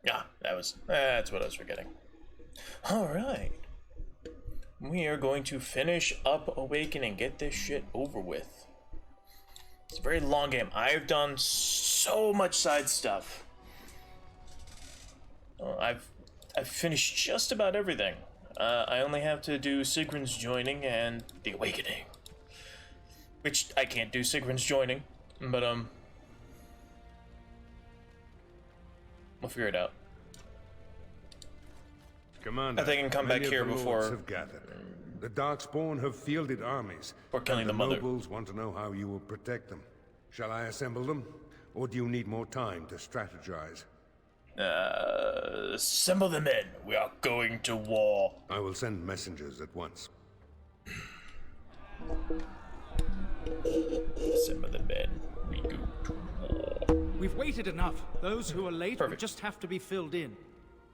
Yeah, that's what I was forgetting. Alright. We are going to finish up Awakening, get this shit over with. It's a very long game. I've done so much side stuff. I've finished just about everything. I only have to do Sigrun's joining and the Awakening. Which I can't do Sigrun's joining, but we'll figure it out. Commander, I think I can come back here before have gathered. The Darkspawn have fielded armies. Or killing the mother. Nobles want to know how you will protect them. Shall I assemble them, or do you need more time to strategize? Assemble the men. We are going to war. I will send messengers at once. Assemble the men. We go to war. We've waited enough. Those who are late will just have to be filled in.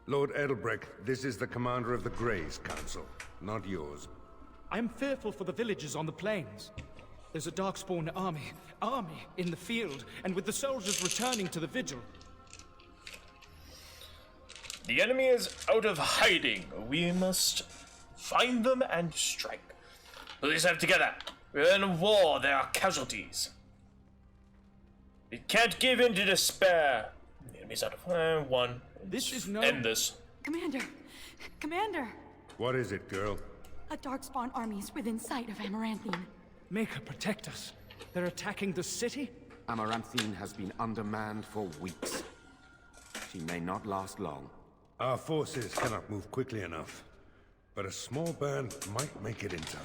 Lord Edelbrecht, this is the commander of the Greys Council, not yours. I am fearful for the villagers on the plains. There's a Darkspawn army in the field, and with the soldiers returning to the vigil. The enemy is out of hiding. We must find them and strike. Please have together. We're in a war. There are casualties. We can't give in to despair. The enemy's out of one. This is no... End this. Commander! What is it, girl? A Darkspawn army is within sight of Amaranthine. Make her protect us. They're attacking the city? Amaranthine has been undermanned for weeks. She may not last long. Our forces cannot move quickly enough, but a small band might make it in time.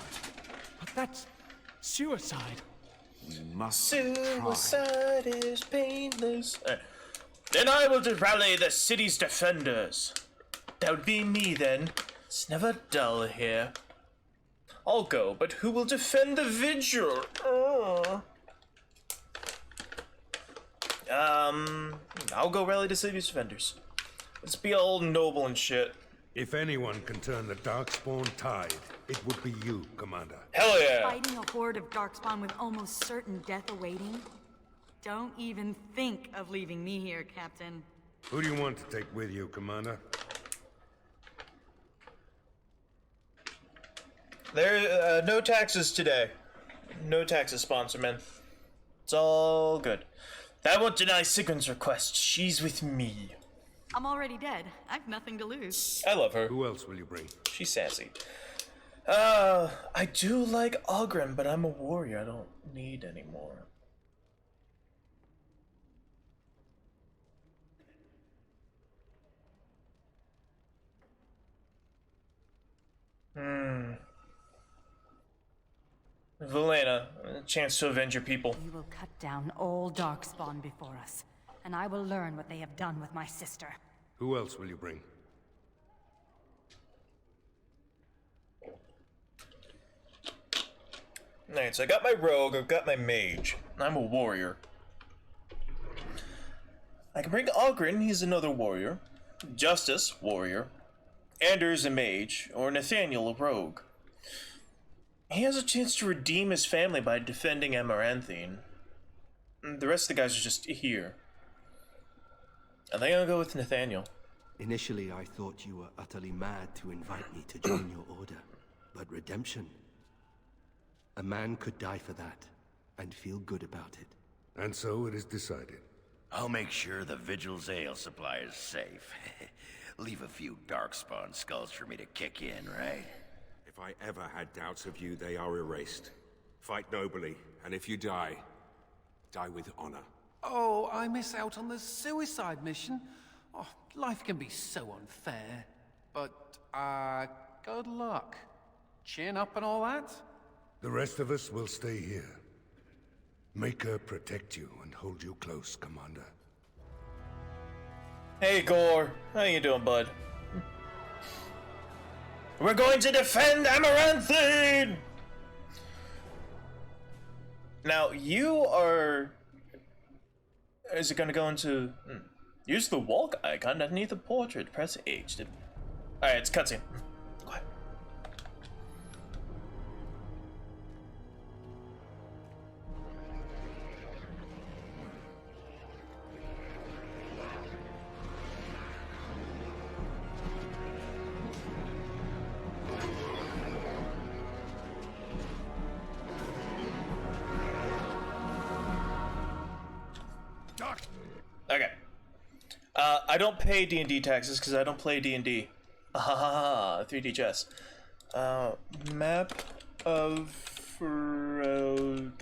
But that's suicide. We must Suicide is painless. Then I will rally the city's defenders. That would be me then. It's never dull here. I'll go, but who will defend the vigil? I'll go rally the city's defenders. Let's be all noble and shit. If anyone can turn the Darkspawn tide, it would be you, Commander. Hell yeah! Fighting a horde of Darkspawn with almost certain death awaiting? Don't even think of leaving me here, Captain. Who do you want to take with you, Commander? There, no taxes today. No taxes sponsor, man. It's all good. That won't deny Sigrun's request. She's with me. I'm already dead. I've nothing to lose. I love her. Who else will you bring? She's sassy. I do like Ogren, but I'm a warrior. I don't need any more. Velena, a chance to avenge your people. You will cut down all Darkspawn before us, and I will learn what they have done with my sister. Who else will you bring? Alright, so I got my rogue, I've got my mage. I'm a warrior. I can bring Ogren, he's another warrior. Justice, warrior. Anders, a mage. Or Nathaniel, a rogue. He has a chance to redeem his family by defending Amaranthine. The rest of the guys are just here. I think I'll go with Nathaniel. Initially, I thought you were utterly mad to invite me to join your order. But redemption... a man could die for that, and feel good about it. And so it is decided. I'll make sure the Vigil's ale supply is safe. Leave a few Darkspawn skulls for me to kick in, right? If I ever had doubts of you, they are erased. Fight nobly, and if you die, die with honor. Oh, I miss out on the suicide mission. Oh, life can be so unfair. But, good luck. Chin up and all that? The rest of us will stay here. Make her protect you and hold you close, Commander. Hey Gore, how you doing, bud? We're going to defend Amaranthine! Now, you are... Is it going to go into... Use the walk icon underneath the portrait. Press H. Alright, it's cutscene. Quiet. Okay. I don't pay D&D taxes because I don't play D&D. Ah, 3D chess. Map of Froden.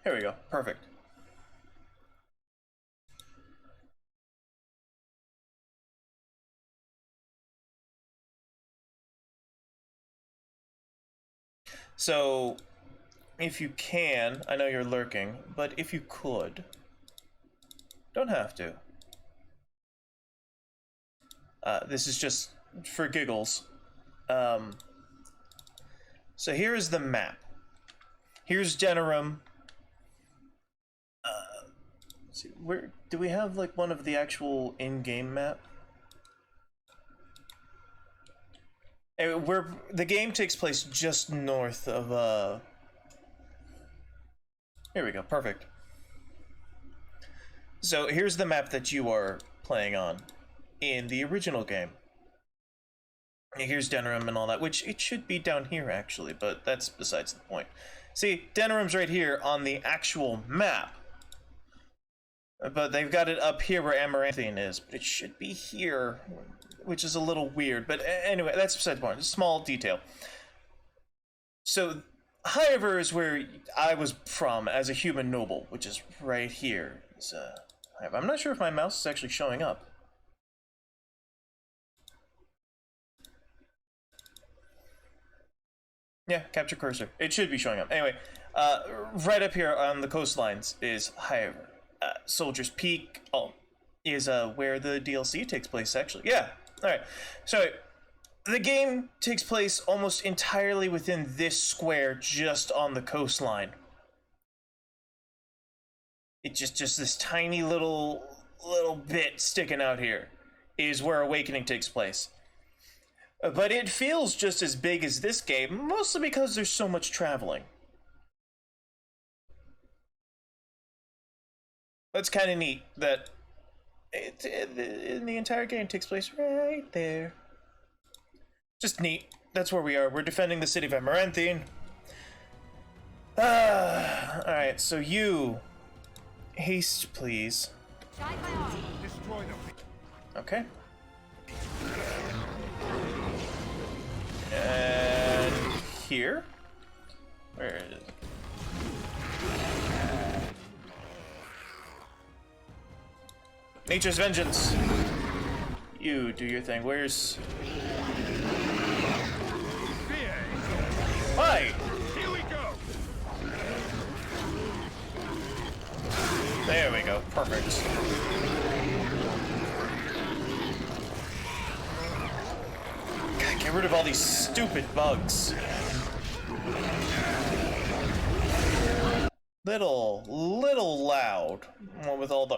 Here we go. Perfect. So, if you can, I know you're lurking, but if you could, don't have to. This is just for giggles. So here's the map. Here's Denerim. Let's see, where do we have like one of the actual in-game map? Where the game takes place just north of, Here we go, perfect. So here's the map that you are playing on in the original game. Here's Denerim and all that, which it should be down here actually, but that's besides the point. See, Denerim's right here on the actual map. But they've got it up here where Amaranthine is, but it should be here, which is a little weird. But anyway, that's beside the point. It's a small detail. So, Higher is where I was from as a human noble, which is right here. I'm not sure if my mouse is actually showing up. Yeah, capture cursor. It should be showing up. Anyway, right up here on the coastlines is Higher. Soldier's Peak is where the DLC takes place, actually. Yeah, alright. So, the game takes place almost entirely within this square, just on the coastline. It's just this tiny little bit sticking out here is where Awakening takes place. But it feels just as big as this game, mostly because there's so much traveling. That's kind of neat that In the entire game takes place right there. Just neat. That's where we are. We're defending the city of Amaranthine. Alright, so you... Haste, please. Destroy them. Okay. And here? Where is it? Nature's Vengeance. You do your thing. Where's... Hi! Here we go. There we go. Perfect. God, get rid of all these stupid bugs. Little loud. With all the...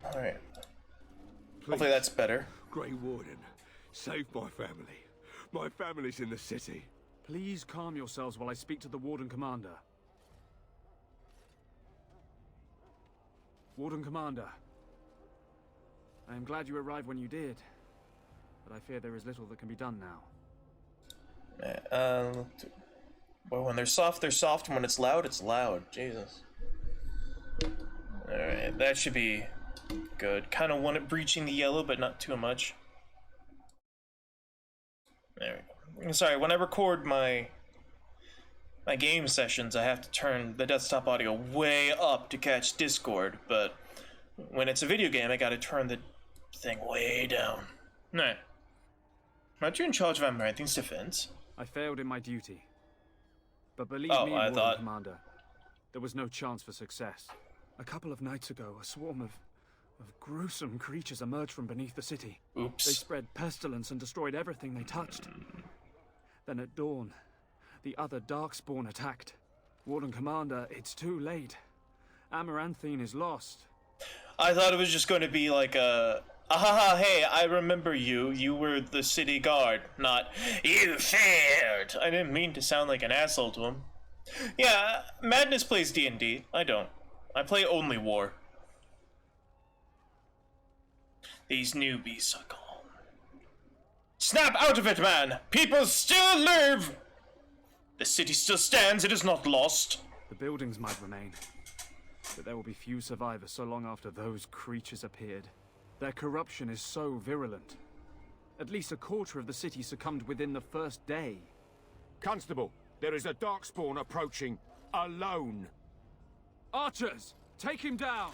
Alright. Hopefully that's better. Grey Warden, save my family. My family's in the city. Please calm yourselves while I speak to the Warden Commander. Warden Commander. I am glad you arrived when you did, but I fear there is little that can be done now. Well, when they're soft, and when it's loud, it's loud. Jesus. Alright, that should be good. Kind of want it breaching the yellow, but not too much. There we go. I'm sorry, when I record my game sessions, I have to turn the desktop audio way up to catch Discord, but when it's a video game, I gotta turn the thing way down. Alright. Aren't you in charge of Amaranthine's defense? I failed in my duty. But believe Oh, me, I Warden thought... Commander, there was no chance for success. A couple of nights ago, a swarm of gruesome creatures emerged from beneath the city. Oops. They spread pestilence and destroyed everything they touched. Then at dawn, the other Darkspawn attacked. Warden Commander, it's too late. Amaranthine is lost. I thought it was just going to be like a... Ahaha, hey, I remember you. You were the city guard, not... You failed! I didn't mean to sound like an asshole to him. Yeah, Madness plays D&D. I don't. I play only War. These newbies are gone. Snap out of it, man! People still live! The city still stands, it is not lost. The buildings might remain, but there will be few survivors so long after those creatures appeared. Their corruption is so virulent. At least a quarter of the city succumbed within the first day. Constable, there is a Darkspawn approaching, alone. Archers, take him down!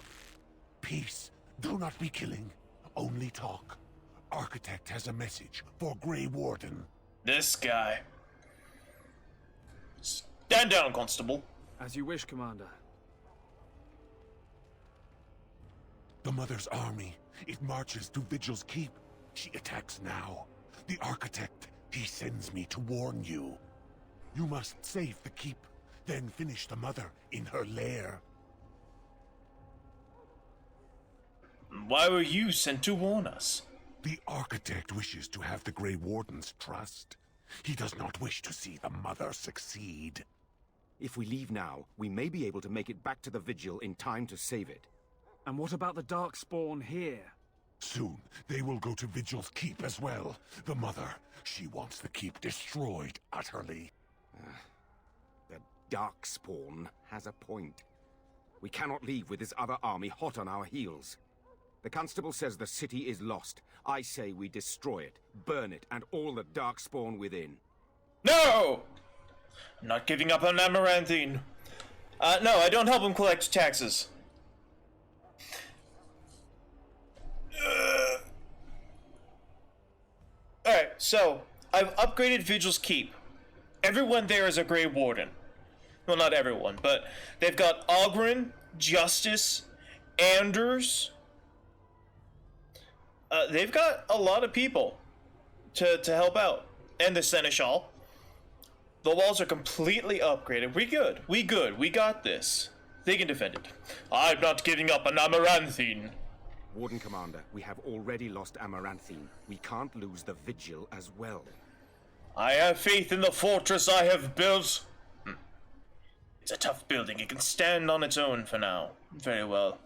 Peace. Do not be killing. Only talk. Architect has a message for Grey Warden. This guy. Stand down, Constable. As you wish, Commander. The Mother's army. It marches to Vigil's Keep. She attacks now. The Architect, he sends me to warn you. You must save the Keep, then finish the Mother in her lair. Why were you sent to warn us? The Architect wishes to have the Grey Warden's trust. He does not wish to see the Mother succeed. If we leave now, we may be able to make it back to the Vigil in time to save it. And what about the Darkspawn here? Soon, they will go to Vigil's Keep as well. The Mother, she wants the Keep destroyed utterly. The Darkspawn has a point. We cannot leave with this other army hot on our heels. The Constable says the city is lost. I say we destroy it, burn it, and all the Darkspawn within. No! I'm not giving up on Amaranthine. No, I don't help him collect taxes. Alright, so, I've upgraded Vigil's Keep. Everyone there is a Grey Warden. Well, not everyone, but they've got Ogren, Justice, Anders. They've got a lot of people to help out. And the Seneschal. The walls are completely upgraded. We good. We got this. They can defend it. I'm not giving up on Amaranthine. Warden Commander, we have already lost Amaranthine. We can't lose the Vigil as well. I have faith in the fortress I have built. It's a tough building. It can stand on its own for now. Very well.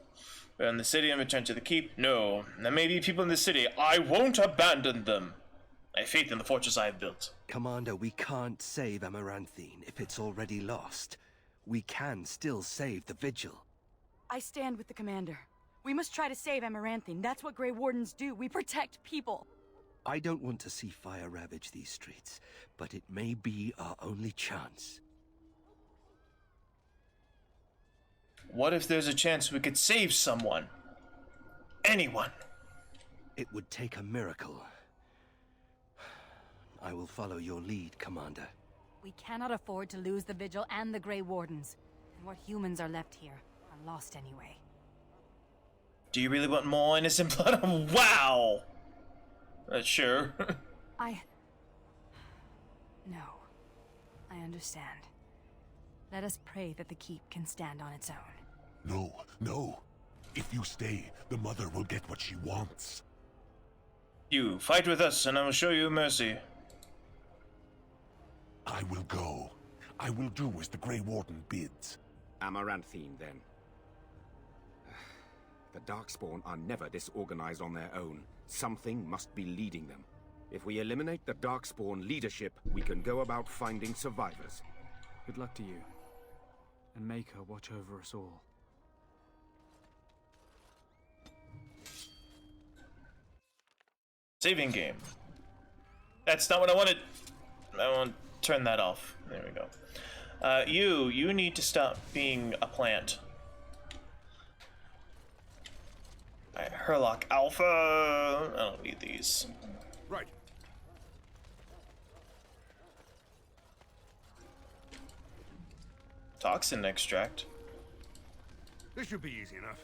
We're in the city and return to the keep? No. There may be people in the city. I won't abandon them. I have faith in the fortress I have built. Commander, we can't save Amaranthine if it's already lost. We can still save the Vigil. I stand with the commander. We must try to save Amaranthine. That's what Grey Wardens do. We protect people. I don't want to see fire ravage these streets, but it may be our only chance. What if there's a chance we could save someone? Anyone. It would take a miracle. I will follow your lead, Commander. We cannot afford to lose the Vigil and the Grey Wardens. And what humans are left here are lost anyway. Do you really want more innocent blood? Wow! Sure. No. I understand. Let us pray that the keep can stand on its own. No, no. If you stay, the mother will get what she wants. You fight with us, and I will show you mercy. I will go. I will do as the Grey Warden bids. Amaranthine, then. The Darkspawn are never disorganized on their own. Something must be leading them. If we eliminate the Darkspawn leadership, we can go about finding survivors. Good luck to you. And make her watch over us all. Saving game. That's not what I wanted. I want to turn that off. There we go. You need to stop being a plant. Alright, Herlock Alpha. I don't need these. Right. Toxin extract. This should be easy enough.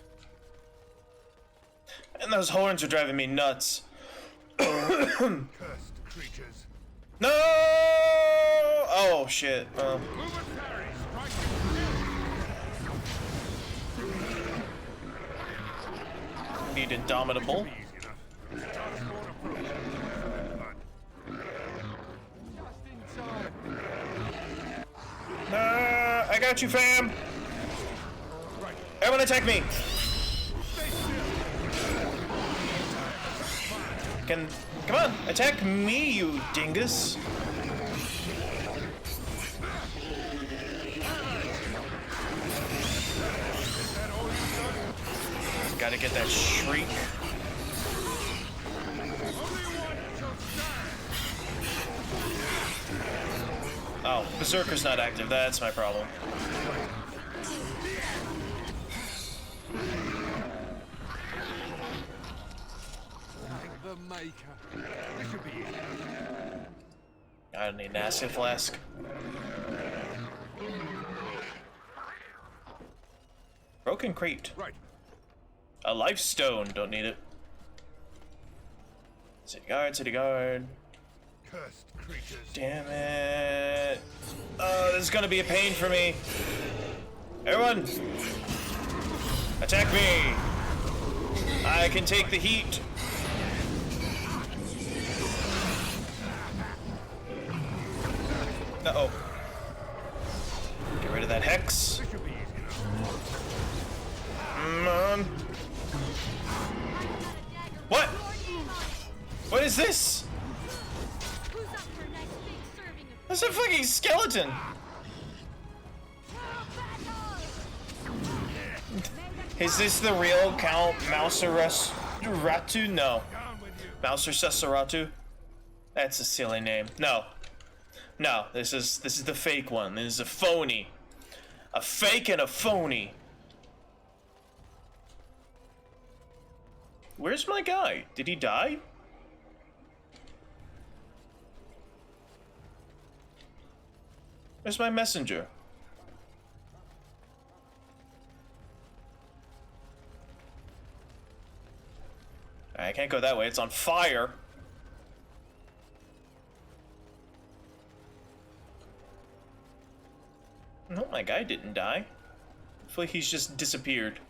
And those horns are driving me nuts. Cursed creatures. No! Oh shit. Move it, Harry. Strike it. Need Indomitable. Be easy enough. Darkspawn approach. I got you, fam. Everyone attack me. Come on, attack me, you dingus. Gotta get that shriek. Oh, Berserker's not active. That's my problem. The Maker. This should be easy. I don't need an acid flask. Broken crate. Right. A life stone. Don't need it. City guard, city guard. Cursed creatures. Damn it. Oh, this is gonna be a pain for me. Everyone, attack me. I can take the heat. Uh-oh. Get rid of that hex. This should be easy enough. Come on. What? What is this? That's a fucking skeleton. Is this the real Count Mouseratu? No. Mouser Sesseratu? That's a silly name. No. No, this is the fake one. This is a phony. A fake and a phony. Where's my guy? Did he die? Where's my messenger? I can't go that way. It's on fire. No, my guy didn't die. Hopefully he's just disappeared.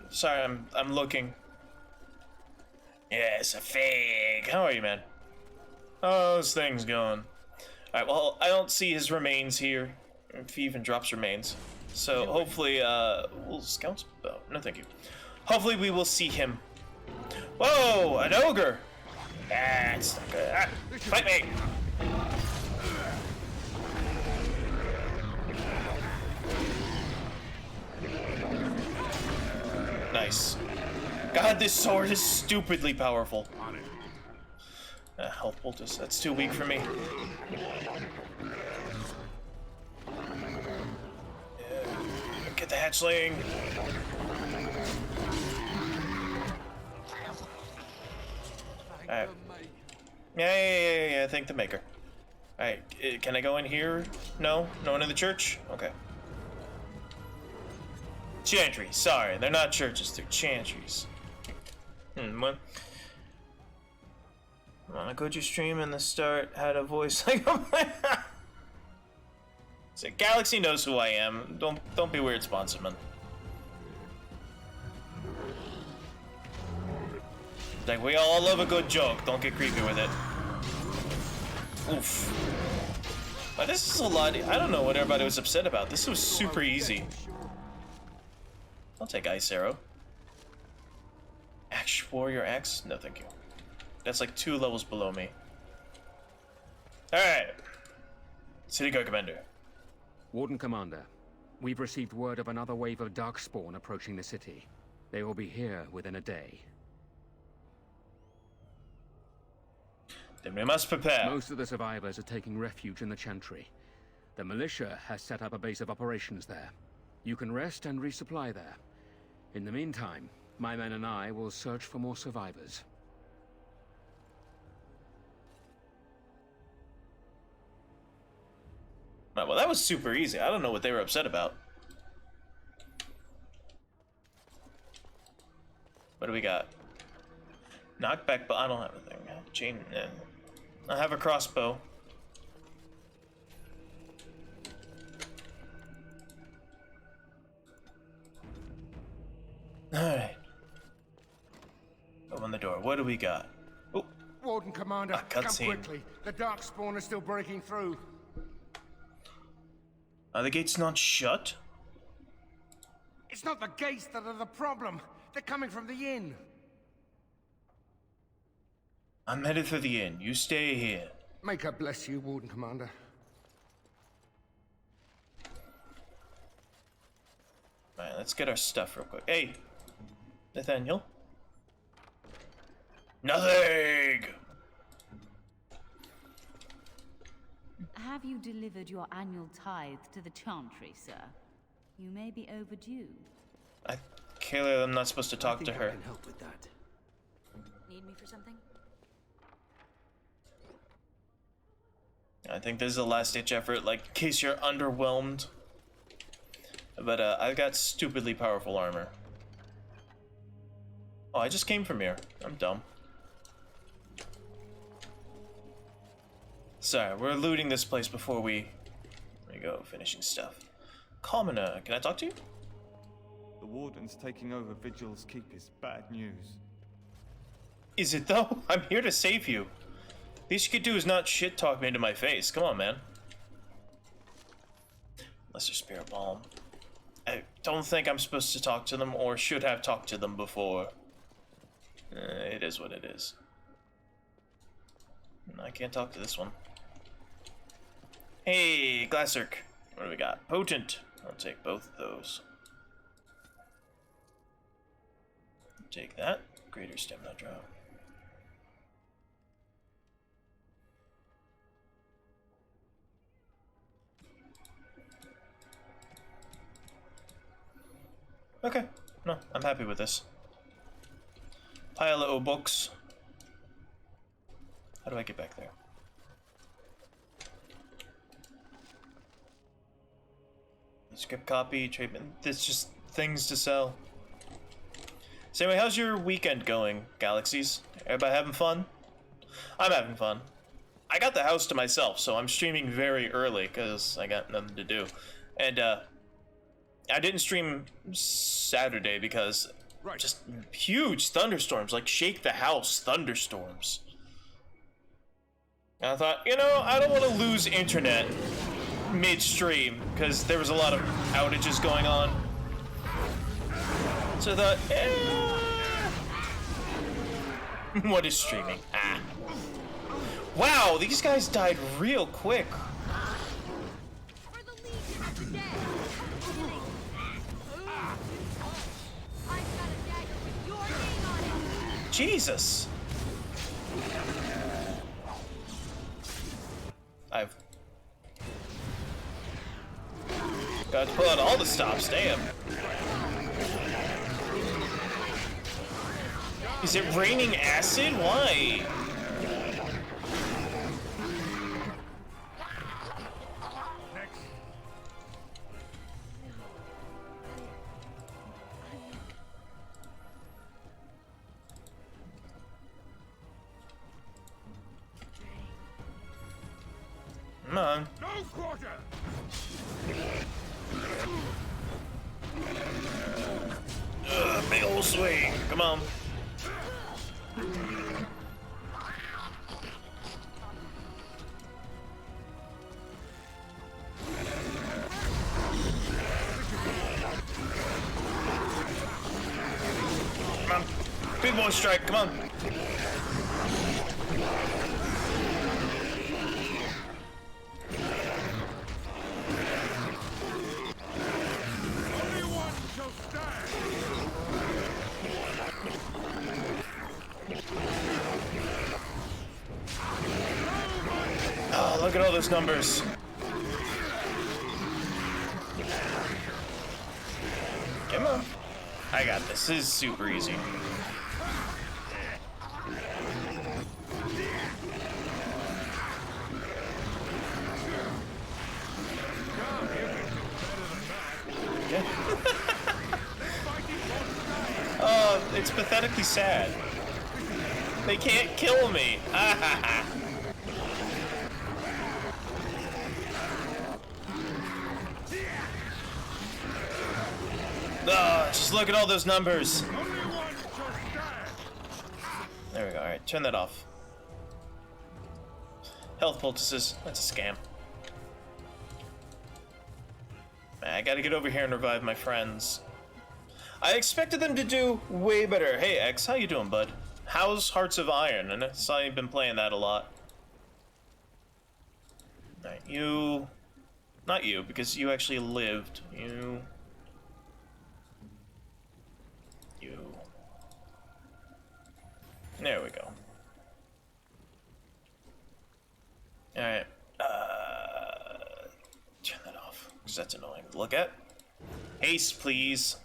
Sorry, I'm looking. Yes, a fake. How are you, man? Oh, this thing's going. Alright, well, I don't see his remains here. If he even drops remains. So, hopefully, we'll scout? Oh, no thank you. Hopefully we will see him. Whoa, an ogre! That's not good. Ah, fight me! Nice. God, this sword is stupidly powerful. Health poultice, that's too weak for me. Get the hatchling. Alright. Yeah, thank the maker. Alright, can I go in here? No? No one in the church? Okay. Chantry, sorry, they're not churches, they're chantries. What? Wanna go to stream in the start, had a voice like So Galaxy knows who I am. Don't be weird, sponsorman. Like, we all love a good joke, don't get creepy with it. Oof. But this is a lot. I don't know what everybody was upset about. This was super easy. I'll take Ice Arrow. Axe Warrior Axe? No, thank you. That's like 2 levels below me. Alright. City Guard Commander. Warden Commander, we've received word of another wave of Darkspawn approaching the city. They will be here within a day. Then we must prepare. Most of the survivors are taking refuge in the Chantry. The militia has set up a base of operations there. You can rest and resupply there. In the meantime, my men and I will search for more survivors. Oh, well, that was super easy. I don't know what they were upset about. What do we got? Knockback, but I don't have anything. Chain. I have a crossbow. Alright. Open the door. What do we got? Oh. Warden Commander, come cutscene. quickly. The Darkspawn is still breaking through. Are the gates not shut? It's not the gates that are the problem. They're coming from the inn. I'm headed for the inn. You stay here. May God bless you, Warden Commander. Alright, let's get our stuff real quick. Hey, Nathaniel. Nothing! Have you delivered your annual tithe to the Chantry, sir? You may be overdue. Kayla, I'm not supposed to talk to her. I can help with that. Need me for something? I think this is a last-ditch effort, like, in case you're underwhelmed. But, I've got stupidly powerful armor. Oh, I just came from here. I'm dumb. Sorry, we're looting this place before we go finishing stuff. Commoner, can I talk to you? The Warden's taking over Vigil's Keep is bad news. Is it though? I'm here to save you. Least you could do is not shit talk me into my face. Come on, man. Lesser Spirit Balm. I don't think I'm supposed to talk to them or should have talked to them before. It is what it is. I can't talk to this one. Hey, Glassirk. What do we got? Potent. I'll take both of those. Take that. Greater stamina drop. Okay. No, I'm happy with this. Pile of books. How do I get back there? Script copy, treatment. It's just things to sell. So anyway, how's your weekend going, Galaxies? Everybody having fun? I'm having fun. I got the house to myself, so I'm streaming very early because I got nothing to do. And I didn't stream Saturday because just huge thunderstorms, like shake the house thunderstorms. I thought, you know, I don't want to lose internet midstream because there was a lot of outages going on. So I thought, what is streaming? Ah. Wow, these guys died real quick. Jesus. I've got to pull out all the stops, damn. Is it raining acid? Why? Come on. No quarter! Big ol' swing. Come on. Come on. Big boy strike. Come on. Oh, look at all those numbers. Come on. I got this. This is super easy. Yeah. Oh, it's pathetically sad. They can't kill me. Oh, just look at all those numbers. There we go. Alright, turn that off. Health poultices. That's a scam. I gotta get over here and revive my friends. I expected them to do way better. Hey, X, how you doing, bud? How's Hearts of Iron? And I saw you've been playing that a lot. Alright, you... Not you, because you actually lived. You... There we go. Alright. Turn that off, because that's annoying to look at. Haste, please.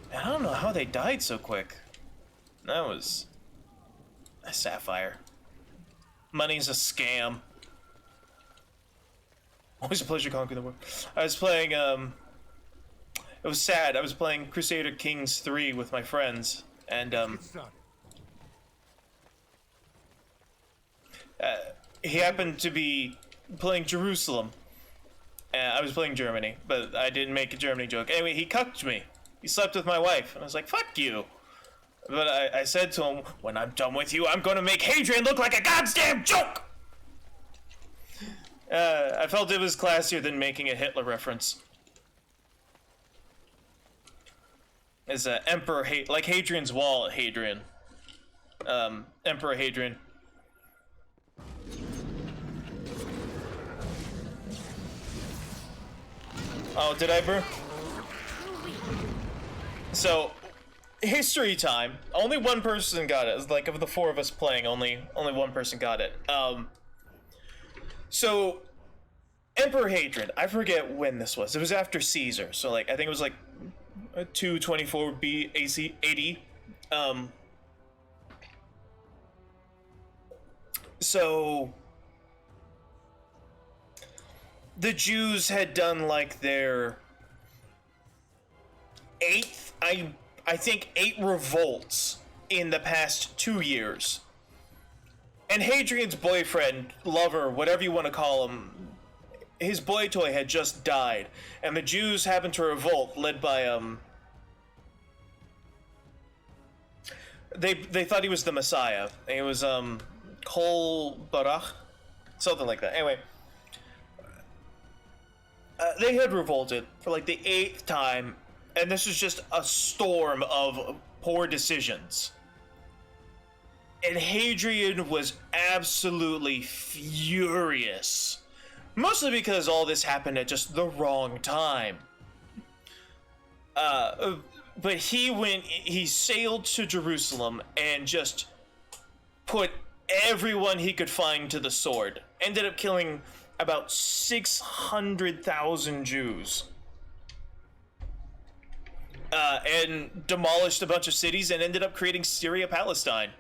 Man, I don't know how they died so quick. That was... a sapphire. Money's a scam. Always a pleasure conquering the world. I was playing, it was sad. I was playing Crusader Kings 3 with my friends, and, he happened to be playing Jerusalem. I was playing Germany, but I didn't make a Germany joke. Anyway, he cucked me. He slept with my wife, and I was like, fuck you. But I said to him, when I'm done with you, I'm gonna make Hadrian look like a goddamn joke! I felt it was classier than making a Hitler reference. As Emperor like Hadrian's Wall, Hadrian. Emperor Hadrian. Oh, did I, bro? So, history time. Only one person got it. Like, of the four of us playing, only one person got it. So, Emperor Hadrian, I forget when this was. It was after Caesar. So, like, I think it was, like, 224 BAC AD. So... the Jews had done like their I think 8 revolts in the past 2 years. And Hadrian's boyfriend, lover, whatever you want to call him, his boy toy had just died. And the Jews happened to revolt, led by, They thought he was the Messiah. It was, Kol Barach. Something like that. Anyway, they had revolted for like the 8th time, and this was just a storm of poor decisions. And Hadrian was absolutely furious. Mostly because all this happened at just the wrong time. But he sailed to Jerusalem and just put everyone he could find to the sword. Ended up killing about 600,000 Jews. And demolished a bunch of cities and ended up creating Syria-Palestine.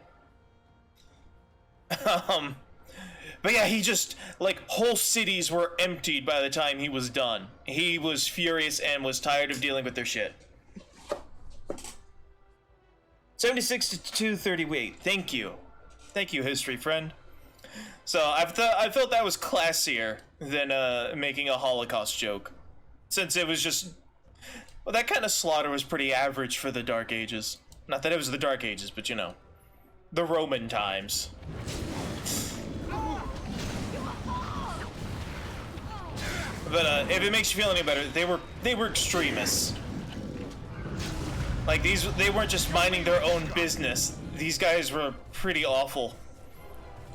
But yeah, he just, like, whole cities were emptied by the time he was done. He was furious and was tired of dealing with their shit. 76 to 238. Thank you. Thank you, history friend. So I felt that was classier than making a Holocaust joke. Since it was just... Well, that kind of slaughter was pretty average for the Dark Ages. Not that it was the Dark Ages, but you know. The Roman times. But if it makes you feel any better, they were extremists. Like they weren't just minding their own business. These guys were pretty awful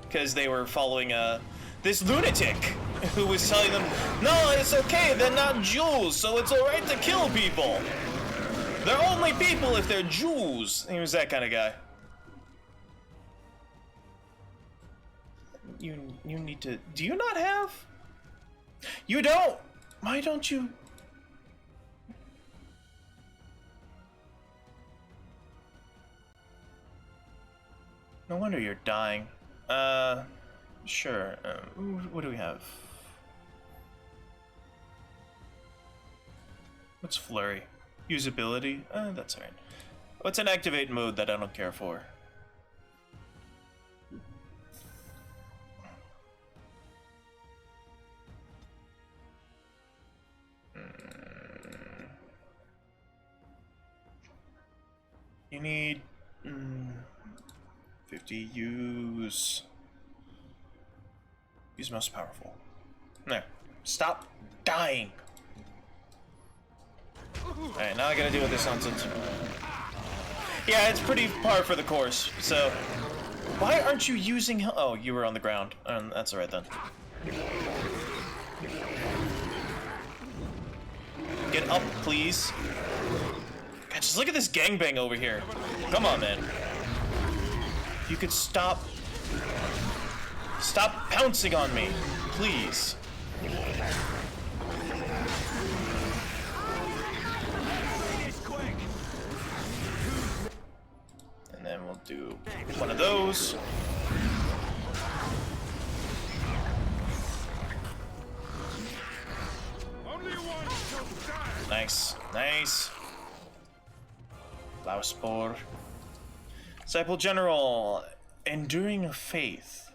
because they were following this lunatic who was telling them, "No, it's okay. They're not Jews, so it's all right to kill people. They're only people if they're Jews." He was that kind of guy. You need to. Do you not have? You don't. Why don't you? No wonder you're dying. Sure. What do we have? What's flurry? Usability? That's alright. What's an activate mode that I don't care for? You need 50. Use most powerful. There. Stop dying. Alright, now I gotta deal with this nonsense. Yeah, it's pretty par for the course. So, why aren't you using? Oh, you were on the ground. That's alright then. Get up, please. God, just look at this gangbang over here. Come on, man. You could stop pouncing on me, please. And then we'll do one of those. Nice, nice. Flower spore. Disciple General, enduring faith.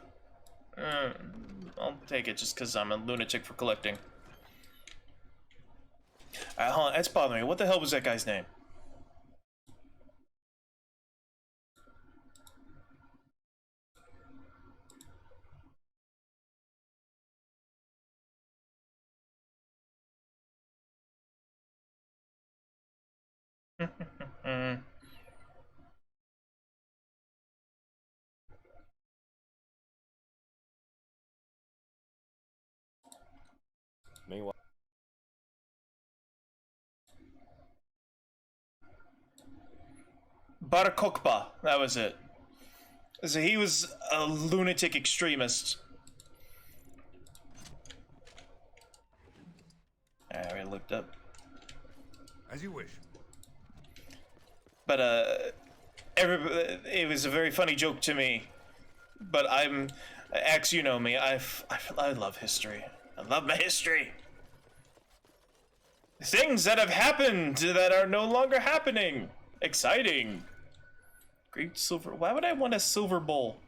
I'll take it just because I'm a lunatic for collecting. Hold on, that's bothering me. What the hell was that guy's name? Meanwhile, Bar Kokba, that was it. So he was a lunatic extremist. I already looked up. As you wish. But it was a very funny joke to me. But X, you know me. I love history. I love my history. Things that have happened that are no longer happening. Exciting. Great silver. Why would I want a silver bowl?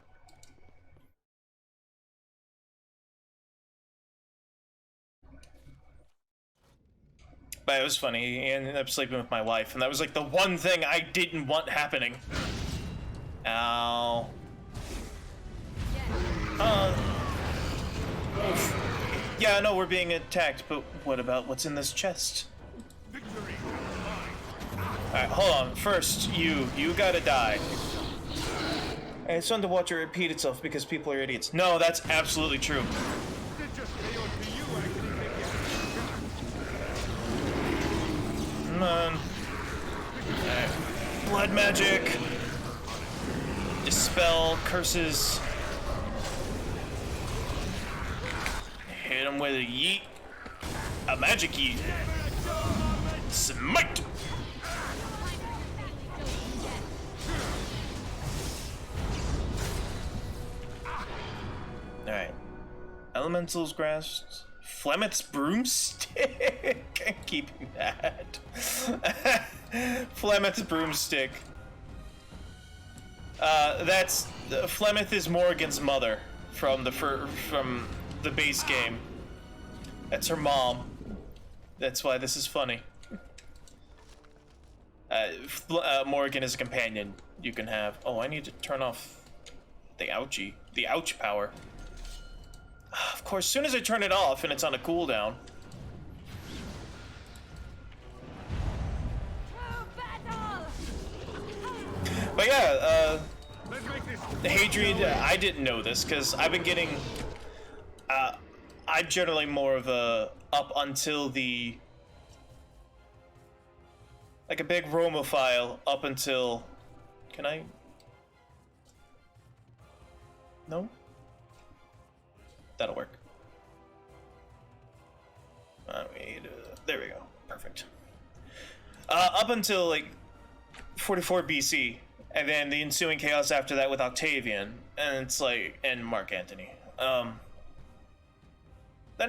But it was funny. He ended up sleeping with my wife, and that was like the one thing I didn't want happening. Ow. Yeah, I know we're being attacked, but what about what's in this chest? Alright, hold on. First, you gotta die. It's fun to watch it repeat itself because people are idiots. No, that's absolutely true. Come on. Alright. Blood magic. Dispel curses. Hit him with a yeet. A magic yeet. Smite! Alright. Elemental's Grasp. Flemeth's Broomstick. I'm keeping that. Flemeth's Broomstick. That's... Flemeth is Morrigan's mother from the base game. That's her mom. That's why this is funny. Morrigan is a companion you can have. Oh, I need to turn off the ouch power. Of course, as soon as I turn it off and it's on a cooldown. But yeah, Hadrian, I didn't know this because I've been getting. I'm generally more of a up until the. Like a big Romophile up until. Can I? No? That'll work. There we go. Perfect. Up until like 44 BC, and then the ensuing chaos after that with Octavian, and it's like, and Mark Antony. Then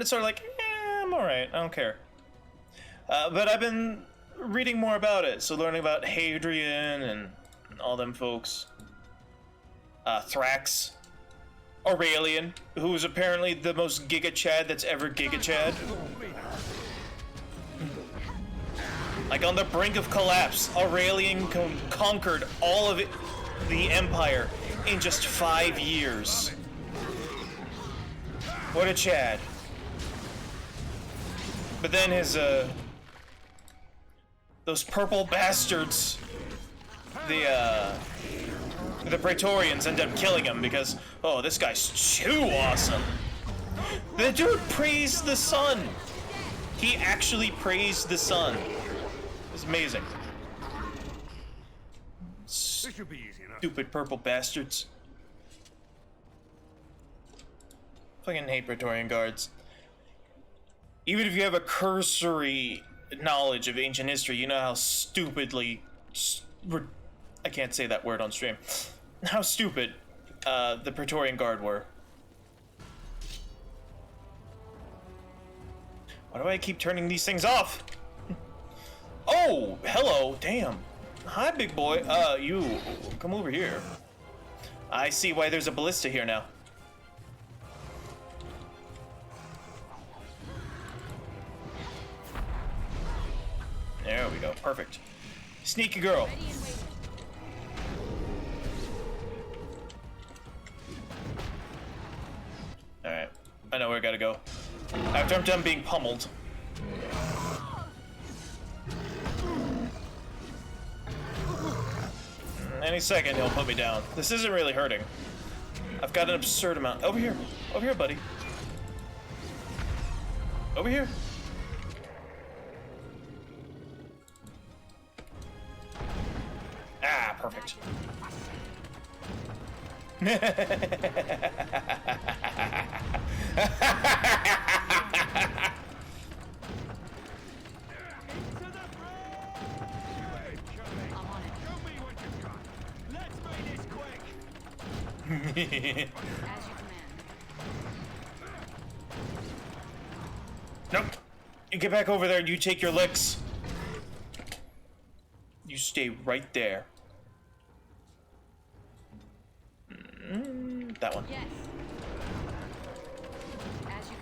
it's sort of like, I'm alright, I don't care. But I've been reading more about it, so learning about Hadrian and all them folks. Thrax. Aurelian, who is apparently the most Giga Chad that's ever Giga Chad. Like on the brink of collapse, Aurelian conquered all of the Empire in just 5 years. What a Chad. But then his, those purple bastards, the Praetorians end up killing him because, oh, this guy's too awesome. The dude praised the sun. He actually praised the sun. It's amazing. Stupid purple bastards. Fucking hate Praetorian guards. Even if you have a cursory knowledge of ancient history, you know how stupidly... I can't say that word on stream. How stupid the Praetorian Guard were. Why do I keep turning these things off? Oh, hello, damn. Hi, big boy. You, come over here. I see why there's a ballista here now. There we go, perfect. Sneaky girl. Alright, I know where I gotta go. After I'm done being pummeled. Any second he'll put me down. This isn't really hurting. I've got an absurd amount. Over here, buddy. Over here. Ah, perfect. Nope. You get back over there and you take your licks. You stay right there. That one. Yes. As you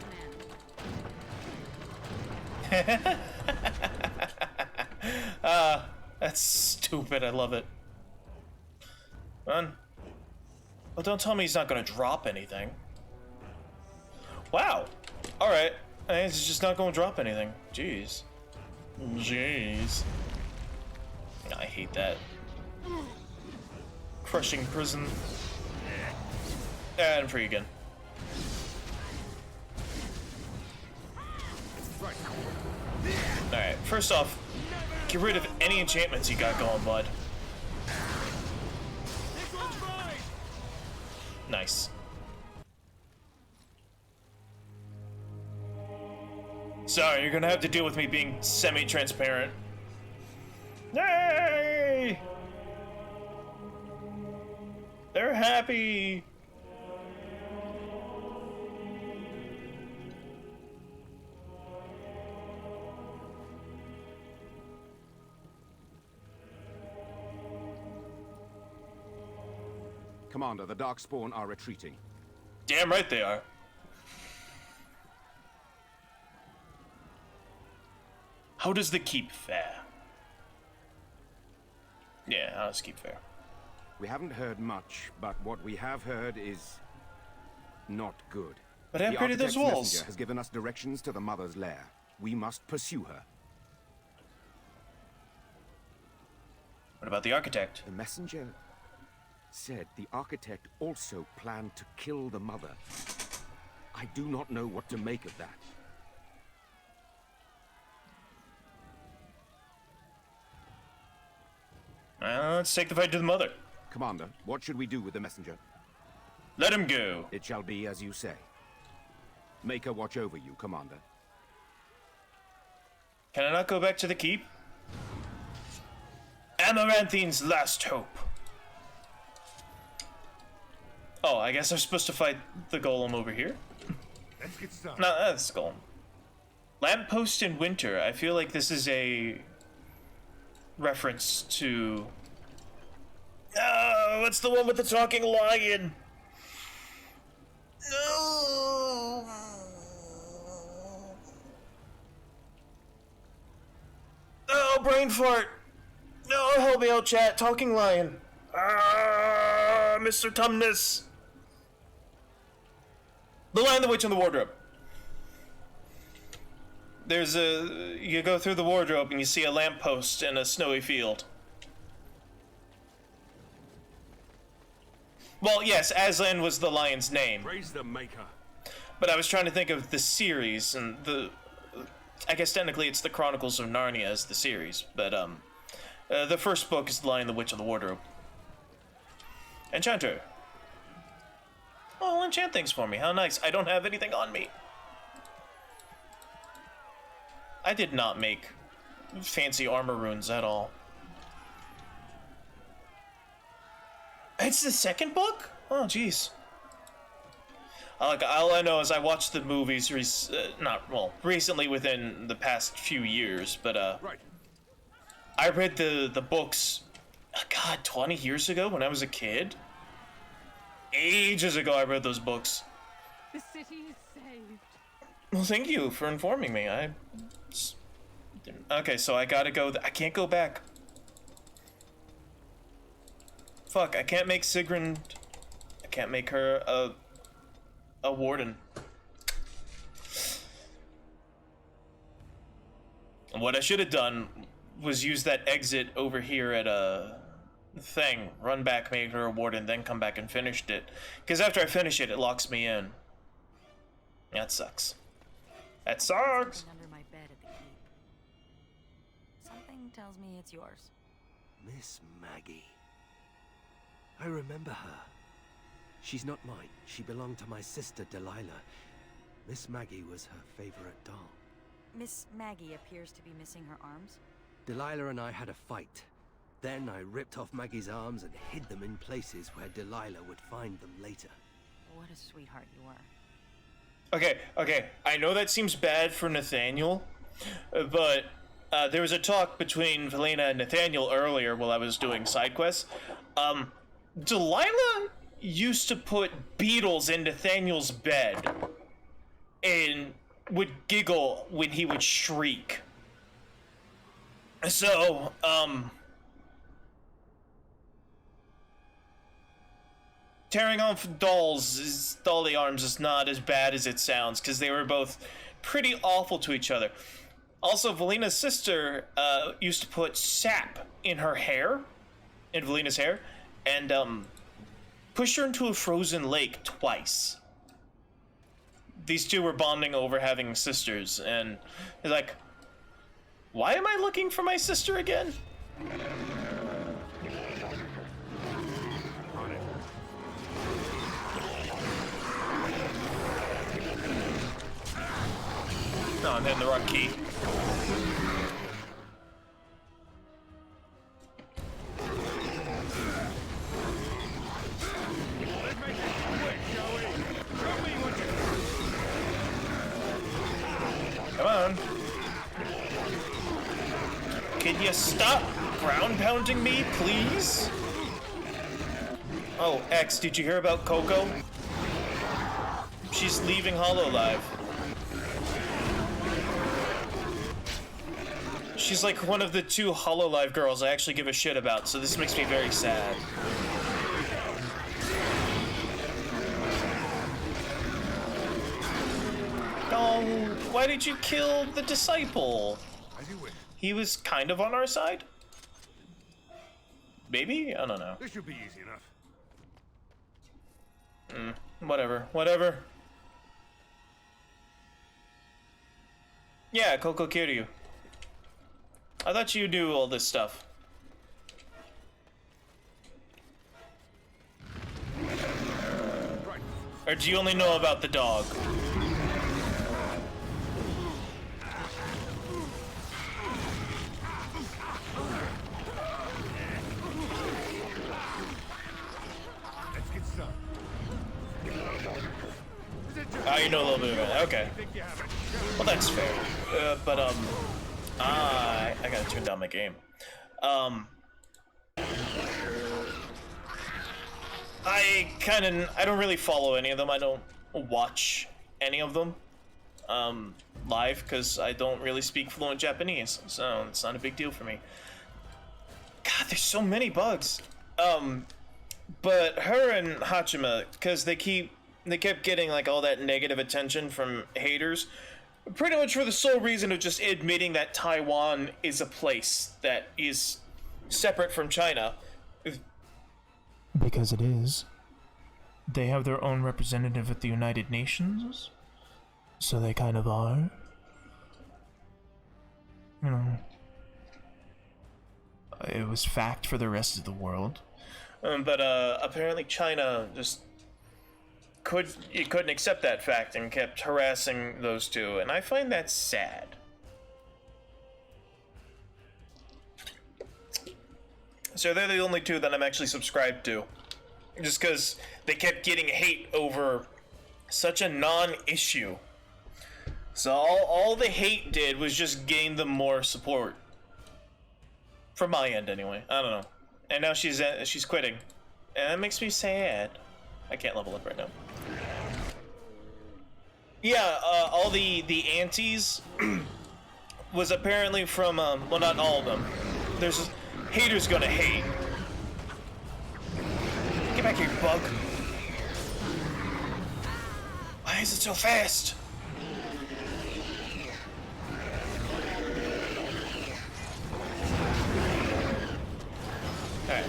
command. That's stupid. I love it. Run. Well, don't tell me he's not gonna drop anything. Wow. Alright. It's just not going to drop anything. Jeez. Jeez. I hate that. Crushing prison. And I'm free again. Alright, first off, get rid of any enchantments you got going, bud. Nice. Sorry, you're gonna have to deal with me being semi-transparent. Yay! They're happy! Commander, the Darkspawn are retreating. Damn right they are. How does the keep fare? Yeah, how does keep fare? We haven't heard much, but what we have heard is not good. But I upgraded those The walls. messenger has given us directions to the Mother's lair. We must pursue her. What about the architect? The messenger said the architect also planned to kill the Mother. I do not know what to make of that. Let's take the fight to the Mother. Commander, what should we do with the messenger? Let him go. It shall be as you say. Make her watch over you, Commander. Can I not go back to the keep? Amaranthine's last hope. Oh, I guess I'm supposed to fight the golem over here? Let's get started. No, that's the golem. Lamppost in winter. I feel like this is a reference to... Oh, what's the one with the talking lion? No. Oh, brain fart. No, help me out, chat. Talking lion. Ah, Mr. Tumnus. The Lion, the Witch, and the Wardrobe. There's a... You go through the wardrobe and you see a lamppost in a snowy field. Well, yes, Aslan was the lion's name. Praise the Maker. But I was trying to think of the series, and the... I guess technically it's the Chronicles of Narnia as the series, but, the first book is The Lion, the Witch, and the Wardrobe. Enchanter. Oh, enchant things for me. How nice. I don't have anything on me. I did not make fancy armor runes at all. It's the second book? Oh, jeez. All I know is I watched the movies recently within the past few years, but right. I read the books, God, 20 years ago when I was a kid. Ages ago I read those books. The city is saved. Well, thank you for informing me. Okay, so I gotta go. I can't go back. Fuck, I can't make Sigrun. I can't make her a warden. And what I should have done was use that exit over here at a thing, run back, make her a warden, then come back and finished it. Because after I finish it, it locks me in. That sucks. That sucks. Under my bed at the keep. Something tells me it's yours. Miss Maggie. I remember her. She's not mine. She belonged to my sister, Delilah. Miss Maggie was her favorite doll. Miss Maggie appears to be missing her arms. Delilah and I had a fight. Then I ripped off Maggie's arms and hid them in places where Delilah would find them later. What a sweetheart you are. Okay. I know that seems bad for Nathaniel, but there was a talk between Valena and Nathaniel earlier while I was doing side quests. Delilah used to put beetles in Nathaniel's bed and would giggle when he would shriek. So, tearing off dolly arms is not as bad as it sounds, because they were both pretty awful to each other. Also, Valina's sister used to put sap in her hair, in Valina's hair, and push her into a frozen lake twice. These two were bonding over having sisters, and they're like, why am I looking for my sister again? No, I'm hitting the wrong key. Come on. Can you stop ground pounding me, please? Oh, X, did you hear about Coco? She's leaving Hololive. She's like one of the 2 Hololive girls I actually give a shit about, so this makes me very sad. Oh, why did you kill the disciple? He was kind of on our side? Maybe? I don't know. This should be easy enough. Whatever. Yeah, Coco Kiryu. I thought you knew all this stuff. Or do you only know about the dog? Oh, you know a little bit about it. Okay. Well, that's fair. I gotta turn down my game. I don't really follow any of them. I don't watch any of them live because I don't really speak fluent Japanese, so it's not a big deal for me. God, there's so many bugs. But her and Hachima, because they kept getting like all that negative attention from haters, pretty much for the sole reason of just admitting that Taiwan is a place that is separate from China. Because it is. They have their own representative at the United Nations, so they kind of are. You know, it was fact for the rest of the world. But apparently China just couldn't accept that fact and kept harassing those two, and I find that sad. So they're the only 2 that I'm actually subscribed to, just because they kept getting hate over such a non-issue. So all the hate did was just gain them more support. From my end, anyway. I don't know. And now she's quitting, and that makes me sad. I can't level up right now. Yeah, all the antis was apparently from, well, not all of them. There's haters gonna hate. Get back here, bug. Why is it so fast? Alright.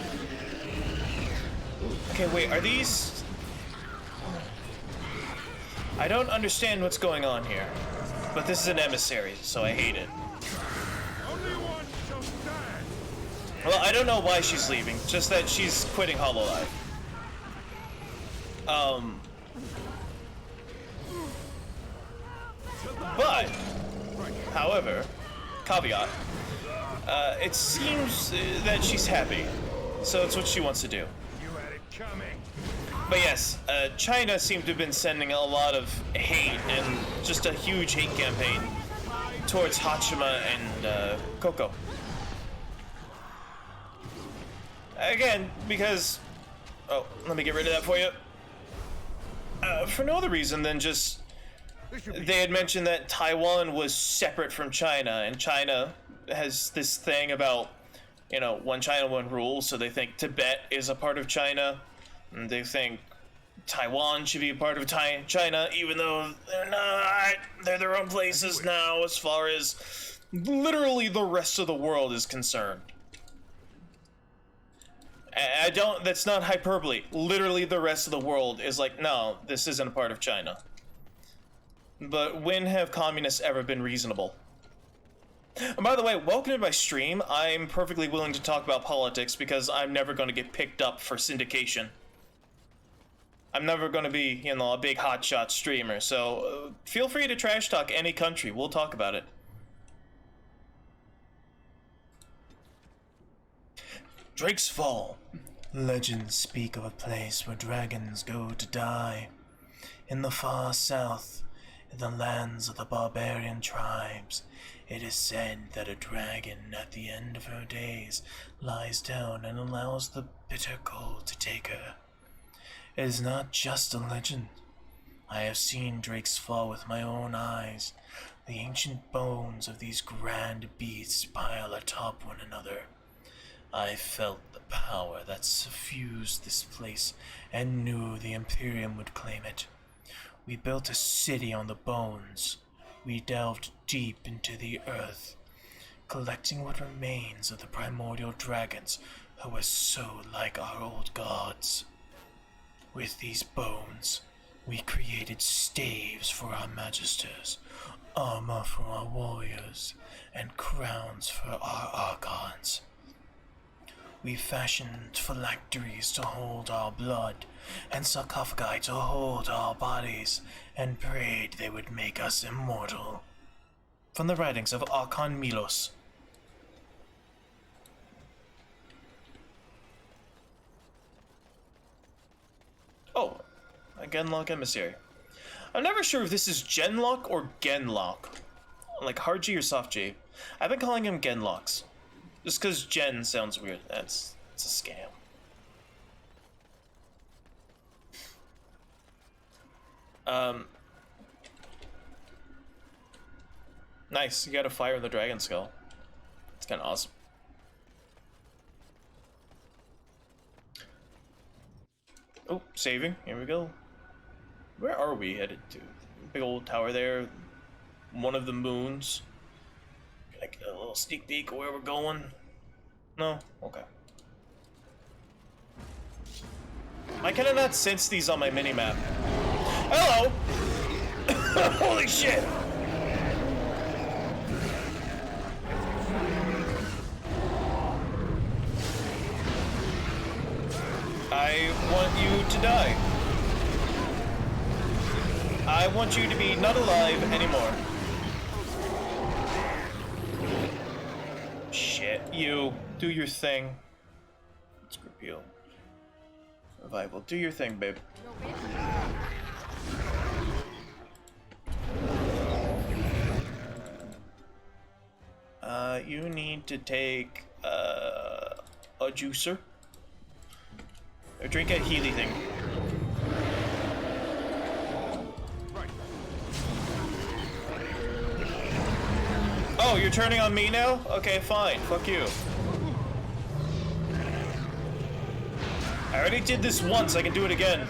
Okay, wait, are these... I don't understand what's going on here, but this is an emissary, so I hate it. Well, I don't know why she's leaving, just that she's quitting Hololive. But, however, caveat, it seems that she's happy, so it's what she wants to do. But yes, China seemed to have been sending a lot of hate and just a huge hate campaign towards Hachima and Coco. Again, because... Oh, let me get rid of that for you. For no other reason than just... They had mentioned that Taiwan was separate from China, and China has this thing about, you know, one China, one rule, so they think Tibet is a part of China. And they think Taiwan should be a part of China, even though they're not. They're their own places now, as far as literally the rest of the world is concerned. I don't. That's not hyperbole. Literally, the rest of the world is like, no, this isn't a part of China. But when have communists ever been reasonable? And by the way, welcome to my stream. I'm perfectly willing to talk about politics because I'm never going to get picked up for syndication. I'm never going to be, you know, a big hotshot streamer, so feel free to trash talk any country. We'll talk about it. Drake's Fall. Legends speak of a place where dragons go to die. In the far south, in the lands of the barbarian tribes, it is said that a dragon at the end of her days lies down and allows the bitter cold to take her. It is not just a legend. I have seen Drake's Fall with my own eyes. The ancient bones of these grand beasts pile atop one another. I felt the power that suffused this place and knew the Imperium would claim it. We built a city on the bones. We delved deep into the earth, collecting what remains of the primordial dragons who were so like our old gods. With these bones, we created staves for our magisters, armor for our warriors, and crowns for our archons. We fashioned phylacteries to hold our blood, and sarcophagi to hold our bodies, and prayed they would make us immortal. From the writings of Archon Milos. Oh, a Genlock emissary. I'm never sure if this is Genlock or Genlock. Like hard G or soft G. I've been calling him Genlocks. Just because Gen sounds weird. It's a scam. Nice, you got a fire in the dragon skull. It's kind of awesome. Oh, saving. Here we go. Where are we headed to? Big old tower there. One of the moons. Like a little sneak peek of where we're going. No? Okay. Why can I not sense these on my minimap? Hello! Holy shit! I want you to die. I want you to be not alive anymore. Shit, you. Do your thing. Let's group you. Revival. Do your thing, babe. You need to take, a juicer. Or drink a Healy thing. Oh, you're turning on me now? Okay, fine. Fuck you. I already did this once, I can do it again.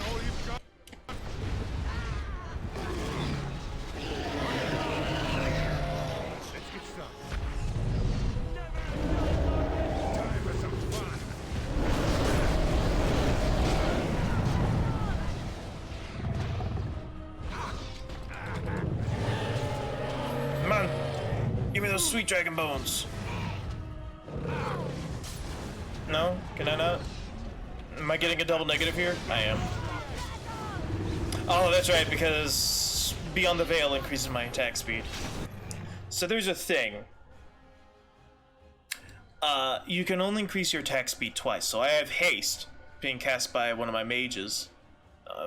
Come on. Give me those sweet dragon bones. No? Can I not? Am I getting a double negative here? I am. Oh, that's right, because Beyond the Veil increases my attack speed. So there's a thing. You can only increase your attack speed twice. So I have Haste being cast by one of my mages,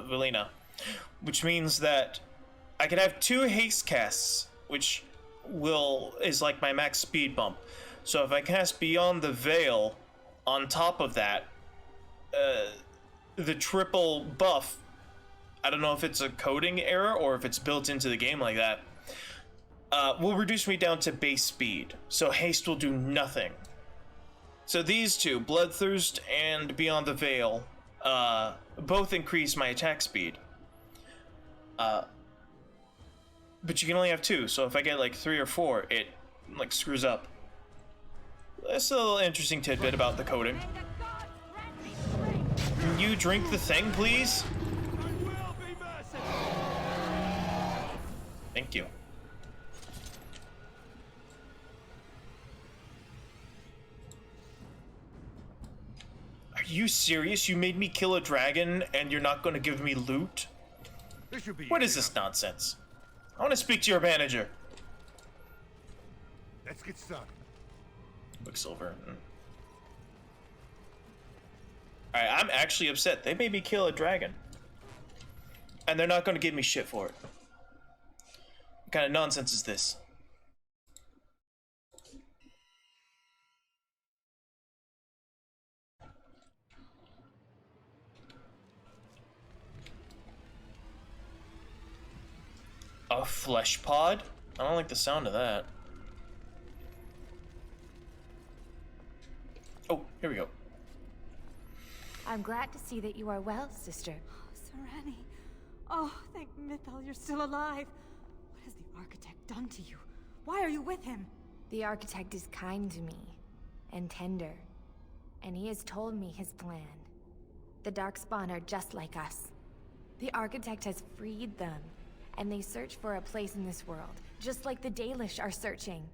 Velina, which means that I can have 2 haste casts, which is like my max speed bump. So if I cast Beyond the Veil on top of that, the triple buff, I don't know if it's a coding error or if it's built into the game like that, will reduce me down to base speed. So haste will do nothing. So these two, Bloodthirst and Beyond the Veil, both increase my attack speed. But you can only have 2, so if I get like 3 or 4, it like screws up. That's a little interesting tidbit about the coding. Can you drink the thing, please? Thank you. Are you serious? You made me kill a dragon and you're not going to give me loot? What is this nonsense? I want to speak to your manager. Let's get started. Quicksilver. Alright, I'm actually upset. They made me kill a dragon. And they're not going to give me shit for it. What kind of nonsense is this? A flesh pod? I don't like the sound of that. Oh, here we go. I'm glad to see that you are well, sister. Oh, Serani. Oh, thank Mythal you're still alive. What has the Architect done to you? Why are you with him? The Architect is kind to me, and tender. And he has told me his plan. The Darkspawn are just like us. The Architect has freed them, and they search for a place in this world, just like the Dalish are searching.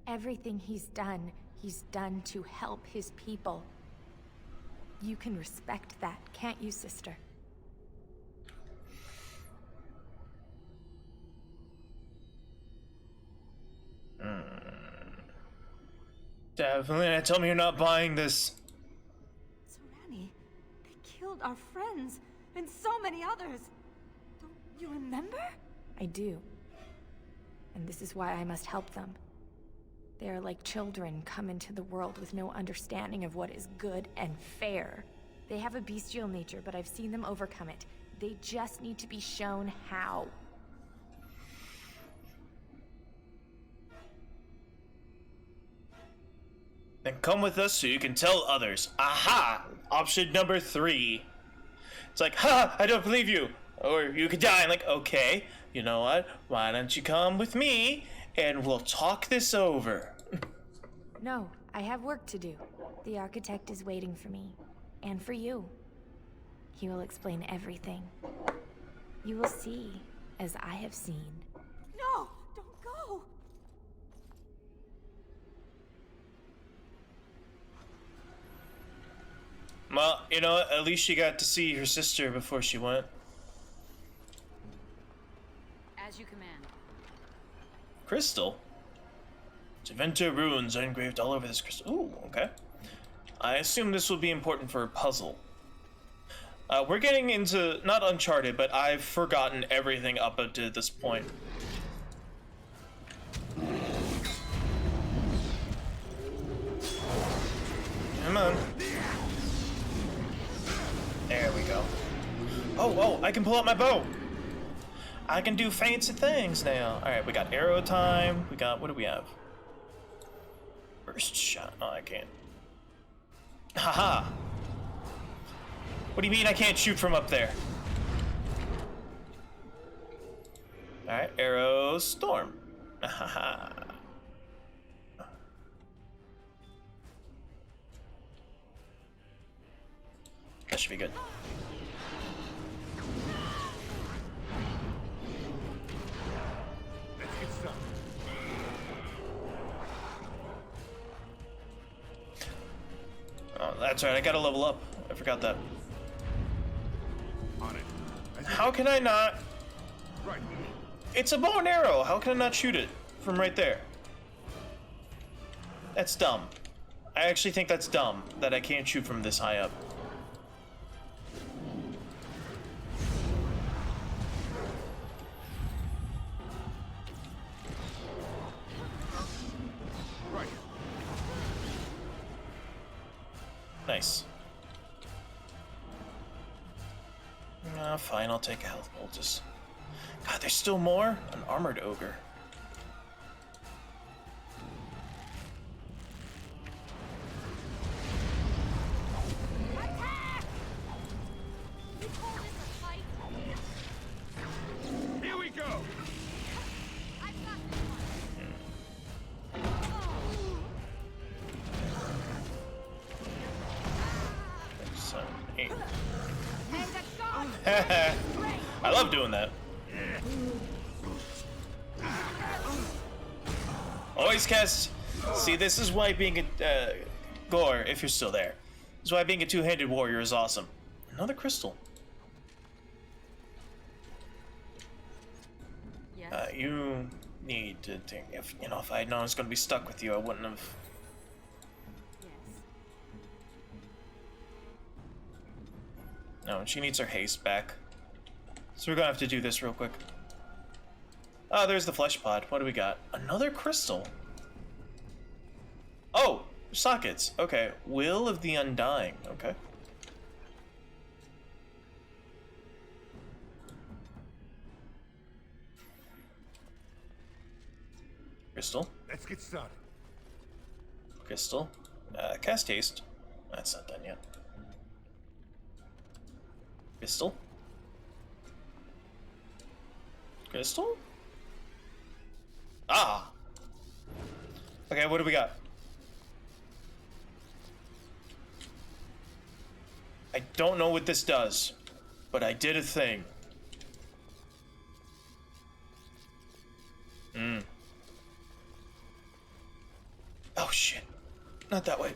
Everything he's done to help his people. You can respect that, can't you, sister? Definitely, tell me you're not buying this. Serani, they killed our friends, and so many others. Don't you remember? I do. And this is why I must help them. They are like children come into the world with no understanding of what is good and fair. They have a bestial nature, but I've seen them overcome it. They just need to be shown how. Then come with us so you can tell others. Aha! Option number 3. It's like, ha! I don't believe you! Or you could die. I'm like, okay, you know what? Why don't you come with me and we'll talk this over? No, I have work to do. The Architect is waiting for me. And for you. He will explain everything. You will see, as I have seen. No! Don't go! Well, you know what? At least she got to see her sister before she went. As you command. Crystal? Javenta runes are engraved all over this crystal. Ooh, okay. I assume this will be important for a puzzle. We're getting into, not Uncharted, but I've forgotten everything up to this point. Come on. There we go. Oh, I can pull out my bow. I can do fancy things now. Alright, we got arrow time. We got, what do we have? Burst shot. Oh, I can't. Haha. What do you mean I can't shoot from up there? Alright, arrow storm. Haha. That should be good. Let's get started. Oh, that's right, I gotta level up. I forgot that. On it. How can I not? Right. It's a bow and arrow. How can I not shoot it from right there? That's dumb. I actually think that's dumb that I can't shoot from this high up. Right. Nice. Fine, I'll take a health poultice. God, there's still more? An armored ogre. I love doing that. Always cast. See, this is why being a Gore, if you're still there, this is why being a two-handed warrior is awesome. Another crystal. Yes. You need to think. If you know, if I had known I was going to be stuck with you, I wouldn't have. Yes. No, she needs her haste back. So we're gonna have to do this real quick. Oh, there's the flesh pod. What do we got? Another crystal. Oh, sockets. Okay. Will of the Undying. Okay. Crystal. Let's get started. Crystal. Cast haste. That's not done yet. Crystal. Crystal? Ah! Okay, what do we got? I don't know what this does, but I did a thing. Oh shit. Not that way.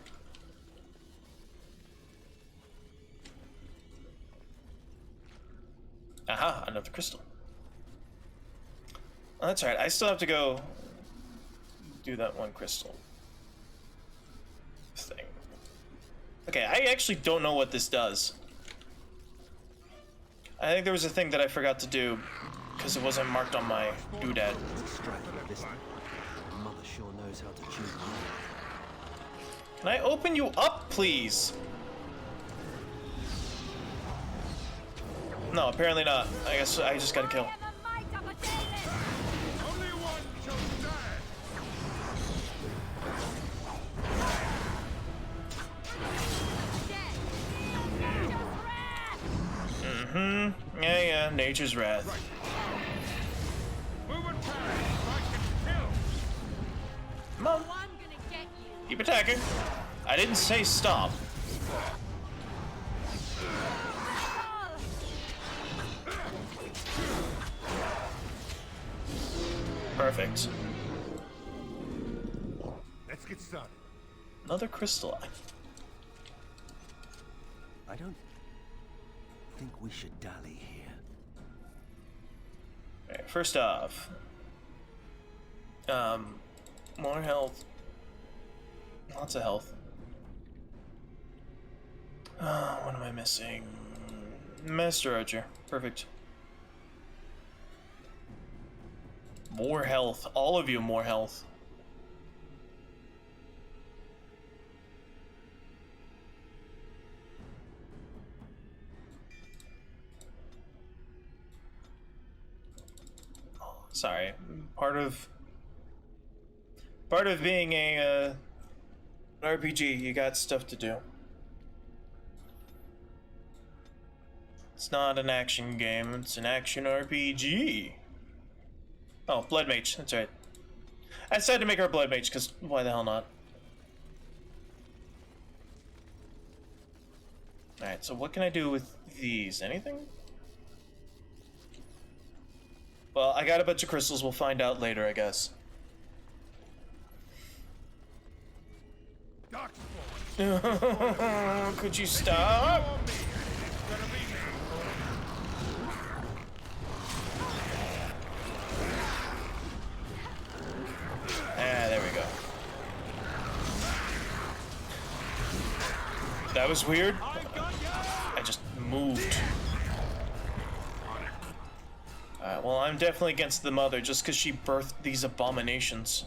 Aha, another crystal. Oh, that's right, I still have to go do that one crystal thing. Okay, I actually don't know what this does. I think there was a thing that I forgot to do because it wasn't marked on my doodad. Mother sure knows how to choose. Can I open you up, please? No, apparently not. I guess I just gotta kill. Yeah, nature's wrath. Come on. Keep attacking. I didn't say stop. Perfect. Let's get started. Another crystal. I don't think we should dally here. Alright, first off, more health. Lots of health. What am I missing? Master Archer. Perfect. More health. All of you more health. Oh, sorry. Part of being a RPG, you got stuff to do. It's not an action game, it's an action RPG. Oh, Blood Mage, that's right. I decided to make her a Blood Mage, because why the hell not? Alright, so what can I do with these? Anything? Well, I got a bunch of crystals, we'll find out later, I guess. Could you stop? Ah, there we go. That was weird. I just moved. Alright, well, I'm definitely against the mother just because she birthed these abominations.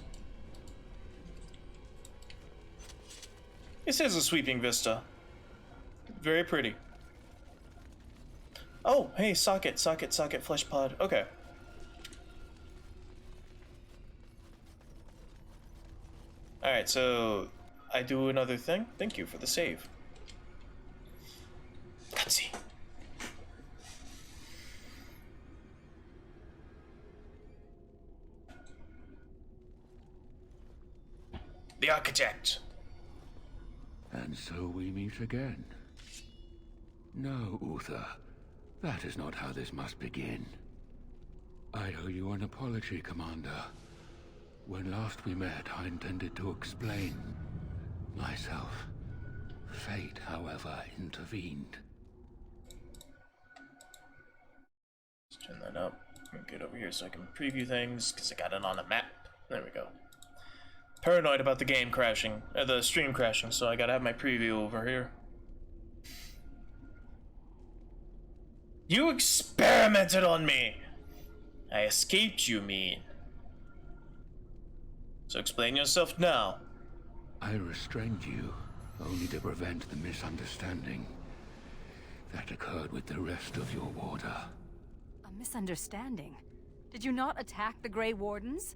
This is a sweeping vista. Very pretty. Oh, hey, socket, flesh pod. Okay. Alright, so I do another thing. Thank you for the save. Cutscene. The architect. And so we meet again. No, Uther. That is not how this must begin. I owe you an apology, Commander. When last we met, I intended to explain myself. Fate, however, intervened. Let's turn that up. Get over here so I can preview things, because I got it on a map. There we go. Paranoid about the game crashing, the stream crashing, so I gotta have my preview over here. You experimented on me! I escaped, you mean? So explain yourself now. I restrained you, only to prevent the misunderstanding that occurred with the rest of your order. A misunderstanding? Did you not attack the Grey Wardens?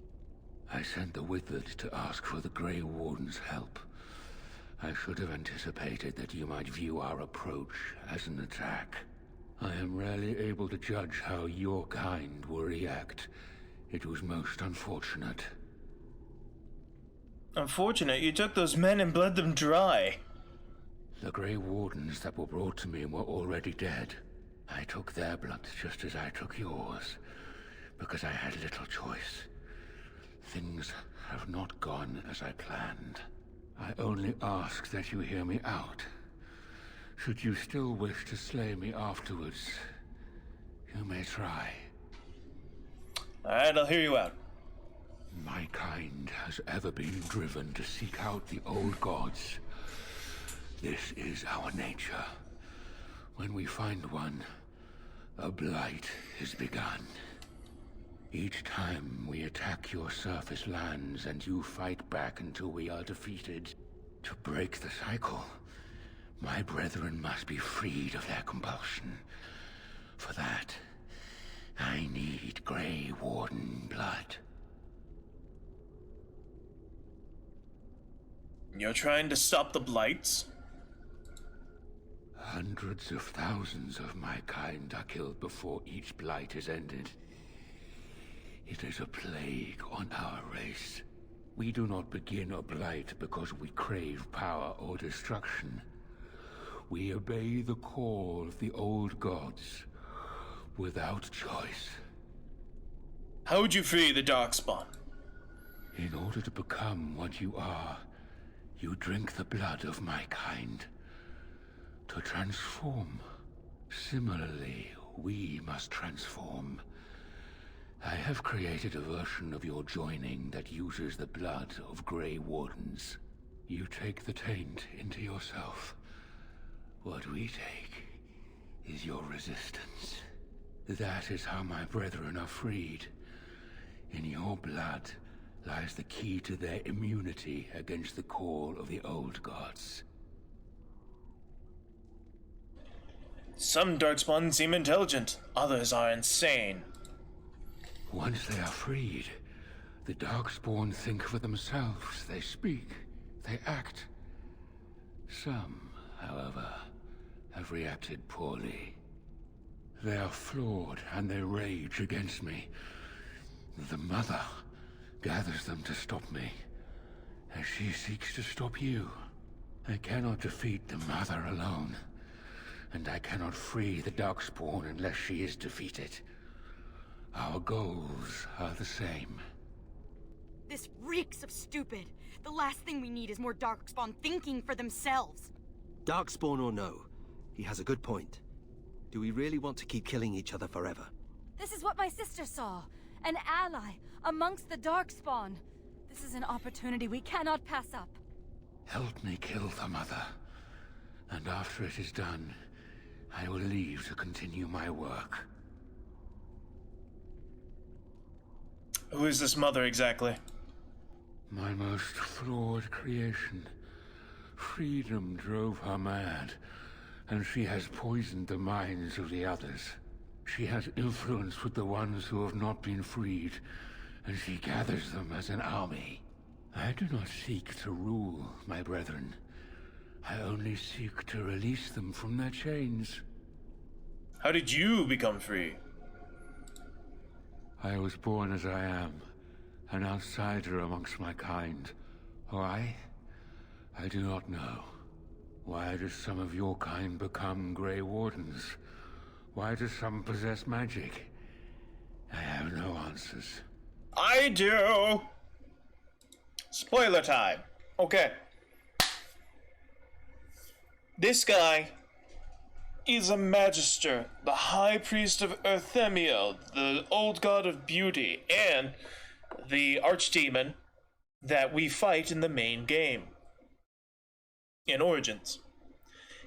I sent the Withered to ask for the Grey Warden's help. I should have anticipated that you might view our approach as an attack. I am rarely able to judge how your kind will react. It was most unfortunate. Unfortunate? You took those men and bled them dry. The Grey Wardens that were brought to me were already dead. I took their blood just as I took yours, because I had little choice. Things have not gone as I planned. I only ask that you hear me out. Should you still wish to slay me afterwards, you may try. Alright, I'll hear you out. My kind has ever been driven to seek out the old gods. This is our nature. When we find one, a blight is begun. Each time we attack your surface lands and you fight back until we are defeated. To break the cycle, my brethren must be freed of their compulsion. For that, I need Grey Warden blood. You're trying to stop the blights? Hundreds of thousands of my kind are killed before each blight is ended. It is a plague on our race. We do not begin a blight because we crave power or destruction. We obey the call of the old gods, without choice. How would you free the Darkspawn? In order to become what you are, you drink the blood of my kind. To transform. Similarly, we must transform. I have created a version of your joining that uses the blood of Grey Wardens. You take the taint into yourself. What we take is your resistance. That is how my brethren are freed. In your blood lies the key to their immunity against the call of the old gods. Some Darkspawn seem intelligent, others are insane. Once they are freed, the Darkspawn think for themselves. They speak, they act. Some, however, have reacted poorly. They are flawed and they rage against me. The Mother gathers them to stop me, as she seeks to stop you. I cannot defeat the Mother alone, and I cannot free the Darkspawn unless she is defeated. Our goals are the same. This reeks of stupid. The last thing we need is more Darkspawn thinking for themselves. Darkspawn or no, he has a good point. Do we really want to keep killing each other forever? This is what my sister saw. An ally amongst the Darkspawn. This is an opportunity we cannot pass up. Help me kill the Mother, and after it is done, I will leave to continue my work. Who is this Mother exactly? My most flawed creation. Freedom drove her mad, and she has poisoned the minds of the others. She has influence with the ones who have not been freed, and she gathers them as an army. I do not seek to rule, my brethren. I only seek to release them from their chains. How did you become free? I was born as I am, an outsider amongst my kind. Why? I do not know. Why do some of your kind become Grey Wardens? Why do some possess magic? I have no answers. I do! Spoiler time. Okay. This guy is a magister, the high priest of Erthemiel, the old god of beauty, and the archdemon that we fight in the main game. In Origins.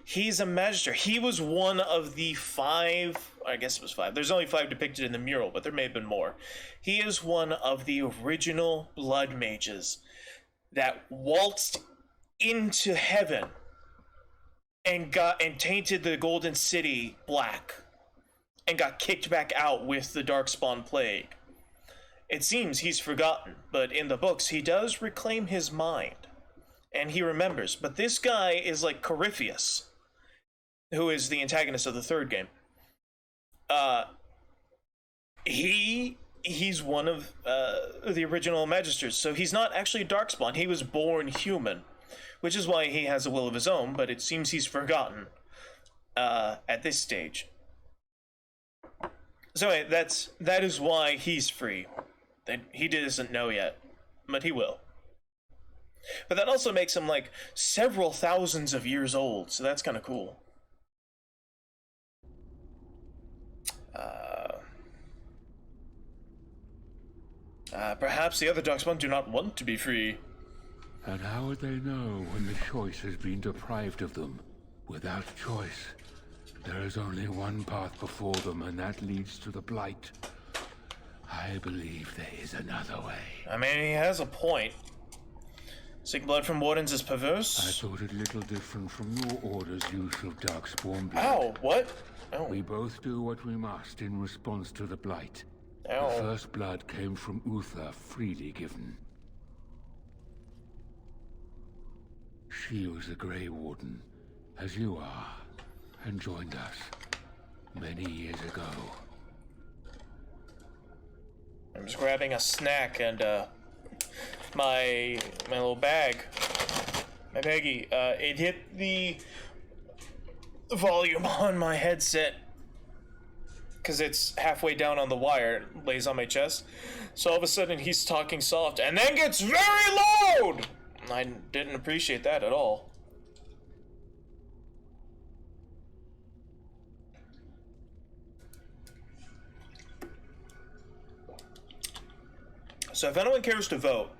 He's a magister. He was one of the 5, I guess it was 5. There's only 5 depicted in the mural, but there may have been more. He is one of the original blood mages that waltzed into heaven and tainted the Golden City black and got kicked back out with the Darkspawn plague. It seems he's forgotten, but in the books he does reclaim his mind and he remembers. But this guy is like Corypheus, who is the antagonist of the 3rd game. He's one of the original magisters, so he's not actually a Darkspawn. He was born human, which is why he has a will of his own, but it seems he's forgotten at this stage. So anyway, that is why he's free. That he doesn't know yet, but he will. But that also makes him like several thousands of years old, so that's kind of cool. Perhaps the other Darkspawn do not want to be free. And how would they know when the choice has been deprived of them? Without choice, there is only one path before them, and that leads to the Blight. I believe there is another way. I mean, he has a point. Seeking blood from Wardens is perverse. I thought it little different from your order's use of Darkspawn blood. Ow, what? Oh. We both do what we must in response to the Blight. Ow. The first blood came from Uther, freely given. She was a Grey Warden, as you are, and joined us many years ago. I'm just grabbing a snack and my little bag, my baggie. It hit the volume on my headset because it's halfway down on the wire. It lays on my chest. So all of a sudden he's talking soft and then gets very loud. I didn't appreciate that at all. So if anyone cares to vote,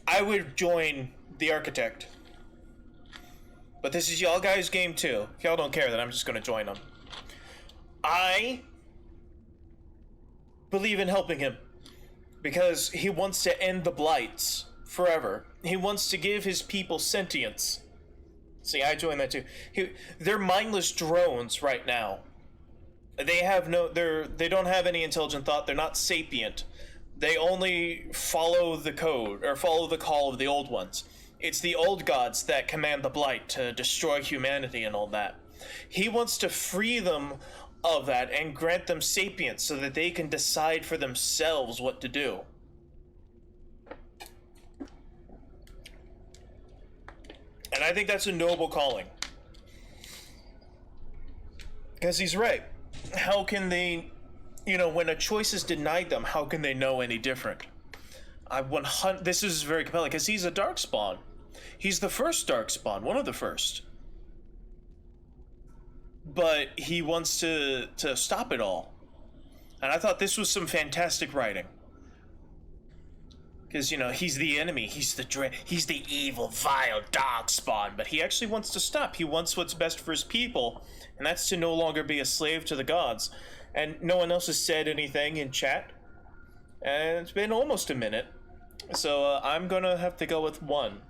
I would join the Architect. But this is y'all guys' game too. If y'all don't care, then I'm just gonna join them. I believe in helping him because he wants to end the Blights forever. He wants to give his people sentience. See, I join that too. They're mindless drones right now. They have they don't have any intelligent thought. They're not sapient. They only follow the code, or follow the call of the old ones. It's the old gods that command the Blight to destroy humanity and all that. He wants to free them of that and grant them sapience so that they can decide for themselves what to do. And I think that's a noble calling. Because he's right. How can they, when a choice is denied them, how can they know any different? This is very compelling because he's a Darkspawn. He's the first Darkspawn, one of the first. But he wants to stop it all. And I thought this was some fantastic writing. Because, he's the enemy, he's the evil, vile Darkspawn, but he actually wants to stop. He wants what's best for his people, and that's to no longer be a slave to the gods. And no one else has said anything in chat. And it's been almost a minute. So I'm gonna have to go with 1.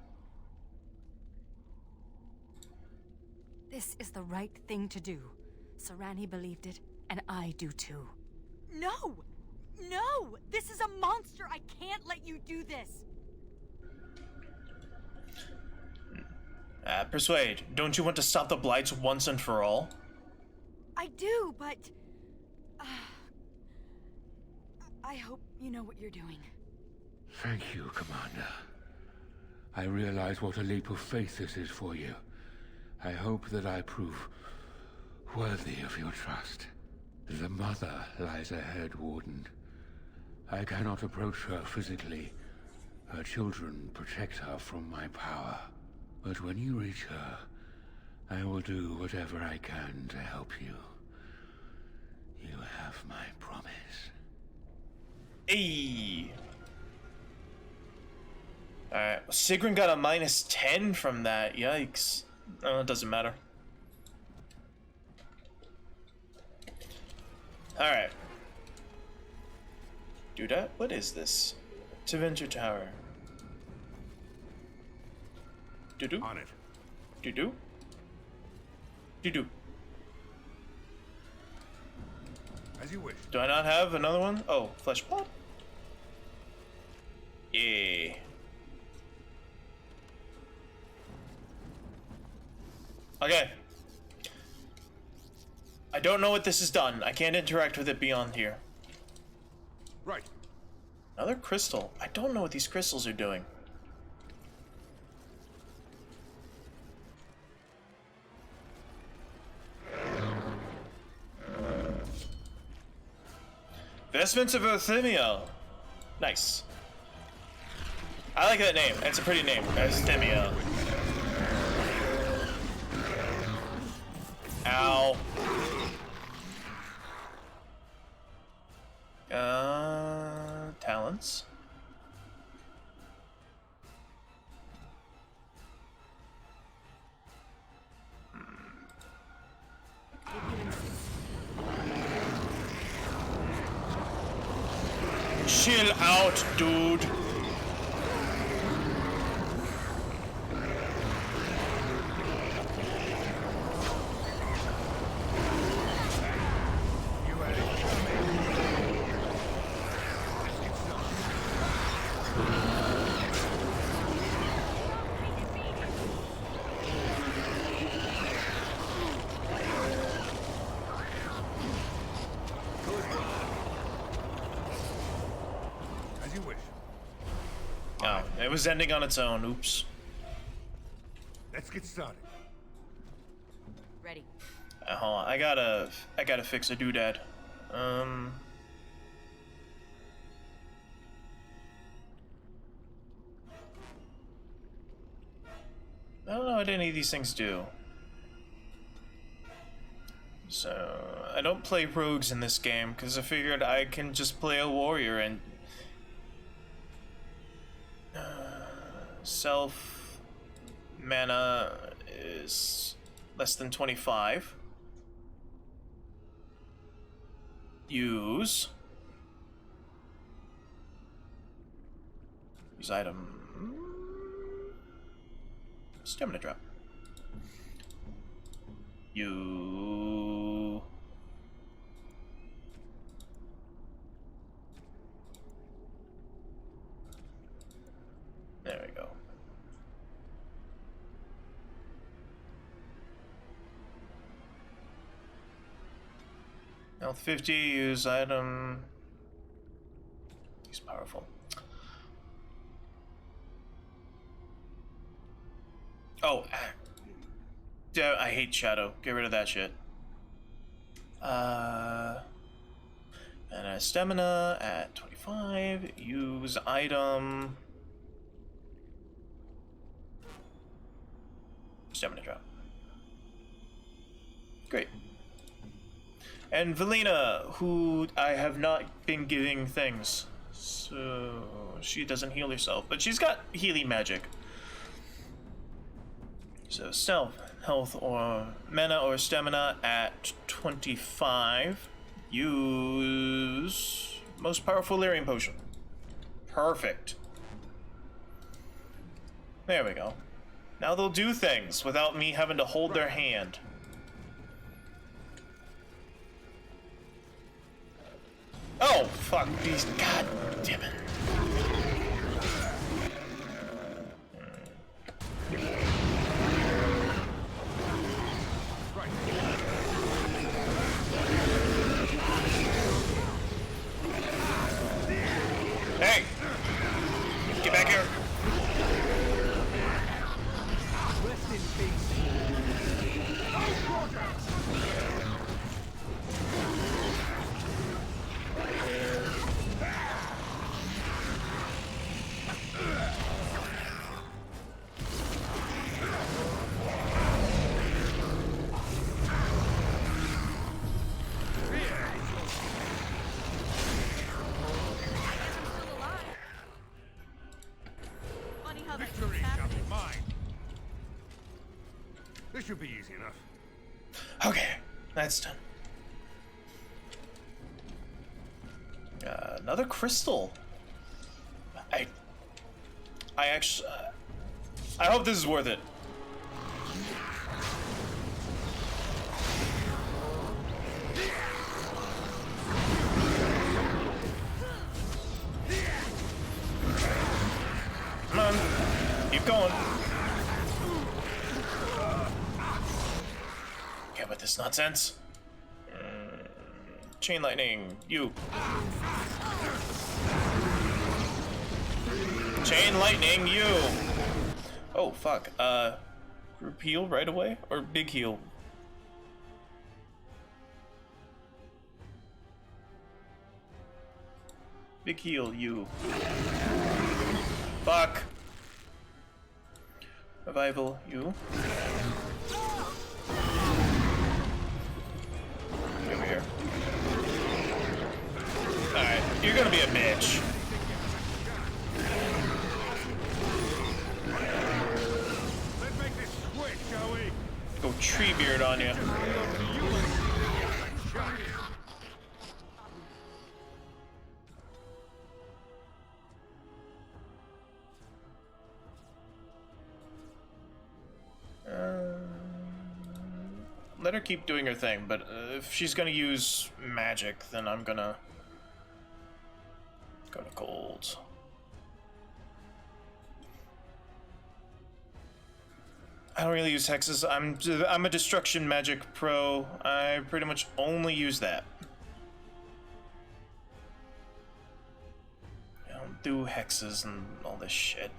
This is the right thing to do. Sarani believed it, and I do too. No! No! This is a monster! I can't let you do this! Persuade, don't you want to stop the Blights once and for all? I do, but... I hope you know what you're doing. Thank you, Commander. I realize what a leap of faith this is for you. I hope that I prove worthy of your trust. The mother lies ahead, Warden. I cannot approach her physically. Her children protect her from my power. But when you reach her, I will do whatever I can to help you. You have my promise. Hey. Alright, Sigrun got a -10 from that. Yikes. Oh, it doesn't matter. Alright. Do that? What is this? To Venture Tower. Do-do? On it. Do-do? Do-do. As you wish. Do I not have another one? Oh, flesh pot? Yeah. Okay. I don't know what this has done. I can't interact with it beyond here. Right. Another crystal. I don't know what these crystals are doing. Vestments of Euthymia. Nice. I like that name. It's a pretty name. Euthymia. Ow. Talents. Chill out, dude. It was ending on its own. Oops. Let's get started. Ready. Hold on. I gotta fix a doodad. I don't know what any of these things do. So I don't play rogues in this game because I figured I can just play a warrior and self mana is less than 25. Use item. Stamina drop. There we go. Health 50, use item. He's powerful. Oh, yeah, I hate Shadow. Get rid of that shit. And stamina at 25. Use item. Stamina drop. Great. And Velina, who I have not been giving things, so she doesn't heal herself, but she's got healing magic. So stealth, health, or mana or stamina at 25. Use most powerful Lyrium potion. Perfect. There we go. Now they'll do things without me having to hold their hand. Oh, fuck these. God damn it. Hey! Get back here! This should be easy enough. Okay, that's done. Another crystal. I actually, I hope this is worth it. Come on, keep going. Get with this nonsense. Chain lightning, you. Chain lightning, you. Oh fuck. Group heal right away or big heal? Big heal, you. Fuck. Revival, you. Over here. Alright, you're gonna be a bitch. Let's make this quick, shall we? Go tree beard on you. Let her keep doing her thing, but if she's gonna use magic, then I'm gonna go to gold. I don't really use hexes. I'm a destruction magic pro. I pretty much only use that. I don't do hexes and all this shit.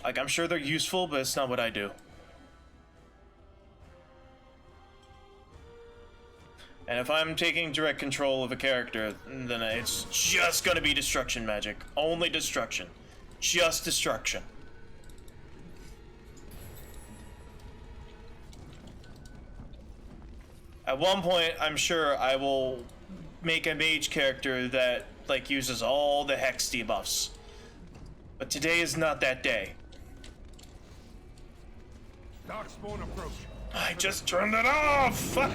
Like, I'm sure they're useful, but it's not what I do. And if I'm taking direct control of a character, then it's just gonna be destruction magic. Only destruction. Just destruction. At one point, I'm sure I will make a mage character that, like, uses all the hex debuffs. But today is not that day. Darkspawn approach. I just turned it off! Fuck!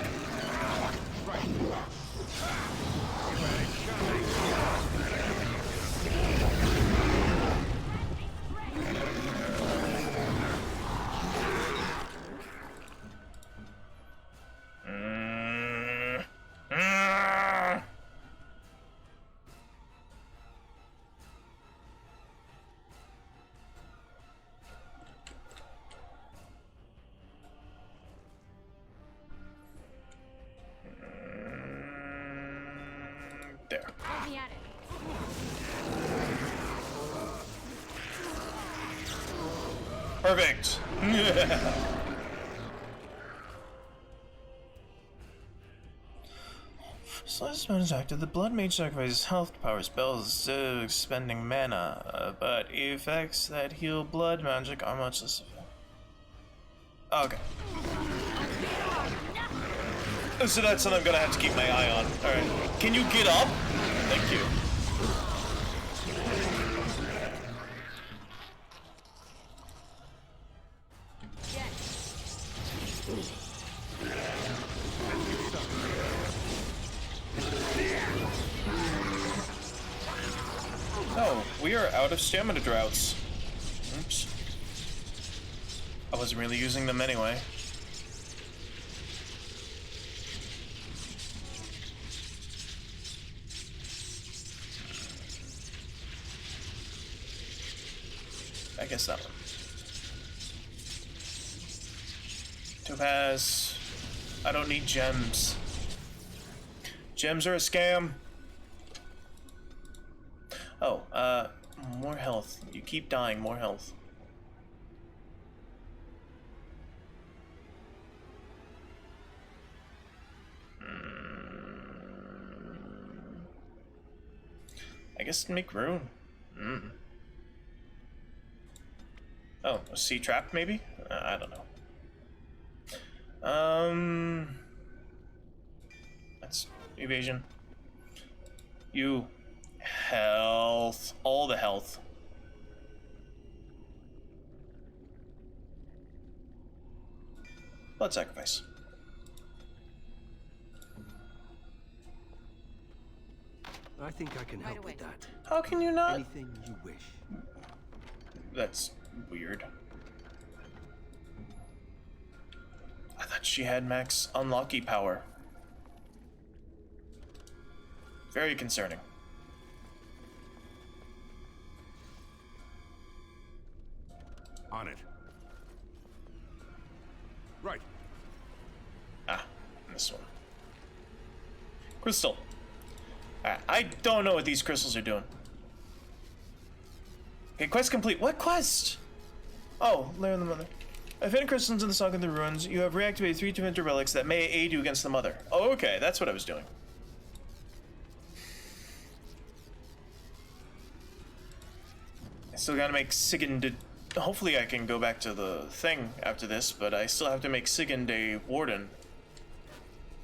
There. Perfect. Slice is active. The blood mage sacrifices health power spells instead of expending mana, but effects that heal blood magic are much less effective. Okay. So that's something I'm gonna have to keep my eye on. Alright. Can you get up? Thank you. Oh, we are out of stamina droughts. Oops. I wasn't really using them anyway. I guess that one. Topaz. I don't need gems. Gems are a scam. Oh, more health. You keep dying, more health. I guess make room. Oh, a sea trap maybe? I don't know. That's evasion. You. Health. All the health. Blood sacrifice. I think I can help with that. How can you not? Anything you wish. That's weird. I thought she had max unlucky power. Very concerning. On it. Right. Ah, this one. Crystal. I don't know what these crystals are doing. Okay, quest complete. What quest? Oh, Lair of the Mother. I've hidden crystals in the Song of the Ruins. You have reactivated 3 Dementor relics that may aid you against the Mother. Oh, okay, that's what I was doing. I still gotta make Sigurd. Hopefully I can go back to the thing after this, but I still have to make Sigurd a warden.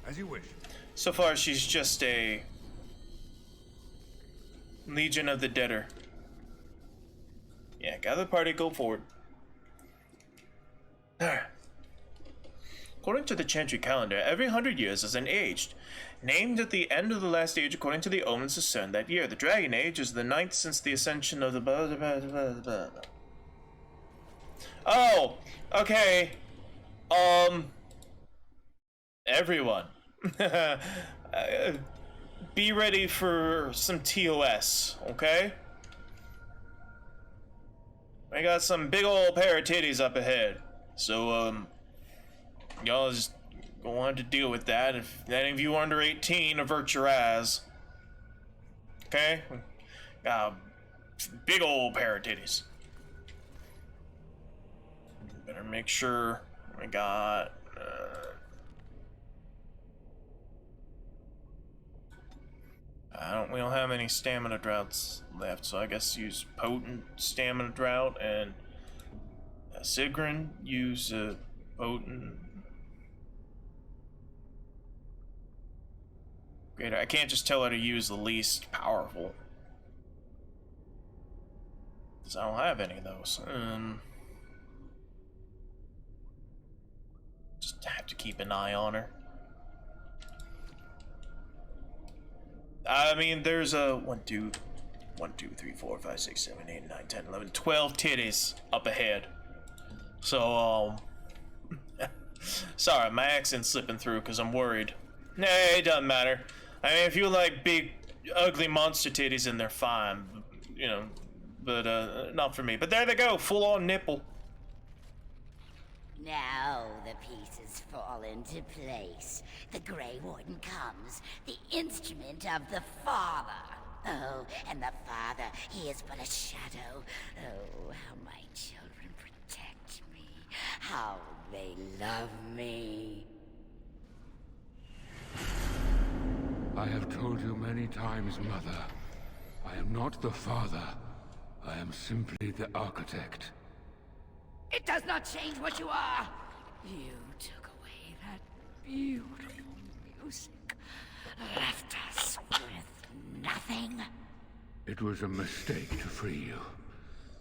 As you wish. So far, she's just a Legion of the Deader. Yeah, gather the party, go forward. According to the Chantry calendar, every 100 years is an age, named at the end of the last age according to the omens discerned that year. The Dragon Age is the 9th since the ascension of the Oh, okay. Everyone. Be ready for some TOS, okay? I got some big old pair of titties up ahead. So, y'all just gonna want to deal with that. If any of you under 18, avert your eyes. Okay? Big old pair of titties. Better make sure we got, we don't have any stamina droughts left, so I guess use potent stamina drought, and Sigrun use potent. Greater. I can't just tell her to use the least powerful, because I don't have any of those. Just have to keep an eye on her. I mean, there's a 1, 2, 3, 4, 5, 6, 7, 8, 9, 10, 11, 12 titties up ahead. So, sorry, my accent's slipping through because I'm worried. Nah, it doesn't matter. I mean, if you like big, ugly monster titties, then they're fine, you know, but, not for me. But there they go, full-on nipple. Now the pieces fall into place. The Grey Warden comes, the instrument of the Father. Oh, and the Father, he is but a shadow. Oh, how my children protect me. How they love me. I have told you many times, Mother. I am not the Father. I am simply the Architect. It does not change what you are. You took away that beautiful music, left us with nothing. It was a mistake to free you.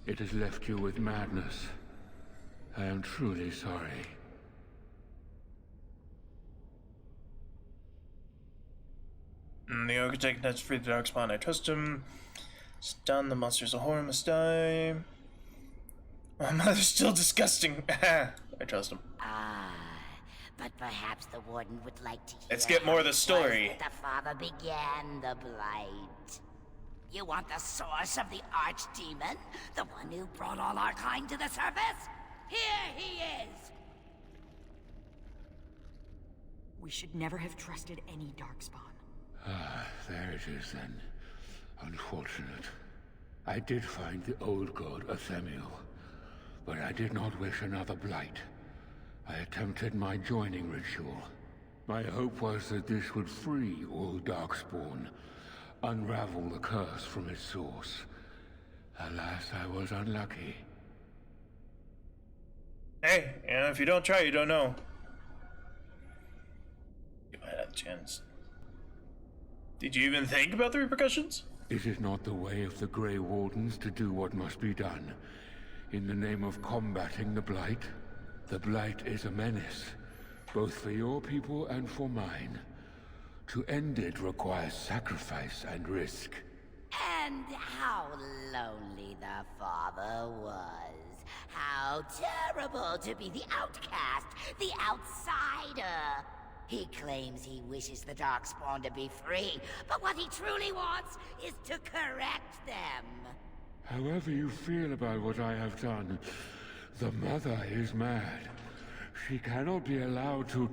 It has left you with madness. I am truly sorry. The Architect has freed the Darkspawn. I trust him. Stun the monsters of horror must die. My mother's still disgusting. I trust him. But perhaps the Warden would like to hear. Let's get more of the how it story. was that the Father began the Blight. You want the source of the Archdemon? The one who brought all our kind to the surface? Here he is! We should never have trusted any Darkspawn. Ah, there it is then. Unfortunate. I did find the old god Athemiel, but I did not wish another blight. I attempted my joining ritual. My hope was that this would free all Darkspawn, unravel the curse from its source. Alas, I was unlucky. Hey, you know, if you don't try, you don't know. You might have a chance. Did you even think about the repercussions? It is not the way of the Grey Wardens to do what must be done. In the name of combating the Blight is a menace. both for your people and for mine. To end it requires sacrifice and risk. And how lonely the father was. How terrible to be the outcast, the outsider. He claims he wishes the Darkspawn to be free, but what he truly wants is to correct them. However you feel about what I have done, the mother is mad. She cannot be allowed to...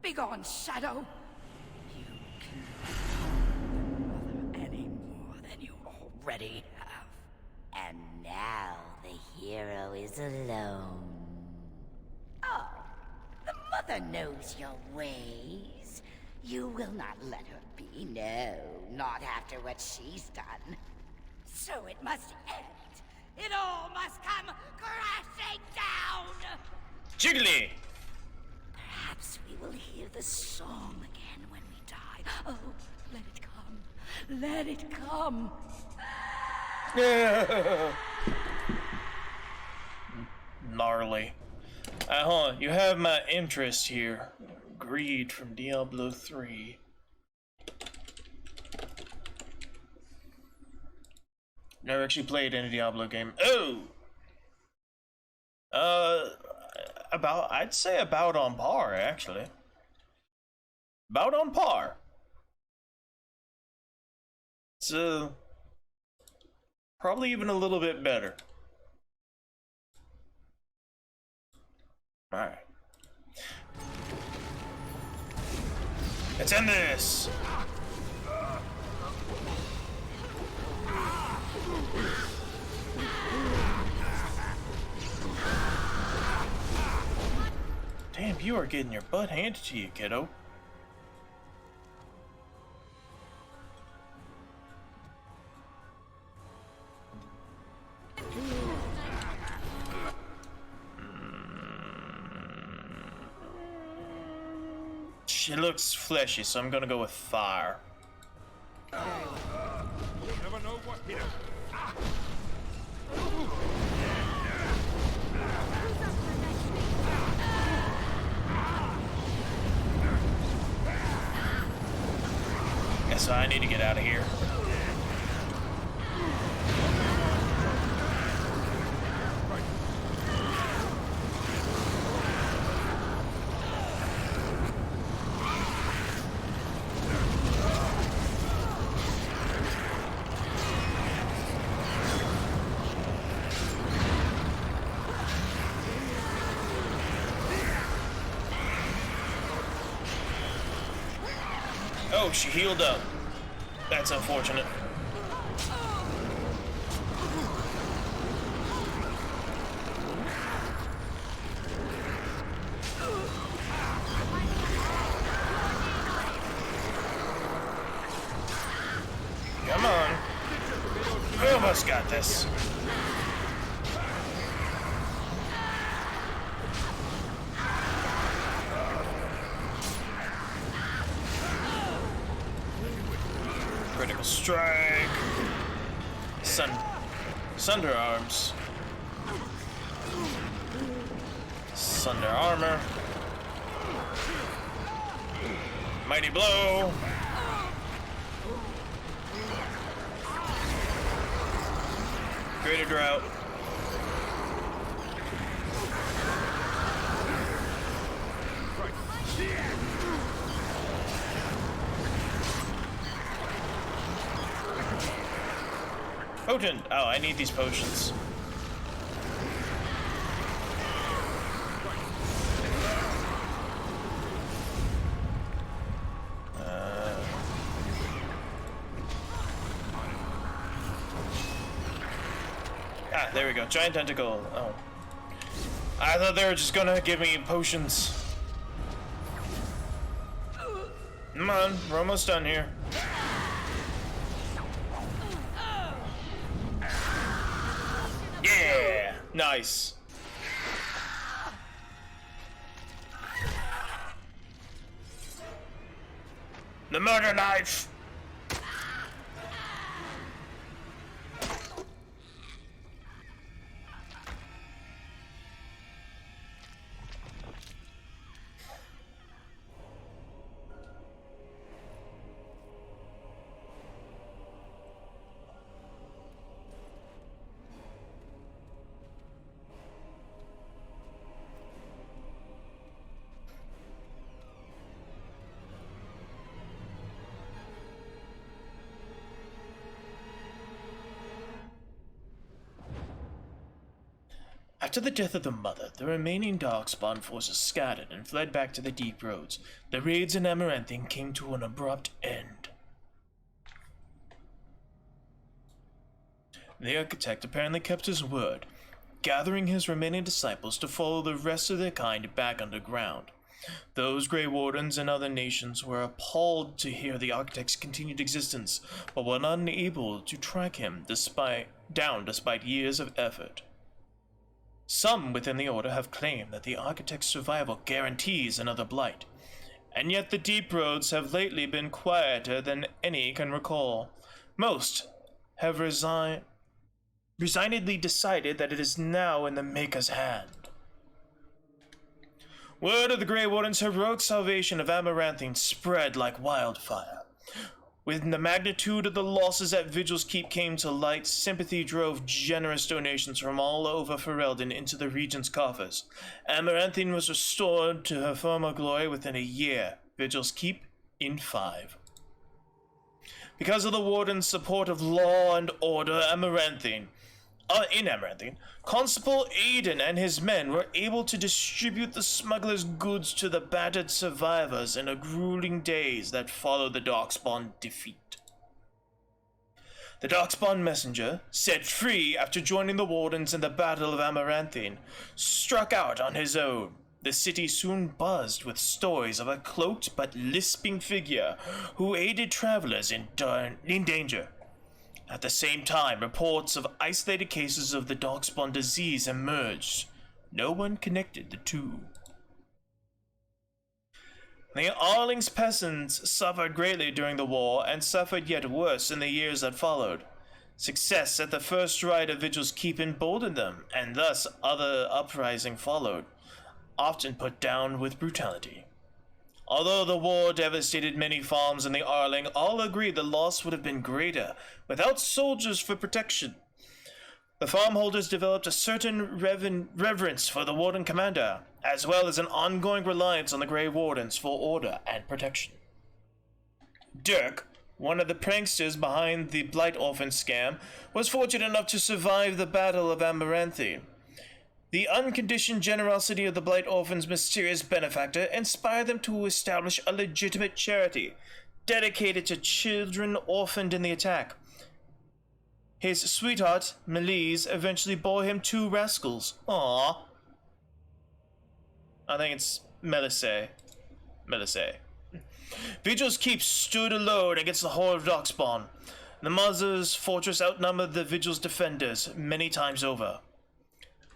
Begone, Shadow! You cannot harm the mother any more than you already have. And now the hero is alone. Oh, the mother knows your ways. You will not let her be, no, not after what she's done. So it must end. It all must come crashing down! Jiggly! Perhaps we will hear the song again when we die. Oh, let it come. Let it come. Gnarly. Hold on, you have my interest here. Greed from Diablo 3. Never actually played any Diablo game. Oh! I'd say about on par, actually. About on par. It's, probably even a little bit better. Alright. Let's end this! Damn, you are getting your butt handed to you, kiddo. She looks fleshy, so I'm gonna go with fire. Never know what hit him. Guess I need to get out of here. Oh, she healed up. That's unfortunate. Come on. We almost got this. Critical strike. Sunder arms. Sunder armor. Mighty blow. Greater drought. Potent! Oh, I need these potions. There we go. Giant tentacle. Oh. I thought they were just gonna give me potions. Come on, we're almost done here. Yeah! Nice. The murder knife! After the death of the Mother, the remaining Darkspawn forces scattered and fled back to the deep roads. The raids in Amaranthine came to an abrupt end. The Architect apparently kept his word, gathering his remaining disciples to follow the rest of their kind back underground. Those Grey Wardens and other nations were appalled to hear the Architect's continued existence, but were unable to track him despite years of effort. Some within the Order have claimed that the Architect's survival guarantees another Blight, and yet the deep roads have lately been quieter than any can recall. Most have resignedly decided that it is now in the Maker's hand. Word of the Grey Warden's heroic salvation of Amaranthine spread like wildfire. When the magnitude of the losses at Vigil's Keep came to light, sympathy drove generous donations from all over Ferelden into the region's coffers. Amaranthine was restored to her former glory within a year, Vigil's Keep in 5. Because of the Warden's support of law and order, in Amaranthine, Constable Aiden and his men were able to distribute the smugglers' goods to the battered survivors in the grueling days that followed the Darkspawn defeat. The Darkspawn messenger, set free after joining the Wardens in the Battle of Amaranthine, struck out on his own. The city soon buzzed with stories of a cloaked but lisping figure who aided travelers in danger. At the same time, reports of isolated cases of the Darkspawn disease emerged. No one connected the two. The Arling's peasants suffered greatly during the war and suffered yet worse in the years that followed. Success at the first raid of Vigil's Keep emboldened them, and thus other uprising followed, often put down with brutality. Although the war devastated many farms in the Arling, all agreed the loss would have been greater without soldiers for protection. The farmholders developed a certain reverence for the Warden Commander, as well as an ongoing reliance on the Grey Wardens for order and protection. Dirk, one of the pranksters behind the Blight Orphan scam, was fortunate enough to survive the Battle of Amaranthine. The unconditioned generosity of the Blight Orphan's mysterious benefactor inspired them to establish a legitimate charity dedicated to children orphaned in the attack. His sweetheart, Melise, eventually bore him 2 rascals. Aww. I think it's Melisse. Vigil's Keep stood alone against the horde of Darkspawn. The Mother's fortress outnumbered the Vigil's defenders many times over.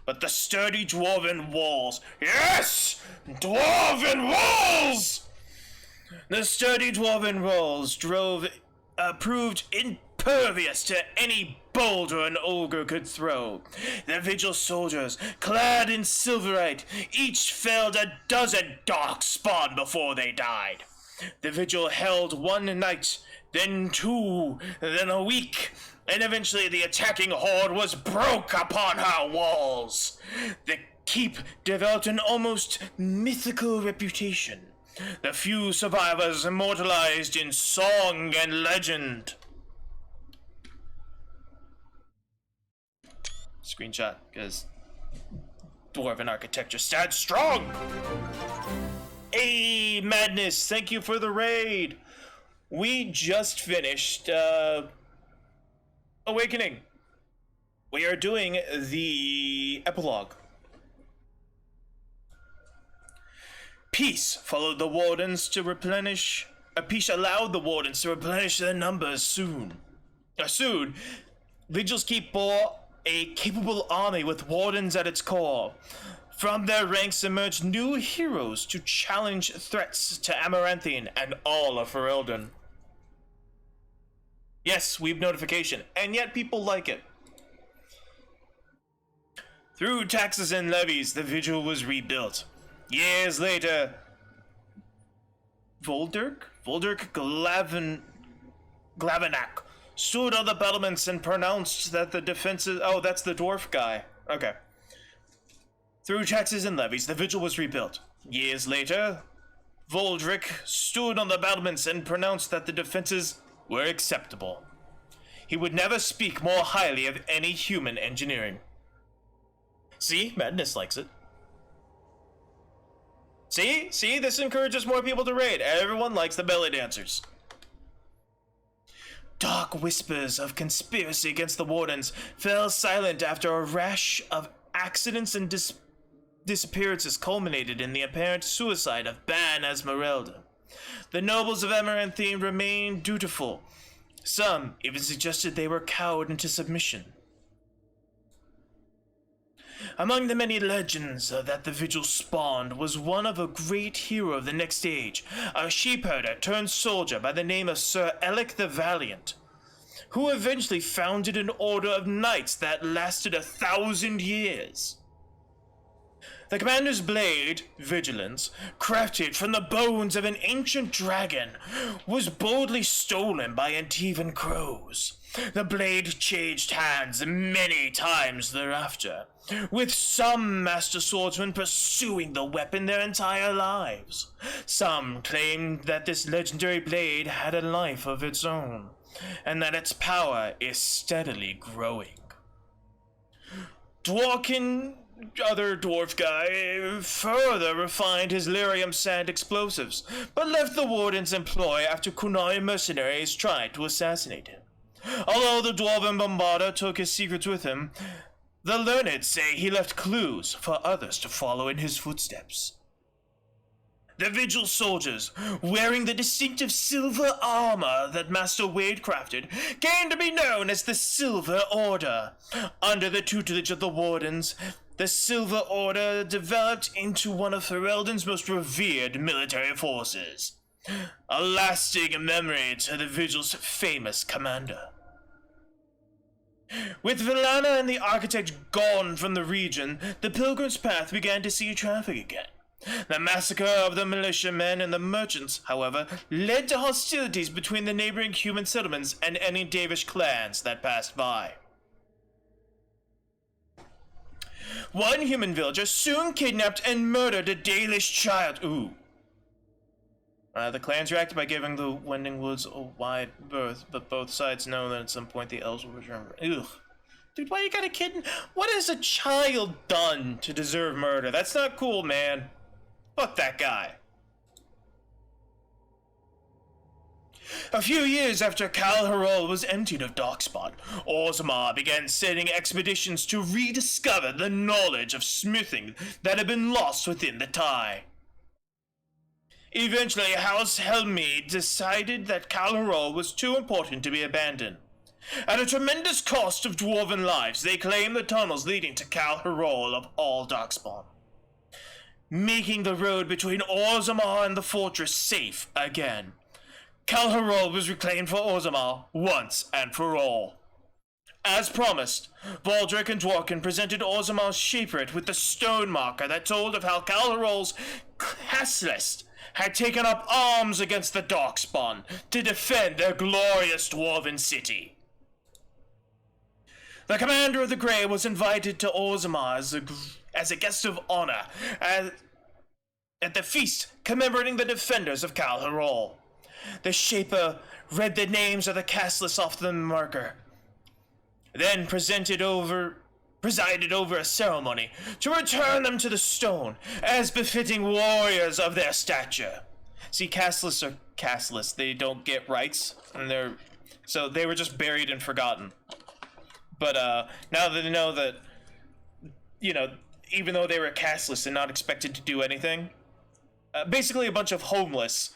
But the sturdy dwarven walls, yes! Dwarven walls! The sturdy dwarven walls proved impervious to any boulder an ogre could throw. The Vigil soldiers, clad in silverite, each felled a dozen Darkspawn before they died. The Vigil held 1 night, then 2, then a week, and eventually the attacking horde was broke upon her walls. The keep developed an almost mythical reputation, the few survivors immortalized in song and legend. Screenshot, because Dwarven architecture stands strong! Hey, Madness, thank you for the raid! We just finished, Awakening. We are doing the epilogue. Peace followed the Wardens to replenish. Peace allowed the Wardens to replenish their numbers soon. Vigil's Keep bore a capable army with Wardens at its core. From their ranks emerged new heroes to challenge threats to Amaranthine and all of Ferelden. Yes, weeb notification, and yet people like it. Through taxes and levies, the Vigil was rebuilt. Years later, Voldurk Glavenak stood on the battlements and pronounced that the defenses... Oh, that's the dwarf guy. Okay. Through taxes and levies, the Vigil was rebuilt. Years later, Voldrick stood on the battlements and pronounced that the defenses were acceptable. He would never speak more highly of any human engineering. See? Madness likes it. See? See? This encourages more people to raid. Everyone likes the belly dancers. Dark whispers of conspiracy against the Wardens fell silent after a rash of accidents and disappearances culminated in the apparent suicide of Ban Esmeralda. The nobles of Amaranthine remained dutiful. Some even suggested they were cowed into submission. Among the many legends that the Vigil spawned was one of a great hero of the next age, a sheepherder turned soldier by the name of Sir Alec the Valiant, who eventually founded an order of knights that lasted 1,000 years. The commander's blade, Vigilance, crafted from the bones of an ancient dragon, was boldly stolen by Antivan crows. The blade changed hands many times thereafter, with some master swordsmen pursuing the weapon their entire lives. Some claimed that this legendary blade had a life of its own, and that its power is steadily growing. Dworkin, other dwarf guy, further refined his lyrium sand explosives, but left the warden's employ after Kunari mercenaries tried to assassinate him. Although the dwarven bombarder took his secrets with him, the learned say he left clues for others to follow in his footsteps. The Vigil soldiers, wearing the distinctive silver armor that Master Wade crafted, came to be known as the Silver Order. Under the tutelage of the Wardens, the Silver Order developed into one of Ferelden's most revered military forces, a lasting memory to the Vigil's famous commander. With Villana and the Architect gone from the region, the Pilgrim's Path began to see traffic again. The massacre of the militiamen and the merchants, however, led to hostilities between the neighboring human settlements and any Davish clans that passed by. One human villager soon kidnapped and murdered a Dalish child. The clans reacted by giving the Wending Woods a wide berth, but both sides know that at some point the elves will return. Ugh. Dude, why you gotta kidnap? What has a child done to deserve murder? That's not cool, man. Fuck that guy. A few years after Kal Harol was emptied of Darkspawn, Orzammar began sending expeditions to rediscover the knowledge of smithing that had been lost within the tie. Eventually, House Helmead decided that Kal Harol was too important to be abandoned. At a tremendous cost of dwarven lives, they claimed the tunnels leading to Kal Harol of all Darkspawn, making the road between Orzammar and the fortress safe again. Kal Harol was reclaimed for Orzammar once and for all. As promised, Baldric and Dworkin presented Orzammar's Shaperate with the stone marker that told of how Kal Harol's Castlist had taken up arms against the Darkspawn to defend their glorious dwarven city. The commander of the Grey was invited to Orzammar as a guest of honor at the feast commemorating the defenders of Kal Harol. The Shaper read the names of the Castlists off the marker, then presided over a ceremony to return them to the stone, as befitting warriors of their stature. See, Castlists are Castlists. They don't get rights, and so they were just buried and forgotten. But now that they know that, even though they were Castlists and not expected to do anything, basically a bunch of homeless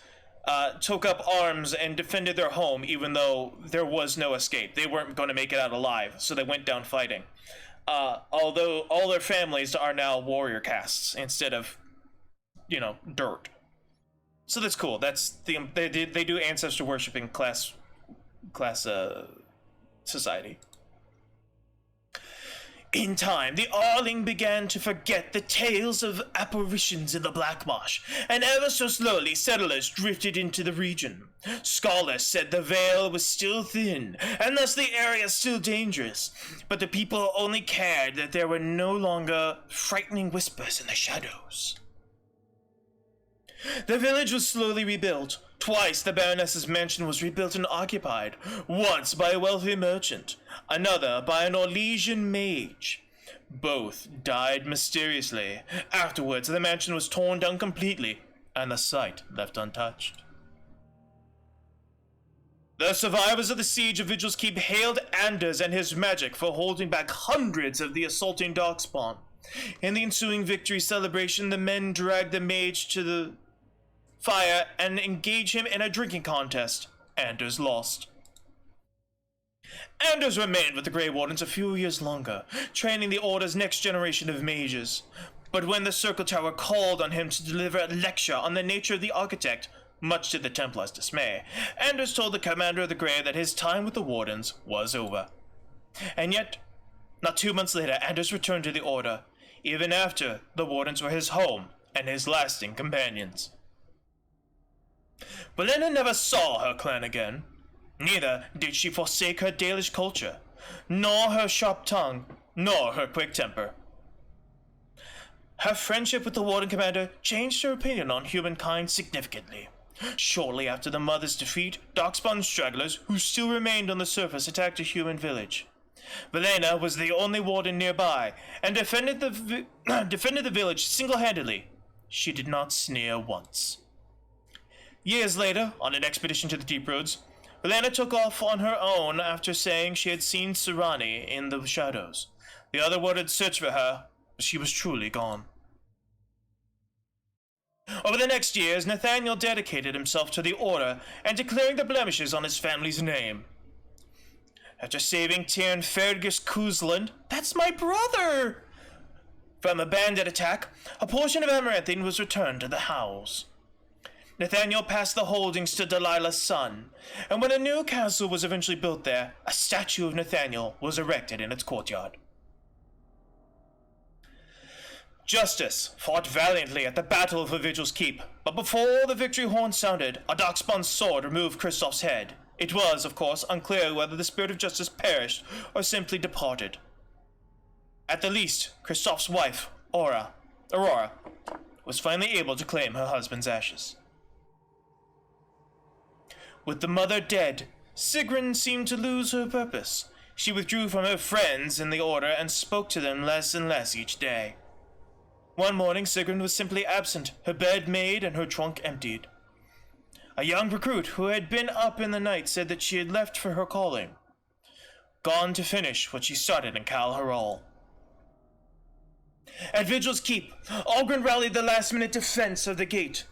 took up arms and defended their home, even though there was no escape. They weren't going to make it out alive, so they went down fighting. Although all their families are now warrior castes instead of, dirt. So that's cool. That's they do ancestor worshiping class society. In time, the Arling began to forget the tales of apparitions in the Black Marsh, and ever so slowly settlers drifted into the region. Scholars said the veil was still thin, and thus the area still dangerous, but the people only cared that there were no longer frightening whispers in the shadows. The village was slowly rebuilt. Twice the Baroness's mansion was rebuilt and occupied, once by a wealthy merchant, another by an Orlesian mage. Both died mysteriously. Afterwards, the mansion was torn down completely, and the site left untouched. The survivors of the siege of Vigil's Keep hailed Anders and his magic for holding back hundreds of the assaulting Darkspawn. In the ensuing victory celebration, the men dragged the mage to the fire and engaged him in a drinking contest. Anders lost. Anders remained with the Grey Wardens a few years longer, training the Order's next generation of mages. But when the Circle Tower called on him to deliver a lecture on the nature of the Architect, much to the Templars' dismay, Anders told the commander of the Grey that his time with the Wardens was over. And yet, not 2 months later, Anders returned to the Order, even after the Wardens were his home and his lasting companions. Belena never saw her clan again. Neither did she forsake her Dalish culture, nor her sharp tongue, nor her quick temper. Her friendship with the Warden Commander changed her opinion on humankind significantly. Shortly after the Mother's defeat, Darkspawn stragglers, who still remained on the surface, attacked a human village. Belena was the only warden nearby, and defended the village single-handedly. She did not sneer once. Years later, on an expedition to the Deep Roads, Belena took off on her own after saying she had seen Serani in the shadows. The other wardens searched for her, but she was truly gone. Over the next years, Nathaniel dedicated himself to the Order and declaring the blemishes on his family's name. After saving Tyrn Fergus Kuzland, that's my brother! From a bandit attack, a portion of Amaranthine was returned to the Howls. Nathaniel passed the holdings to Delilah's son, and when a new castle was eventually built there, a statue of Nathaniel was erected in its courtyard. Justice fought valiantly at the Battle of the Vigil's Keep, but before the victory horn sounded, a Darkspawn sword removed Kristoff's head. It was, of course, unclear whether the spirit of justice perished or simply departed. At the least, Kristoff's wife, Aurora, was finally able to claim her husband's ashes. With the mother dead, Sigrun seemed to lose her purpose. She withdrew from her friends in the Order and spoke to them less and less each day. One morning, Sigrun was simply absent, her bed made and her trunk emptied. A young recruit who had been up in the night said that she had left for her calling, gone to finish what she started in Kal Haral. At Vigil's Keep, Algren rallied the last-minute defense of the gate,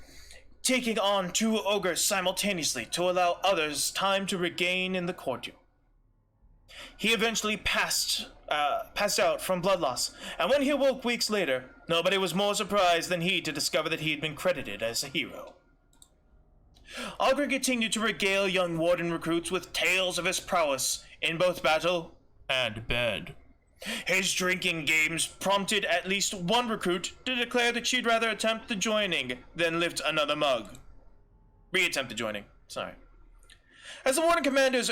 taking on 2 ogres simultaneously to allow others time to regain in the courtyard. He eventually passed out from blood loss, and when he awoke weeks later, nobody was more surprised than he to discover that he had been credited as a hero. Algren continued to regale young warden recruits with tales of his prowess in both battle and bed. His drinking games prompted at least one recruit to declare that she'd rather attempt the joining than lift another mug. Re-attempt the joining, sorry. At the Warden Commander's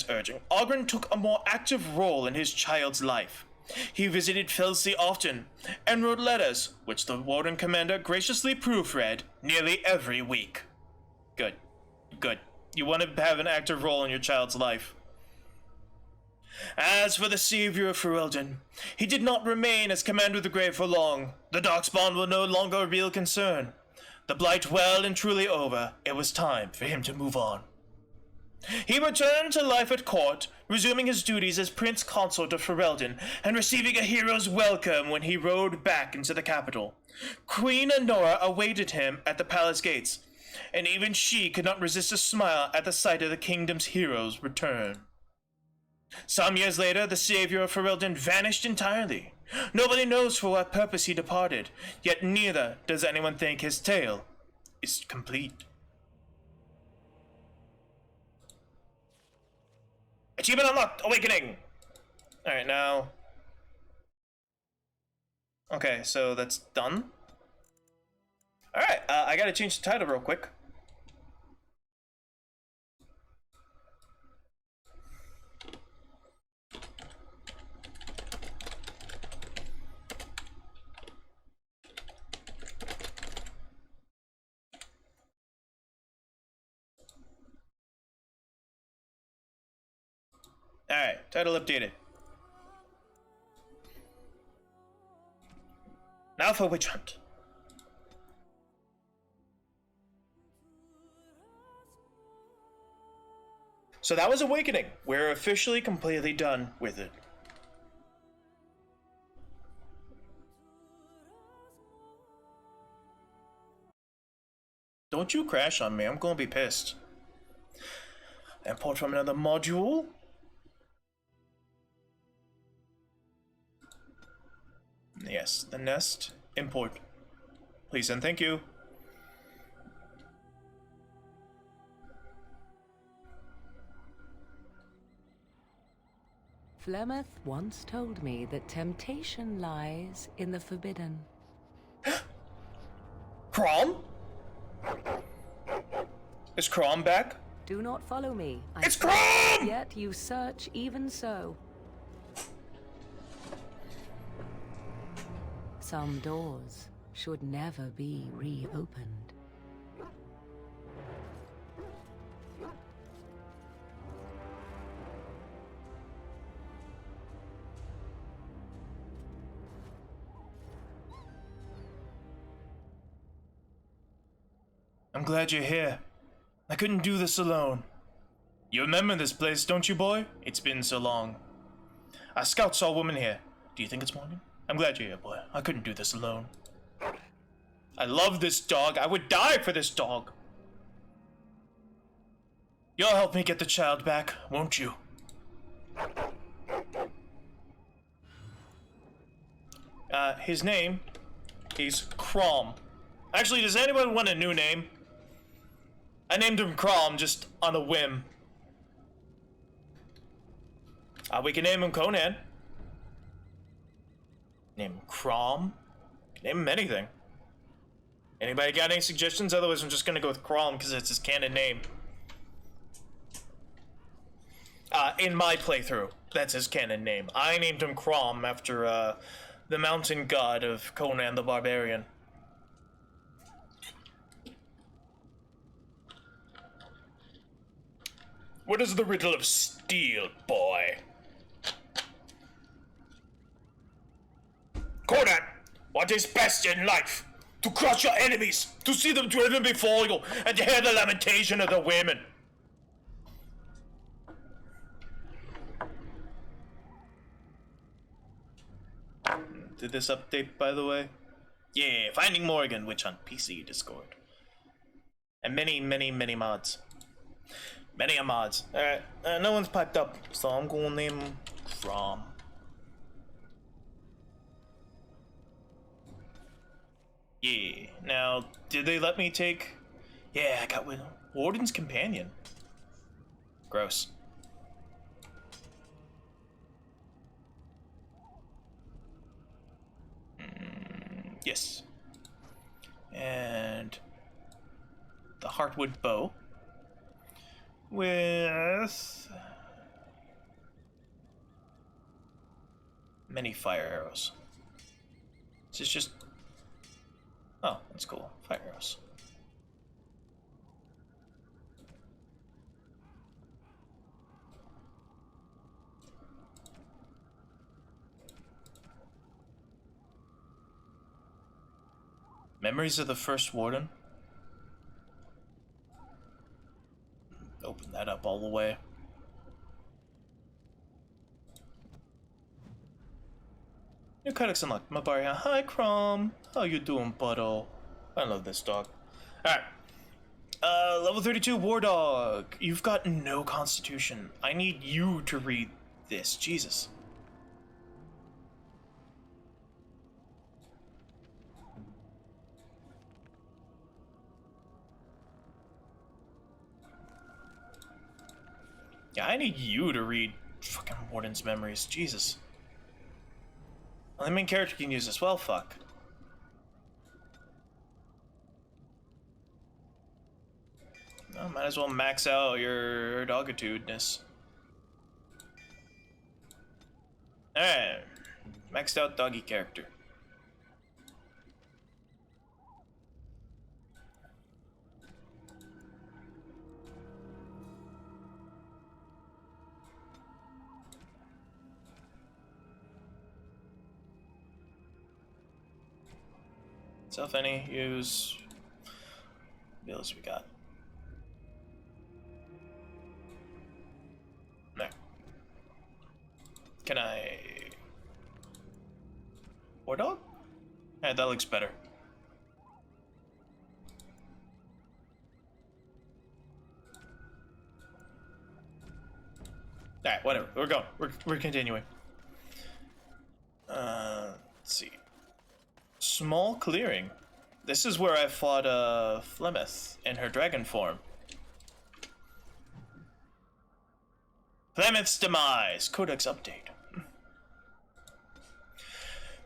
urging, Algren took a more active role in his child's life. He visited Felsi often, and wrote letters, which the Warden Commander graciously proofread nearly every week. Good. Good. You want to have an active role in your child's life. As for the Savior of Ferelden, he did not remain as Commander of the Grey for long. The Darkspawn were no longer a real concern. The Blight well and truly over, it was time for him to move on. He returned to life at court, resuming his duties as Prince Consort of Ferelden, and receiving a hero's welcome when he rode back into the capital. Queen Honora awaited him at the palace gates, and even she could not resist a smile at the sight of the kingdom's hero's return. Some years later, the Savior of Ferelden vanished entirely. Nobody knows for what purpose he departed, yet neither does anyone think his tale is complete. Achievement unlocked! Awakening! Alright, now... Okay, so that's done. Alright, I gotta change the title real quick. Alright, title updated. Now for witch hunt. So that was Awakening. We're officially completely done with it. Don't you crash on me, I'm gonna be pissed. Import from another module. Yes, the nest. Import. Please and thank you. Flemeth once told me that temptation lies in the forbidden. Crom? Is Crom back? Do not follow me. It's Crom! Yet you search even so. Some doors should never be reopened. I'm glad you're here. I couldn't do this alone. You remember this place, don't you, boy? It's been so long. Our scout saw a woman here. Do you think it's Morgan? I'm glad you're here, boy. I couldn't do this alone. I love this dog. I would die for this dog. You'll help me get the child back, won't you? His name is Crom. Actually, does anyone want a new name? I named him Crom just on a whim. We can name him Conan. Name him Crom. Name him anything. Anybody got any suggestions? Otherwise, I'm just gonna go with Crom because it's his canon name. In my playthrough, that's his canon name. I named him Crom after the mountain god of Conan the Barbarian. What is the riddle of steel, boy? Conan, what is best in life? To crush your enemies, to see them driven before you, and to hear the lamentation of the women. Did this update, by the way? Yeah, Finding Morgan, Witch Hunt, PC, Discord. And many, many, many mods. Many a mods. Alright, no one's piped up, so I'm gonna name him Crom. Yeah, now, did they let me take... Yeah, I got Warden's Companion. Gross. Yes. And... the Heartwood Bow. With... many fire arrows. This is just... oh, that's cool. Fire arrows. Memories of the First Warden. Open that up all the way. New codex unlocked. Mabaria. Hi, Crom. How you doing, buddo? I love this dog. Alright. Level 32, War Dog. You've got no constitution. I need you to read this. Jesus. Yeah, I need you to read fucking Warden's memories. Jesus. Well, the main character can use this. Well, fuck. Well, might as well max out your dogitudeness. Alright. Maxed out doggy character. Self any, use. What else we got? No. Can I... War dog? Yeah, that looks better. Alright, whatever. We're going. We're continuing. Let's see. Small clearing. This is where I fought Flemeth in her dragon form. Flemeth's demise. Codex update.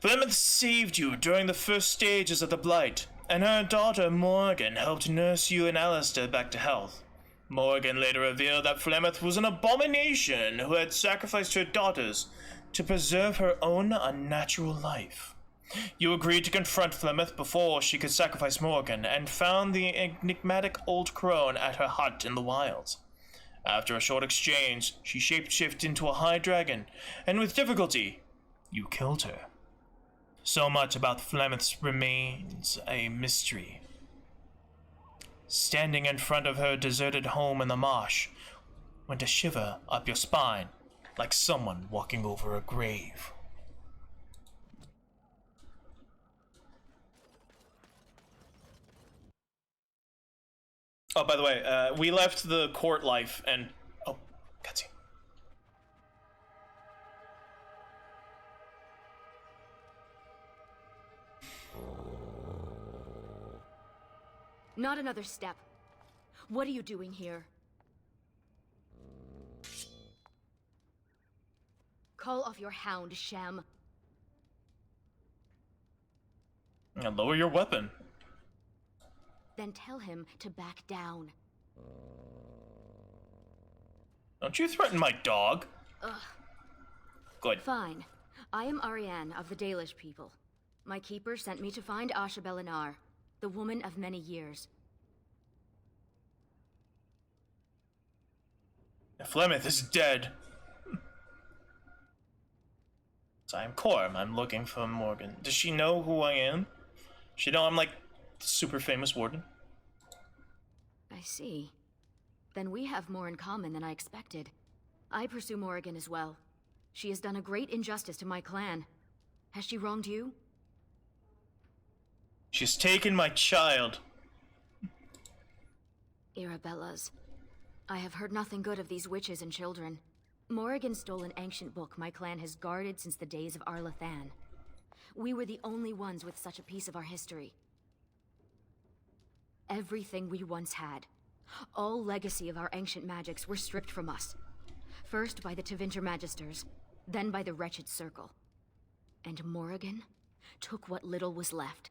Flemeth saved you during the first stages of the Blight, and her daughter Morgan helped nurse you and Alistair back to health. Morgan later revealed that Flemeth was an abomination who had sacrificed her daughters to preserve her own unnatural life. You agreed to confront Flemeth before she could sacrifice Morgan, and found the enigmatic old crone at her hut in the wilds. After a short exchange, she shapeshifted into a high dragon, and with difficulty, you killed her. So much about Flemeth remains a mystery. Standing in front of her deserted home in the marsh went a shiver up your spine, like someone walking over a grave. Oh, by the way, we left the court life and... Oh, cutscene. Not another step. What are you doing here? Call off your hound, Shem. And lower your weapon. Then tell him to back down. Don't you threaten my dog. Ugh. Good. Fine. I am Ariane of the Dalish people. My keeper sent me to find Asha Belinar, the woman of many years. Flemeth is dead. So I'm Corm. I'm looking for Morgan. Does she know who I am? She know I'm like super famous warden. I see. Then we have more in common than I expected. I pursue Morrigan as well. She has done a great injustice to my clan. Has she wronged you? She's taken my child. Arabella's. I have heard nothing good of these witches and children. Morrigan stole an ancient book my clan has guarded since the days of Arlathan. We were the only ones with such a piece of our history. Everything we once had. All legacy of our ancient magics were stripped from us. First by the Tevinter Magisters, then by the Wretched Circle. And Morrigan took what little was left.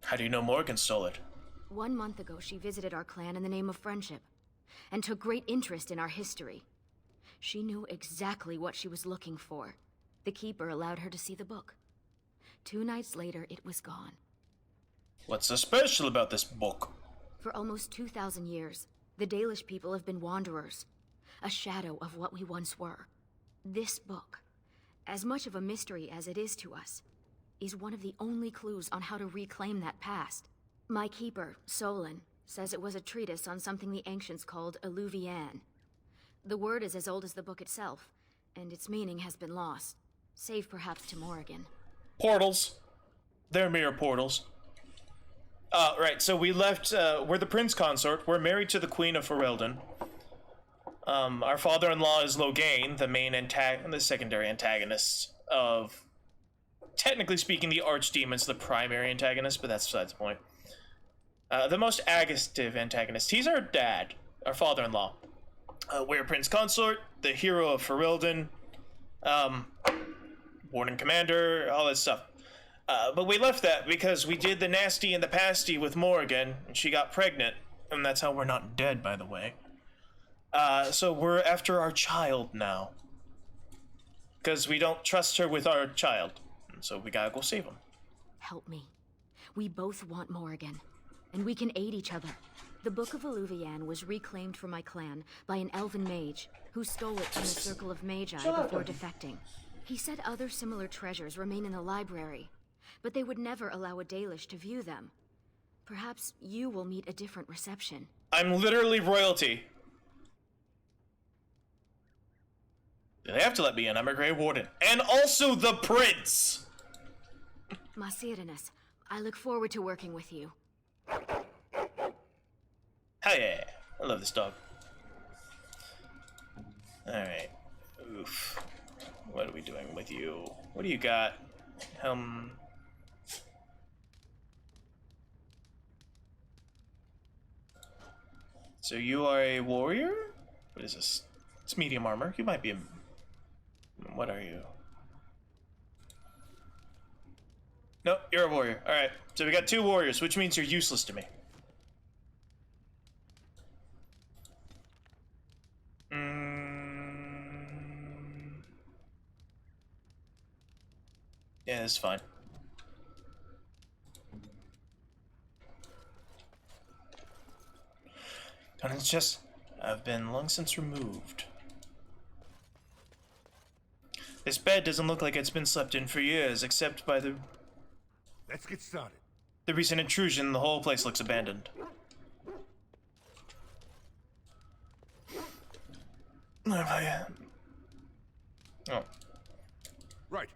How do you know Morgan stole it? 1 month ago, she visited our clan in the name of friendship, and took great interest in our history. She knew exactly what she was looking for. The Keeper allowed her to see the book. 2 nights later, it was gone. What's so special about this book? For almost 2,000 years, the Dalish people have been wanderers, a shadow of what we once were. This book, as much of a mystery as it is to us, is one of the only clues on how to reclaim that past. My keeper, Solon, says it was a treatise on something the ancients called Alluvian. The word is as old as the book itself, and its meaning has been lost, save perhaps to Morrigan. Portals. They're mere portals. Right, so we left, we're the prince consort, we're married to the queen of Ferelden. Our father-in-law is Loghain, the secondary antagonist of, technically speaking, the archdemon's the primary antagonist, but that's besides the point. The most aggressive antagonist. He's our dad, our father-in-law. We're Prince Consort, the hero of Ferelden, warden commander, all that stuff. But we left that because we did the nasty and the pasty with Morrigan, and she got pregnant, and that's how we're not dead, by the way. So we're after our child now. Because we don't trust her with our child, and so we gotta go save him. Help me. We both want Morrigan, and we can aid each other. The Book of Alluvian was reclaimed for my clan by an elven mage who stole it from the Circle of Magi before defecting. He said other similar treasures remain in the library, but they would never allow a Dalish to view them. Perhaps you will meet a different reception. I'm literally royalty. They have to let me in. I'm a Grey Warden. And also the Prince! Masirinas, I look forward to working with you. Hell yeah. I love this dog. Alright. Oof. What are we doing with you? What do you got? So you are a warrior? What is this? It's medium armor. You might be a... What are you? No, you're a warrior. Alright, so we got 2 warriors, which means you're useless to me. Yeah, that's fine. Donan's chest have been long since removed. This bed doesn't look like it's been slept in for years, except by the... Let's get started. The recent intrusion. The whole place looks abandoned. Oh. Right,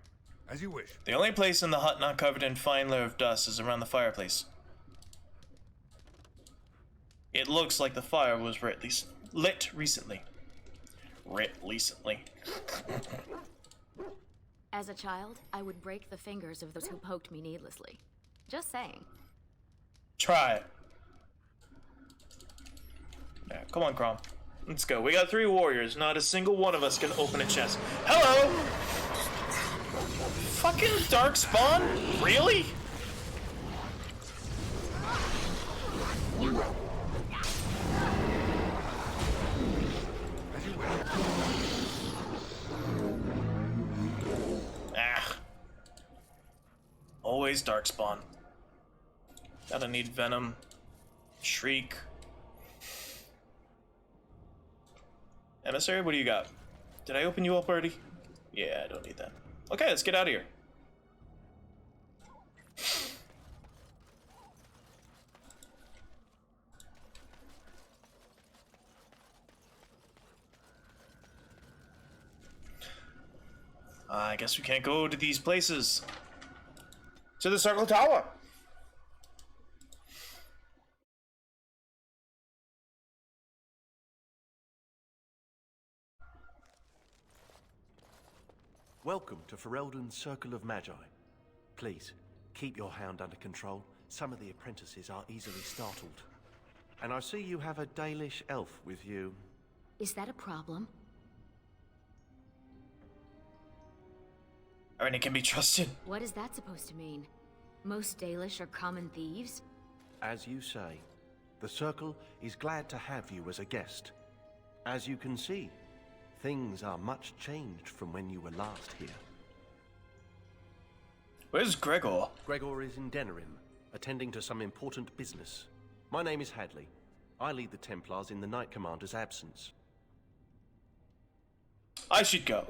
as you wish. The only place in the hut not covered in fine layer of dust is around the fireplace. It looks like the fire was lit recently. As a child, I would break the fingers of those who poked me needlessly. Just saying. Try it. Yeah, come on, Crom. Let's go. We got 3 warriors. Not a single one of us can open a chest. Hello! Fucking Darkspawn? Really? Always Darkspawn. Gotta need Venom. Shriek. Emissary, what do you got? Did I open you up already? Yeah, I don't need that. Okay, let's get out of here. I guess we can't go to these places. To the Circle Tower. Welcome to Ferelden's Circle of Magi. Please, keep your hound under control. Some of the apprentices are easily startled. And I see you have a Dalish elf with you. Is that a problem? Ernie can be trusted. What is that supposed to mean? Most Dalish are common thieves? As you say, the Circle is glad to have you as a guest. As you can see, things are much changed from when you were last here. Where's Gregor? Gregor is in Denerim, attending to some important business. My name is Hadley. I lead the Templars in the Knight Commander's absence. I should go.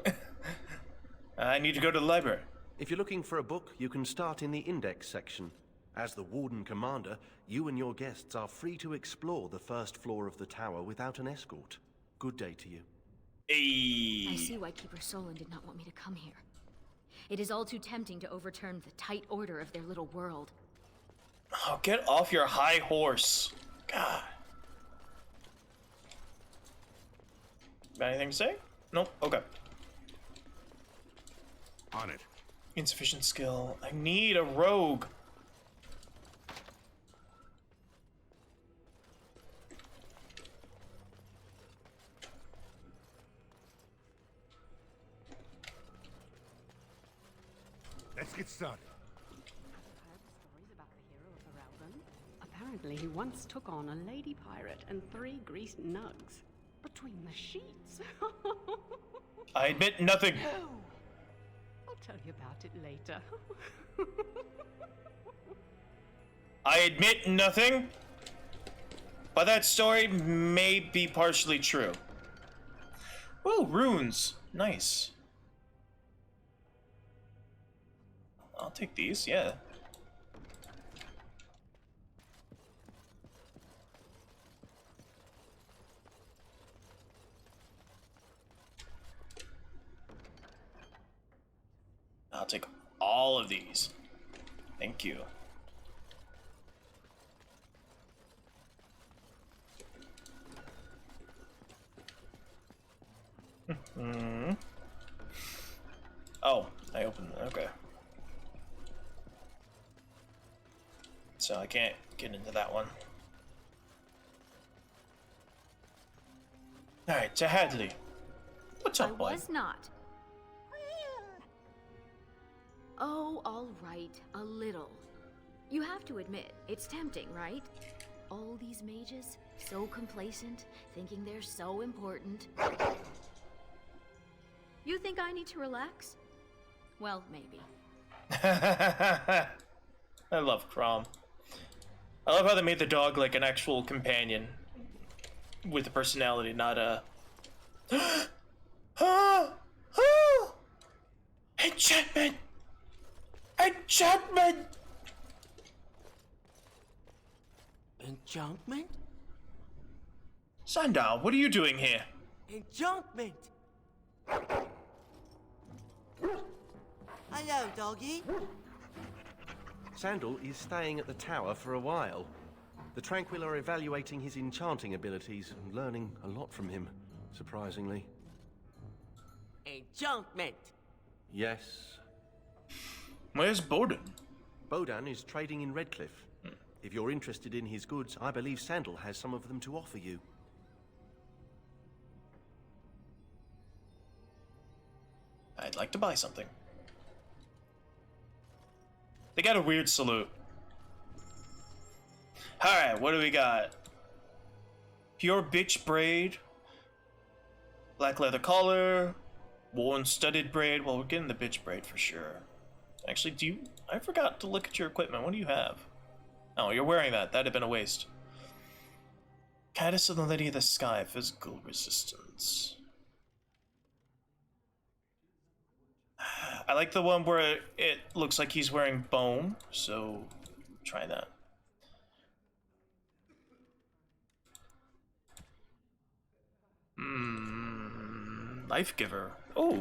I need to go to the library. If you're looking for a book, you can start in the index section. As the Warden Commander, you and your guests are free to explore the first floor of the tower without an escort. Good day to you. Hey. I see why Keeper Solon did not want me to come here. It is all too tempting to overturn the tight order of their little world. Oh, get off your high horse. God. Got anything to say? Nope. Okay. On it. Insufficient skill. I need a rogue. Let's get started. Heard stories about the hero of Ferelden? Apparently he once took on a lady pirate and 3 greased nugs. Between the sheets. I admit nothing. No. I'll tell you about it later. I admit nothing, but that story may be partially true. Ooh, runes. Nice. I'll take these, yeah. I'll take all of these. Thank you. Oh, I opened it. Okay. So I can't get into that one. Alright, to Hadley. What's up, bud? I was not. Oh, all right, a little. You have to admit, it's tempting, right? All these mages, so complacent, thinking they're so important. You think I need to relax? Well, maybe. I love Crom. I love how they made the dog like an actual companion with a personality, not a enchantment! Enchantment! Enchantment? Sandal, what are you doing here? Enchantment! Hello, doggy. Sandal is staying at the tower for a while. The Tranquil are evaluating his enchanting abilities and learning a lot from him, surprisingly. Enchantment! Yes. Where's Bodan? Bodan is trading in Redcliffe. If you're interested in his goods, I believe Sandal has some of them to offer you. I'd like to buy something. They got a weird salute. Alright, what do we got? Pure bitch braid. Black leather collar. Worn studded braid. Well, we're getting the bitch braid for sure. Actually, I forgot to look at your equipment. What do you have? Oh, you're wearing that. That'd have been a waste. Caddis of the Lady of the Sky. Physical resistance. I like the one where it looks like he's wearing bone, so try that. Life Giver. Oh.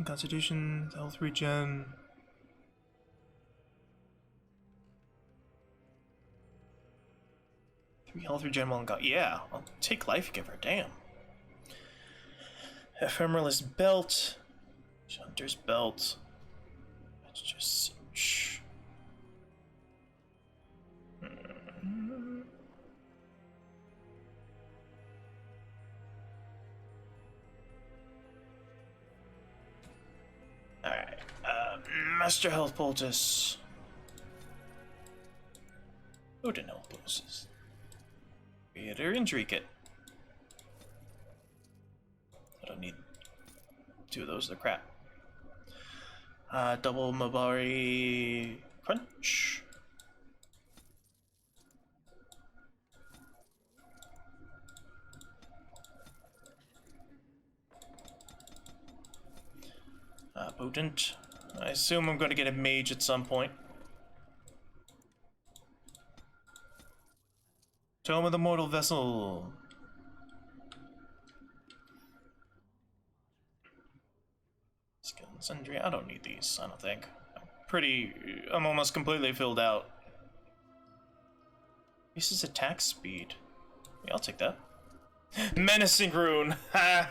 Constitution, health regen. Three health regen while got. Yeah, I'll take Life Giver. Damn. Ephemeralist belt. Hunter's belt. Let's just cinch. Alright. Master Health Poultice. Odin Health Poultices. Creator Injury Kit. I don't need two of those, they're crap. Double Mabari Crunch. Potent. I assume I'm going to get a mage at some point. Tome of the Mortal Vessel. Skill and Sundry. I don't need these, I don't think. I'm almost completely filled out. This is attack speed. Yeah, I'll take that. Menacing Rune. Ha!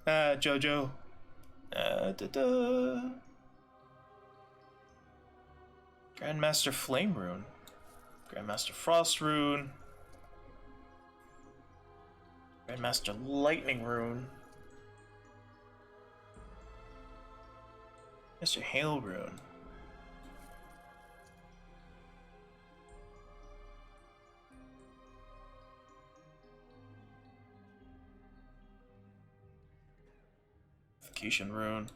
Jojo. Grandmaster Flame Rune. Grandmaster Frost Rune. Grandmaster Lightning Rune. Mr. Hail Rune. Execution Rune.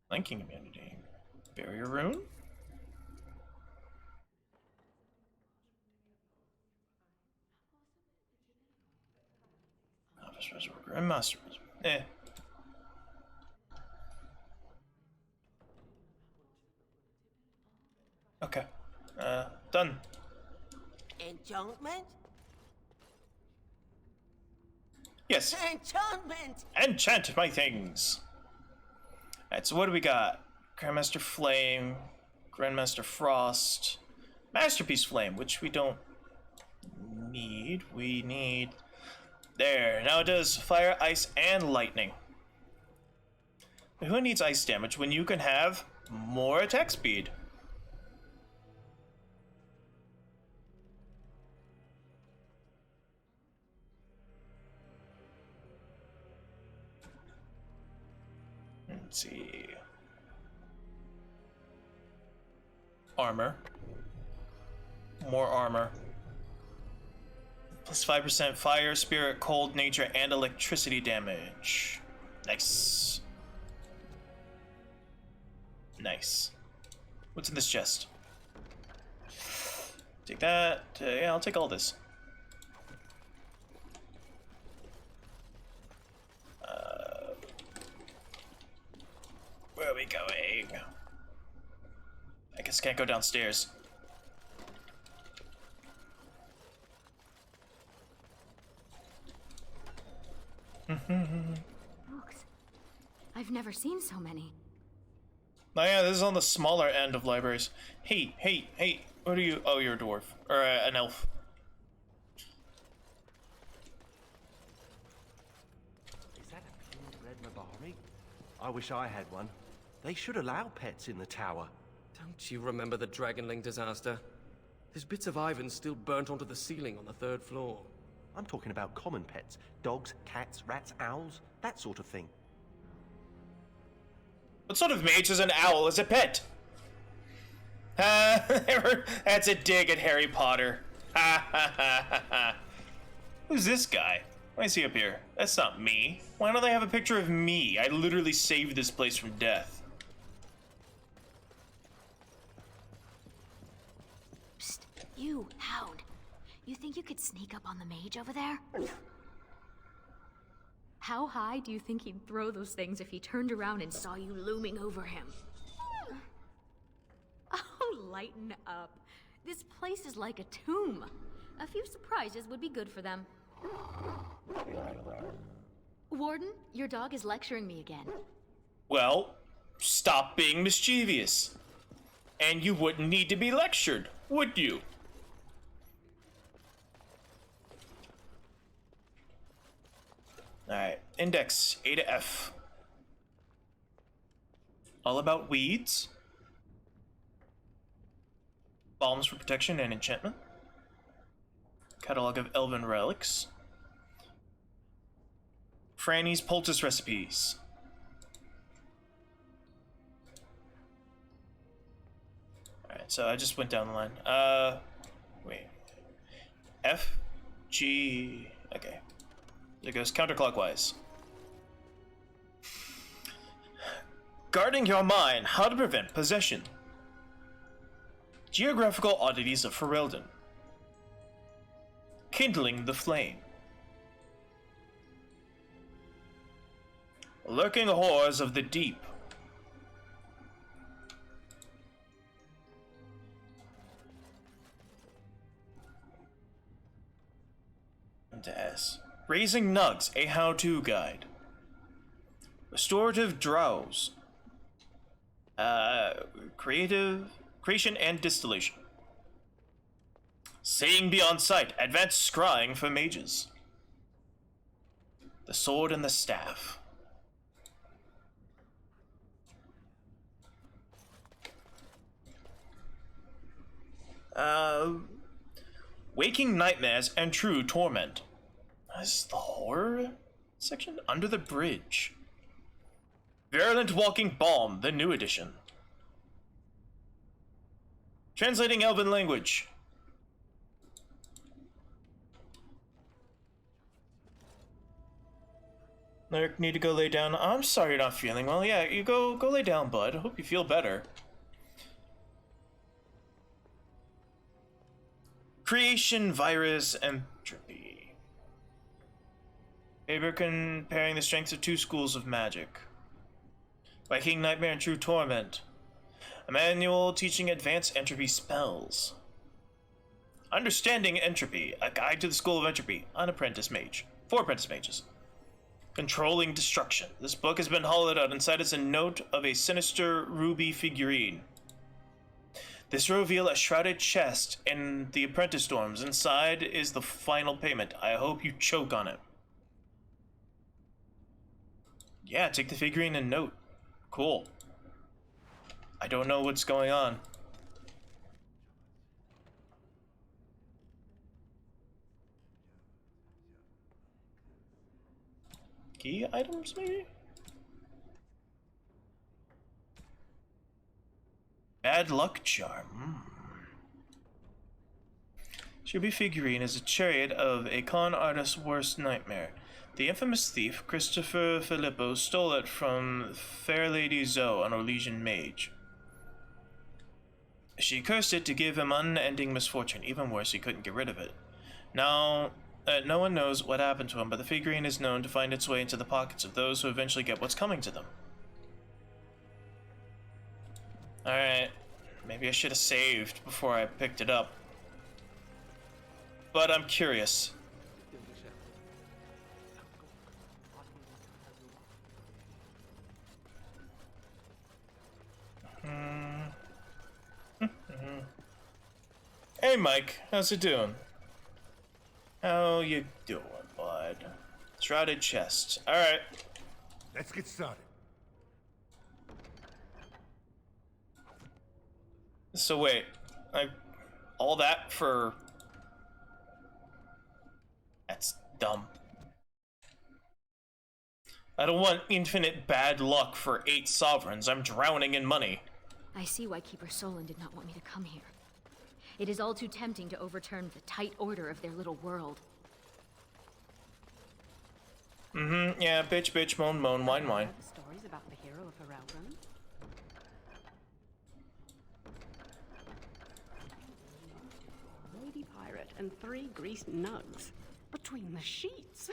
Linking Immunity. Barrier Rune? Grandmaster. Eh. Okay. Done. Enchantment? Yes. Enchantment! Enchant my things. Alright, so what do we got? Grandmaster Flame, Grandmaster Frost, Masterpiece Flame, which we don't need. We need... There. Now it does fire, ice, and lightning. But who needs ice damage when you can have more attack speed? Let's see. Armor. More armor. Plus 5% fire, spirit, cold, nature, and electricity damage. Nice. Nice. What's in this chest? Take that. Yeah, I'll take all this. Where are we going? I guess can't go downstairs. Books. I've never seen so many. Oh yeah, this is on the smaller end of libraries. Hey, hey, hey, what are you? Oh, you're a dwarf. Or an elf. Is that a purebred Mabari? I wish I had one. They should allow pets in the tower. Don't you remember the Dragonling disaster? There's bits of Ivan still burnt onto the ceiling on the 3rd floor. I'm talking about common pets. Dogs, cats, rats, owls, that sort of thing. What sort of mage is an owl as a pet? That's a dig at Harry Potter. Who's this guy? Why is he up here? That's not me. Why don't they have a picture of me? I literally saved this place from death. Psst, you, Hound. You think you could sneak up on the mage over there? How high do you think he'd throw those things if he turned around and saw you looming over him? Oh, lighten up. This place is like a tomb. A few surprises would be good for them. Warden, your dog is lecturing me again. Well, stop being mischievous. And you wouldn't need to be lectured, would you? Alright, index A to F. All about weeds. Balms for protection and enchantment. Catalog of elven relics. Franny's poultice recipes. Alright, so I just went down the line. Wait. F, G, okay. It goes counterclockwise. Guarding your mind, how to prevent possession. Geographical oddities of Ferelden. Kindling the flame. Lurking horrors of the deep. And to S. Raising Nugs, a how-to guide. Restorative drowse. Creation and distillation. Seeing beyond sight, advanced scrying for mages. The sword and the staff. Waking nightmares and true torment. This is the horror section? Under the bridge. Virulent walking balm, the new edition. Translating Elven language. Lyric, need to go lay down. I'm sorry you're not feeling well. Yeah, you go lay down, bud. Hope you feel better. Creation, virus, entropy. paper comparing the strengths of two schools of magic. By King Nightmare and True Torment. A manual teaching advanced entropy spells. Understanding Entropy, a guide to the School of Entropy, an apprentice mage. 4 apprentice mages. Controlling Destruction. This book has been hollowed out. Inside is a note of a sinister ruby figurine. This will reveal a shrouded chest in the apprentice dorms. Inside is the final payment. I hope you choke on it. Yeah, take the figurine and note. Cool. I don't know what's going on. Key items, maybe? Bad luck charm. Shuby figurine is a chariot of a con artist's worst nightmare. The infamous thief, Christopher Filippo, stole it from Fair Lady Zoe, an Orlesian mage. She cursed it to give him unending misfortune. Even worse, he couldn't get rid of it. Now, no one knows what happened to him, but the figurine is known to find its way into the pockets of those who eventually get what's coming to them. Alright, maybe I should have saved before I picked it up. But I'm curious. Hey Mike, how's it doing? How you doing, bud? Shrouded chest. Alright. Let's get started. So wait, all that for... That's dumb. I don't want infinite bad luck for 8 sovereigns. I'm drowning in money. I see why Keeper Solon did not want me to come here. It is all too tempting to overturn the tight order of their little world. Yeah, bitch, bitch, moan, moan, whine, whine. Stories about the hero of Heraldon. Lady pirate and 3 greased nugs between the sheets.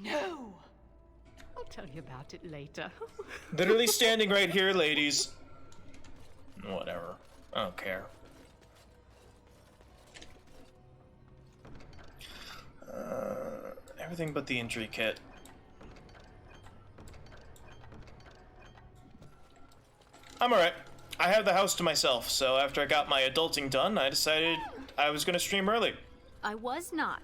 No! I'll tell you about it later. Literally standing right here, ladies. Whatever. I don't care. Everything but the injury kit. I'm alright. I have the house to myself, so after I got my adulting done, I decided I was gonna stream early. I was not.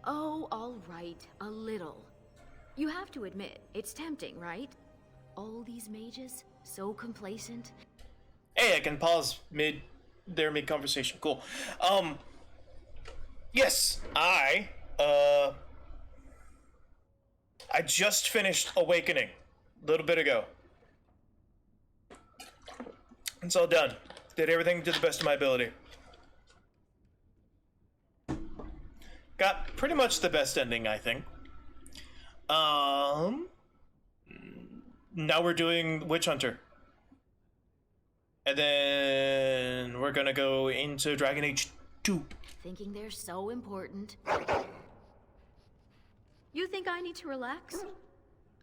Oh, all right, a little. You have to admit, it's tempting, right? All these mages, so complacent. Hey, I can pause mid-conversation. Cool. Yes, I just finished Awakening a little bit ago. It's all done. Did everything to the best of my ability. Got pretty much the best ending, I think. Now we're doing Witch Hunter. And then we're gonna go into Dragon Age 2. Thinking they're so important. You think I need to relax?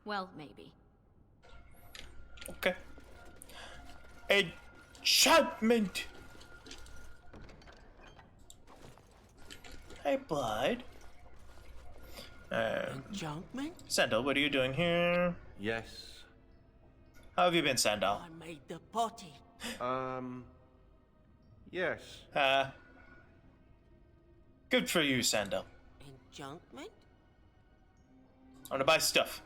Well, maybe. Okay. Enchantment! Hey, Blyde. Enchantment? Sandal, what are you doing here? Yes. How have you been, Sandal? I made the potty. Yes. Good for you, Sandal. Enchantment? I want to buy stuff.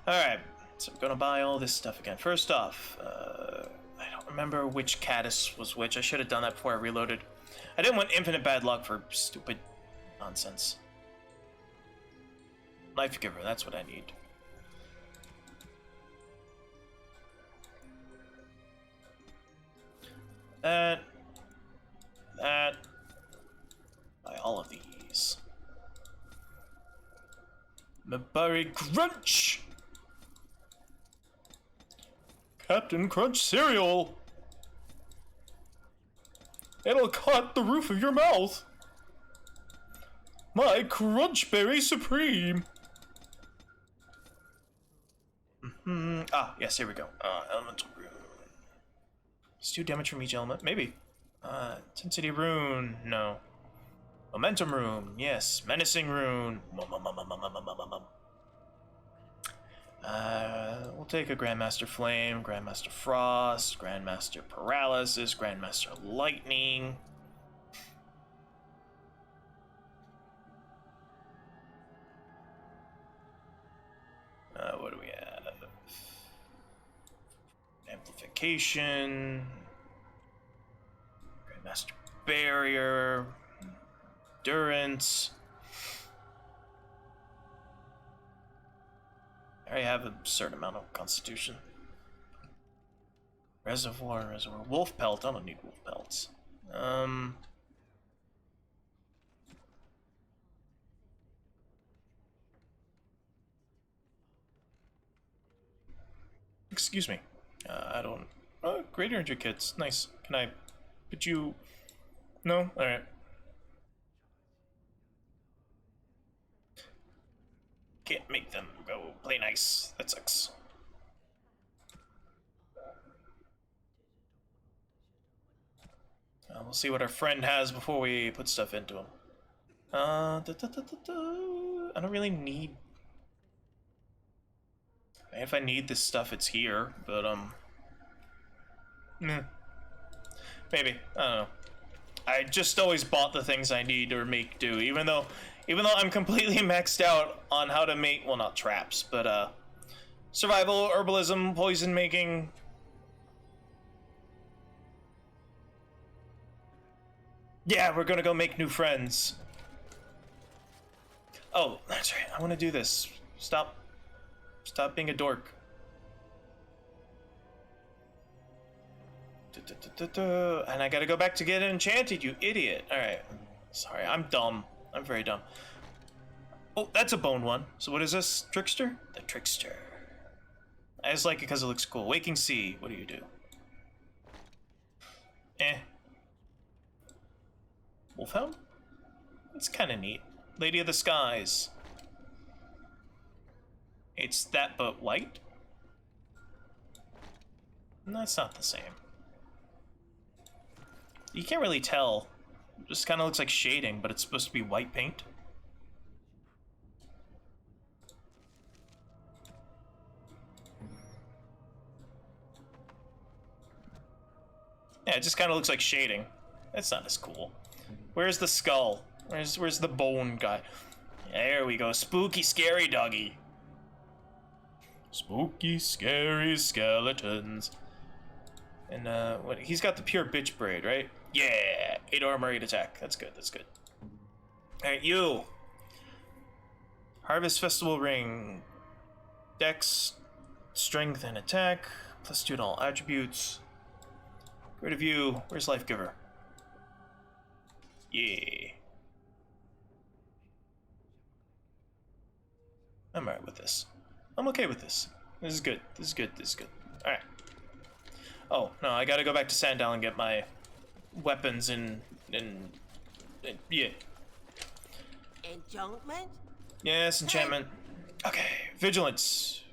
Alright, so I'm gonna buy all this stuff again. First off, I don't remember which caddis was which. I should have done that before I reloaded. I didn't want infinite bad luck for stupid nonsense. Life Giver, that's what I need. That. Buy all of these. Mabari Crunch! Captain Crunch cereal! It'll cut the roof of your mouth. My Crunchberry Supreme. Yes, here we go. Elemental Rune. Let's do damage from each element. Maybe. Intensity Rune. No. Momentum Rune. Yes. Menacing Rune. We'll take a Grandmaster Flame, Grandmaster Frost, Grandmaster Paralysis, Grandmaster Lightning. What do we have? Amplification, Grandmaster Barrier, Endurance. I already have a certain amount of Constitution. Reservoir. Wolf Pelt. I don't need Wolf Pelts. Excuse me. I don't... Greater Injury Kits. Nice. Can I... Could you... No? Alright. Can't make them go play nice. That sucks. We'll see what our friend has before we put stuff into him. I don't really need... If I need this stuff, it's here, but, maybe. I don't know. I just always bought the things I need or make do, even though I'm completely maxed out on how to make, well, not traps, but, survival, herbalism, poison making. Yeah, we're gonna go make new friends. Oh, that's right, I wanna do this. Stop being a dork. And I gotta go back to get enchanted, you idiot. Alright. Sorry, I'm dumb. I'm very dumb. Oh, that's a bone one. So what is this? Trickster? The Trickster. I just like it because it looks cool. Waking Sea. What do you do? Wolfhound? That's kind of neat. Lady of the Skies. It's that but white? No, it's not the same. You can't really tell. It just kind of looks like shading, but it's supposed to be white paint. Yeah, it just kind of looks like shading. That's not as cool. Where's the skull? Where's the bone guy? There we go. Spooky, scary doggy. Spooky, scary skeletons. And, what? He's got the pure bitch braid, right? Yeah! 8 armor, 8 attack. That's good, that's good. Alright, you! Harvest Festival Ring. Dex, Strength, and Attack. +2 to all attributes. Rid of you. Where's Life Giver? Yeah. I'm alright with this. I'm okay with this. This is good. This is good. This is good. Alright. Oh, no, I gotta go back to Sandal and get my weapons and yeah. Enchantment? Yes, enchantment. Okay, vigilance.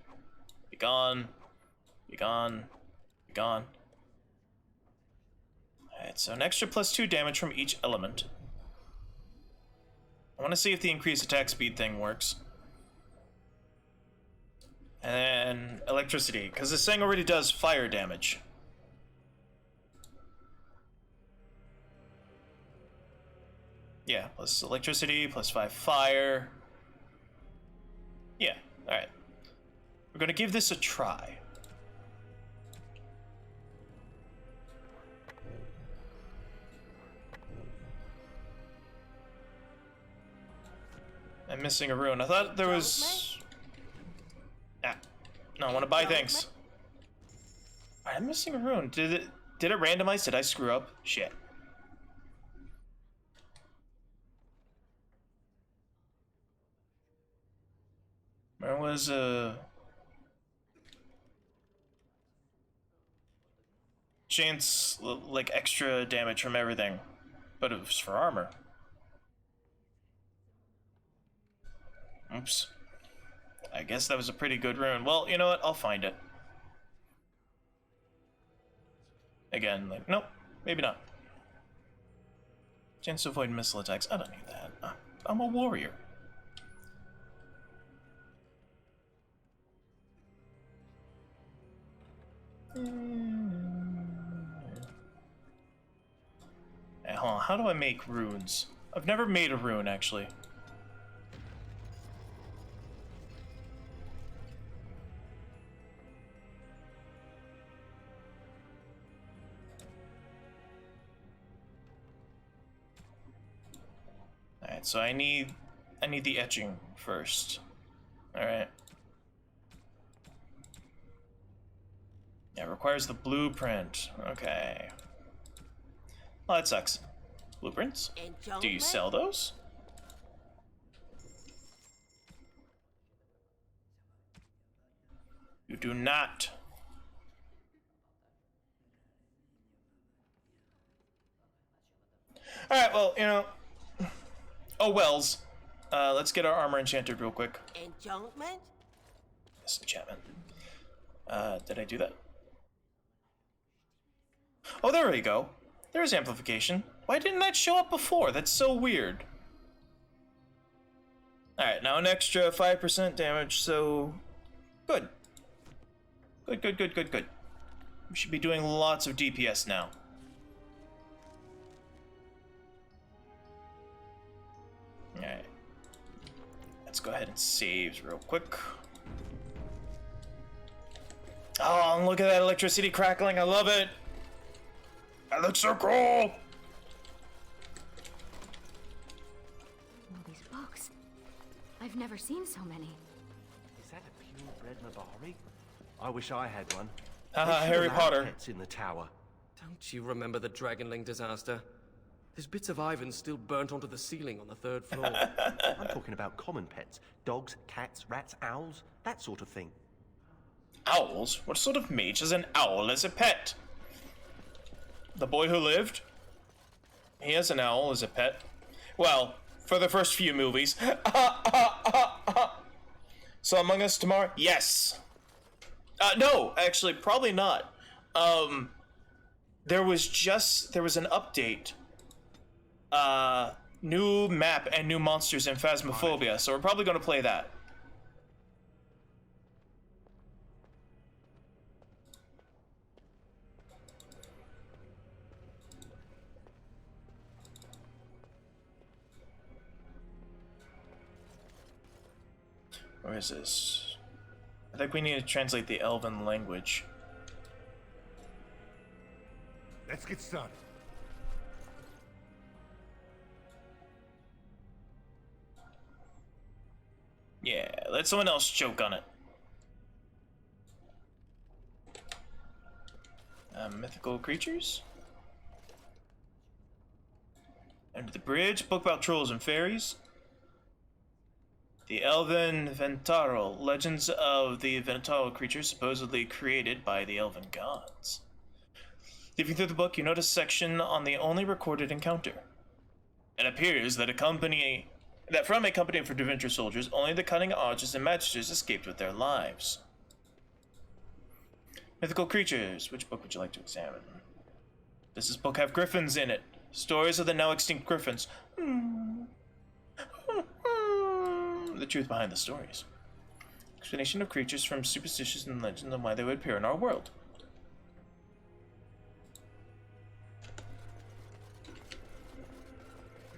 Be gone. Be gone. Be gone. Alright, so an extra +2 damage from each element. I want to see if the increased attack speed thing works. And then electricity, because this thing already does fire damage. Yeah, plus electricity, +5 fire. Yeah, alright. We're gonna give this a try. I'm missing a rune. I thought there was... Ah. No, I want to buy things. I'm missing a rune. Did it randomize? Did I screw up? Shit. Where was chance, like, extra damage from everything. But it was for armor. Oops. I guess that was a pretty good rune. Well, you know what? I'll find it. Again, like, nope. Maybe not. Chance to avoid missile attacks. I don't need that. I'm a warrior. Hey, hold on. How do I make runes? I've never made a rune, actually. Alright, so I need the etching first. Alright. Yeah, it requires the blueprint. Okay. Well, that sucks. Blueprints? Do you sell those? You do not. Alright, well, you know. Oh, wells. Let's get our armor enchanted real quick. Enchantment? Yes, enchantment. Did I do that? Oh, there we go. There's amplification. Why didn't that show up before? That's so weird. Alright, now an extra 5% damage, so... Good. Good. We should be doing lots of DPS now. Alright. Let's go ahead and save real quick. Oh, and look at that electricity crackling. I love it. That looks so cool. All these books. I've never seen so many. Is that a purebred Mabari? I wish I had one. Haha, Harry Potter. Pets in the tower. Don't you remember the Dragonling disaster? There's bits of Ivan still burnt onto the ceiling on the 3rd floor. I'm talking about common pets. Dogs, cats, rats, owls, that sort of thing. Owls? What sort of mage has an owl as a pet? The Boy Who Lived? He has an owl as a pet. Well, for the first few movies. So Among Us tomorrow? Yes. No, actually, probably not. There was an update. New map and new monsters in Phasmophobia, so we're probably going to play that. Where is this? I think we need to translate the Elven language. Let's get started. Yeah, let someone else choke on it. Mythical creatures. Under the bridge, book about trolls and fairies. The Elven Ventaro, legends of the Ventaro creatures supposedly created by the Elven gods. Leafing through the book, you notice a section on the only recorded encounter. It appears that from a company of adventure soldiers, only the cunning archers and magisters escaped with their lives. Mythical creatures. Which book would you like to examine? Does this book have griffins in it? Stories of the now extinct griffins. The truth behind the stories. Explanation of creatures from superstitions and legends and why they would appear in our world.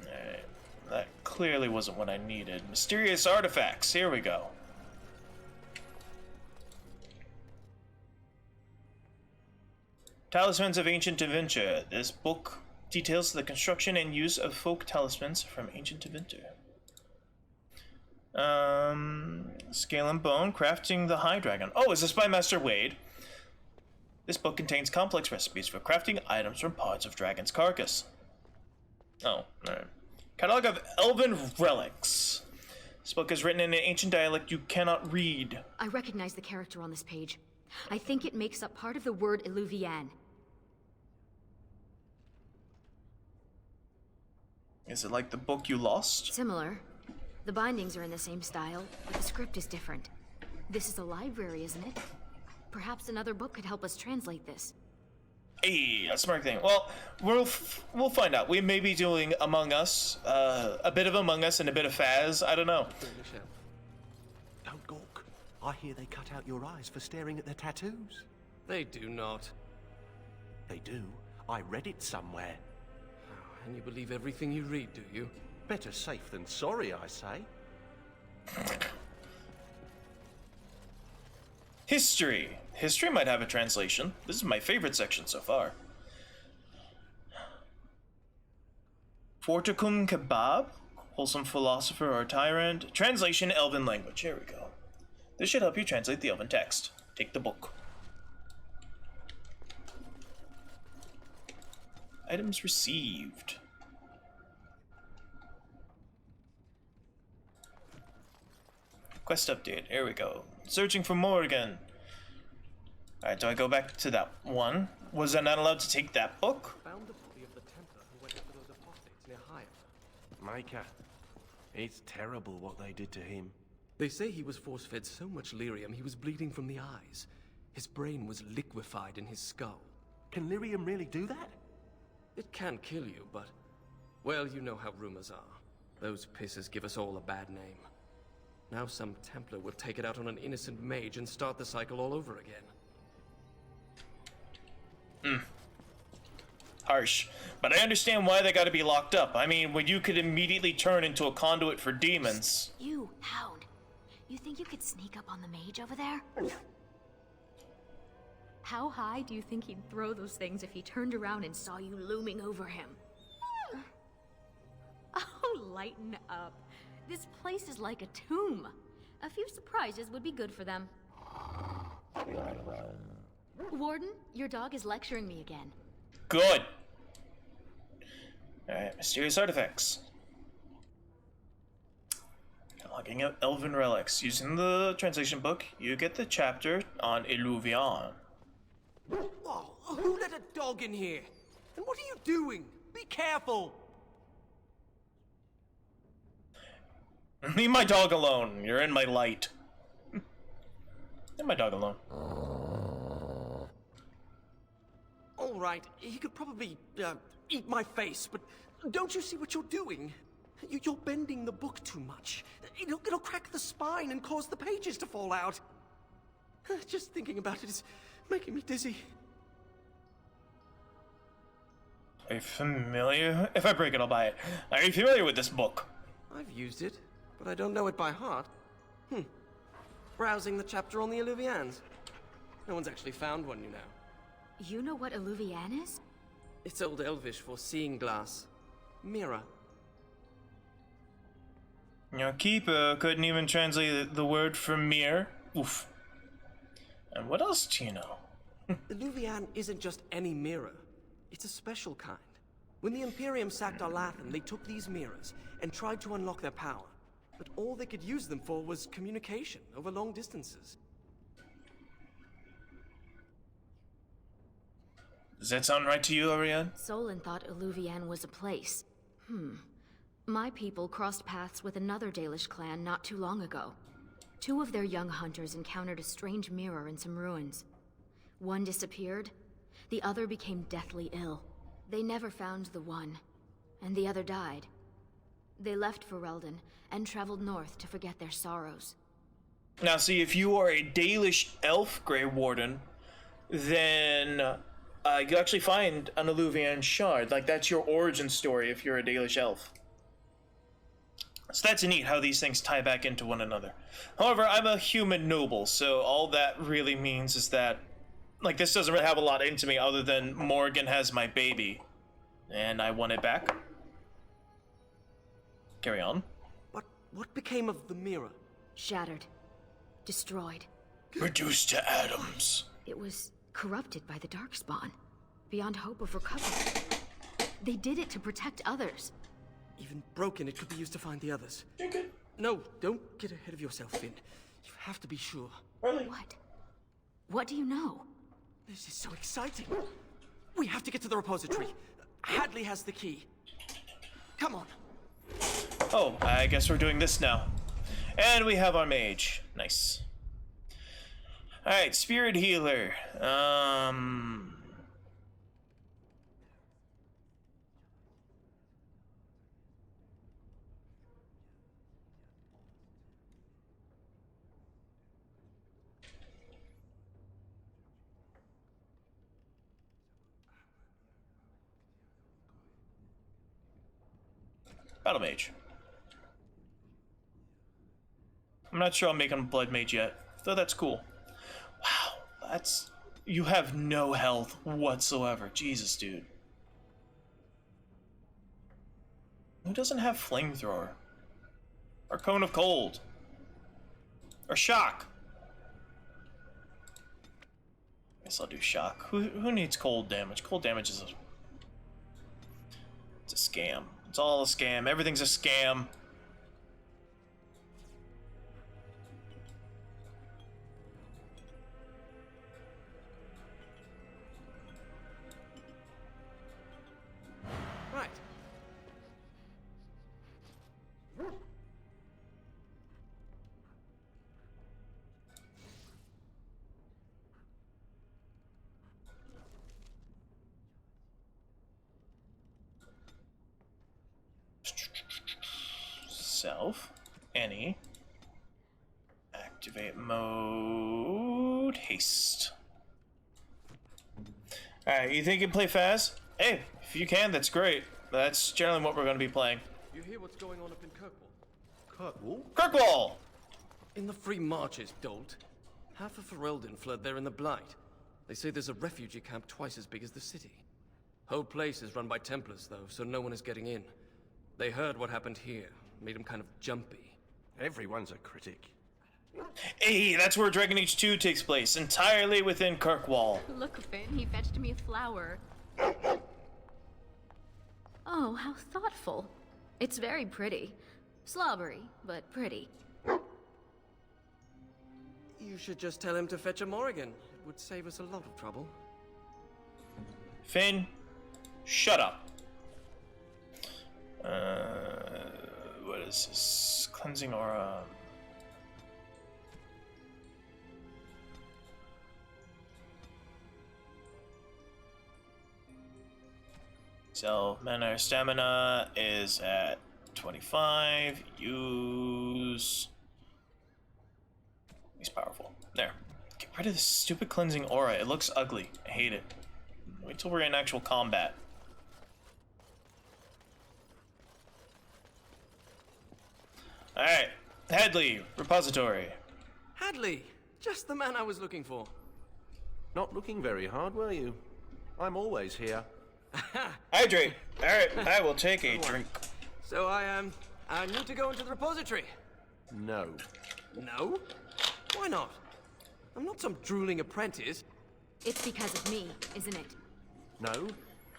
Alright, that clearly wasn't what I needed. Mysterious artifacts, here we go. Talismans of Ancient Adventure. This book details the construction and use of folk talismans from Ancient Adventure. Scale and Bone, Crafting the High Dragon. Oh, is this by Master Wade? This book contains complex recipes for crafting items from parts of dragon's carcass. Oh, alright. Catalog of Elven Relics. This book is written in an ancient dialect you cannot read. I recognize the character on this page. I think it makes up part of the word Illuvian. Is it like the book you lost? Similar. The bindings are in the same style, but the script is different. This is a library, isn't it? Perhaps another book could help us translate this. Hey, a smart thing. Well, we'll find out. We may be doing Among Us, a bit of Among Us and a bit of Faz. I don't know. Don't gawk. I hear they cut out your eyes for staring at their tattoos. They do not. They do. I read it somewhere. And you believe everything you read, do you? Better safe than sorry, I say. History. History might have a translation. This is my favorite section so far. Forticum kebab? Wholesome philosopher or tyrant? Translation Elven language. Here we go. This should help you translate the Elven text. Take the book. Items received. Quest update. Here we go. Searching for Morgan. Alright, do I go back to that one? Was I not allowed to take that book? Found the body of the Templar who went after those apostates near Hyatt. Micah, it's terrible what they did to him. They say he was force-fed so much lyrium he was bleeding from the eyes. His brain was liquefied in his skull. Can lyrium really do that? It can kill you, but... well, you know how rumors are. Those pisses give us all a bad name. Now some Templar will take it out on an innocent mage and start the cycle all over again. Harsh. But I understand why they gotta be locked up. I mean, when you could immediately turn into a conduit for demons. You, Hound. You think you could sneak up on the mage over there? How high do you think he'd throw those things if he turned around and saw you looming over him? Oh, lighten up. This place is like a tomb. A few surprises would be good for them. Warden, your dog is lecturing me again. Good. Alright, mysterious artifacts. Logging out Elven relics. Using the translation book, you get the chapter on Illuvian. Oh, who let a dog in here? And what are you doing? Be careful! Leave my dog alone. You're in my light. Leave my dog alone. All right, he could probably eat my face, but don't you see what you're doing? You're bending the book too much. It'll crack the spine and cause the pages to fall out. Just thinking about it is making me dizzy. Are you familiar? If I break it, I'll buy it. Are you familiar with this book? I've used it, but I don't know it by heart. Browsing the chapter on the Illuvians. No one's actually found one, you know. You know what Illuvian is? It's Old Elvish for seeing glass. Mirror. Your keeper couldn't even translate the word for mirror. Oof. And what else do you know? Illuvian isn't just any mirror. It's a special kind. When the Imperium sacked Arlathan, they took these mirrors and tried to unlock their power. But all they could use them for was communication over long distances. Does that sound right to you, Ariane? Solon thought Illuvian was a place. My people crossed paths with another Dalish clan not too long ago. 2 of their young hunters encountered a strange mirror in some ruins. One disappeared, the other became deathly ill. They never found the one, and the other died. They left Ferelden and traveled north to forget their sorrows. Now see, if you are a Dalish elf Grey Warden, then you actually find an Illuvian shard. Like, that's your origin story if you're a Dalish elf. So that's neat how these things tie back into one another. However, I'm a human noble, so all that really means is that, like, this doesn't really have a lot into me other than Morgan has my baby, and I want it back. Carry on. But what became of the mirror? Shattered. Destroyed. Reduced to atoms. It was corrupted by the Darkspawn, beyond hope of recovery. They did it to protect others. Even broken, it could be used to find the others. No, don't get ahead of yourself, Finn. You have to be sure. Really? What? What do you know? This is so exciting. We have to get to the repository. Hadley has the key. Come on. Oh, I guess we're doing this now. And we have our mage. Nice. Alright, spirit healer. Battle mage. I'm not sure I'm making a blood mage yet, though that's cool. Wow, that's... You have no health whatsoever. Jesus, dude. Who doesn't have flamethrower? Or cone of cold? Or shock? Guess I'll do shock. Who needs cold damage? Cold damage is a... It's a scam. It's all a scam. Everything's a scam. Right. Self. Any. Activate mode. Haste. Alright, you think you can play fast? Hey, if you can, that's great. That's generally what we're going to be playing. You hear what's going on up in Kirkwall? Kirkwall? Kirkwall! In the Free Marches, dolt. Half of Ferelden fled there in the Blight. They say there's a refugee camp twice as big as the city. Whole place is run by Templars, though, so no one is getting in. They heard what happened here. Made them kind of jumpy. Everyone's a critic. Hey, that's where Dragon Age 2 takes place, entirely within Kirkwall. Look, Finn, he fetched me a flower. Oh, how thoughtful. It's very pretty. Slobbery, but pretty. You should just tell him to fetch a Morrigan. It would save us a lot of trouble. Finn, shut up. What is this? Cleansing aura. So, mana stamina is at 25. Use. He's powerful. There. Get rid of this stupid cleansing aura. It looks ugly. I hate it. Wait till we're in actual combat. Alright. Hadley, repository. Hadley! Just the man I was looking for. Not looking very hard, were you? I'm always here. Hydrate. Alright, I will take a drink. So I need to go into the repository. No. No? Why not? I'm not some drooling apprentice. It's because of me, isn't it? No.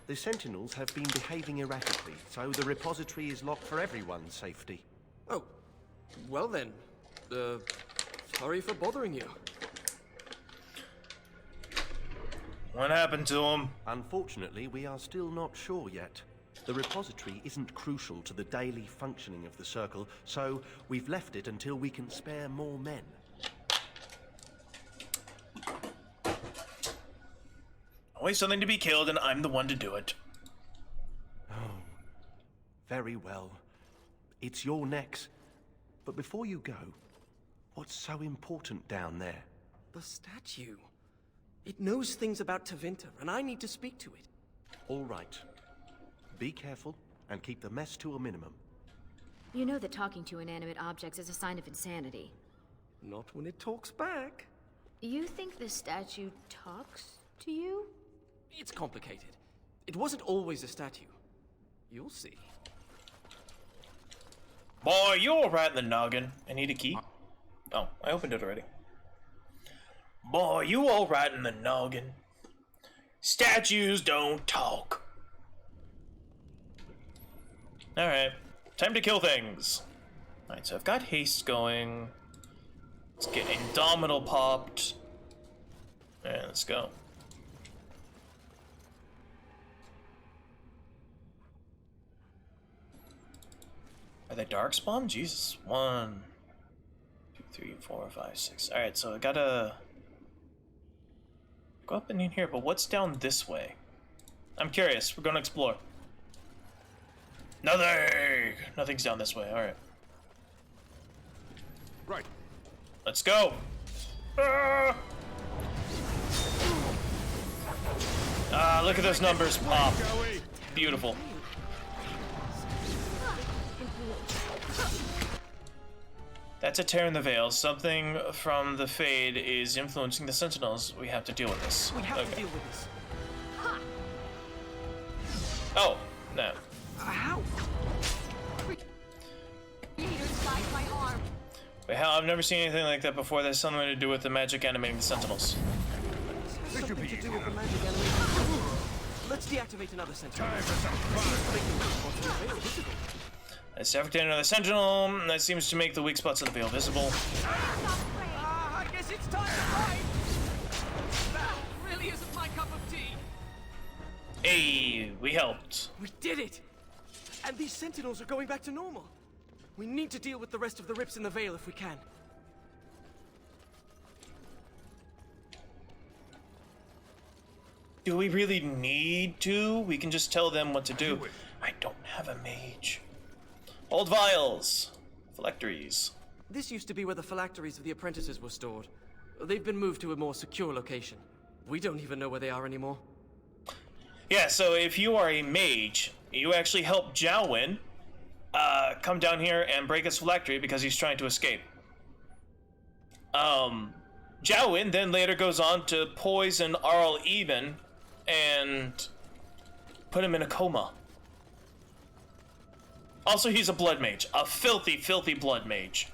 The Sentinels have been behaving erratically, so the repository is locked for everyone's safety. Oh. Well then. Sorry for bothering you. What happened to him? Unfortunately, we are still not sure yet. The repository isn't crucial to the daily functioning of the Circle, so we've left it until we can spare more men. Always something to be killed, and I'm the one to do it. Oh, very well. It's your necks. But before you go, what's so important down there? The statue. It knows things about Tevinter, and I need to speak to it. All right. Be careful, and keep the mess to a minimum. You know that talking to inanimate objects is a sign of insanity. Not when it talks back. You think this statue talks to you? It's complicated. It wasn't always a statue. You'll see. Boy, you all right in the noggin. I need a key. Oh, I opened it already. Boy, you all right in the noggin. Statues don't talk. Alright, time to kill things. Alright, so I've got haste going. Let's get Indomitable popped. Alright, let's go. Are they darkspawn? Jesus. 1, 2, 3, 4, 5, 6. Alright, so I gotta go up and in here, but what's down this way? I'm curious. We're gonna explore. Nothing! Nothing's down this way. Alright. Right. Let's go! Look at those numbers pop. Beautiful. That's a tear in the veil. Something from the Fade is influencing the Sentinels. We have to deal with this. We have to deal with this. Oh, no. How? Wait, hell, I've never seen anything like that before. There's something to do with the magic animating the Sentinels. Something to do with the magic animation. Let's deactivate another sentinel. Time for some fun. Let's deactivate another sentinel. That seems to make the weak spots of the veil visible. I guess it's time to fight. That really isn't my cup of tea. Hey, we helped. We did it! And these sentinels are going back to normal. We need to deal with the rest of the rips in the veil if we can. Do we really need to? We can just tell them what to do. I don't have a mage. Old vials. Phylacteries. This used to be where the phylacteries of the apprentices were stored. They've been moved to a more secure location. We don't even know where they are anymore. Yeah, so if you are a mage, you actually help Jowin come down here and break his phylactery because he's trying to escape. Jowin then later goes on to poison Arl Eben and put him in a coma. Also, he's a blood mage. A filthy, filthy blood mage.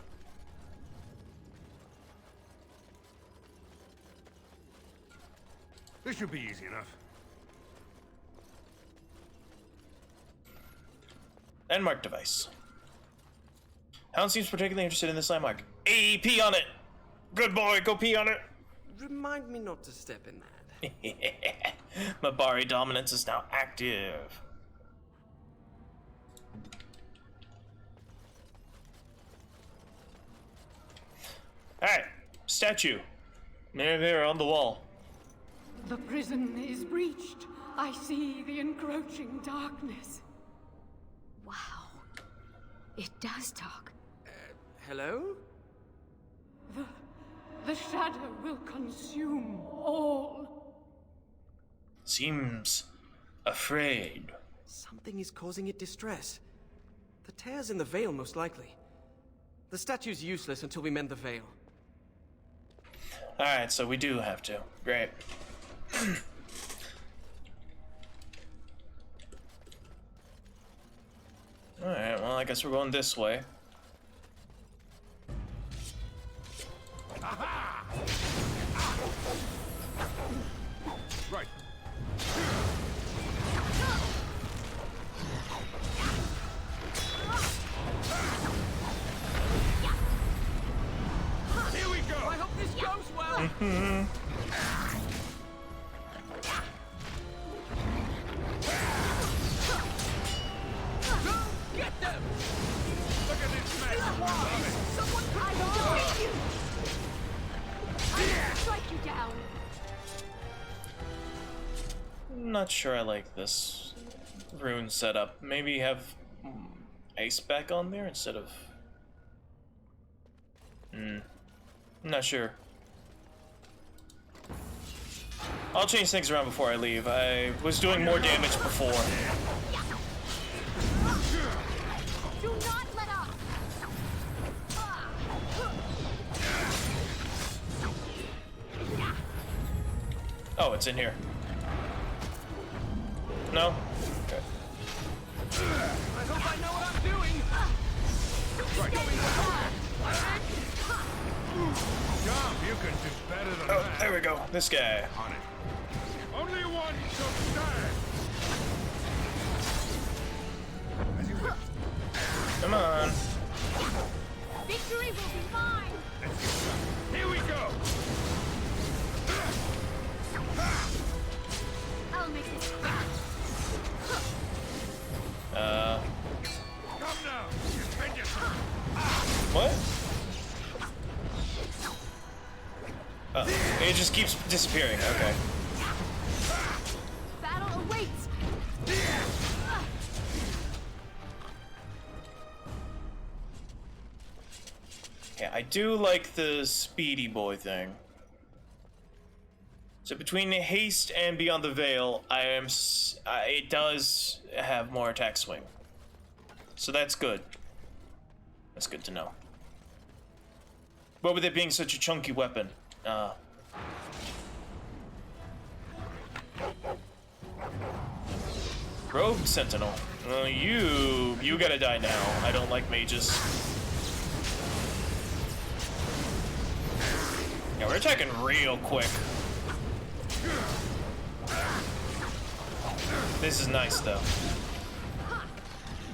This should be easy enough. Landmark device. Hound seems particularly interested in this landmark. Hey, pee on it! Good boy, go pee on it! Remind me not to step in that. Mabari dominance is now active. Alright, statue. There on the wall. The prison is breached. I see the encroaching darkness. Wow. It does talk. Hello? The shadow will consume all. Seems afraid. Something is causing it distress. The tears in the veil, most likely. The statue's useless until we mend the veil. Alright, so we do have to. Great. Alright, well, I guess we're going this way. Right. Here we go! I hope this goes well! Go get them! Look at this mess. Someone I will defeat you! I will strike you down! Not sure I like this rune setup. Maybe have ice back on there instead of... Not sure. I'll change things around before I leave. I was doing more damage before. Do not let up! Oh, it's in here. No? Okay. I hope I know what I'm doing! Jump, you can do better than Oh, that. there we go. This guy. On it. Only one shall stand. As you wish. Come on. Victory will be mine! Here we go. I'll make this quick. Come now. it just keeps disappearing. Okay. Battle awaits! Yeah, I do like the speedy boy thing. So between haste and beyond the veil, it does have more attack swing. So that's good. That's good to know. But with it being such a chunky weapon, Rogue Sentinel. Well, you gotta die now. I don't like mages. Yeah, we're attacking real quick. This is nice, though.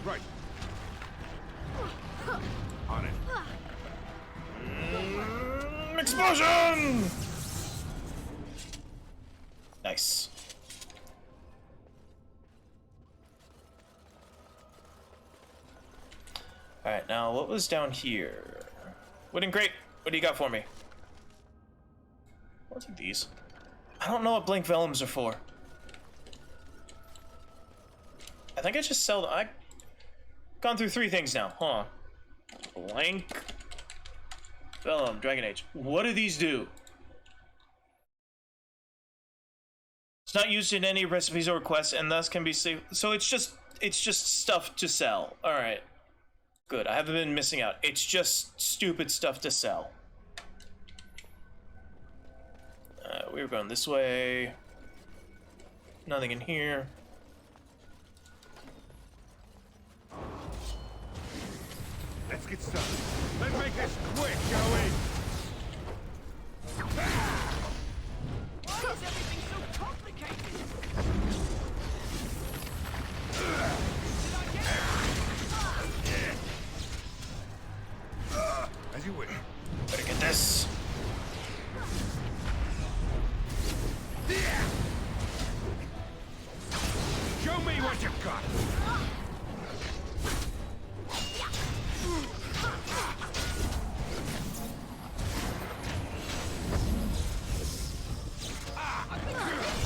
Right. On it. Explosion! Nice. Alright, now what was down here? Wooden crate, what do you got for me? I'll take these. I don't know what blank vellums are for. I think I just sell them. I've gone through 3 things now. Hold on. Blank vellum, Dragon Age. What do these do? It's not used in any recipes or quests, and thus can be saved. So it's just stuff to sell. All right, good. I haven't been missing out. It's just stupid stuff to sell. We were going this way. Nothing in here. Let's get started. Let's make this quick, shall we? Why is everything so complicated? As you wish. Better get this. Show me what you've got.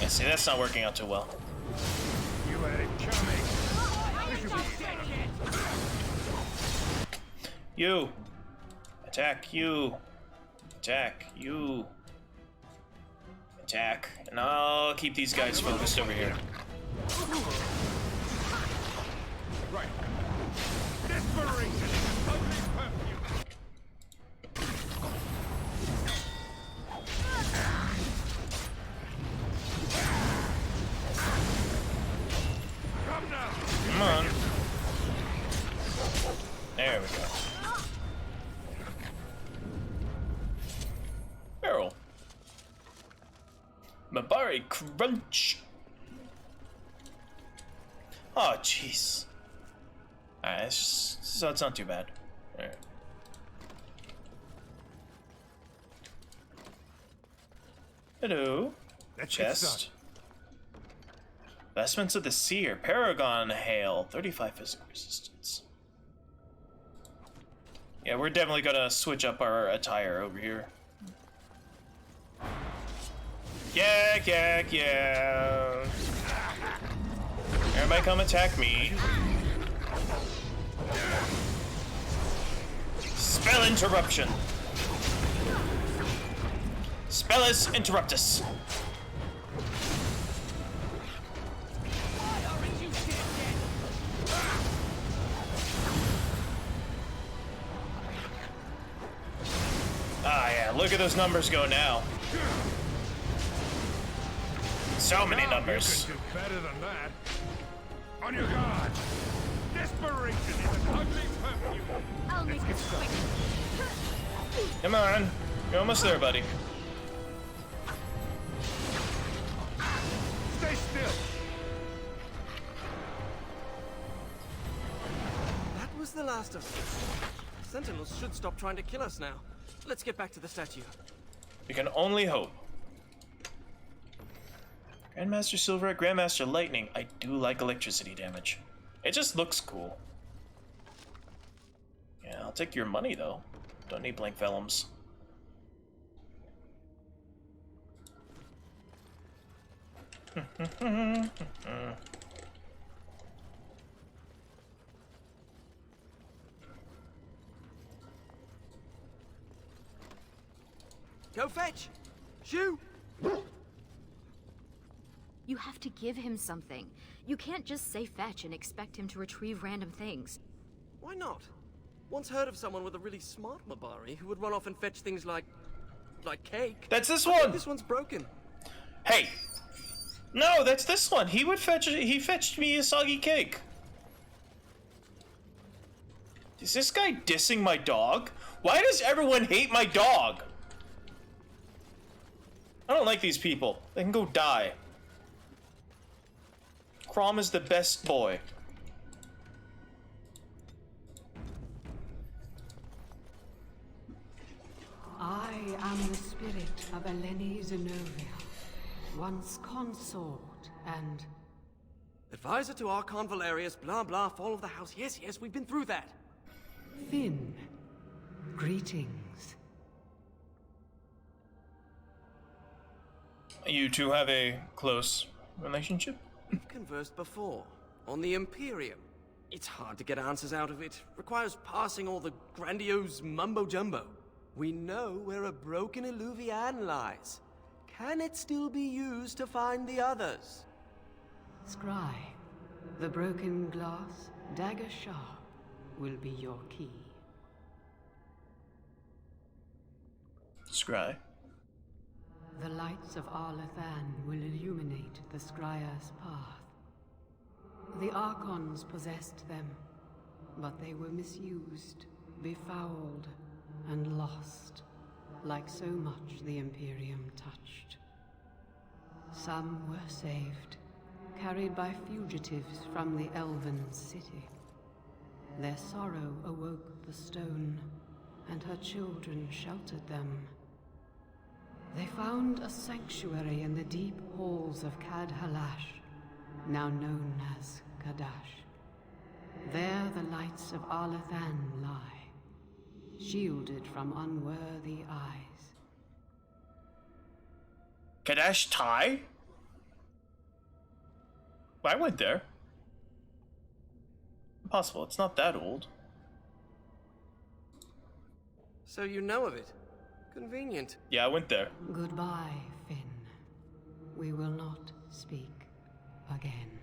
Yeah, see, that's not working out too well. You had it coming. You. Attack you. Attack you. Attack. And I'll keep these guys focused over here. Right. Desperation is an ugly perfume. Come now. Come on. There we go. Barrel. Mabari Crunch. Oh, jeez. Alright, so it's not too bad. Alright. Hello. Chest. Vestments of the Seer. Paragon Hail. 35 physical resistance. Yeah, we're definitely gonna switch up our attire over here. Yak, yak, yak. Everybody come attack me. Spell interruption. Spellus interruptus. Ah, yeah, look at those numbers go now. So many numbers. You can do better than that. On your guard. Desperation is an ugly perfume. I'll make this quick. Come on. You're almost there, buddy. Stay still. That was the last of them. Sentinels should stop trying to kill us now. Let's get back to the statue. We can only hope. Grandmaster Silver, Grandmaster Lightning. I do like electricity damage. It just looks cool. Yeah, I'll take your money, though. Don't need blank vellums. Go fetch! Shoo! You have to give him something. You can't just say fetch and expect him to retrieve random things. Why not? Once heard of someone with a really smart Mabari who would run off and fetch things like cake. That's this one! This one's broken. Hey! No, that's this one. He fetched me a soggy cake. Is this guy dissing my dog? Why does everyone hate my dog? I don't like these people. They can go die. Crom is the best boy. I am the spirit of Eleni Zenobia, once consort and... Advisor to Archon Valerius, blah blah, fall of the house. Yes, we've been through that. Finn. Greetings. You two have a close relationship? We've conversed before, on the Imperium. It's hard to get answers out of it. Requires parsing all the grandiose mumbo-jumbo. We know where a broken Illuvian lies. Can it still be used to find the others? Scry, the broken glass, dagger sharp, will be your key. Scry. The lights of Arlathan will illuminate the Scryer's path. The Archons possessed them, but they were misused, befouled, and lost, like so much the Imperium touched. Some were saved, carried by fugitives from the Elven city. Their sorrow awoke the stone, and her children sheltered them. They found a sanctuary in the deep halls of Cad Halash, now known as Kadash. There the lights of Arlathan lie, shielded from unworthy eyes. Kadash Tai? I went there. Impossible, it's not that old. So you know of it? Convenient. Yeah, I went there. Goodbye, Finn. We will not speak again.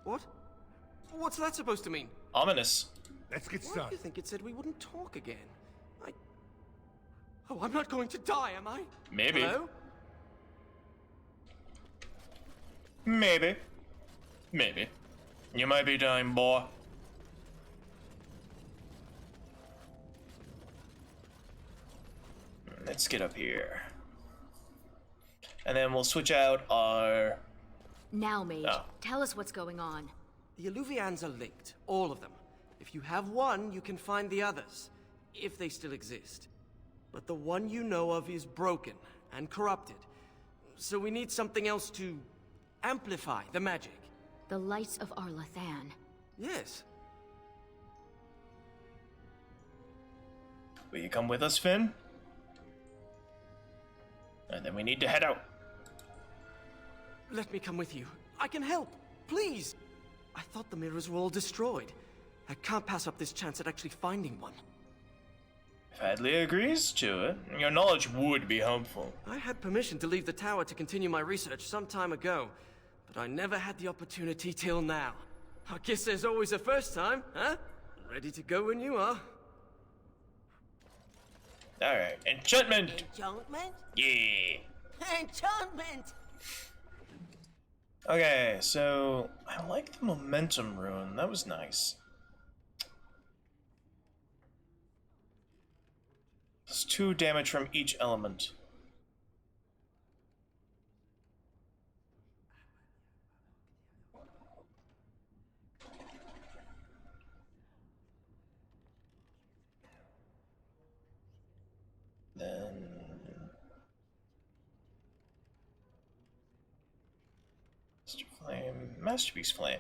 What? What's that supposed to mean? Ominous. Let's get Why started. do you think it said we wouldn't talk again? Oh, I'm not going to die, am I? Maybe. Hello? Maybe. Maybe. You might be dying, boy. Let's get up here. And then we'll switch out our... Now, Mage, Oh. tell us what's going on. The Illuvians are linked, all of them. If you have one, you can find the others, if they still exist. But the one you know of is broken and corrupted. So we need something else to amplify the magic. The lights of Arlathan. Yes. Will you come with us, Finn? And then we need to head out. Let me come with you. I can help. Please. I thought the mirrors were all destroyed. I can't pass up this chance at actually finding one. If Hadley agrees to it, your knowledge would be helpful. I had permission to leave the tower to continue my research some time ago, but I never had the opportunity till now. I guess there's always a first time, huh? Ready to go when you are. Alright, enchantment! Enchantment? Yeah! Enchantment! Okay, so I like the momentum rune. That was nice. It's 2 damage from each element. Then Masterpiece Flame.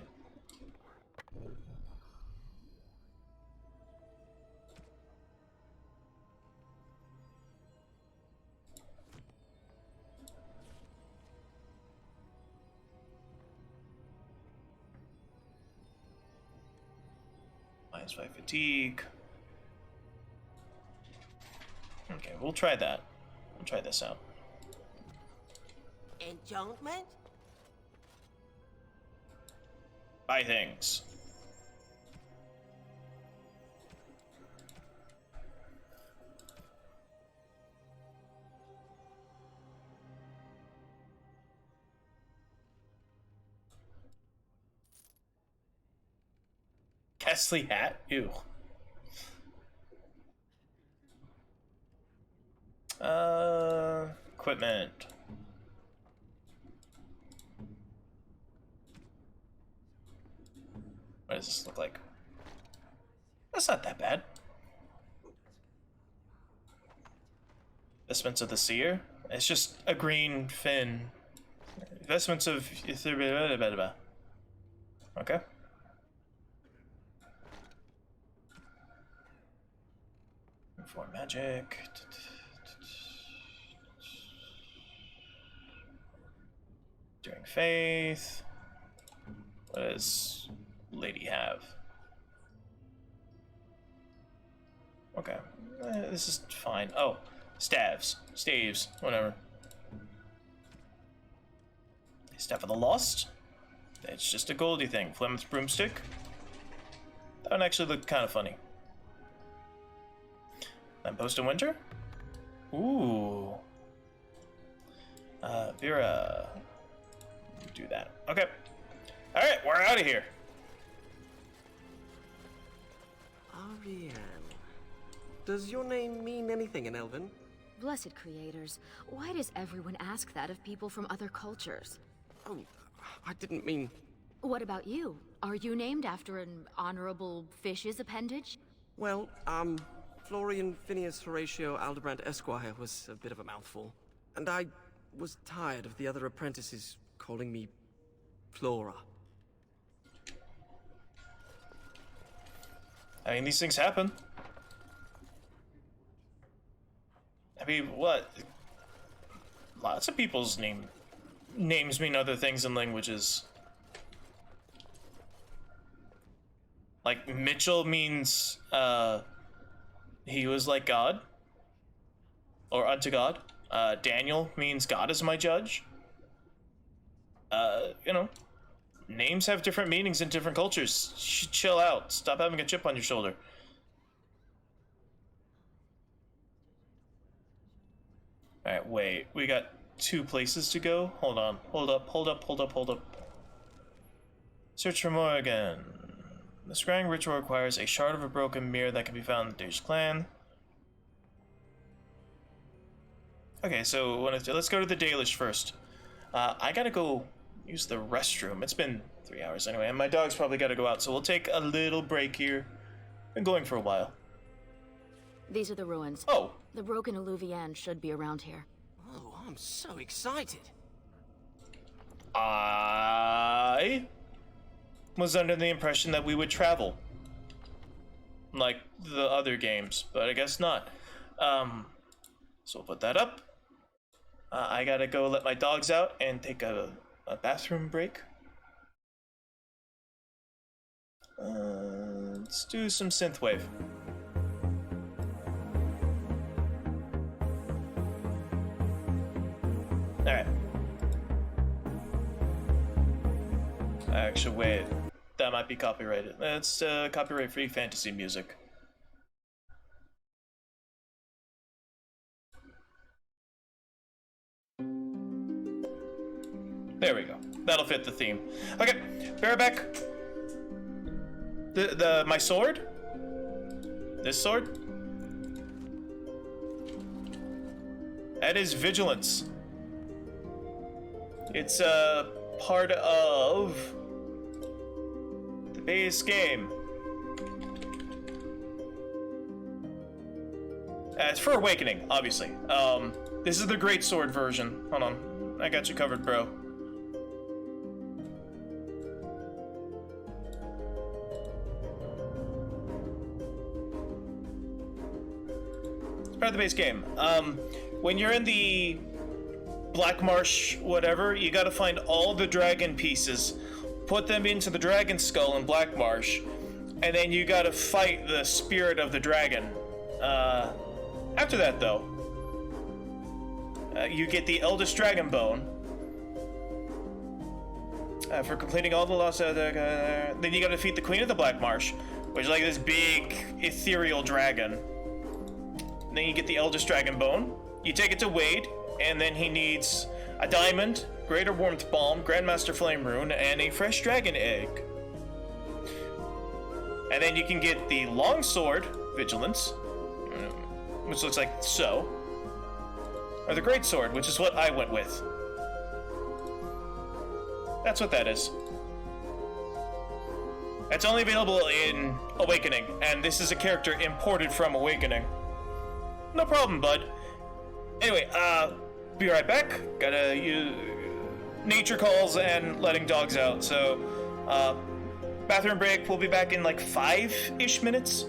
Satisfy fatigue. Okay, we'll try that. We'll try this out. Enchantment? Buy things. Kesley hat? Ew. Equipment. What does this look like? That's not that bad. Vestments of the Seer? It's just a green fin. Vestments of... Okay. For magic. During faith. What does lady have? Okay. This is fine. Oh, staves. Staves. Whatever. Staff of the Lost. It's just a goldy thing. Flemeth's broomstick. That would actually look kind of funny. Lamppost in winter? Ooh. Vera. Do that. Okay. Alright, we're out of here. Ariane. Does your name mean anything in Elven? Blessed creators, why does everyone ask that of people from other cultures? Oh, I didn't mean... What about you? Are you named after an honorable fish's appendage? Well, Florian Phineas Horatio Aldebrand Esquire was a bit of a mouthful. And I was tired of the other apprentices calling me Flora. I mean, these things happen. I mean, what? Lots of people's names mean other things in languages. Like, Mitchell means, he was like God. Or unto God. Daniel means God is my judge. You know, names have different meanings in different cultures. You should chill out. Stop having a chip on your shoulder. Alright, wait. We got 2 places to go? Hold on. Hold up. Search for Morrigan. The scrying ritual requires a shard of a broken mirror that can be found in the Dage clan. Okay, so let's go to the Dalish first. I gotta go use the restroom. It's been 3 hours anyway, and my dog's probably gotta go out, so we'll take a little break here. Been going for a while. These are the ruins. Oh! The broken Alluvian should be around here. Oh, I'm so excited. I was under the impression that we would travel. Like the other games, but I guess not. So we'll put that up. I gotta go let my dogs out and take a bathroom break. Let's do some synthwave. Alright. Actually, wait. That might be copyrighted. It's copyright-free fantasy music. There we go. That'll fit the theme. Okay, Bareback. My sword? This sword? That is vigilance. It's a part of the base game. It's for Awakening, obviously. This is the Great Sword version. Hold on. I got you covered, bro. Part of the base game. When you're in the Black Marsh, whatever, you gotta find all the dragon pieces, put them into the dragon skull in Black Marsh, and then you gotta fight the spirit of the dragon. After that, though, you get the eldest dragon bone. For completing all the lost... then you gotta defeat the Queen of the Black Marsh, which is like this big, ethereal dragon. Then you get the eldest dragon bone. You take it to Wade, and then he needs a diamond, Greater Warmth Balm, Grandmaster Flame Rune, and a fresh dragon egg. And then you can get the Longsword, Vigilance, which looks like so. Or the Greatsword, which is what I went with. That's what that is. It's only available in Awakening, and this is a character imported from Awakening. No problem, bud. Anyway, be right back. Gotta use nature calls and letting dogs out, so, bathroom break. We'll be back in like 5-ish minutes.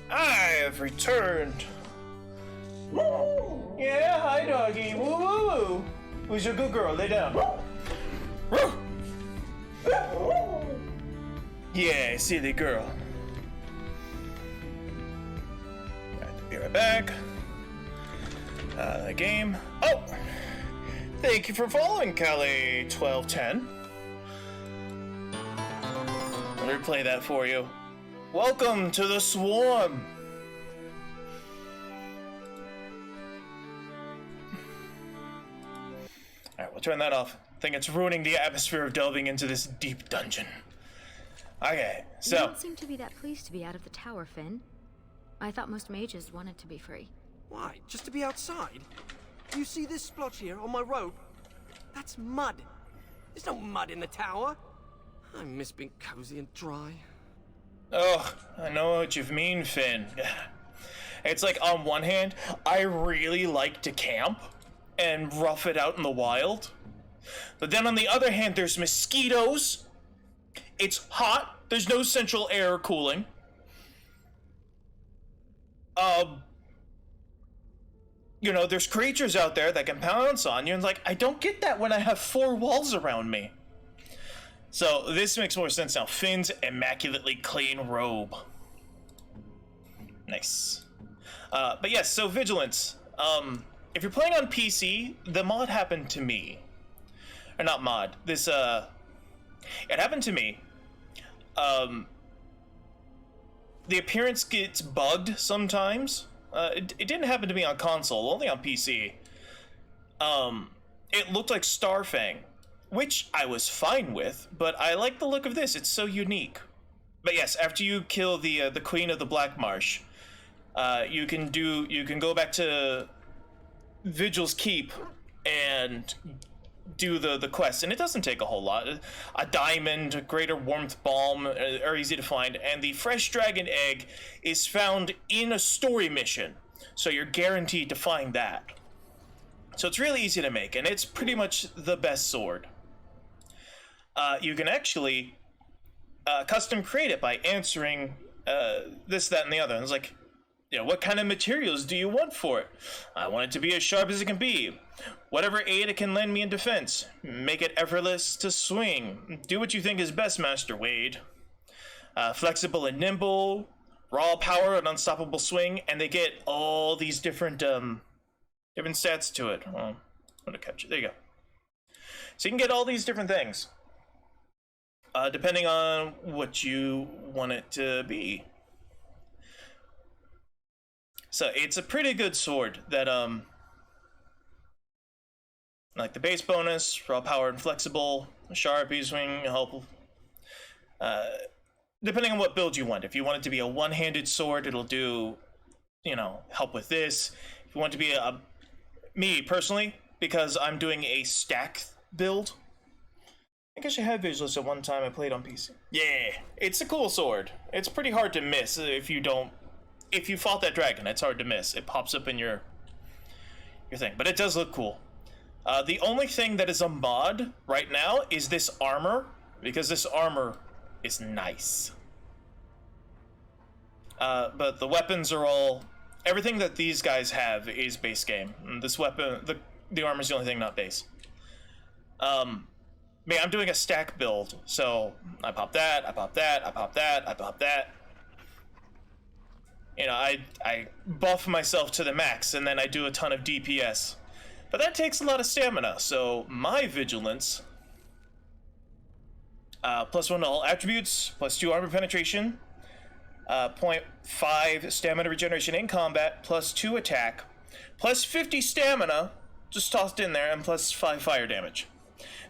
I have returned. Yeah, hi doggy. Woo woo woo. Who's your good girl? Lay down. Yeah, silly girl. Be right back. Game. Oh! Thank you for following, Callie1210. Let me replay that for you. Welcome to the Swarm! Alright, we'll turn that off. I think it's ruining the atmosphere of delving into this deep dungeon. Okay, so... You don't seem to be that pleased to be out of the tower, Finn. I thought most mages wanted to be free. Why? Just to be outside? You see this splotch here on my robe? That's mud. There's no mud in the tower. I miss being cozy and dry. Oh, I know what you mean, Finn. It's like, on one hand, I really like to camp and rough it out in the wild. But then on the other hand, there's mosquitoes. It's hot. There's no central air cooling. You know, there's creatures out there that can pounce on you, and like, I don't get that when I have 4 walls around me. So this makes more sense now. Finn's immaculately clean robe. Nice. But yes, so Vigilance. If you're playing on PC, the mod happened to me. Or not mod. This, it happened to me. The appearance gets bugged sometimes. It didn't happen to me on console, only on PC. It looked like Starfang, which I was fine with, but I like the look of this. It's so unique. But yes, after you kill the Queen of the Black Marsh, you can go back to Vigil's Keep and do the quest, and it doesn't take a whole lot. A diamond, a greater warmth balm are easy to find, and the fresh dragon egg is found in a story mission, so you're guaranteed to find that. So it's really easy to make, and it's pretty much the best sword. You can actually custom create it by answering this, that, and the other. And it's like, you know, what kind of materials do you want for it? I want it to be as sharp as it can be. Whatever aid it can lend me in defense. Make it effortless to swing. Do what you think is best, Master Wade. Flexible and nimble. Raw power and unstoppable swing. And they get all these different stats to it. Oh, I'm gonna capture. There you go. So you can get all these different things. Depending on what you want it to be. So it's a pretty good sword that, like the base bonus, raw power and flexible, sharp, swing, help. Depending on what build you want. If you want it to be a one-handed sword, it'll do, you know, help with this. If you want it to be me personally, because I'm doing a stack build. I guess I had Vigilance at one time I played on PC. Yeah, it's a cool sword. It's pretty hard to miss if you fought that dragon. It's hard to miss. It pops up in your thing, but it does look cool. The only thing that is a mod right now is this armor, because this armor is nice. But the weapons are all... Everything that these guys have is base game. And this weapon, the armor is the only thing not base. Man, I'm doing a stack build, so I pop that, I pop that, I pop that, I pop that. You know, I buff myself to the max, and then I do a ton of DPS. But that takes a lot of stamina, so my Vigilance, +1 to all attributes, +2 armor penetration, 0.5 stamina regeneration in combat, +2 attack, +50 stamina, just tossed in there, and +5 fire damage.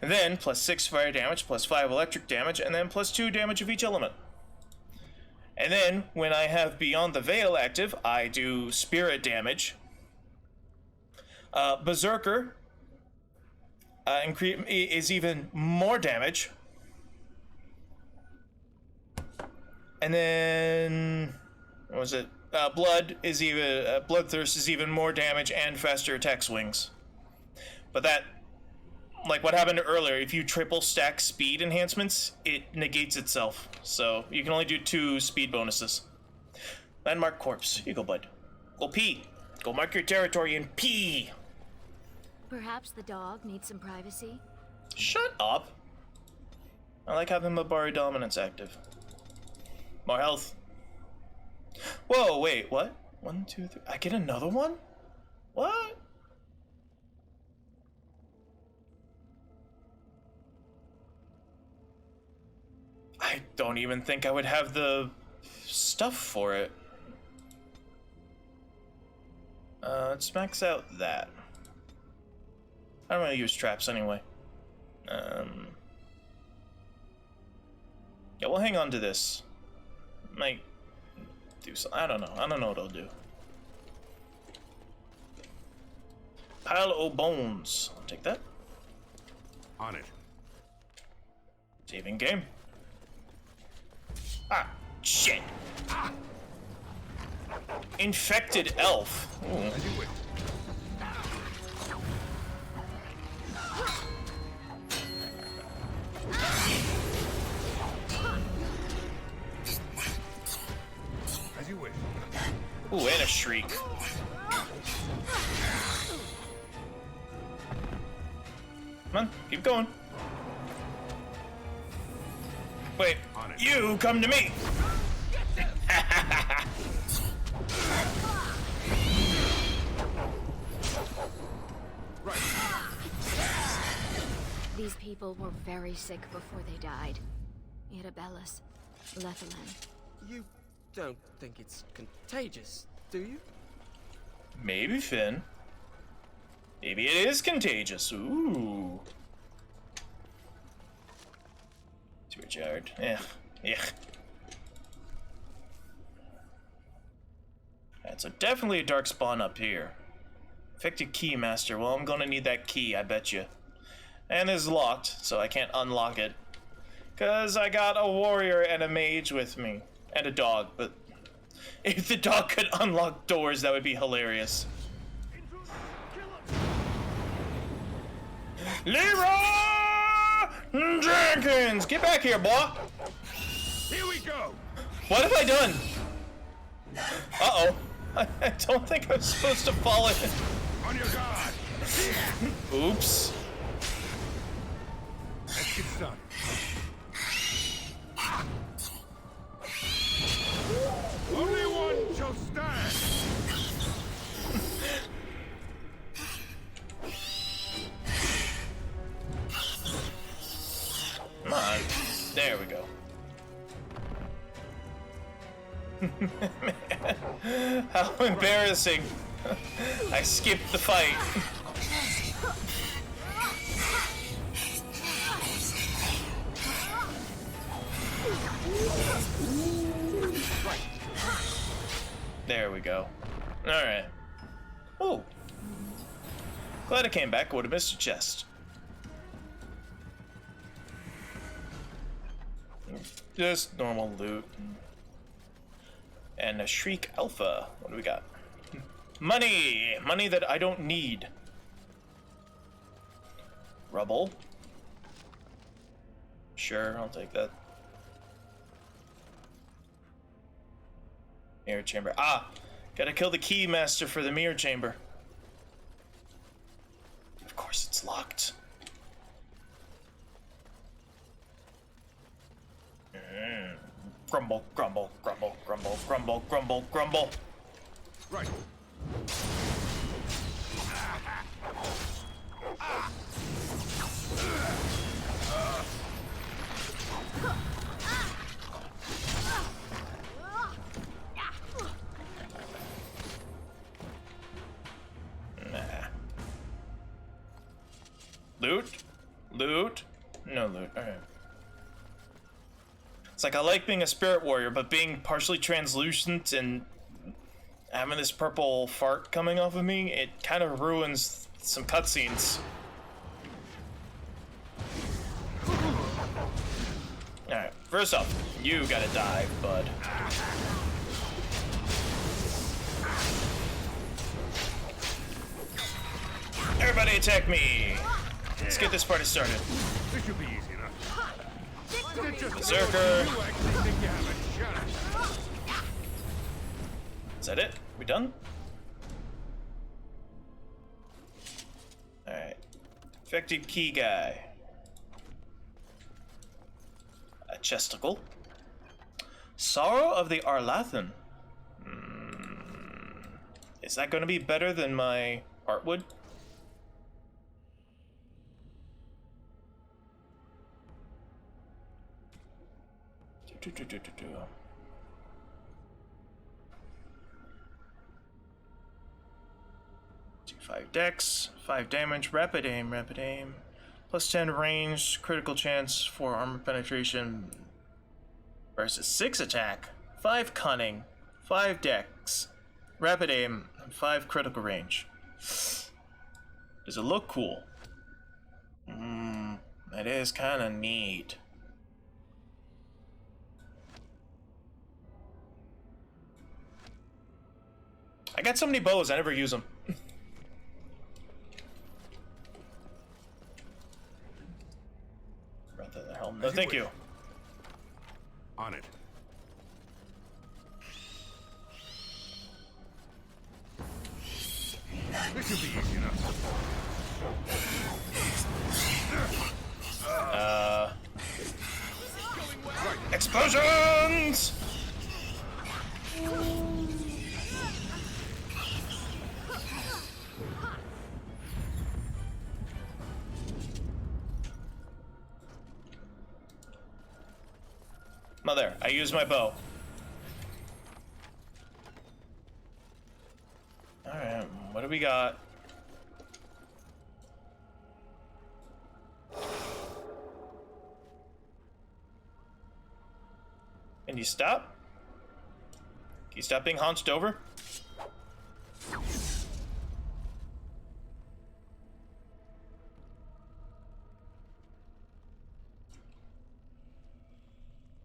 And then +6 fire damage, +5 electric damage, and then +2 damage of each element. And then, when I have Beyond the Veil active, I do spirit damage. Berserker is even more damage. And then, what was it? Bloodthirst is even more damage and faster attack swings. But that like what happened earlier, if you triple stack speed enhancements, it negates itself. So you can only do 2 speed bonuses. Landmark corpse. Here you go, bud. Go pee. Go mark your territory and pee. Perhaps the dog needs some privacy? Shut up. I like having Mabari dominance active. More health. Whoa, wait, what? 1, 2, 3. I get another one? What? I don't even think I would have the stuff for it. Let's max out that. I don't want to use traps anyway. Yeah, we'll hang on to this. Might do something. I don't know. I don't know what I'll do. Pile o' bones. I'll take that. On it. Saving game. Ah, shit. Ah. Infected elf. Ooh. As you wish. Ooh, and a shriek. Come on, keep going. Wait, you come to me. These people were very sick before they died. Irabellus, Lethalan. You don't think it's contagious, do you? Maybe, Finn. Maybe it is contagious. Ooh. Jared. Yeah. Yeah. Alright, so definitely a dark spawn up here. Infected Keymaster. Well, I'm gonna need that key, I bet you. And it's locked, so I can't unlock it. Cause I got a warrior and a mage with me. And a dog, but if the dog could unlock doors, that would be hilarious. Leroy Jenkins! Get back here, boy! Here we go! What have I done? Uh-oh. I don't think I'm supposed to fall in. On your guard! Oops. Let's get started. Only one shall stand! Come on. There we go. Man, how embarrassing. I skipped the fight. There we go. Alright. Oh. Glad I came back. I would have missed a chest. Just normal loot. And a Shriek Alpha. What do we got? Money! Money that I don't need. Rubble. Sure, I'll take that. Mirror chamber. Ah! Gotta kill the Keymaster for the mirror chamber. Of course it's locked. Grumble, grumble, grumble, grumble, grumble, grumble, grumble. Right. Nah. Loot? Loot? No loot. Alright. It's like I like being a spirit warrior, but being partially translucent and having this purple fart coming off of me, it kind of ruins some cutscenes. Alright, first off, you gotta die, bud. Everybody attack me! Let's get this party started. This should be easy enough. Berserker. Is that it? We done? Alright. Infected key guy. A chesticle. Sorrow of the Arlathan. Is that going to be better than my Heartwood? Do 5 dex, 5 damage, rapid aim, plus 10 range, critical chance for armor penetration versus 6 attack, 5 cunning, 5 dex, rapid aim, and 5 critical range. Does it look cool? It is kind of neat. I got so many bows, I never use them. Breath of the helm. No, thank you. On it. This should be easy enough. Explosions! Mother, I used my bow. Alright, what do we got? Can you stop? Can you stop being hunched over?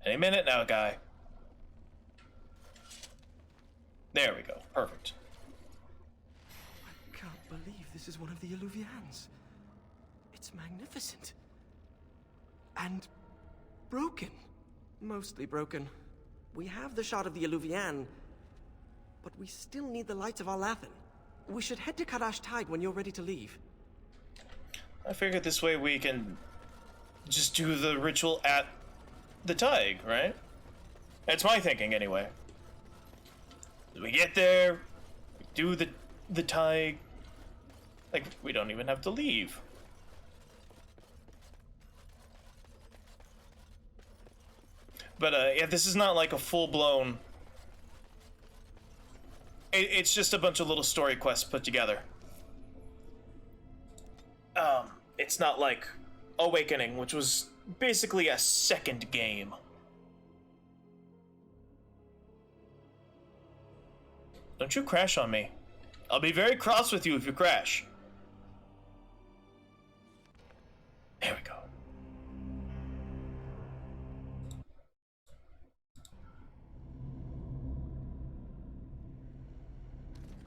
Any minute now, guy. There we go. Perfect. I can't believe this is one of the Illuvians. It's magnificent. And broken. Mostly broken. We have the shot of the Illuvian, but we still need the lights of Arlathan. We should head to Kadash Tide when you're ready to leave. I figured this way we can just do the ritual at the Tig, right? That's my thinking, anyway. We get there, we do the Tig, like, we don't even have to leave. But, yeah, this is not like a full-blown... It's just a bunch of little story quests put together. It's not like Awakening, which was basically a second game. Don't you crash on me. I'll be very cross with you if you crash. There we go.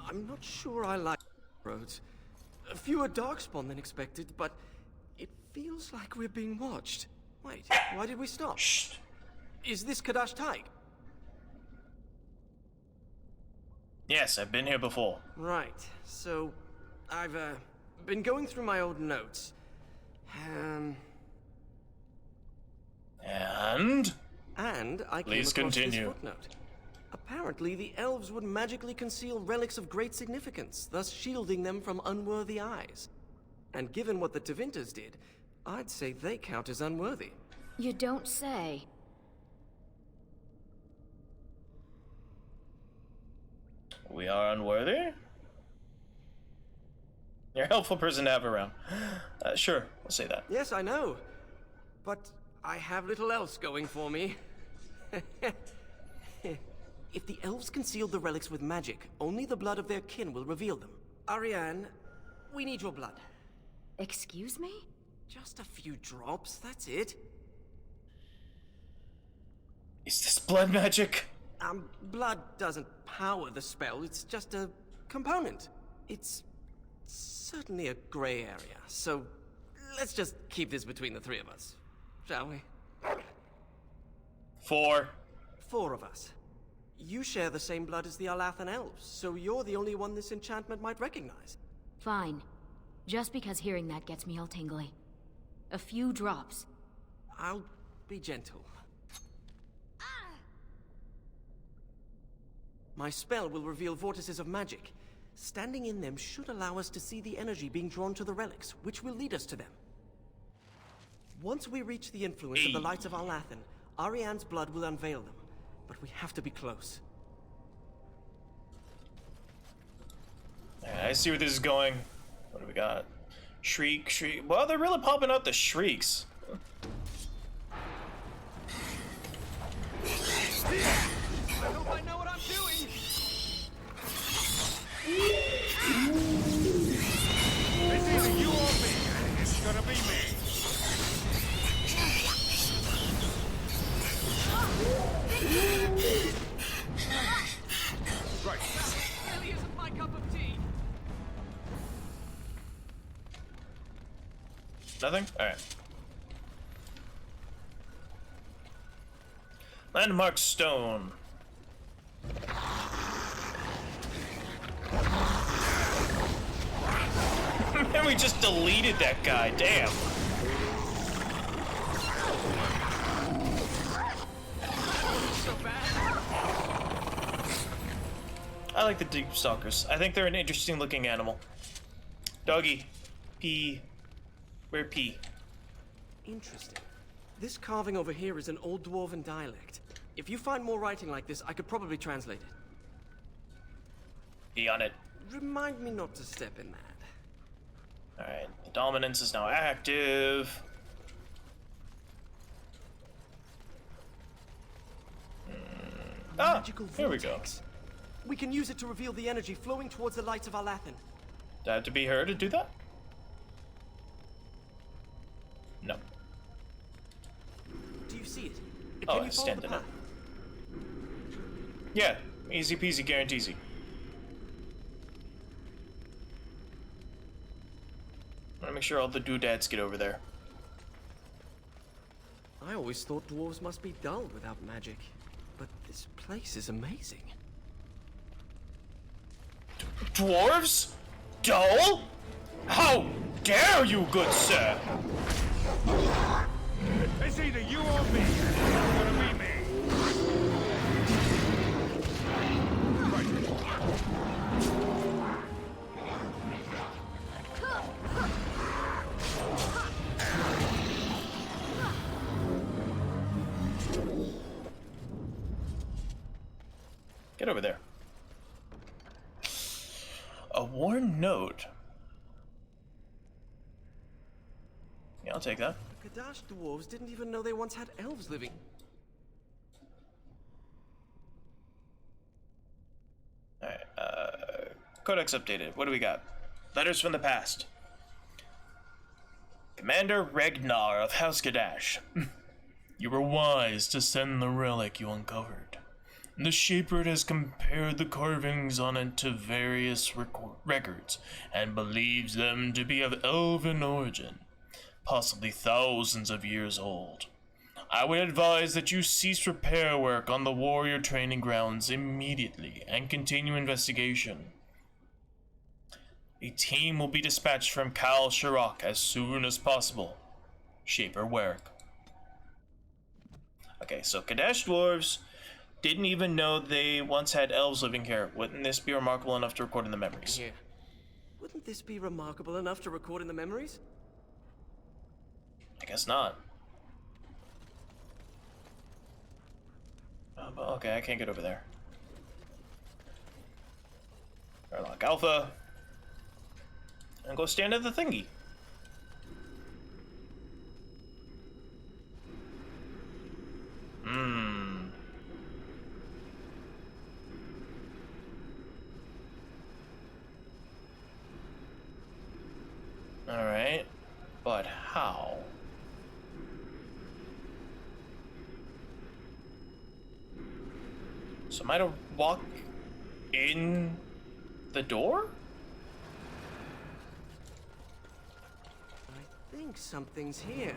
I'm not sure I like roads. Fewer darkspawn than expected, but it feels like we're being watched. Wait, why did we stop? Shh. Is this Kadash Tide? Yes, I've been here before. Right, so I've been going through my old notes. And I came Please across continue. this footnote. Apparently, the elves would magically conceal relics of great significance, thus shielding them from unworthy eyes. And given what the Tevinters did, I'd say they count as unworthy. You don't say. We are unworthy? You're a helpful person to have around. Sure, we'll say that. Yes, I know. But I have little else going for me. If the elves concealed the relics with magic, only the blood of their kin will reveal them. Ariane, we need your blood. Excuse me? Just a few drops, that's it. Is this blood magic? Blood doesn't power the spell, it's just a component. It's certainly a gray area, so let's just keep this between the three of us, shall we? 4. 4 of us. You share the same blood as the Alathan elves, so you're the only one this enchantment might recognize. Fine. Just because hearing that gets me all tingly. A few drops. I'll be gentle. My spell will reveal vortices of magic. Standing in them should allow us to see the energy being drawn to the relics, which will lead us to them. Once we reach the influence of the lights of Alathan, Ariane's blood will unveil them. But we have to be close. I see where this is going. What do we got? Shriek, shriek. Well, they're really popping out the shrieks. I hope I know what I'm doing! It's either you or me, and it's gonna be me. Right. That really isn't my cup of tea. Nothing? Alright. Landmark stone. And we just deleted that guy, damn. I like the deep stalkers. I think they're an interesting looking animal. Doggy. P. Where P? Interesting. This carving over here is an old dwarven dialect. If you find more writing like this, I could probably translate it. Be on it. Remind me not to step in that. Alright, the dominance is now active. Magical here we go. vortex. We can use it to reveal the energy flowing towards the lights of Alathan. Do I have to be her to do that? No. Do you see it? Oh, Can I you follow stand the in it. path? Yeah, easy peasy, guaranteesy. I wanna make sure all the doodads get over there. I always thought dwarves must be dull without magic. But this place is amazing. Dwarves? Dull? How dare you, good sir? It's either you or me, and it's gonna be me. Get over there. A worn note. Yeah, I'll take that. The Kadash dwarves didn't even know they once had elves living. Alright, Codex updated. What do we got? Letters from the past. Commander Regnar of House Kadash. You were wise to send the relic you uncovered. The Shepherd has compared the carvings on it to various records and believes them to be of elven origin, possibly thousands of years old. I would advise that you cease repair work on the warrior training grounds immediately and continue investigation. A team will be dispatched from Kal Shirok as soon as possible. Shaper Werrick. Okay, so Kadash dwarves didn't even know they once had elves living here. Wouldn't this be remarkable enough to record in the memories? Yeah. Wouldn't this be remarkable enough to record in the memories? I guess not. But okay, I can't get over there. Airlock Alpha. And go stand at the thingy. Alright, but how? So am I to walk in the door? I think something's here.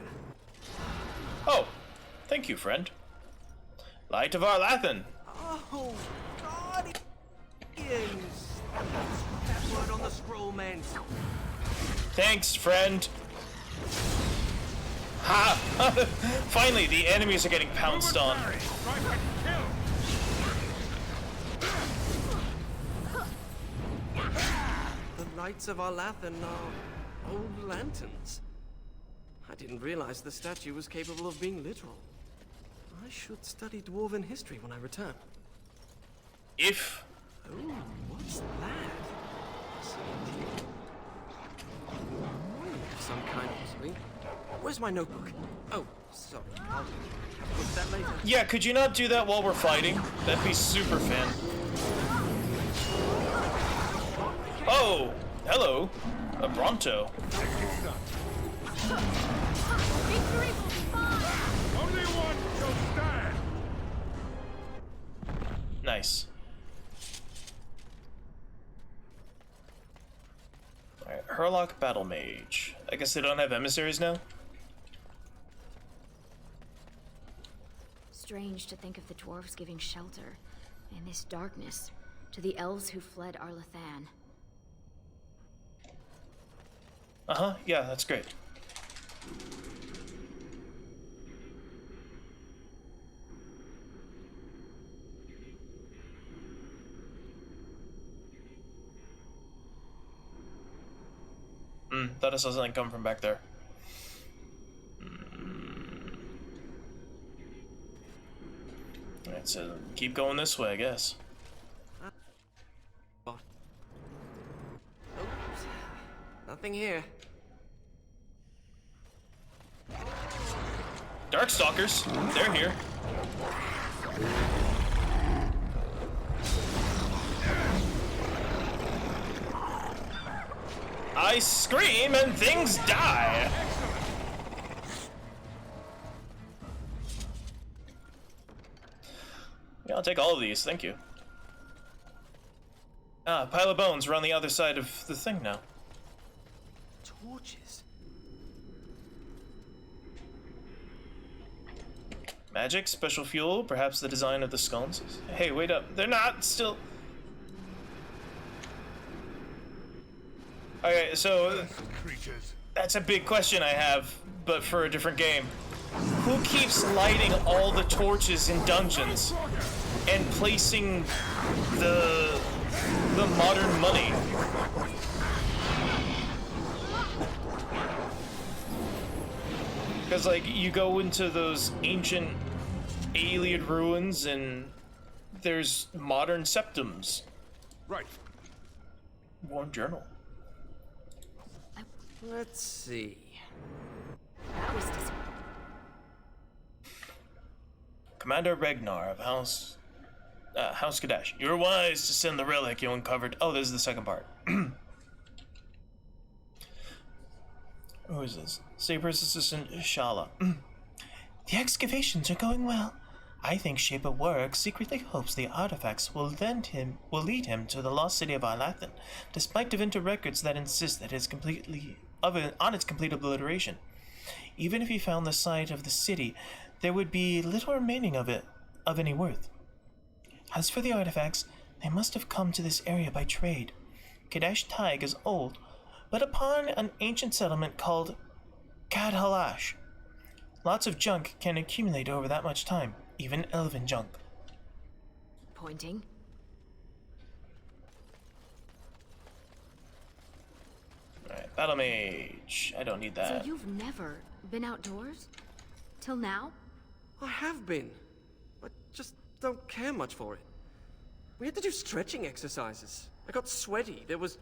Oh, thank you, friend. Light of Arlathan. Oh, Guardians! That's what that word on the scroll meant. Thanks, friend. Ha! Finally, the enemies are getting pounced on. The lights of Arlathan are old lanterns. I didn't realize the statue was capable of being literal. I should study dwarven history when I return. If... Oh, what's that? Some kind, possibly. Where's my notebook? Oh, sorry. I'll put that later. Yeah, could you not do that while we're fighting? That'd be super fan. Oh, hello. A Bronto. Victory will be mine! Only one shall stand! Nice. Alright, Herlock Battle Mage. I guess they don't have emissaries now? Strange to think of the dwarves giving shelter in this darkness to the elves who fled Arlathan. Uh-huh, yeah, that's great. Thought I saw something come from back there. Alright, so keep going this way, I guess. Oops. Nothing here. Darkstalkers, they're here. I scream and things die. Yeah, I'll take all of these, thank you. Ah, pile of bones. We're on the other side of the thing now. Torches. Magic, special fuel, perhaps the design of the sconces. Hey, wait up. They're not still... Okay, so... That's a big question I have, but for a different game. Who keeps lighting all the torches in dungeons and placing the modern money? Because, like, you go into those ancient Ayleid ruins and there's modern septums. Right. Warm journal. Let's see. Commander Regnar of House Kadash. You were wise to send the relic you uncovered. Oh, this is the second part. Who is this? Saber's assistant, Shala. The excavations are going well. I think Shape of Work secretly hopes the artifacts will lead him to the lost city of Arlathan, despite Devinter records that insist that it is on its complete obliteration. Even if he found the site of the city, there would be little remaining of it of any worth. As for the artifacts, they must have come to this area by trade. Kadesh Taig is old, but upon an ancient settlement called Kadhalash. Lots of junk can accumulate over that much time, even elven junk. Pointing. Alright, Battle Mage. I don't need that. So you've never been outdoors? Till now? I have been. I just don't care much for it. We had to do stretching exercises. I got sweaty. There was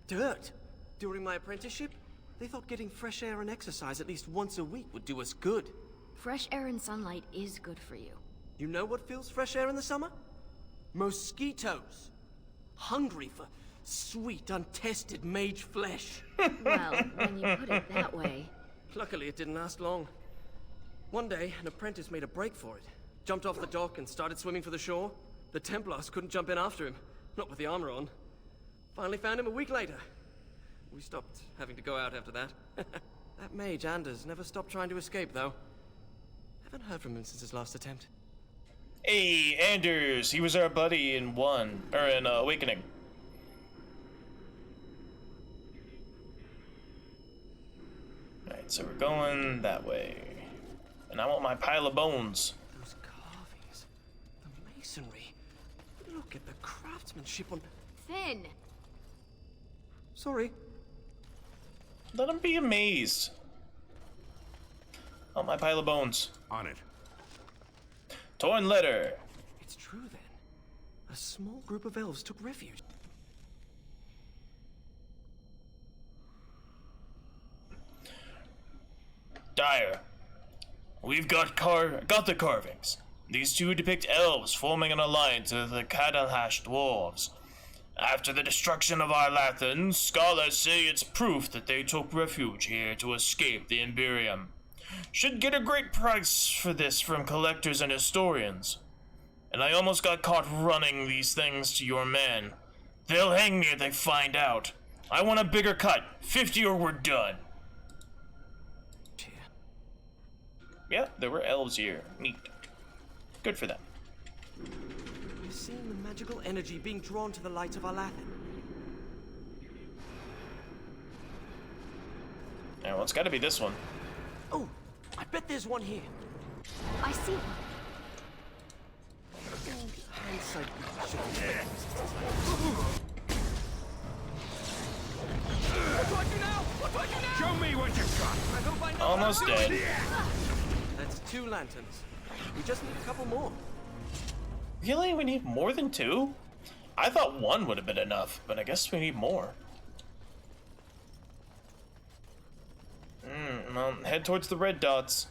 dirt. During my apprenticeship, they thought getting fresh air and exercise at least once a week would do us good. Fresh air and sunlight is good for you. You know what fills fresh air in the summer? Mosquitoes. Hungry for sweet, untested mage flesh. Well, when you put it that way. Luckily, it didn't last long. One day, an apprentice made a break for it. Jumped off the dock and started swimming for the shore. The Templars couldn't jump in after him. Not with the armor on. Finally found him a week later. We stopped having to go out after that. That mage, Anders, never stopped trying to escape, though. Haven't heard from him since his last attempt. Hey, Anders! He was our buddy in Awakening. Alright, so we're going that way. And I want my pile of bones. Those carvings, the masonry. Look at the craftsmanship on... Finn! Sorry. Let him be amazed. Oh, my pile of bones. On it. Torn letter. It's true then. A small group of elves took refuge. Dire. We've got the carvings. These two depict elves forming an alliance with the Cadalhash dwarves. After the destruction of Arlathan, scholars say it's proof that they took refuge here to escape the Imperium. Should get a great price for this from collectors and historians. And I almost got caught running these things to your men. They'll hang me if they find out. I want a bigger cut, 50 or we're done. Yeah, there were elves here. Neat. Good for them. We're seeing the magical energy being drawn to the light of Arlathan. Yeah, well, it's gotta be this one. Oh, I bet there's one here. I see one. Hindsight should What do I do now? What do I do now? Show me what you got. I hope I know. Almost dead. That's 2 lanterns. We just need a couple more. Really? We need more than 2? I thought 1 would have been enough, but I guess we need more. Well, head towards the red dots.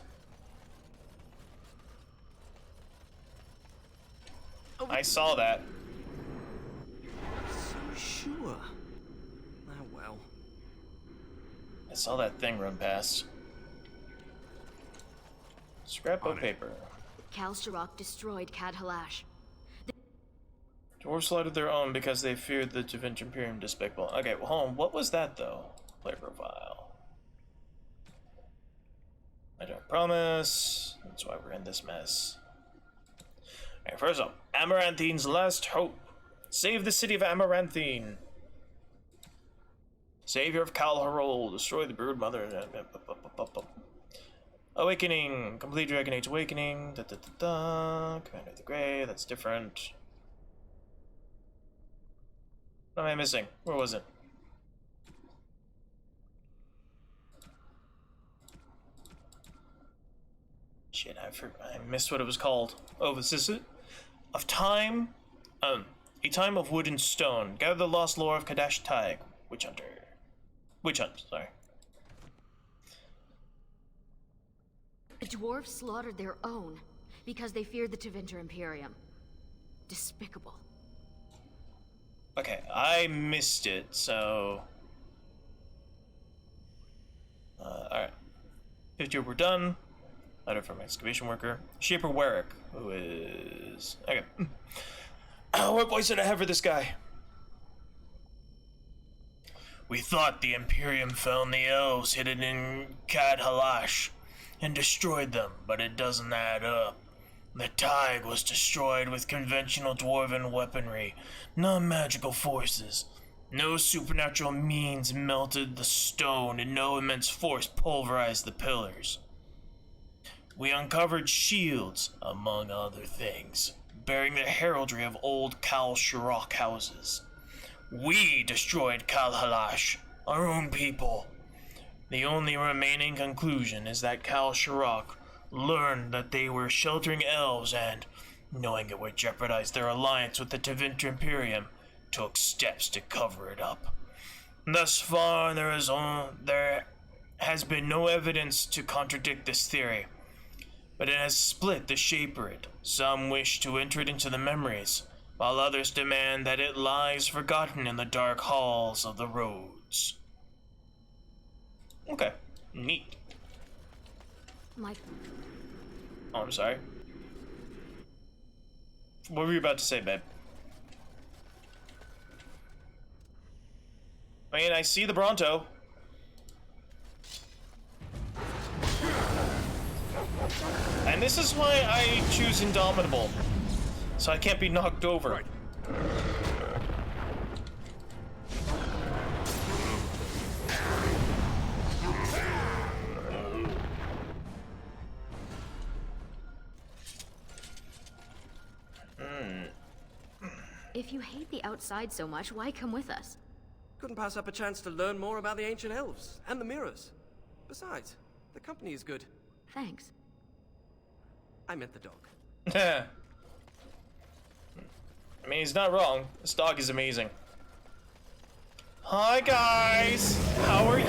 Oh, I saw that. So sure. Ah, well. I saw that thing run past. Scrap of paper. Kal Shirok destroyed Cadhalash. Dwarves slaughtered their own because they feared the Tevinter Imperium despicable. Okay, well, hold on. What was that, though? Player profile. I don't promise. That's why we're in this mess. Alright, first up. Amaranthene's last hope. Save the city of Amaranthine. Savior of Kal Harol. Destroy the brood mother. Awakening. Complete Dragon Age Awakening. Commander of the Grey. That's different. What am I missing? Where was it? Shit, I missed what it was called. Oh, this is it? Of Time? A Time of Wood and Stone. Gather the lost lore of Kadash Taig. Witch Hunter. Witch Hunt, sorry. The dwarves slaughtered their own because they feared the Tevinter Imperium. Despicable. Okay, I missed it, so... alright. 50 we're done. Letter from excavation worker. Shaper Warwick, who is... Okay. What voice did I have for this guy? We thought the Imperium found the elves hidden in Cadhalash and destroyed them, but it doesn't add up. The Taig was destroyed with conventional dwarven weaponry, non-magical forces. No supernatural means melted the stone, and no immense force pulverized the pillars. We uncovered shields, among other things, bearing the heraldry of old Kal Shirok houses. We destroyed Cadhalash, our own people. The only remaining conclusion is that Kal Shirok learned that they were sheltering elves and, knowing it would jeopardize their alliance with the Tevinter Imperium, took steps to cover it up. Thus far, there has been no evidence to contradict this theory, but it has split the Shapered. Some wish to enter it into the memories, while others demand that it lies forgotten in the dark halls of the roads. Okay, neat. Mike. Oh, I'm sorry. What were you about to say, babe? I mean, I see the Bronto. And this is why I choose Indomitable. So I can't be knocked over. Right. If you hate the outside so much, why come with us? Couldn't pass up a chance to learn more about the ancient elves and the mirrors. Besides, the company is good. Thanks. I meant the dog. I mean, he's not wrong. This dog is amazing. Hi guys, how are you?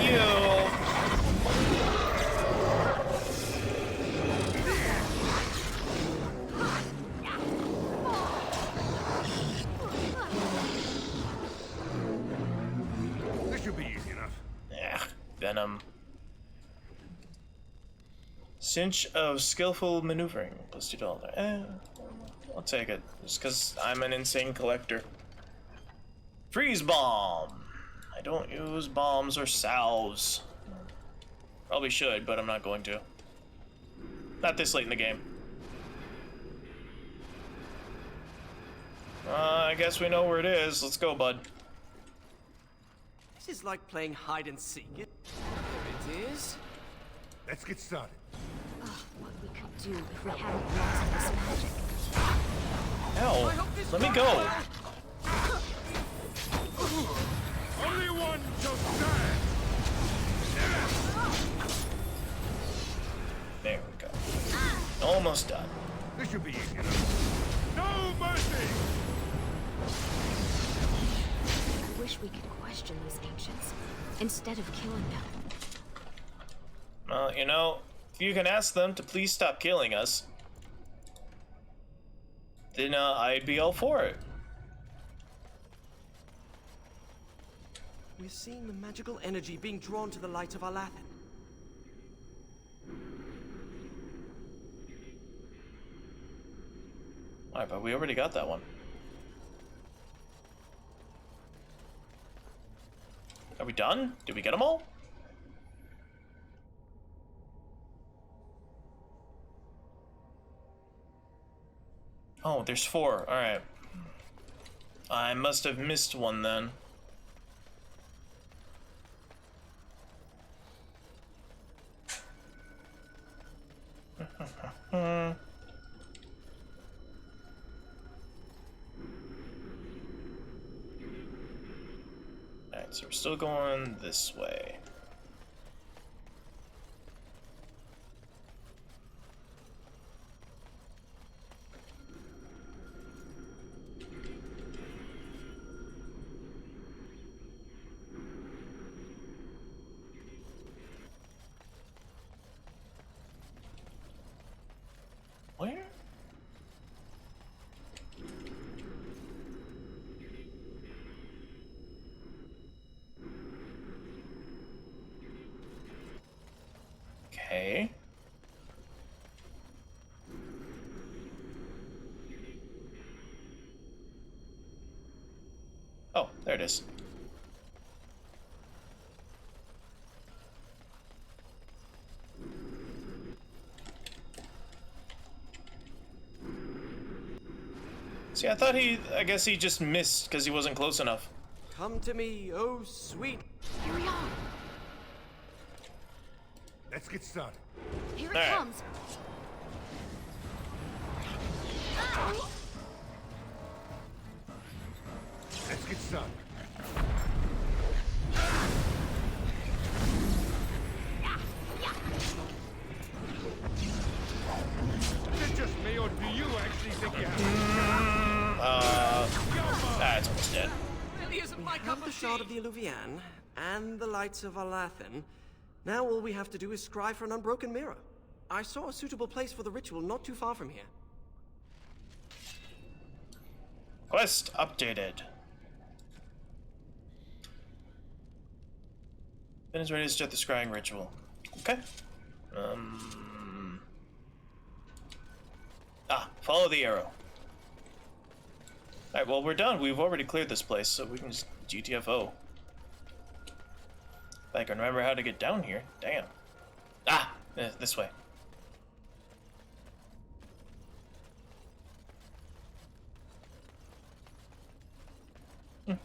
This should be easy enough. Yeah, Venom. Cinch of skillful maneuvering. Plus $2. I'll take it. Just because I'm an insane collector. Freeze bomb. I don't use bombs or salves. Probably should, but I'm not going to. Not this late in the game. I guess we know where it is. Let's go, bud. This is like playing hide and seek. There it is. Let's get started. Oh, what we could do if we hadn't lost this magic. Hell, let me go. Only one shall stand. There we go. Almost done. This should be easy enough. No mercy. I wish we could question these ancients instead of killing them. Well, you know, if you can ask them to please stop killing us, then I'd be all for it. We're seeing the magical energy being drawn to the light of Alathan. Alright, but we already got that one. Are we done? Did we get them all? Oh, there's 4. Alright. I must have missed one then. Alright, so we're still going this way. Where? Okay. Oh, there it is. See, I guess he just missed because he wasn't close enough. Come to me, oh sweet. Here we are. Let's get started. Here it comes. Let's get started. Is it just me, or do you actually think you have That's almost dead. We have the shard of the Illuvian and the lights of Alathan. Now all we have to do is scry for an unbroken mirror. I saw a suitable place for the ritual not too far from here. Quest updated. Ben is ready to start the scrying ritual. Okay. Follow the arrow. Alright, well, we're done. We've already cleared this place, so we can just GTFO. If I can remember how to get down here. Damn. This way. Keep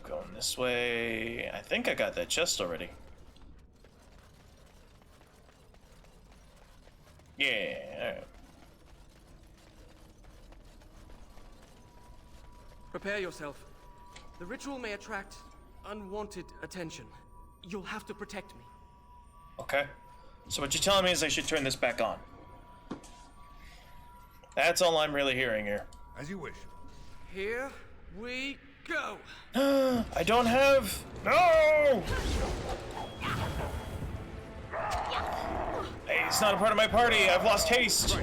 going this way. I think I got that chest already. Yeah, alright. Prepare yourself. The ritual may attract unwanted attention. You'll have to protect me. Okay. So what you're telling me is I should turn this back on. That's all I'm really hearing here. As you wish. Here we go. I don't have... No! Hey, it's not a part of my party. I've lost haste.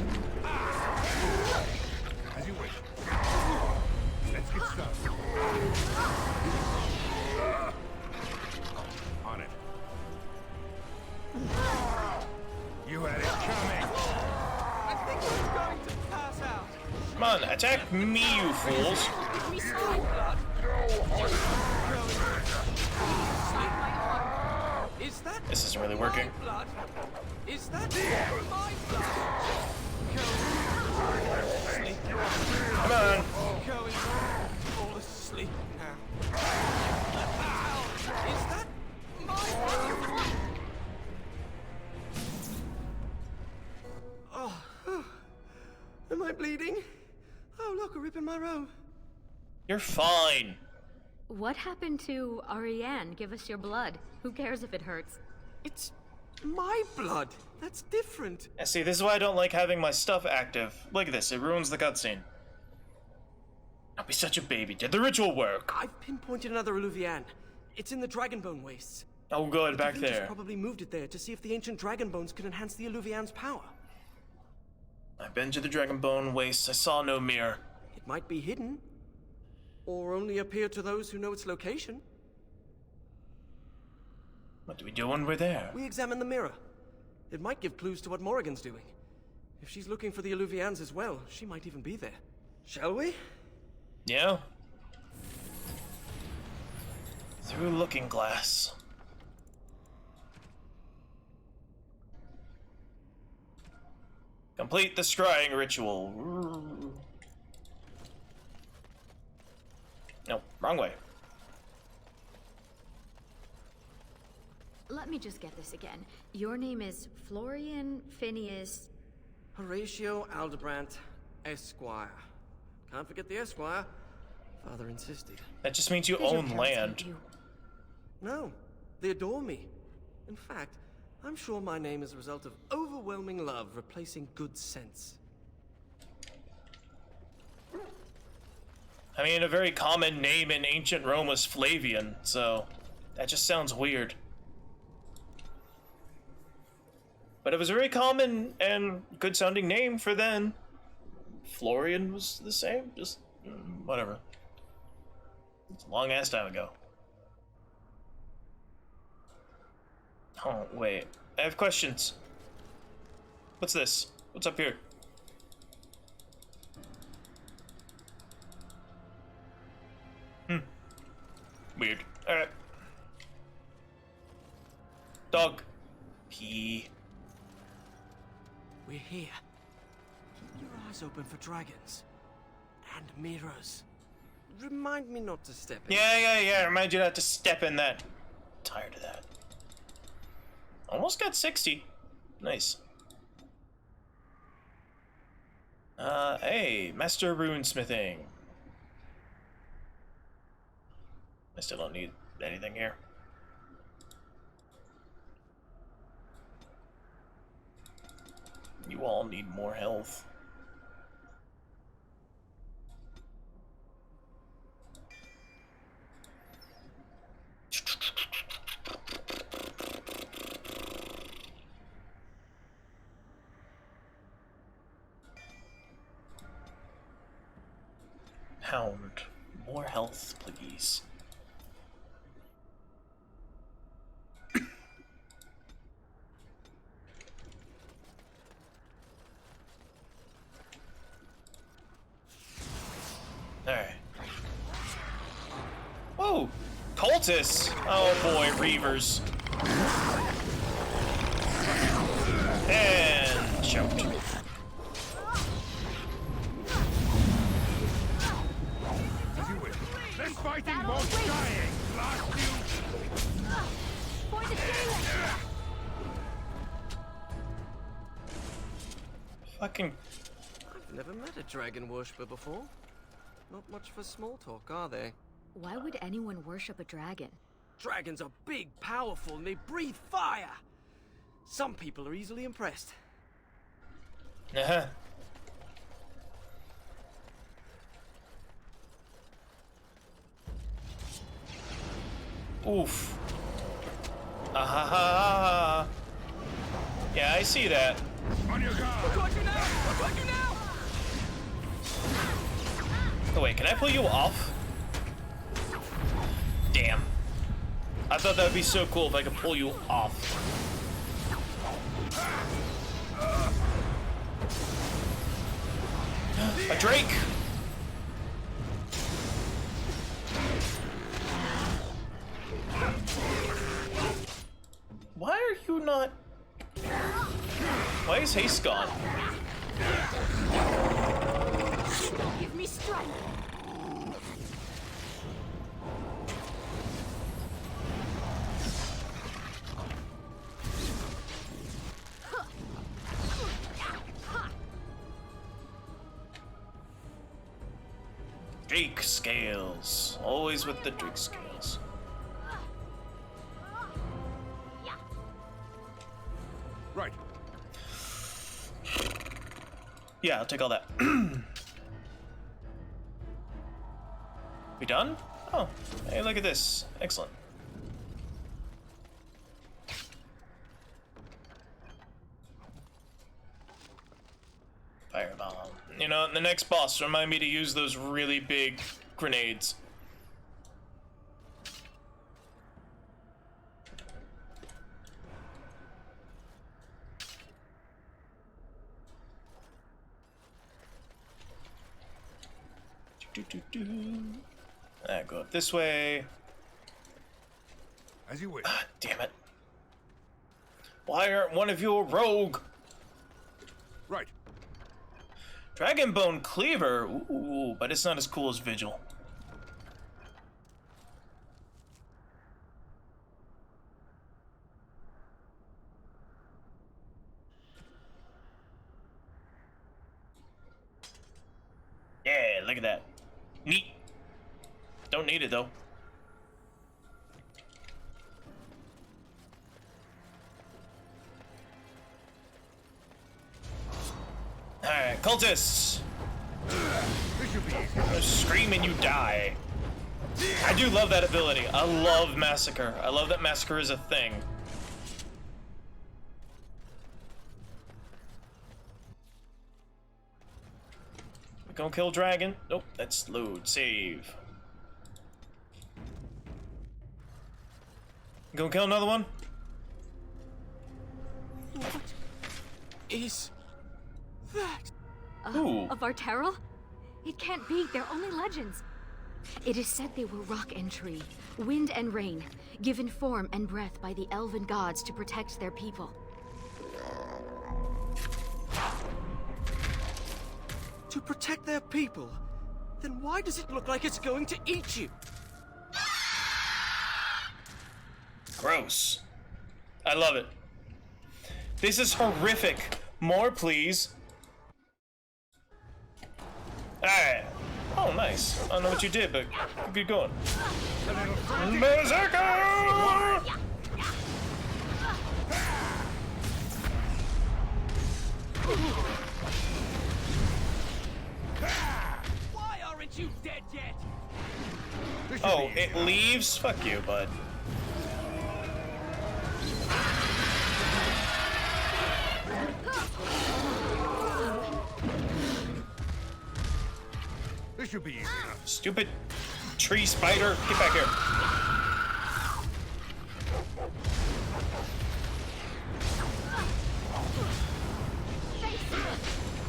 As you wish. Let's get started. On it. You had it coming. I think I'm going to pass out. Come on, attack me, you fools. Give me some blood. Is that This isn't really working. my blood? Is that my blood? Sleep. Come on. Going fall asleep now. Is that my blood? Oh, am I bleeding? Oh, look, a rip in my robe. You're fine. What happened to Ariane? Give us your blood. Who cares if it hurts? It's my blood. That's different. Yeah, see, this is why I don't like having my stuff active. Look at this, it ruins the cutscene. Don't be such a baby. Did the ritual work? I've pinpointed another Eluvian. It's in the Dragonbone Wastes. Oh, good, The back villagers there. probably moved it there to see if the ancient dragon bones could enhance the Eluvian's power. I've been to the Dragonbone Wastes. I saw no mirror. It might be hidden, or only appear to those who know its location. What do we do when we're there? We examine the mirror. It might give clues to what Morrigan's doing. If she's looking for the Eluvians as well, she might even be there. Shall we? Yeah. Through Looking Glass. Complete the scrying ritual. No, wrong way. Let me just get this again. Your name is Florian Phineas... Horatio Aldebrandt, Esquire. Can't forget the Esquire. Father insisted. That just means you own land. No, they adore me. In fact, I'm sure my name is a result of overwhelming love replacing good sense. I mean, a very common name in ancient Rome was Flavian, so that just sounds weird. But it was a very common and good-sounding name for then. Florian was the same, just whatever. It's a long-ass time ago. Oh, wait. I have questions. What's this? What's up here? Weird. Alright. Dog. Pee. We're here. Keep your eyes open for dragons. And mirrors. Remind me not to step in. Yeah. Remind you not to step in that. Tired of that. Almost got 60. Nice. Hey, Master Runesmithing. I still don't need anything here. You all need more health. Hound, more health, please. Alright. Whoa! Cultists! Oh boy, Reavers. And choked. fighting more dying! Blast you! For the Daleks! Fucking. I've never met a dragon worshipper before. Not much for small talk, are they? Why would anyone worship a dragon? Dragons are big, powerful, and they breathe fire! Some people are easily impressed. Uh-huh. Oof. Ah. Yeah, I see that. On your guard! Look what you now! Look what you now! Oh wait, can I pull you off? Damn. I thought that would be so cool if I could pull you off. A Drake! Why are you not... Why is haste gone? Give me strength! Drake scales. Always with the Drake scales. Right. Yeah, I'll take all that. We done? Oh, hey, look at this. Excellent. Firebomb. You know, the next boss, remind me to use those really big grenades. Go up this way. As you wish. Ah, damn it. Why aren't one of you a rogue? Right. Dragonbone Cleaver. Ooh, but it's not as cool as Vigil. Yeah, look at that. Neat. Don't need it though. Alright, cultists! Scream and you die. I do love that ability. I love Massacre. I love that Massacre is a thing. We gonna kill dragon? Nope, that's load. Save. Gonna kill another one? What is that? Ooh. Of Arterral? It can't be. They're only legends. It is said they were rock and tree, wind and rain, given form and breath by the elven gods to protect their people. To protect their people? Then why does it look like it's going to eat you? Gross. I love it. This is horrific. More, please. Alright. Oh, nice. I don't know what you did, but keep going. Berserker! Why aren't you dead yet? Oh, it leaves? Fuck you, bud. This should be easy enough. Stupid tree spider. Get back here.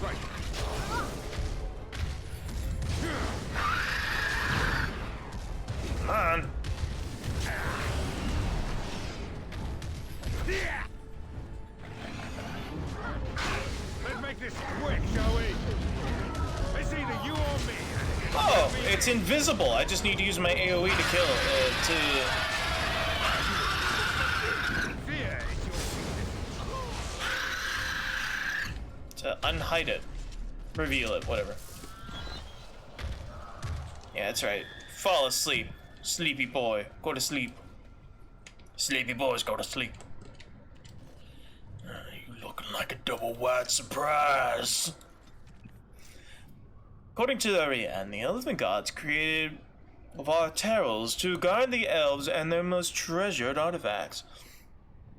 Right. Come on. Let's make this quick, shall we? It's either you or me. Oh, It's invisible. I just need to use my AoE to kill to unhide it, reveal it, whatever. Yeah, that's right. Fall asleep, sleepy boy. Go to sleep. Sleepy boys, go to sleep. You looking like a double wide surprise. According to Ariane, the elephant gods created Vartarals to guard the elves and their most treasured artifacts.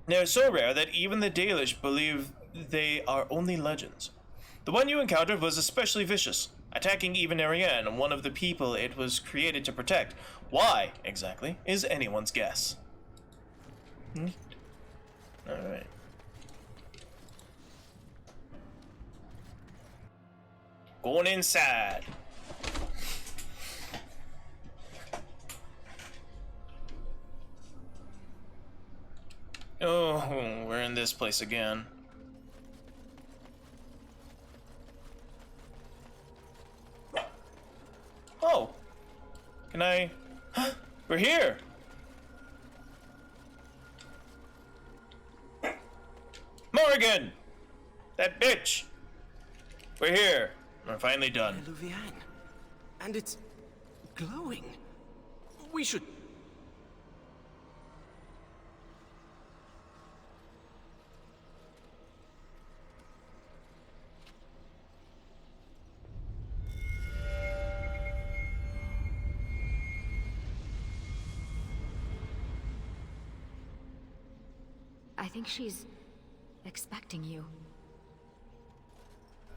They are so rare that even the Dalish believe they are only legends. The one you encountered was especially vicious, attacking even Ariane, one of the people it was created to protect. Why, exactly, is anyone's guess. Neat. Alright. Going inside. Oh, we're in this place again. Oh. Can I... We're here! Morgan! That bitch! We're here. We're finally done. Luvian. And it's glowing. We should... I think she's expecting you.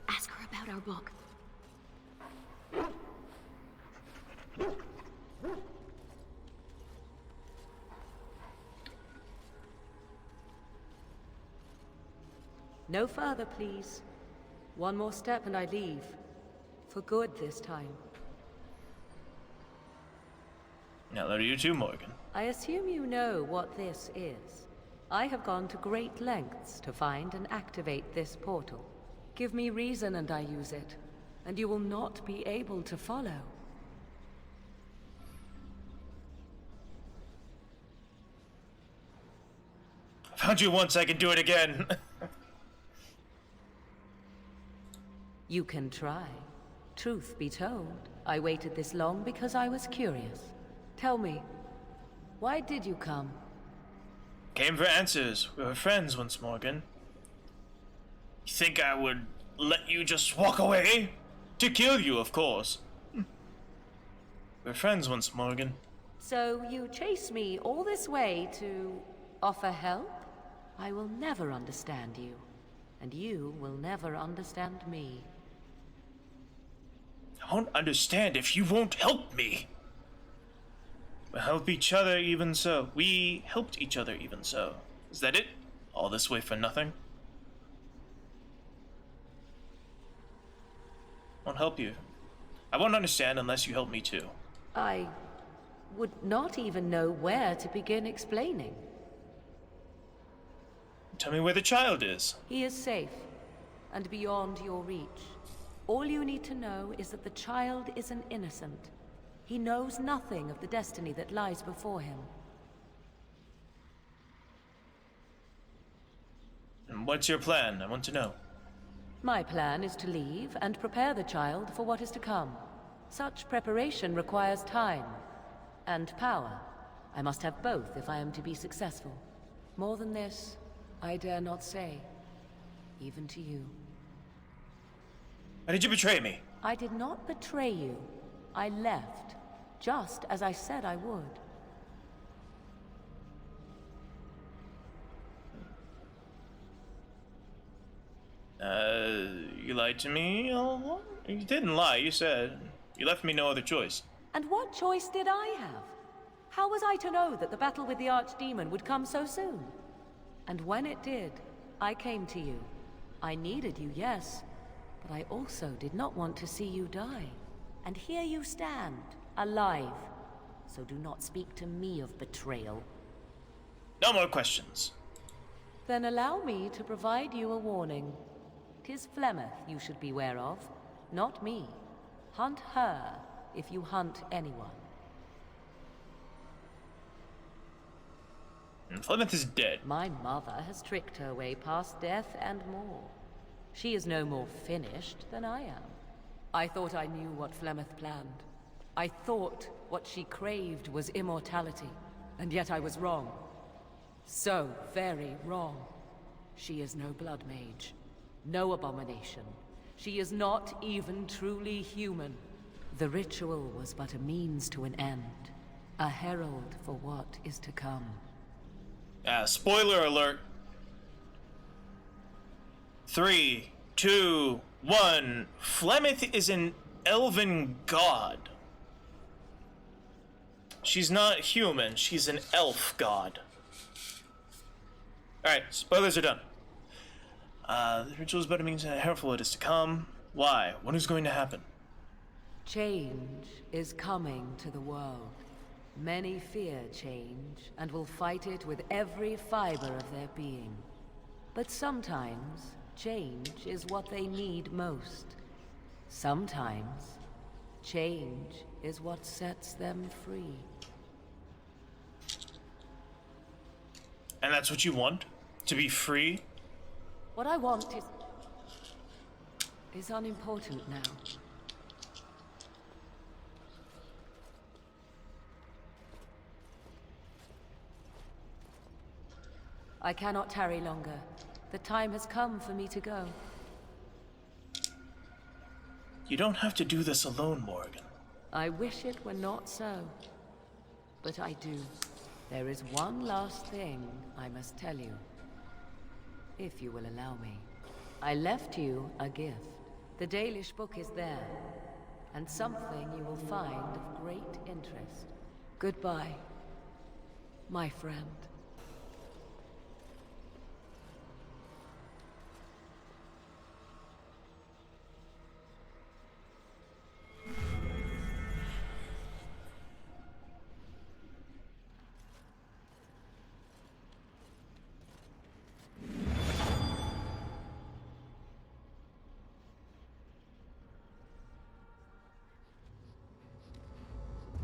Ask her about our book. No further, please. One more step and I leave. For good this time. Now, there you too, Morgan. I assume you know what this is. I have gone to great lengths to find and activate this portal. Give me reason and I use it, and you will not be able to follow. I found you once, I can do it again. You can try. Truth be told, I waited this long because I was curious. Tell me, why did you come? Came for answers. We were friends once, Morgan. You think I would let you just walk away? To kill you, of course. We're friends once, Morgan. So you chase me all this way to offer help? I will never understand you, and you will never understand me. I won't understand if you won't help me. We'll help each other even so. We helped each other even so. Is that it? All this way for nothing? Won't help you. I won't understand unless you help me too. I would not even know where to begin explaining. Tell me where the child is. He is safe, and beyond your reach. All you need to know is that the child is an innocent. He knows nothing of the destiny that lies before him. And what's your plan? I want to know. My plan is to leave and prepare the child for what is to come. Such preparation requires time and power. I must have both if I am to be successful. More than this, I dare not say, even to you. Why did you betray me? I did not betray you. I left, just as I said I would. You lied to me all along? You didn't lie, you said. You left me no other choice. And what choice did I have? How was I to know that the battle with the Archdemon would come so soon? And when it did, I came to you. I needed you, yes, but I also did not want to see you die. And here you stand, alive. So do not speak to me of betrayal. No more questions. Then allow me to provide you a warning. 'Tis Flemeth you should beware of, not me. Hunt her, if you hunt anyone. Flemeth is dead. My mother has tricked her way past death and more. She is no more finished than I am. I thought I knew what Flemeth planned. I thought what she craved was immortality, and yet I was wrong. So very wrong. She is no blood mage, no abomination. She is not even truly human. The ritual was but a means to an end, a herald for what is to come. Spoiler alert. 3, 2, 1. Flemeth is an elven god. She's not human, she's an elf god. Alright, spoilers are done. The ritual is but a means to herald for what is to come. Why? What is going to happen? Change is coming to the world. Many fear change, and will fight it with every fiber of their being. But sometimes, change is what they need most. Sometimes, change is what sets them free. And that's what you want? To be free? What I want is unimportant now. I cannot tarry longer. The time has come for me to go. You don't have to do this alone, Morgan. I wish it were not so. But I do. There is one last thing I must tell you. If you will allow me. I left you a gift. The Dalish book is there, and something you will find of great interest. Goodbye, my friend.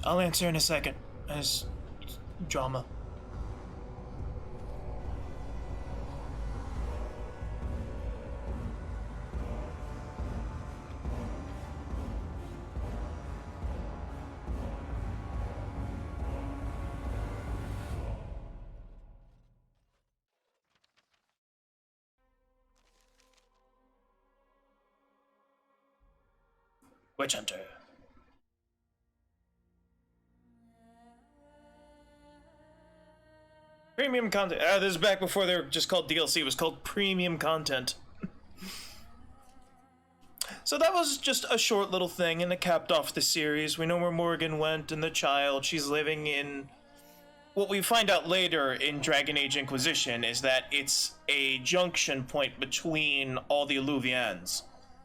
I'll answer in a second. As drama. Witch Hunter. Premium content. This is back before they were just called DLC. It was called premium content. So that was just a short little thing, and it capped off the series. We know where Morgan went and the child. She's living in... What we find out later in Dragon Age Inquisition is that it's a junction point between all the Alluvians.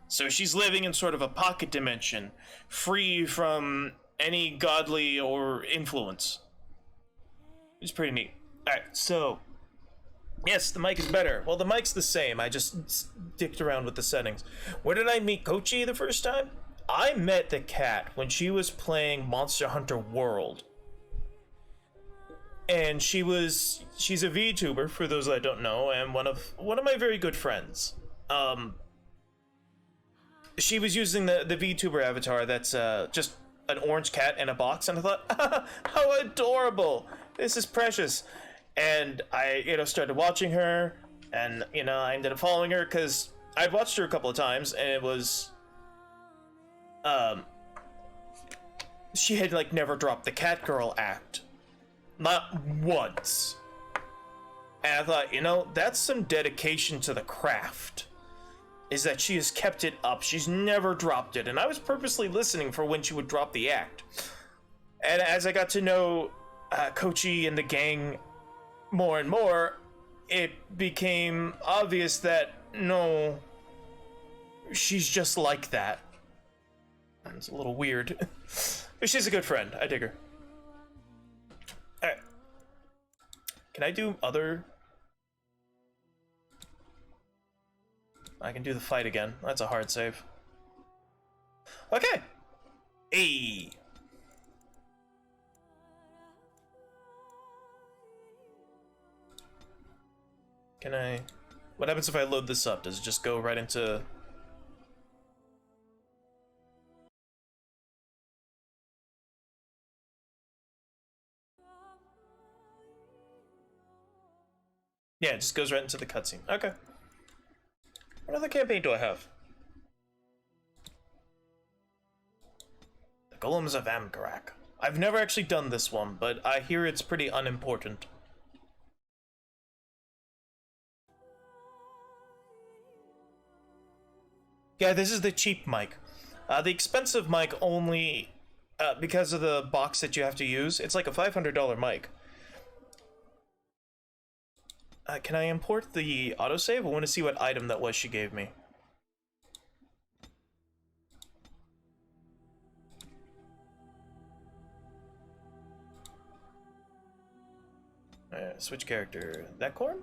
So she's living in sort of a pocket dimension, free from any godly or influence. It's pretty neat. Alright, so... Yes, the mic is better. Well, the mic's the same. I just dicked around with the settings. Where did I meet Kochi the first time? I met the cat when she was playing Monster Hunter World. And she's a VTuber, for those that don't know, and one of my very good friends. She was using the VTuber avatar that's just an orange cat in a box, and I thought, how adorable! This is precious. And I, started watching her, and, I ended up following her, because I'd watched her a couple of times, and it was, she had, never dropped the cat girl act. Not once. And I thought, that's some dedication to the craft. Is that she has kept it up. She's never dropped it. And I was purposely listening for when she would drop the act. And as I got to know Kochi and the gang more and more, it became obvious that, no, she's just like that. It's a little weird. But she's a good friend. I dig her. Alright. Can I do other... I can do the fight again. That's a hard save. Okay. Hey! Can I... What happens if I load this up? Does it just go right into... Yeah, it just goes right into the cutscene. Okay. What other campaign do I have? The Golems of Amgarak. I've never actually done this one, but I hear it's pretty unimportant. Yeah, this is the cheap mic. The expensive mic only, because of the box that you have to use, it's like a $500 mic. Can I import the autosave? I want to see what item that was she gave me. Switch character. That corn?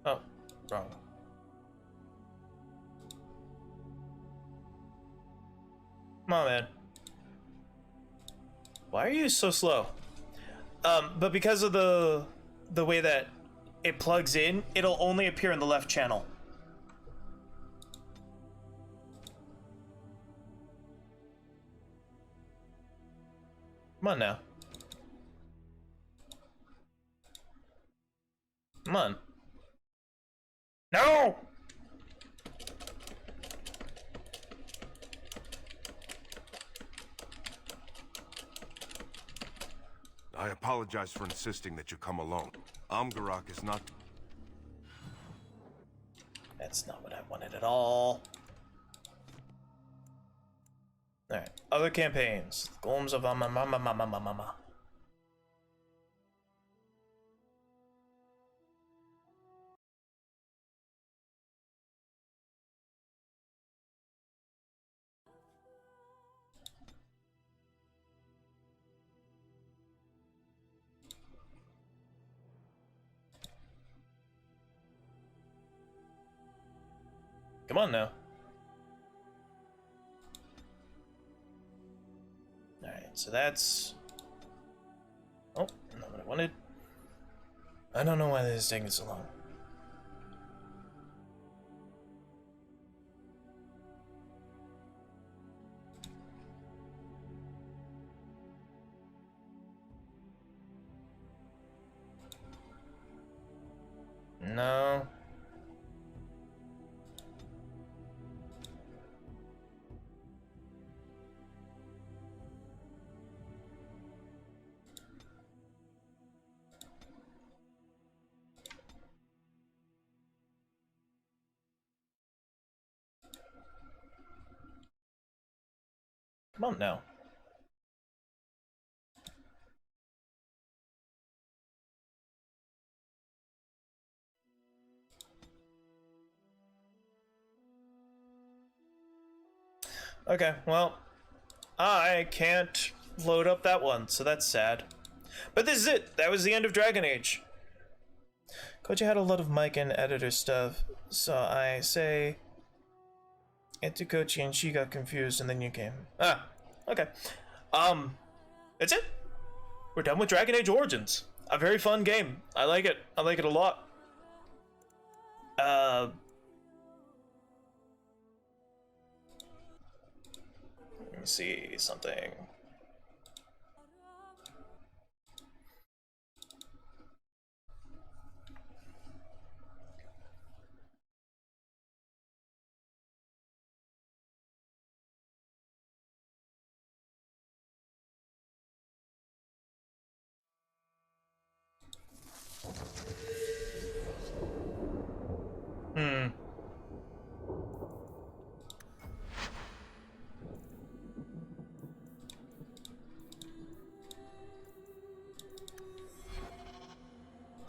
Oh, wrong. Come on, man. Why are you so slow? But because of the way that it plugs in, it'll only appear in the left channel. Come on now. Come on. No! I apologize for insisting that you come alone. Amgarak is not... That's not what I wanted at all. Alright, other campaigns. Golems of Amamamamamamamama. Come on now. Alright, so that's... Oh, not what I wanted. I don't know why this is taking so long. No. Come on now. Okay, well, I can't load up that one, so that's sad. But this is it. That was the end of Dragon Age. Koji had a lot of mic and editor stuff, so I say into Kochi and she got confused and then you came. Ah, okay. That's it. We're done with Dragon Age Origins. A very fun game. I like it. I like it a lot. Let me see something.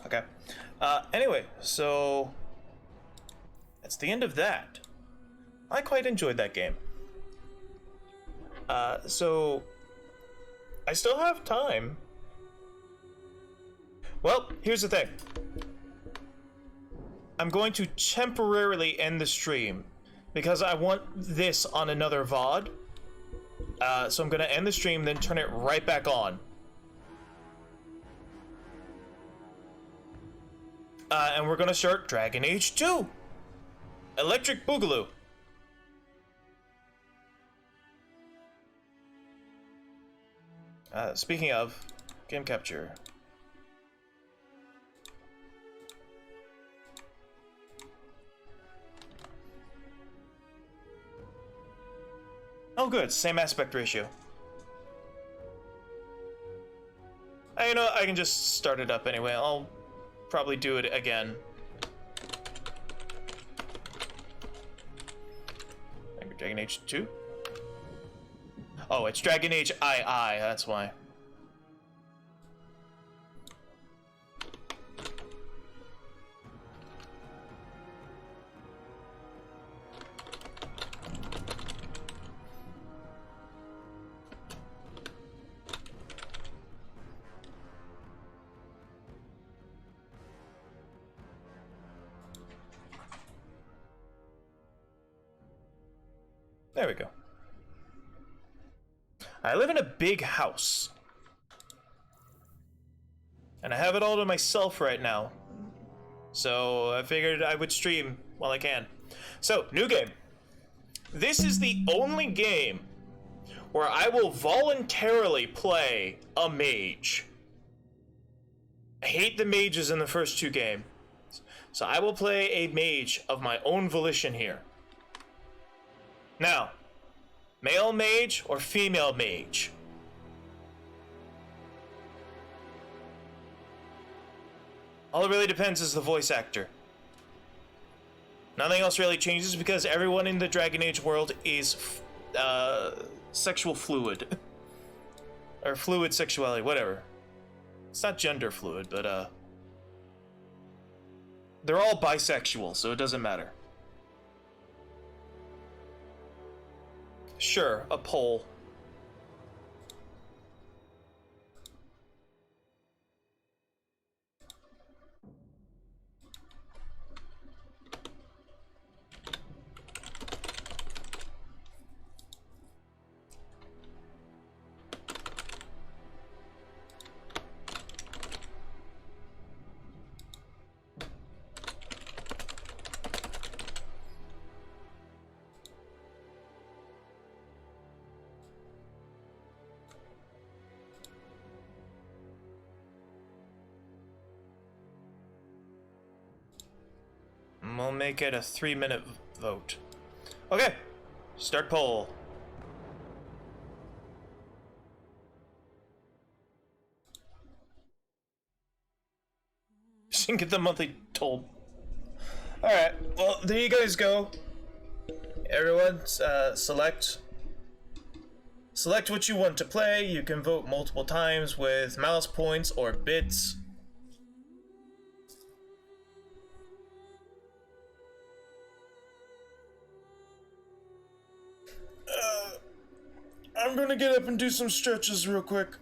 Okay. Anyway, so that's the end of that. I quite enjoyed that game. So I still have time. Well, here's the thing. I'm going to temporarily end the stream because I want this on another VOD. So I'm going to end the stream, then turn it right back on. And we're going to start Dragon Age 2. Electric Boogaloo. Speaking of, game capture. Oh good, same aspect ratio. You know, I can just start it up anyway. I'll probably do it again. Maybe Dragon Age 2? Oh, it's Dragon Age II, that's why. There we go. I live in a big house. And I have it all to myself right now. So I figured I would stream while I can. So, new game. This is the only game where I will voluntarily play a mage. I hate the mages in the first two games. So I will play a mage of my own volition here. Now, male mage or female mage? All it really depends is the voice actor. Nothing else really changes because everyone in the Dragon Age world is sexual fluid. Or fluid sexuality, whatever. It's not gender fluid, but they're all bisexual, so it doesn't matter. Sure, a poll. We'll make it a 3-minute vote. Okay, start poll. Just didn't get the monthly toll. Alright, well, there you guys go. Everyone, select what you want to play. You can vote multiple times with mouse points or bits. I'm gonna get up and do some stretches real quick.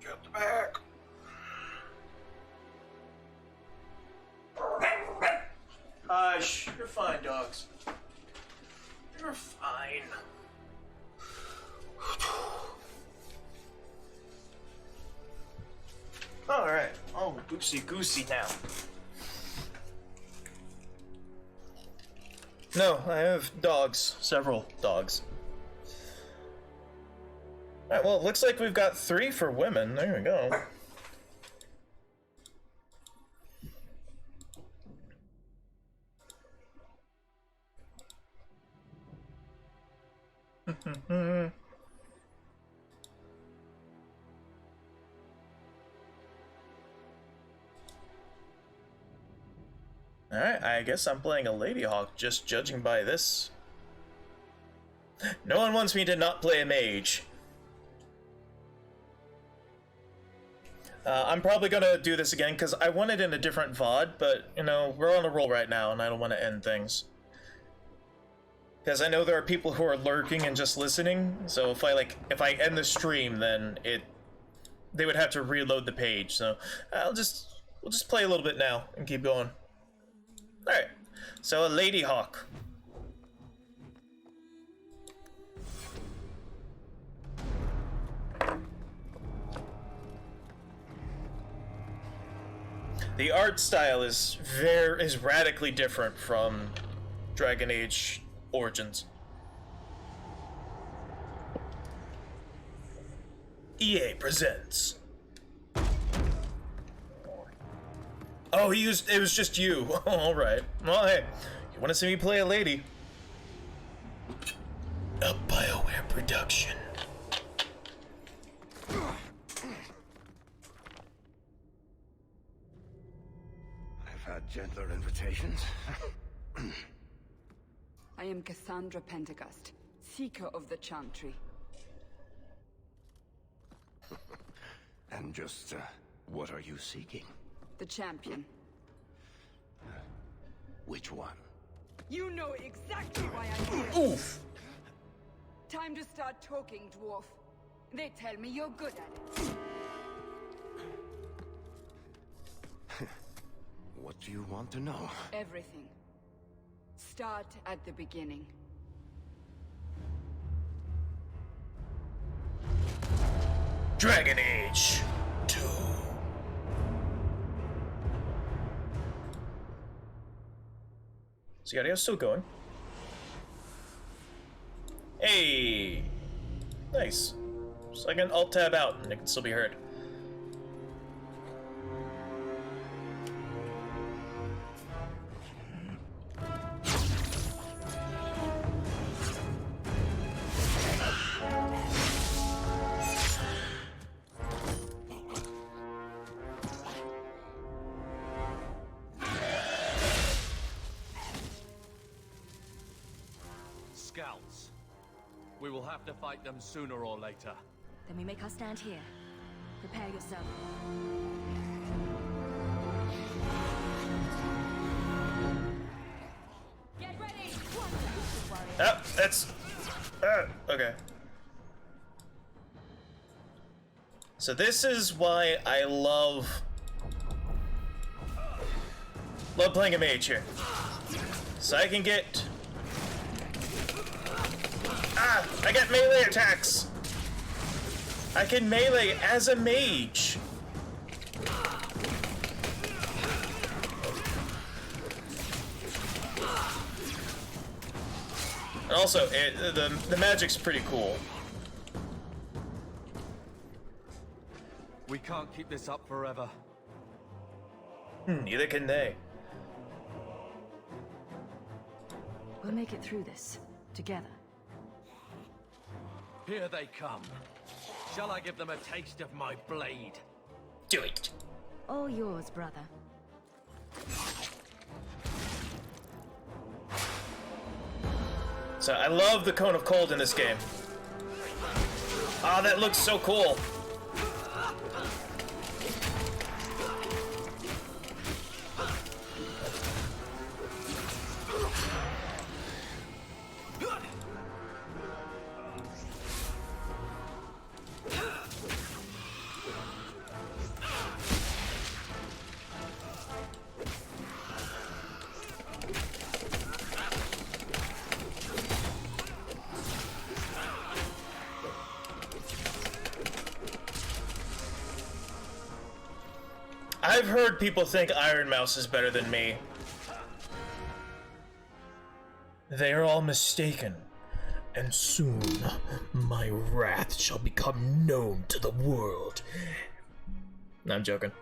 Get the back. Hush, you're fine, dogs. You're fine. Alright, oh, goosey-goosey now. No, I have dogs. Several dogs. Alright, well, it looks like we've got 3 for women. There we go. Alright, I guess I'm playing a Lady Hawk, just judging by this. No one wants me to not play a mage. I'm probably gonna do this again because I want it in a different VOD, but you know, we're on a roll right now and I don't want to end things. Because I know there are people who are lurking and just listening, so if I end the stream, then they would have to reload the page. So we'll just play a little bit now and keep going. All right. So a Lady Hawk. The art style is radically different from Dragon Age Origins. EA presents. Oh, it was just you. All right. Well, hey, you want to see me play a lady? A BioWare production. I've had gentler invitations. I am Cassandra Pentecost, Seeker of the Chantry. And just, what are you seeking? The champion. Which one? You know exactly why I'm here. Oof! Time to start talking, dwarf. They tell me you're good at it. What do you want to know? Everything. Start at the beginning. Dragon Age 2. So the audio's still going. Hey! Nice. So I can alt-tab out and it can still be heard. Scouts. We will have to fight them sooner or later. Then we make our stand here. Prepare yourself. Get ready! Oh, that's... okay. So this is why I love playing a mage here. So I can get... I get melee attacks! I can melee as a mage! And also, the magic's pretty cool. We can't keep this up forever. Neither can they. We'll make it through this, together. Here they come. Shall I give them a taste of my blade? Do it. All yours, brother. So I love the Cone of Cold in this game. Ah, that looks so cool. I've heard people think Iron Mouse is better than me. They are all mistaken, and soon my wrath shall become known to the world. No, I'm joking.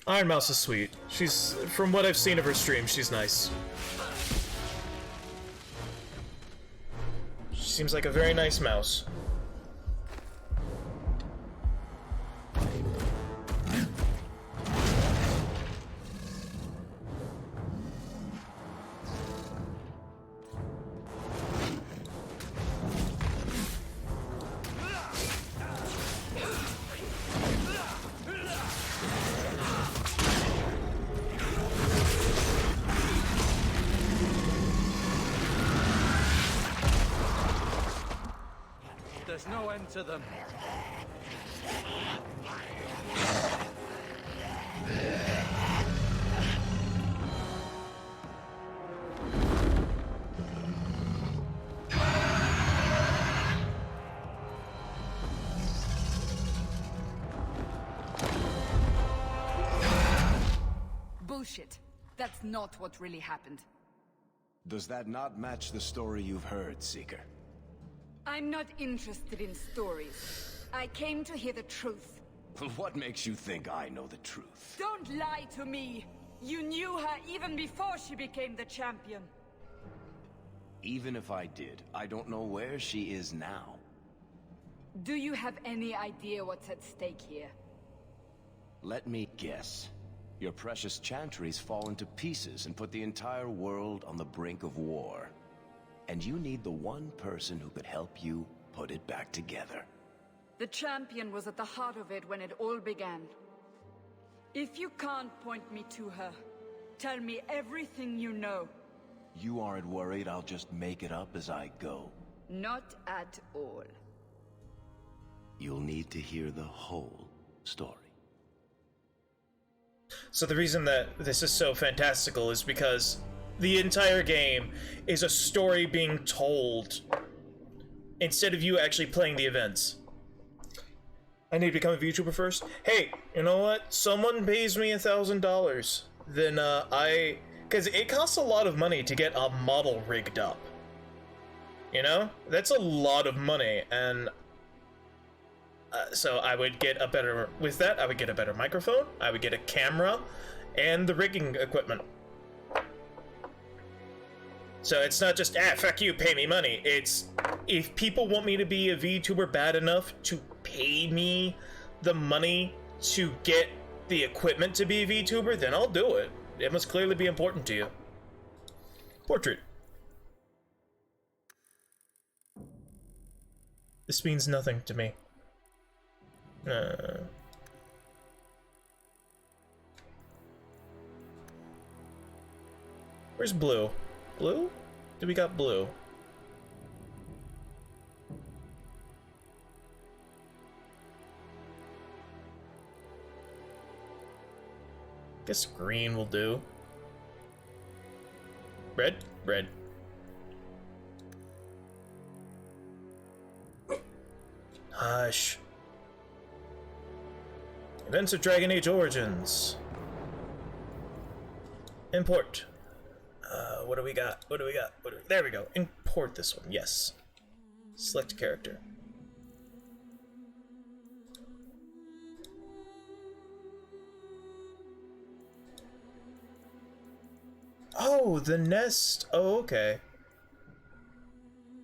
Iron Mouse is sweet. She's, from what I've seen of her stream, she's nice. She seems like a very nice mouse. to them. Bullshit. That's not what really happened. Does that not match the story you've heard, Seeker? I'm not interested in stories. I came to hear the truth. What makes you think I know the truth? Don't lie to me! You knew her even before she became the champion. Even if I did, I don't know where she is now. Do you have any idea what's at stake here? Let me guess. Your precious chantry's fallen to pieces and put the entire world on the brink of war. And you need the one person who could help you put it back together. The champion was at the heart of it when it all began. If you can't point me to her, tell me everything you know. You aren't worried I'll just make it up as I go? Not at all. You'll need to hear the whole story. So the reason that this is so fantastical is because the entire game is a story being told instead of you actually playing the events. I need to become a VTuber first? Hey, you know what? Someone pays me $1,000. Then because it costs a lot of money to get a model rigged up. You know? That's a lot of money, and so I would get a better, with that, I would get a better microphone, I would get a camera, and the rigging equipment. So it's not just, fuck you, pay me money. It's, if people want me to be a VTuber bad enough to pay me the money to get the equipment to be a VTuber, then I'll do it. It must clearly be important to you. Portrait. This means nothing to me. Where's Blue? Blue? Do we got Blue? Guess green will do. Red? Red. Hush. Events of Dragon Age Origins. Import. What do we got? What do we got? There we go. Import this one. Yes. Select character. Oh, the nest. Oh, okay.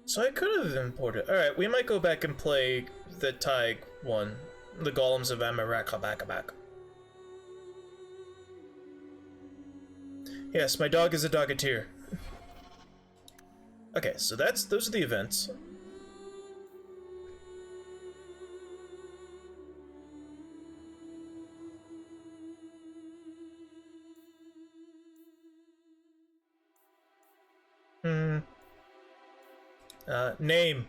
So I could have imported. Alright, we might go back and play the Tig one. The Golems of Amarakabakabak. Yes, my dog is a dogateer. Okay, so those are the events. Name.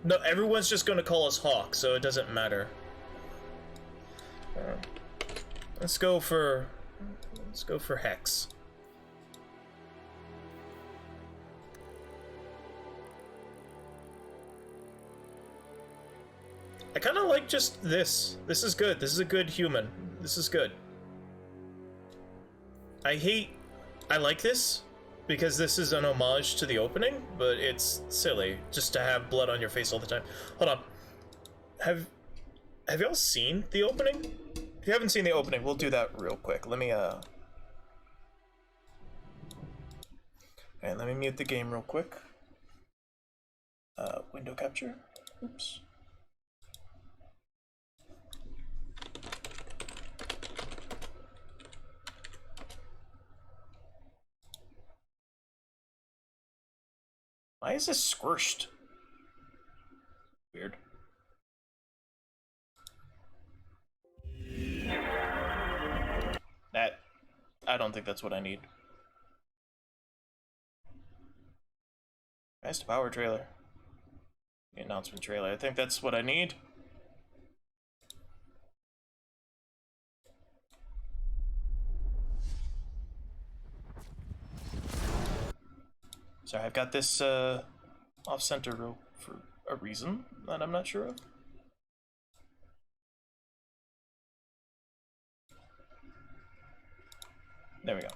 No, everyone's just gonna call us Hawk, so it doesn't matter. Let's go for Hex. I kind of like just this. This is good. This is a good human. This is good. I like this because this is an homage to the opening, but it's silly just to have blood on your face all the time. Hold on. Have y'all seen the opening? If you haven't seen the opening, we'll do that real quick. Let me let me mute the game real quick. Window capture. Oops. Why is this squished? Weird. I don't think that's what I need. Nice to power trailer. The announcement trailer. I think that's what I need. Sorry, I've got this off-center for a reason that I'm not sure of. There we go.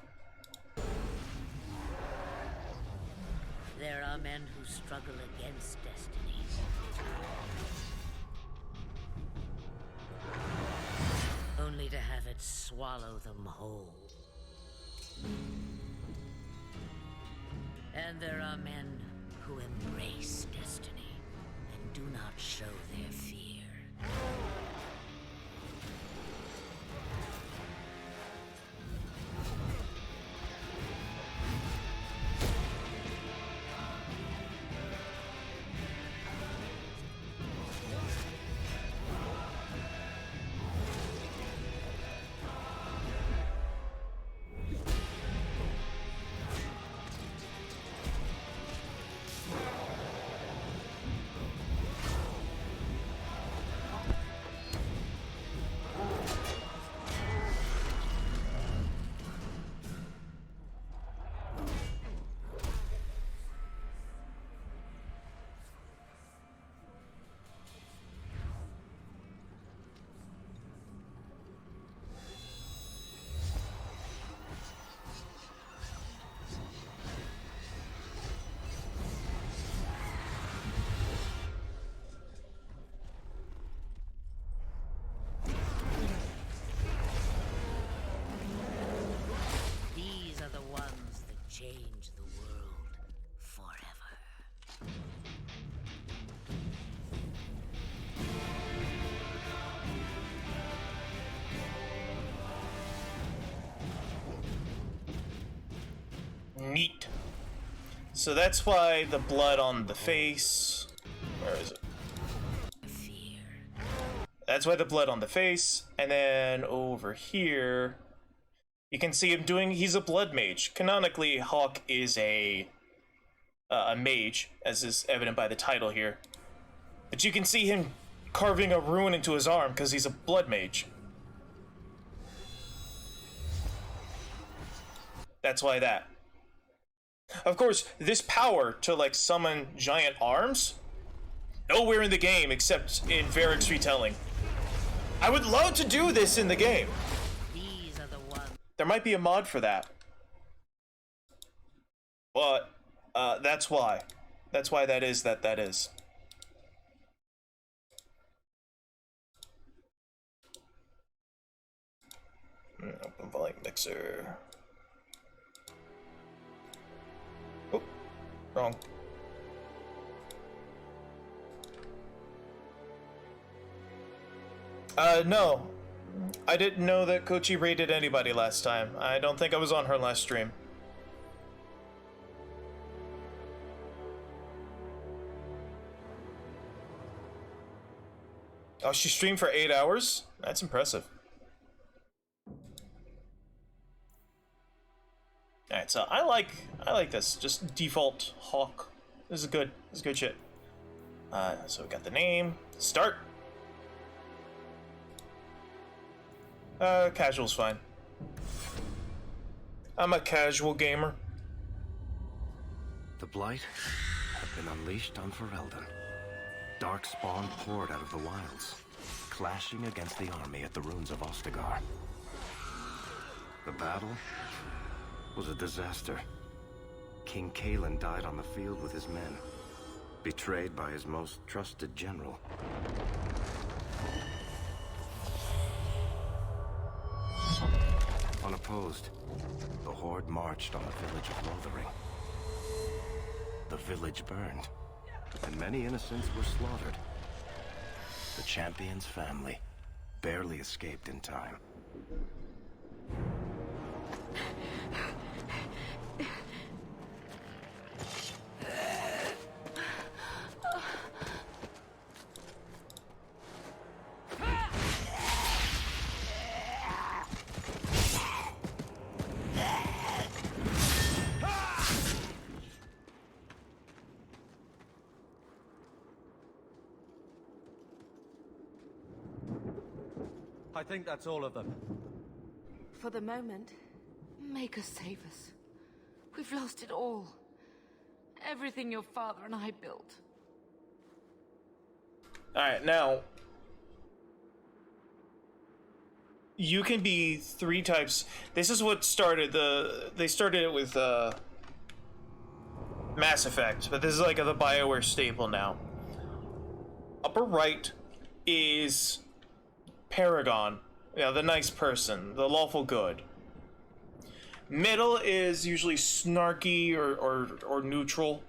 There are men who struggle against destiny. Only to have it swallow them whole. And there are men who embrace destiny and do not show their fear. Change the world forever. Neat. So that's why the blood on the face... Where is it? That's why the blood on the face, and then over here... You can see him doing, he's a blood mage. Canonically, Hawk is a mage, as is evident by the title here. But you can see him carving a rune into his arm because he's a blood mage. That's why that. Of course, this power to like summon giant arms, nowhere in the game except in Varric's retelling. I would love to do this in the game. There might be a mod for that. But, that's why. That's why that is that is. Open volume mixer. Oh, wrong. No. I didn't know that Kochi raided anybody last time. I don't think I was on her last stream. Oh, she streamed for 8 hours? That's impressive. Alright, so I like this. Just default Hawk. This is good. This is good shit. So we got the name. Start. Casual's fine. I'm a casual gamer. The Blight have been unleashed on Ferelden. Darkspawn poured out of the wilds, clashing against the army at the ruins of Ostagar. The battle was a disaster. King Kalen died on the field with his men, betrayed by his most trusted general. Unopposed, the Horde marched on the village of Lothering. The village burned, and many innocents were slaughtered. The champion's family barely escaped in time. I think that's all of them. For the moment, make us save us. We've lost it all. Everything your father and I built. Alright, now... You can be 3 types. This is what started the... They started it with, Mass Effect, but this is like the BioWare staple now. Upper right is Paragon. Yeah, the nice person, the lawful good. Middle is usually snarky or neutral.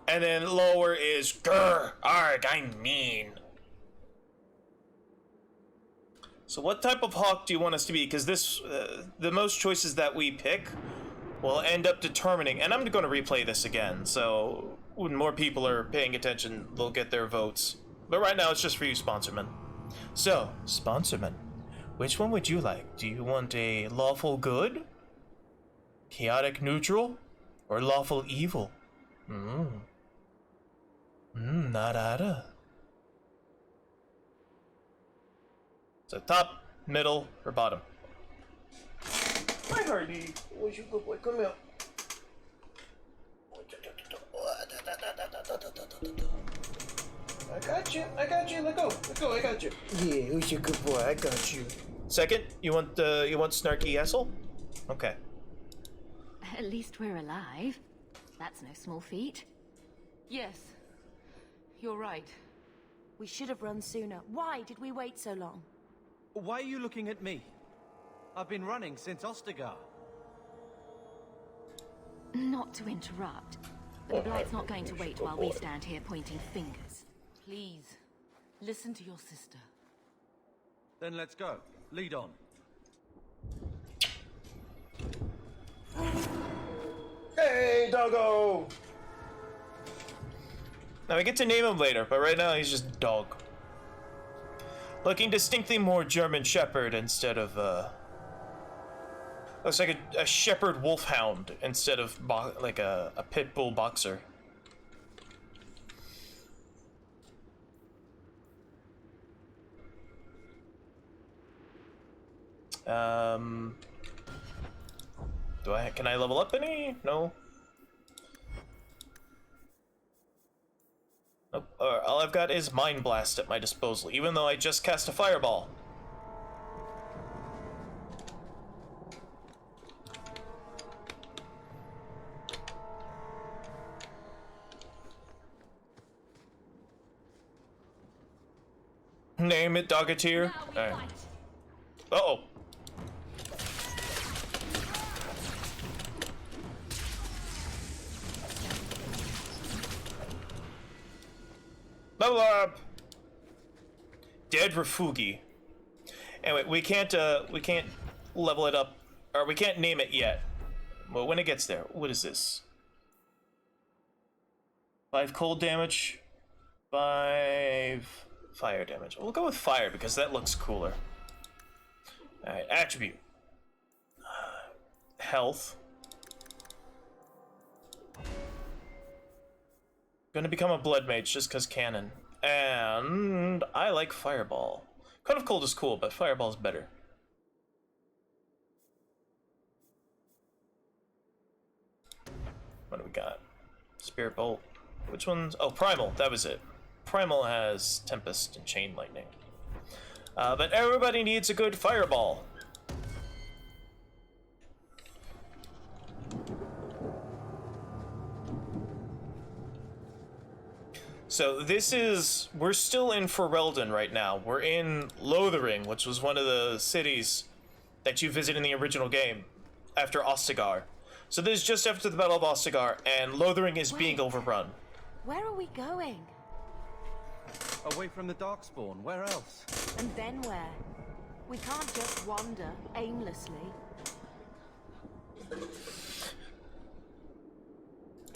And then lower is grr, arg, I'm mean. So what type of hawk do you want us to be? Because this, the most choices that we pick will end up determining, and I'm going to replay this again, so when more people are paying attention, they'll get their votes. But right now, it's just for you, Sponsorman. So, Sponsorman, which one would you like? Do you want a lawful good, chaotic neutral, or lawful evil? Narada. So top, middle, or bottom? Hi, Hardy. Where's your good boy? Come here. I got you. Let go. I got you. Yeah, who's your good boy? I got you. Second, you want snarky asshole? Okay. At least we're alive. That's no small feat. Yes. You're right. We should have run sooner. Why did we wait so long? Why are you looking at me? I've been running since Ostagar. Not to interrupt, but the Blight's not going to wait while we stand here pointing fingers. Please, listen to your sister. Then let's go. Lead on. Hey, doggo! Now we get to name him later, but right now he's just dog. Looking distinctly more German Shepherd instead of, looks like a Shepherd Wolfhound instead of like a Pit Bull Boxer. Can I level up any? No. Nope. All I've got is Mind Blast at my disposal, even though I just cast a Fireball. Name it, Dogateer. Right. Uh-oh. Level up! Dead Refugi. Anyway, we can't level it up, or we can't name it yet. But when it gets there, what is this? 5 cold damage, 5 fire damage. We'll go with fire because that looks cooler. Alright, attribute. Health. Gonna become a blood mage just cause canon. And I like fireball. Cone of Cold is cool, but fireball's better. What do we got? Spirit Bolt. Which one's... Oh, Primal. That was it. Primal has Tempest and Chain Lightning. But everybody needs a good fireball. So this is... We're still in Ferelden right now. We're in Lothering, which was one of the cities that you visit in the original game after Ostagar. So this is just after the Battle of Ostagar, and Lothering is being overrun. Where are we going? Away from the Darkspawn. Where else? And then where? We can't just wander aimlessly.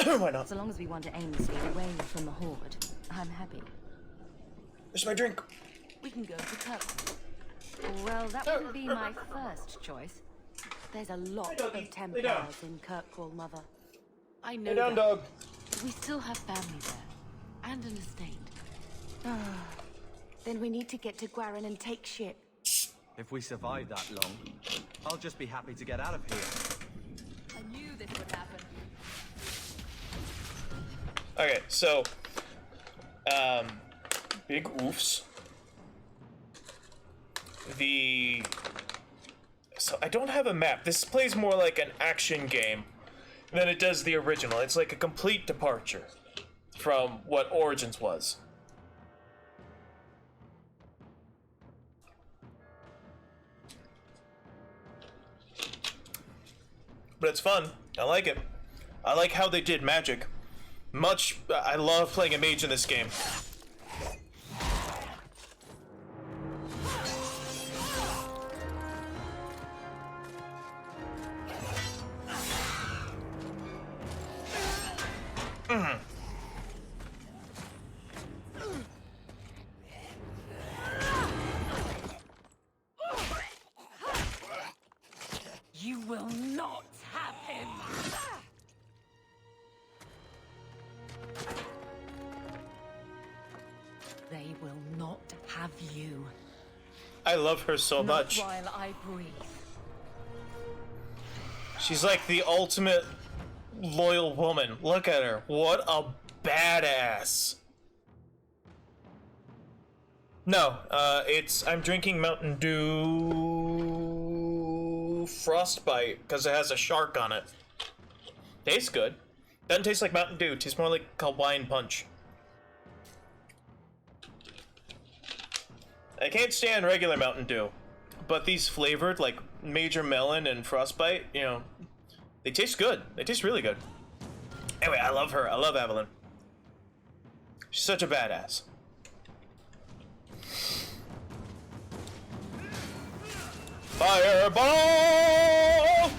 Why not? So long as we wander aimlessly away from the Horde, I'm happy. There's my drink. We can go to Kirkwall. Well, that wouldn't be my first choice. There's a lot of Templars in Kirkwall, Mother. I know Lay down, that. dog. We still have family there, and an estate. Then we need to get to Guaran and take ship. If we survive that long, I'll just be happy to get out of here. I knew this would happen. Okay, so, big oofs. So I don't have a map. This plays more like an action game than it does the original. It's like a complete departure from what Origins was. But it's fun. I like it. I like how they did magic. I love playing a mage in this game. You will not have him! They will not have you. I love her so much. Not while I breathe. She's like the ultimate loyal woman. Look at her. What a badass. No, I'm drinking Mountain Dew Frostbite because it has a shark on it. Tastes good. Doesn't taste like Mountain Dew. Tastes more like Hawaiian Punch. I can't stand regular Mountain Dew, but these flavored, like Major Melon and Frostbite, you know, they taste good. They taste really good. Anyway, I love her. I love Evelyn. She's such a badass. Fireball!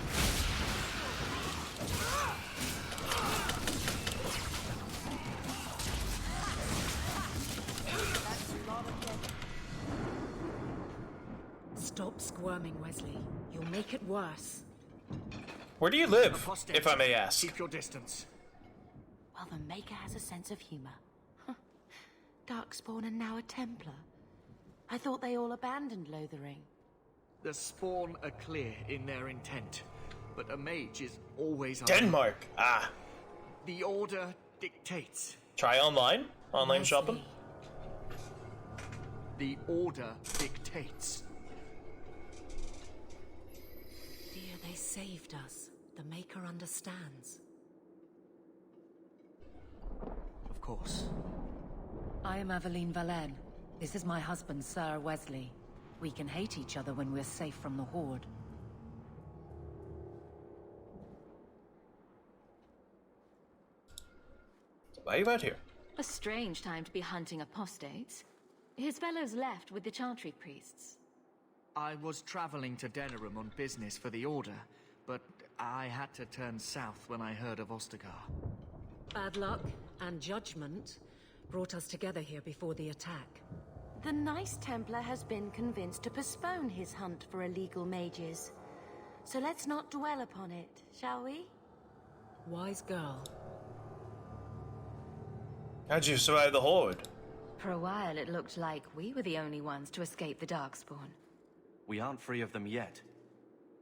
Stop squirming, Wesley. You'll make it worse. Where do you live, if I may ask? Keep your distance. Well, the Maker has a sense of humor. Darkspawn and now a Templar. I thought they all abandoned Lothering. The Spawn are clear in their intent, but a mage is always on. Denmark! Ah. The Order dictates. Try online? Online shopping? The Order dictates. Dear, they saved us. The Maker understands. Of course. I am Aveline Valenne. This is my husband, Sir Wesley. We can hate each other when we're safe from the Horde. Why are you out here? A strange time to be hunting apostates. His fellows left with the Chantry priests. I was traveling to Denerim on business for the Order, but I had to turn south when I heard of Ostagar. Bad luck and judgment brought us together here before the attack. The nice Templar has been convinced to postpone his hunt for illegal mages. So let's not dwell upon it, shall we? Wise girl. How'd you survive the Horde? For a while it looked like we were the only ones to escape the Darkspawn. We aren't free of them yet.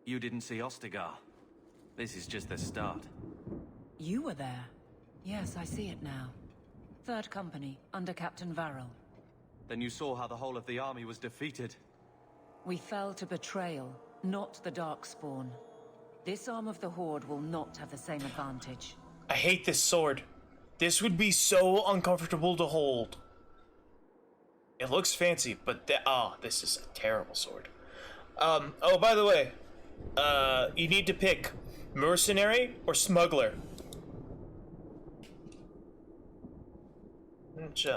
You didn't see Ostagar. This is just the start. You were there. Yes, I see it now. Third Company, under Captain Varel. Then you saw how the whole of the army was defeated. We fell to betrayal, not the Darkspawn. This arm of the Horde will not have the same advantage. I hate this sword. This would be so uncomfortable to hold. It looks fancy, but this is a terrible sword. Oh, by the way, you need to pick mercenary or smuggler.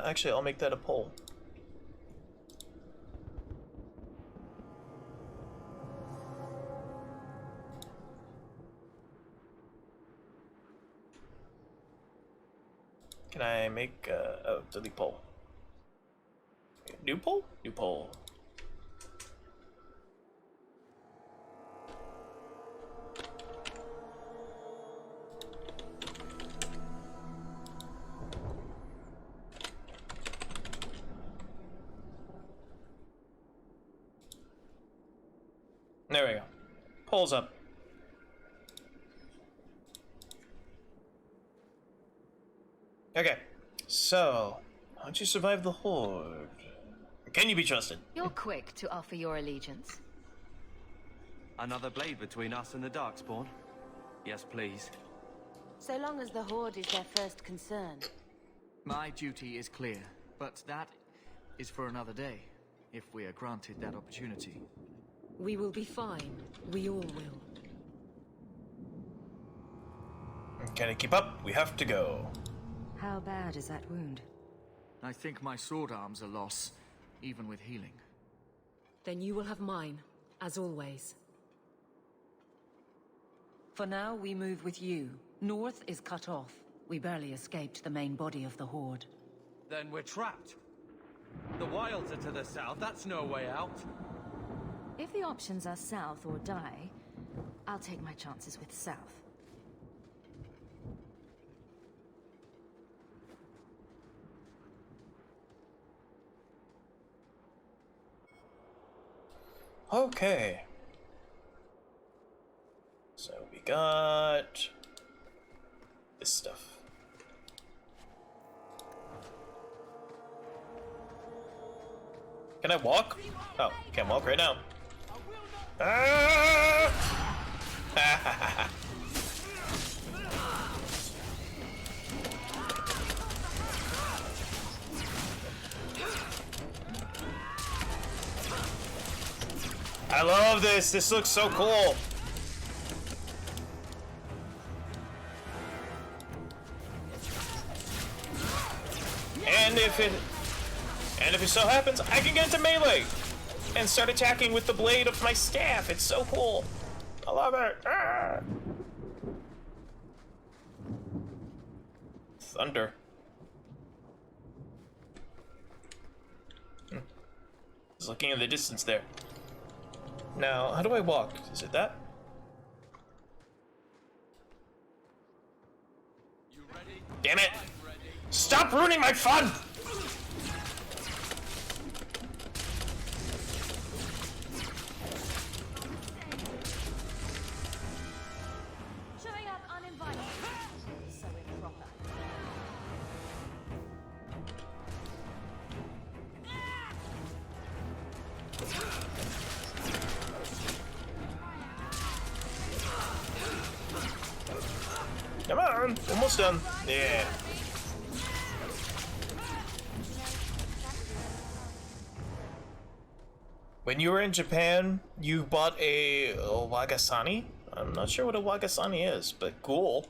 Actually, I'll make that a poll. Can I make delete poll? New poll? New poll. There we go. Pulls up. Okay, so how'd you survive the Horde? Can you be trusted? You're quick to offer your allegiance. Another blade between us and the Darkspawn? Yes, please. So long as the Horde is their first concern. My duty is clear, but that is for another day, if we are granted that opportunity. We will be fine. We all will. Can it keep up? We have to go. How bad is that wound? I think my sword arm's a loss, even with healing. Then you will have mine, as always. For now, we move with you. North is cut off. We barely escaped the main body of the Horde. Then we're trapped. The wilds are to the south, that's no way out. If the options are south or die, I'll take my chances with south. Okay. So we got this stuff. Can I walk? Oh, can't walk right now. Ah! I love this. This looks so cool. And if it so happens, I can get into melee and start attacking with the blade of my staff. It's so cool. I love it. Ah! Thunder. Just looking in the distance there. Now, how do I walk? Is it that? Damn it! Stop ruining my fun! Showing up uninvited. So improper. Come on, almost done. Yeah. When you were in Japan, you bought a Wagasani? I'm not sure what a Wagasani is, but cool.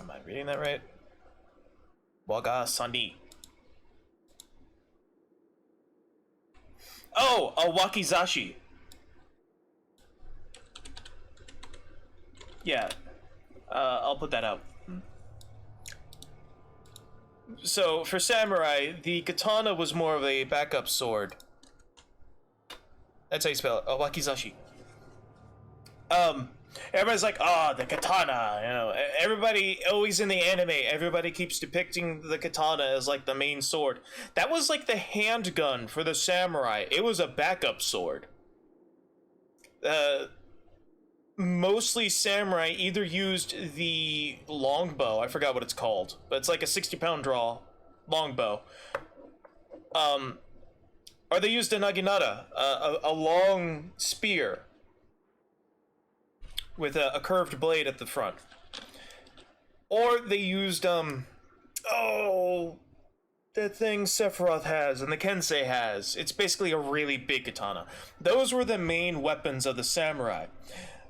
Am I reading that right? Wagasani. Oh, a wakizashi. Yeah, I'll put that out. So, for samurai, the katana was more of a backup sword. That's how you spell it, a wakizashi. Everybody's like, oh, the katana, you know, everybody, always in the anime, everybody keeps depicting the katana as, like, the main sword. That was, like, the handgun for the samurai. It was a backup sword. Mostly samurai either used the longbow, I forgot what it's called, but it's like a 60-pound draw longbow. Or they used a naginata, a long spear with a curved blade at the front. Or they used, that thing Sephiroth has and the Kensei has. It's basically a really big katana. Those were the main weapons of the samurai.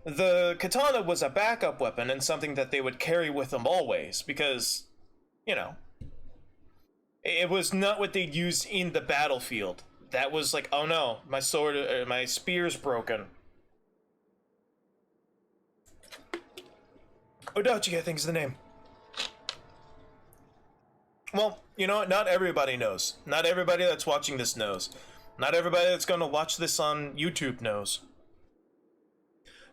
The katana was a backup weapon and something that they would carry with them always, because, you know, it was not what they'd use in the battlefield. That was like, oh no, my sword, my spear's broken. Odachi, I think is the name. Well, you know what? Not everybody knows. Not everybody that's watching this knows. Not everybody that's going to watch this on YouTube knows.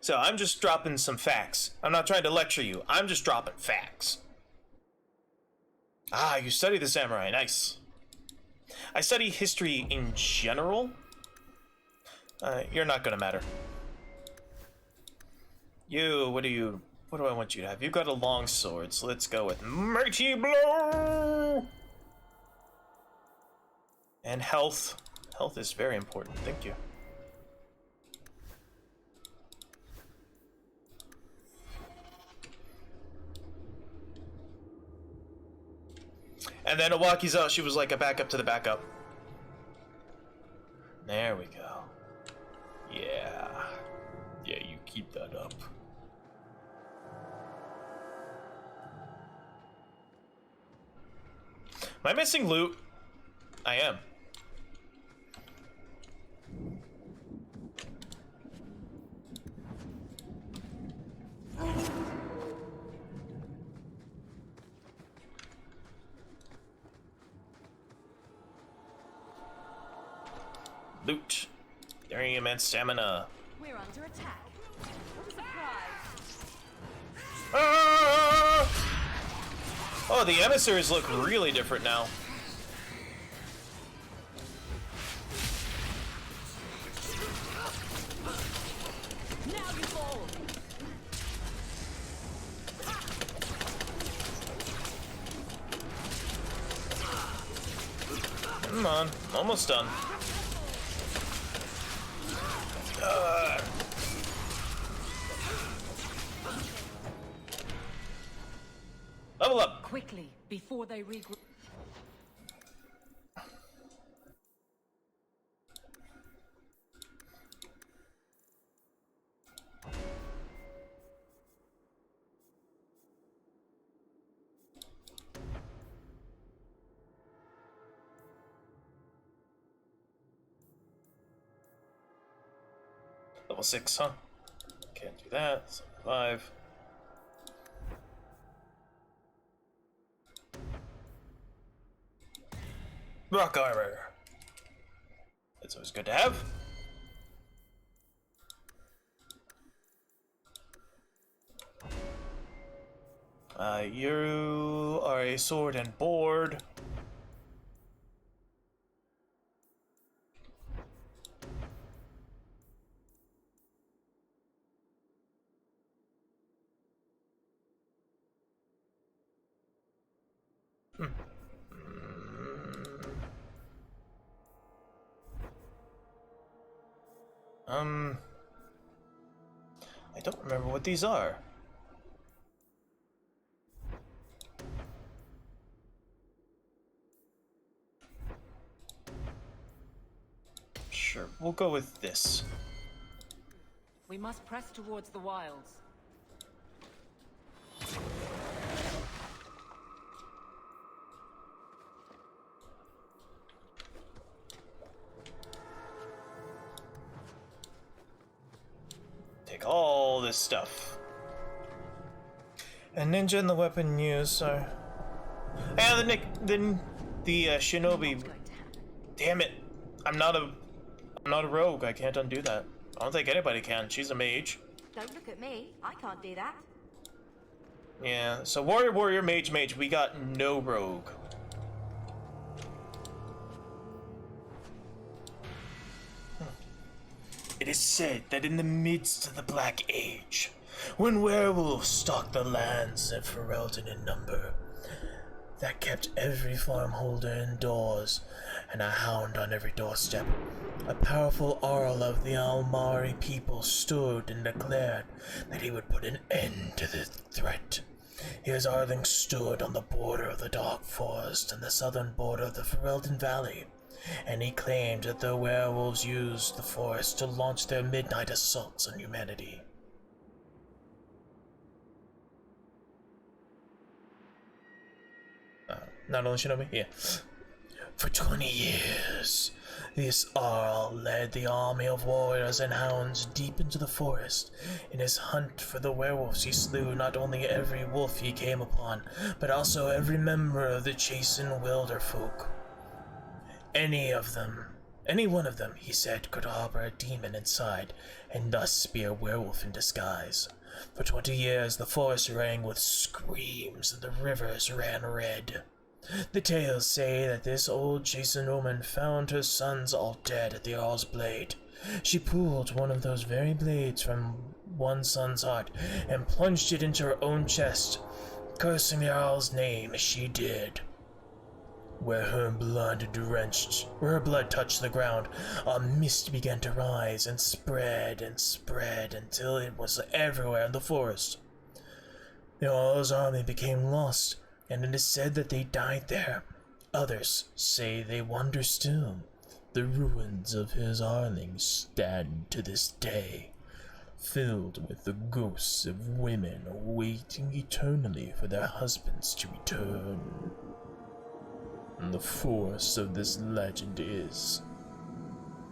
So I'm just dropping some facts. I'm not trying to lecture you. I'm just dropping facts. Ah, you study the samurai. Nice. I study history in general. You're not going to matter. You, what do I want you to have? You've got a long sword, so let's go with Mighty Blow! And health. Health is very important, thank you. And then Awakizashi was like a backup to the backup. There we go. Yeah. Yeah, you keep that up. Am I missing loot? I am. Loot. During immense stamina. We're under attack. What a surprise. Ah! Oh, the emissaries look really different now. Now you fall. Come on, almost done. Level up! Quickly, before they regroup. Level 6, huh? Can't do that. 5. Rock armor. That's always good to have. You are a sword and board. I don't remember what these are. Sure, we'll go with this. We must press towards the wilds. Take all this stuff. A ninja and the weapon used are... And the shinobi... Damn it. I'm not a rogue. I can't undo that. I don't think anybody can. She's a mage. Don't look at me. I can't do that. Yeah, so warrior, mage. We got no rogue. It is said that in the midst of the Black Age, when werewolves stalked the lands of Ferelden in number, that kept every farmholder indoors and a hound on every doorstep, a powerful Arl of the Almari people stood and declared that he would put an end to the threat. His Arling stood on the border of the Dark Forest and the southern border of the Ferelden Valley, and he claimed that the werewolves used the forest to launch their midnight assaults on humanity. Not only Shinobi? Yeah. For 20 years, this Arl led the army of warriors and hounds deep into the forest. In his hunt for the werewolves, he slew not only every wolf he came upon, but also every member of the chastened wilder folk. Any of them Any one of them, he said, could harbor a demon inside, and thus be a werewolf in disguise. For 20 years the forest rang with screams, and the rivers ran red. The tales say that this old chastened woman found her sons all dead at the Jarl's blade. She pulled one of those very blades from one son's heart and plunged it into her own chest, cursing the Jarl's name as she did. Where her blood touched the ground, a mist began to rise and spread until it was everywhere in the forest. The Jarl's army became lost, and it is said that they died there. Others say they wander still. The ruins of his Arling stand to this day, filled with the ghosts of women waiting eternally for their husbands to return. And the force of this legend is,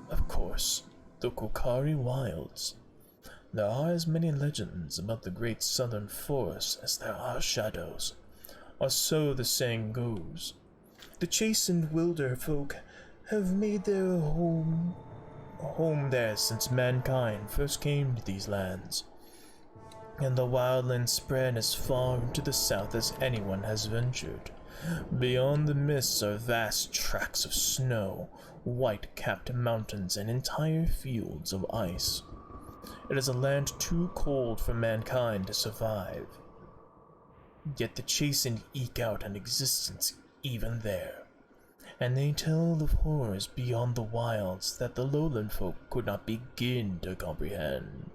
of course, the Kokari Wilds. There are as many legends about the great southern forest as there are shadows, or so the saying goes. The chastened wilder folk have made their home there since mankind first came to these lands, and the wildlands spread as far into the south as anyone has ventured. Beyond the mists are vast tracts of snow, white-capped mountains, and entire fields of ice. It is a land too cold for mankind to survive. Yet the chastened eke out an existence even there, and they tell of horrors beyond the wilds that the lowland folk could not begin to comprehend.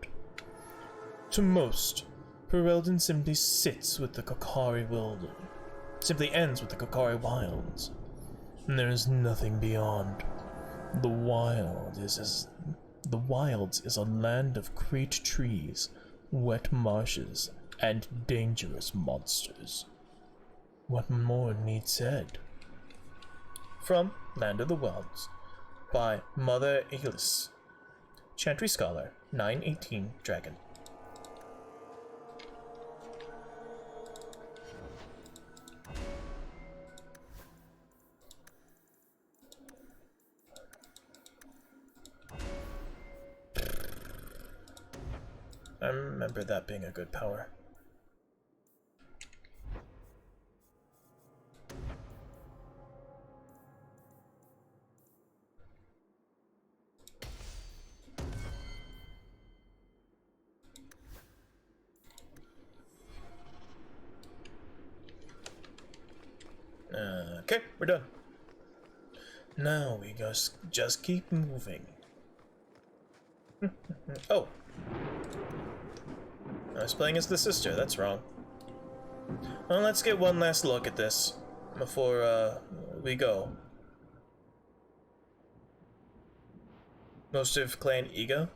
To most, Ferelden simply sits with the Kokari Wilden. Simply ends with the Kokari Wilds. And there is nothing beyond. The Wilds is a land of great trees, wet marshes, and dangerous monsters. What more needs said? From Land of the Wilds, by Mother Aelis. Chantry Scholar, 918 Dragon. I remember that being a good power. Okay, we're done. Now we just keep moving. Oh. I was playing as the sister, that's wrong. Well, let's get one last look at this before we go. Most of Clan Ego?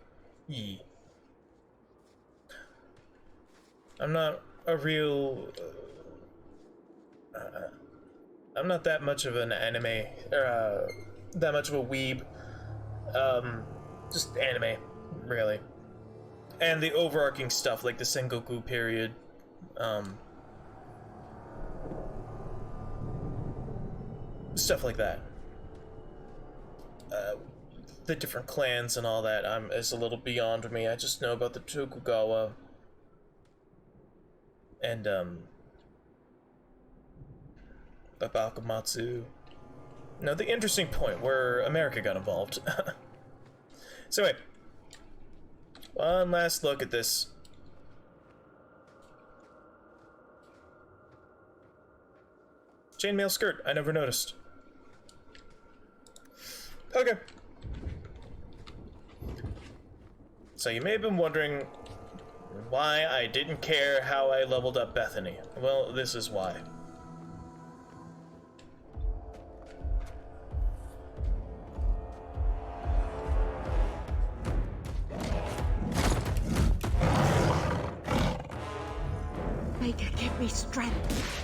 Yee. I'm not a real... I'm not that much of an anime, or that much of a weeb. Just anime, really. And the overarching stuff, like the Sengoku period, stuff like that. The different clans and all that is a little beyond me. I just know about the Tokugawa and the Bakumatsu. Now, the interesting point where America got involved. So anyway, one last look at this. Chainmail skirt, I never noticed. Okay. So you may have been wondering why I didn't care how I leveled up Bethany. Well, this is why. Maker, give me strength.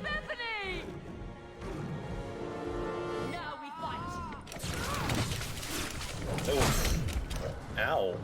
Bethany! Now we fight. Oh. Ow.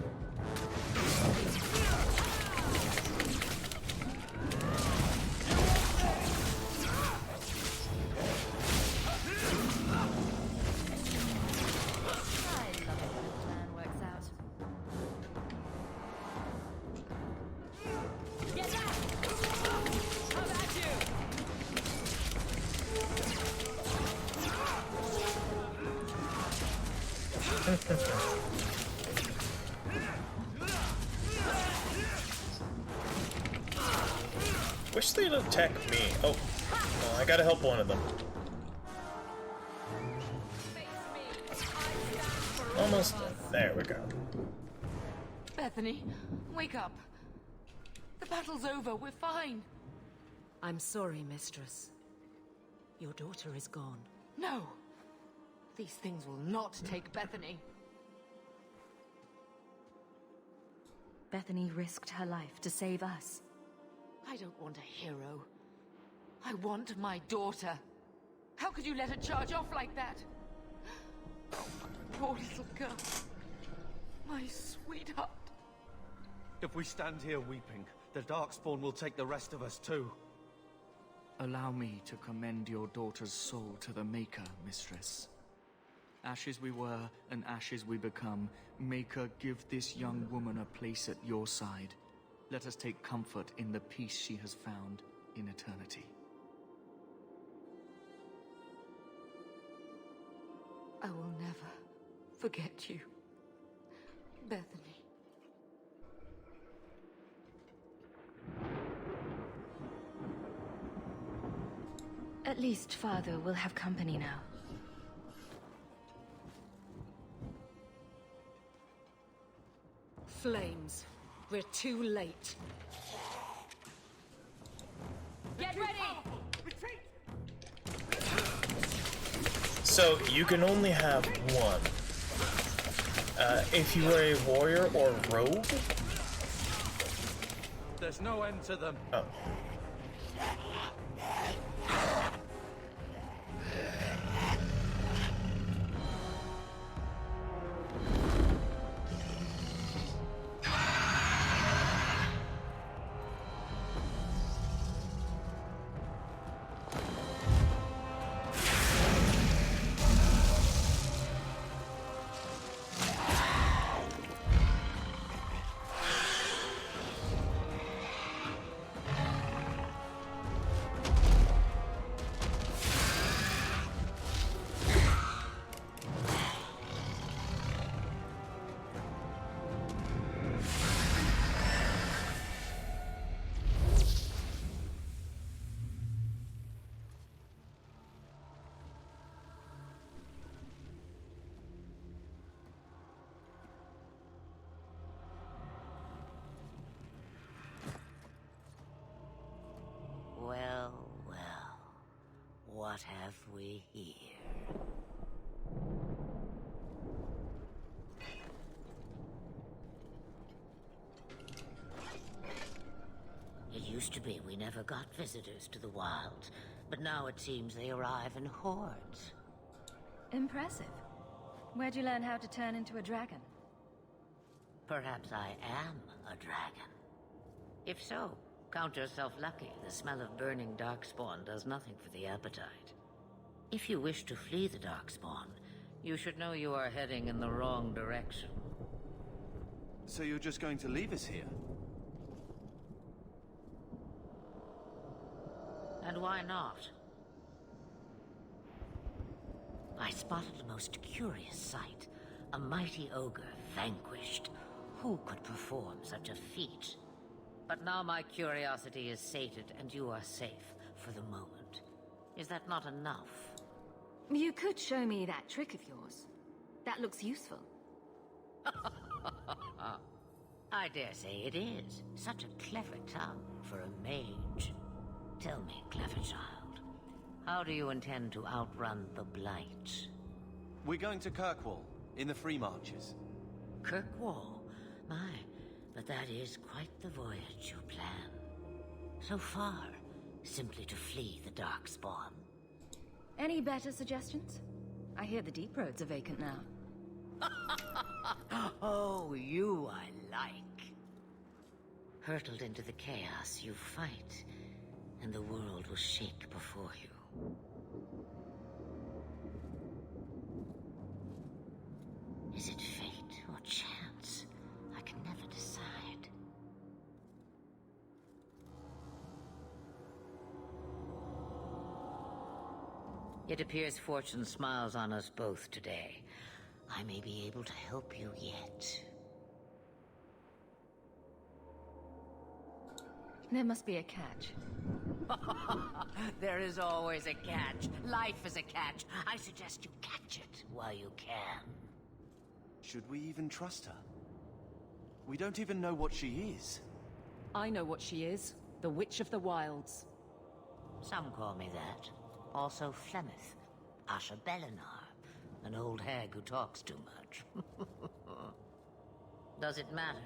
Wish they'd attack me. Oh, I gotta help one of them. Almost done. There we go. Bethany, wake up. The battle's over. We're fine. I'm sorry, mistress. Your daughter is gone. No. These things will not take Bethany. Bethany risked her life to save us. I don't want a hero. I want my daughter. How could you let her charge off like that? Oh, my poor little girl. My sweetheart. If we stand here weeping, the Darkspawn will take the rest of us too. Allow me to commend your daughter's soul to the Maker, mistress. Ashes we were, and ashes we become. Maker, give this young woman a place at your side. Let us take comfort in the peace she has found in eternity. I will never forget you, Bethany. At least Father will have company now. Flames. We're too late. Get ready! So, you can only have one. If you are a warrior or rogue? There's no end to them. Oh. Well, well. What have we here? It used to be we never got visitors to the wilds, but now it seems they arrive in hordes. Impressive. Where'd you learn how to turn into a dragon? Perhaps I am a dragon. If so, count yourself lucky. The smell of burning darkspawn does nothing for the appetite. If you wish to flee the darkspawn, you should know you are heading in the wrong direction. So you're just going to leave us here? And why not? I spotted a most curious sight. A mighty ogre vanquished. Who could perform such a feat? But now my curiosity is sated, and you are safe for the moment. Is that not enough? You could show me that trick of yours. That looks useful. I dare say it is. Such a clever tongue for a mage. Tell me, clever child, how do you intend to outrun the Blight? We're going to Kirkwall, in the Free Marches. Kirkwall? My, but that is quite the voyage you plan. So far, simply to flee the Darkspawn. Any better suggestions? I hear the deep roads are vacant now. Oh, you I like. Hurtled into the chaos, you fight, and the world will shake before you. Is it fate or chance? I can never decide. It appears fortune smiles on us both today. I may be able to help you yet. There must be a catch. There is always a catch. Life is a catch. I suggest you catch it while you can. Should we even trust her? We don't even know what she is. I know what she is. The Witch of the Wilds. Some call me that. Also Flemeth, Asha Belinar, an old hag who talks too much. Does it matter?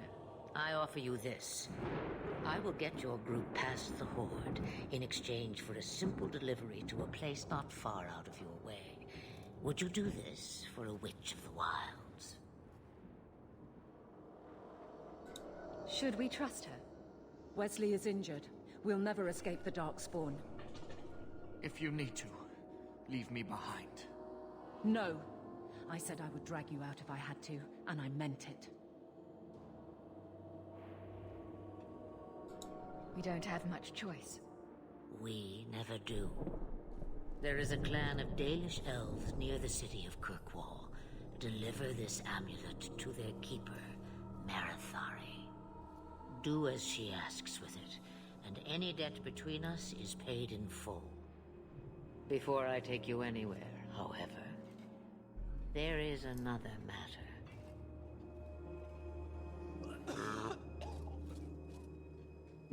I offer you this. I will get your group past the Horde in exchange for a simple delivery to a place not far out of your way. Would you do this for a Witch of the Wilds? Should we trust her? Wesley is injured. We'll never escape the Darkspawn. If you need to, leave me behind. No. I said I would drag you out if I had to, and I meant it. We don't have much choice. We never do. There is a clan of Dalish elves near the city of Kirkwall. Deliver this amulet to their keeper, Marathari. Do as she asks with it, and any debt between us is paid in full. Before I take you anywhere, however, there is another matter.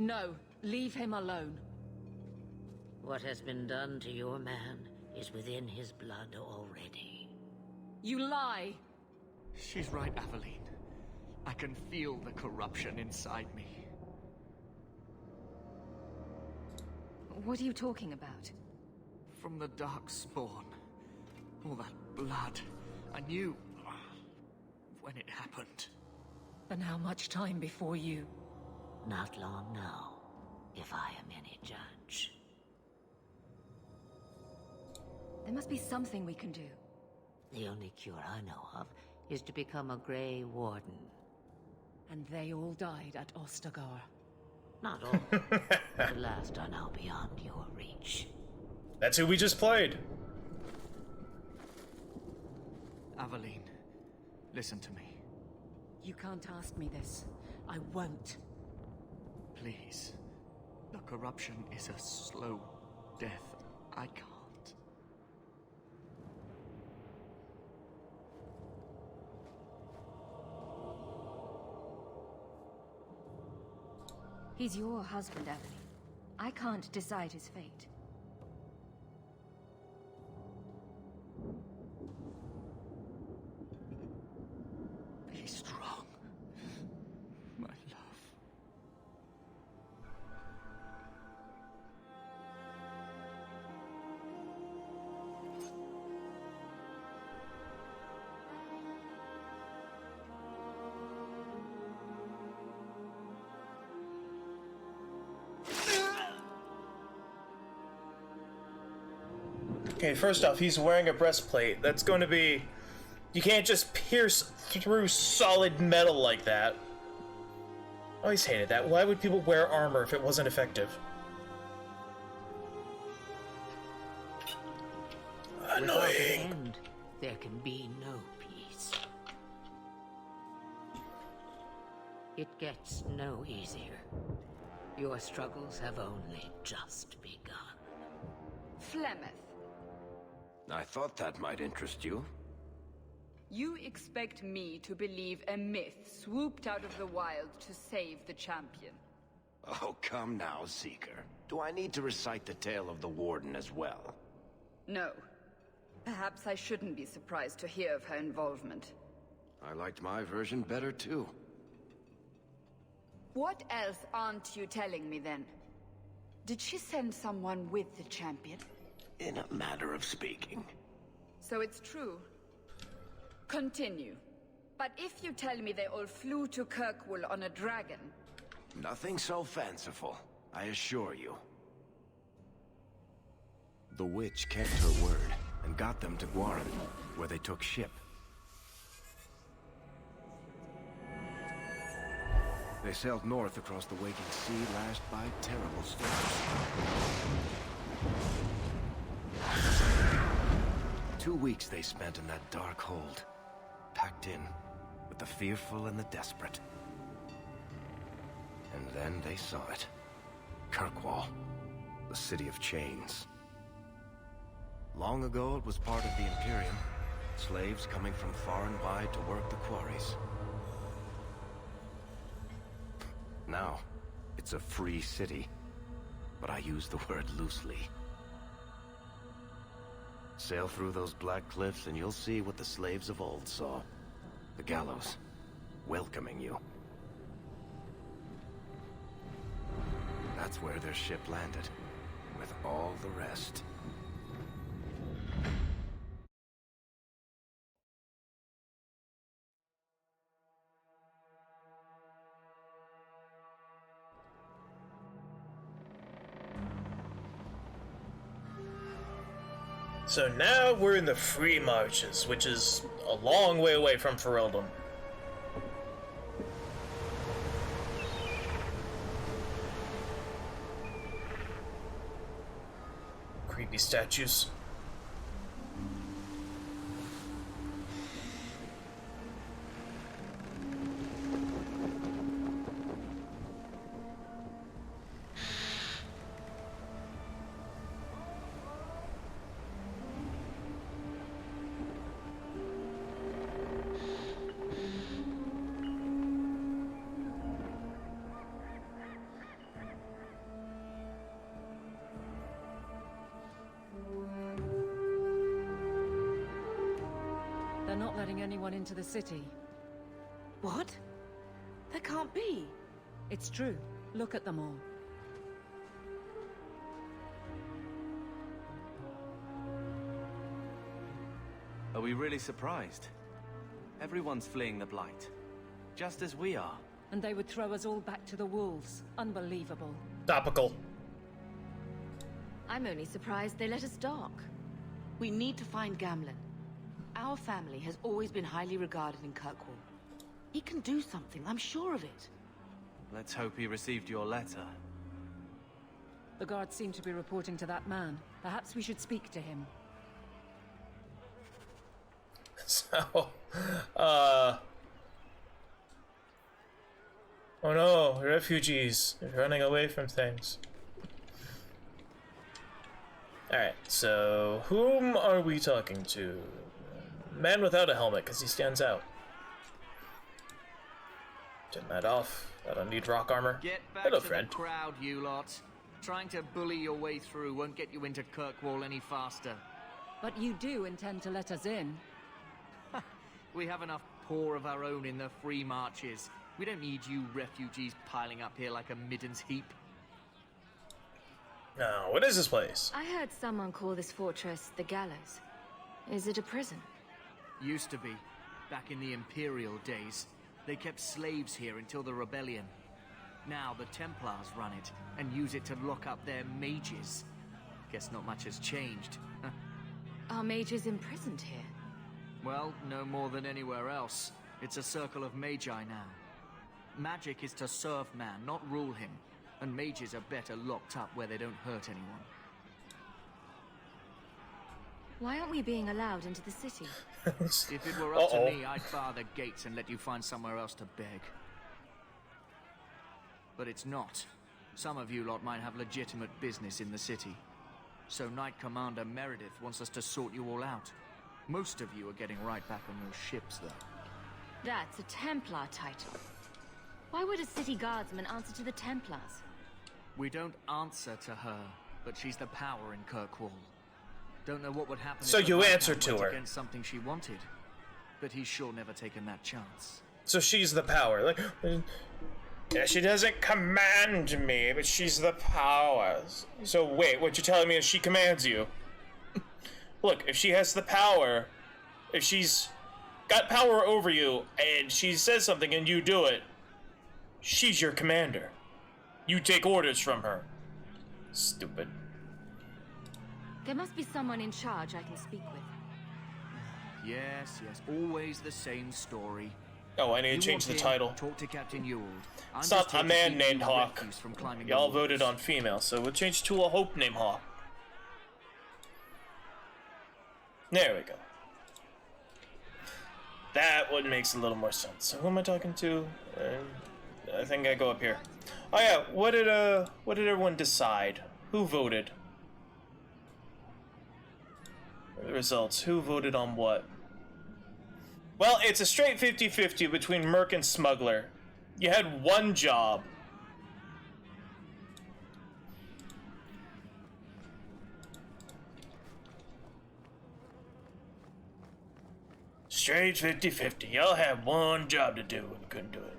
No, leave him alone. What has been done to your man is within his blood already. You lie! She's right, Aveline. I can feel the corruption inside me. What are you talking about? From the Darkspawn. All that blood. I knew when it happened. And how much time before you? Not long now, if I am any judge. There must be something we can do. The only cure I know of is to become a Grey Warden. And they all died at Ostagar. Not all. The last are now beyond your reach. That's who we just played. Aveline, listen to me. You can't ask me this. I won't. Please. The corruption is a slow death. I can't. He's your husband, Aveline. I can't decide his fate. Be strong, my love. Okay, first off, he's wearing a breastplate. That's going to be... You can't just pierce through solid metal like that. I always hated that. Why would people wear armor if it wasn't effective? Without an Annoying. end, there can be no peace. It gets no easier. Your struggles have only just begun. Flemeth, I thought that might interest you. you expect me to believe a myth swooped out of the wild to save the champion? Oh, come now, Seeker. Do I need to recite the tale of the Warden as well? No. Perhaps I shouldn't be surprised to hear of her involvement. I liked my version better, too. What else aren't you telling me, then? Did she send someone with the champion? In a matter of speaking. So it's true. Continue. But if you tell me they all flew to Kirkwall on a dragon... Nothing so fanciful, I assure you. The witch kept her word, and got them to Guaran, where they took ship. They sailed north across the waking sea, lashed by terrible storms. 2 weeks they spent in that dark hold, packed in with the fearful and the desperate. And then they saw it. Kirkwall, the city of chains. Long ago, it was part of the Imperium. Slaves coming from far and wide to work the quarries. Now, it's a free city, but I use the word loosely. Sail through those black cliffs and you'll see what the slaves of old saw. The gallows, welcoming you. That's where their ship landed, with all the rest. So now we're in the Free Marches, which is a long way away from Ferelden. Creepy statues. They're not letting anyone into the city. What? That can't be. It's true. Look at them all. Are we really surprised? Everyone's fleeing the Blight. Just as we are. And they would throw us all back to the wolves. Unbelievable. Topical. I'm only surprised they let us dock. We need to find Gamlen. Our family has always been highly regarded in Kirkwall. He can do something, I'm sure of it. Let's hope he received your letter. The guards seem to be reporting to that man. Perhaps we should speak to him. So, oh no, refugees. They're running away from things. Alright, so whom are we talking to? Man without a helmet, because he stands out. Turn that off. I don't need rock armor. Get back Hello, to friend. the crowd, you lot. Trying to bully your way through won't get you into Kirkwall any faster. But you do intend to let us in. We have enough poor of our own in the Free Marches. We don't need you refugees piling up here like a middens heap. Now, what is this place? I heard someone call this fortress the Gallows. Is it a prison? Used to be. Back in the Imperial days. They kept slaves here until the rebellion. Now the Templars run it, and use it to lock up their mages. Guess not much has changed. Are mages imprisoned here? Well, no more than anywhere else. It's a circle of magi now. Magic is to serve man, not rule him. And mages are better locked up where they don't hurt anyone. Why aren't we being allowed into the city? If it were up to me, I'd bar the gates and let you find somewhere else to beg. But it's not. Some of you lot might have legitimate business in the city. So Knight Commander Meredith wants us to sort you all out. Most of you are getting right back on your ships, though. That's a Templar title. Why would a city guardsman answer to the Templars? We don't answer to her, but she's the power in Kirkwall. Don't know what would happen So if the you Viscount answer to went her. against something she wanted. But he's sure never taken that chance. So she's the power. Like, yeah, she doesn't command me, but she's the power. So wait, what you're telling me is she commands you? Look, if she has the power, if she's got power over you, and she says something and you do it, she's your commander. You take orders from her. Stupid. There must be someone in charge I can speak with. Yes, always the same story. Oh, I need to change the title. Talk to Captain Ewald. It's not a man named Hawk. Y'all voted on female, so we'll change to a hope named Hawk. There we go. That one makes a little more sense. So who am I talking to? I think I go up here. Oh yeah, what did everyone decide? Who voted? The results. Who voted on what? Well, it's a straight 50-50 between Merc and Smuggler. You had one job. Straight 50-50. Y'all had one job to do and couldn't do it.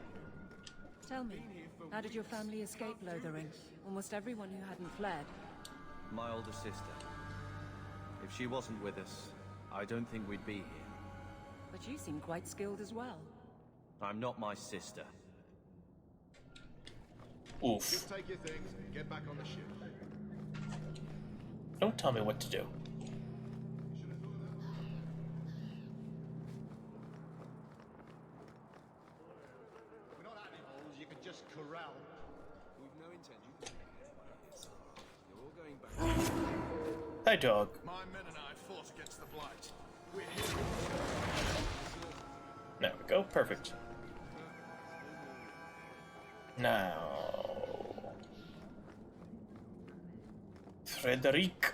Tell me, how did your family escape Lothering? Almost everyone who hadn't fled. My older sister. If she wasn't with us, I don't think we'd be here. But you seem quite skilled as well. I'm not my sister. Oof. Just take your things and get back on the ship. Don't tell me what to do. We're not animals you can just corral. We've no intention. You're all going back. Hi, dog. My men and I fought against the Blight. We're here. There we go. Perfect. Now, Frederic.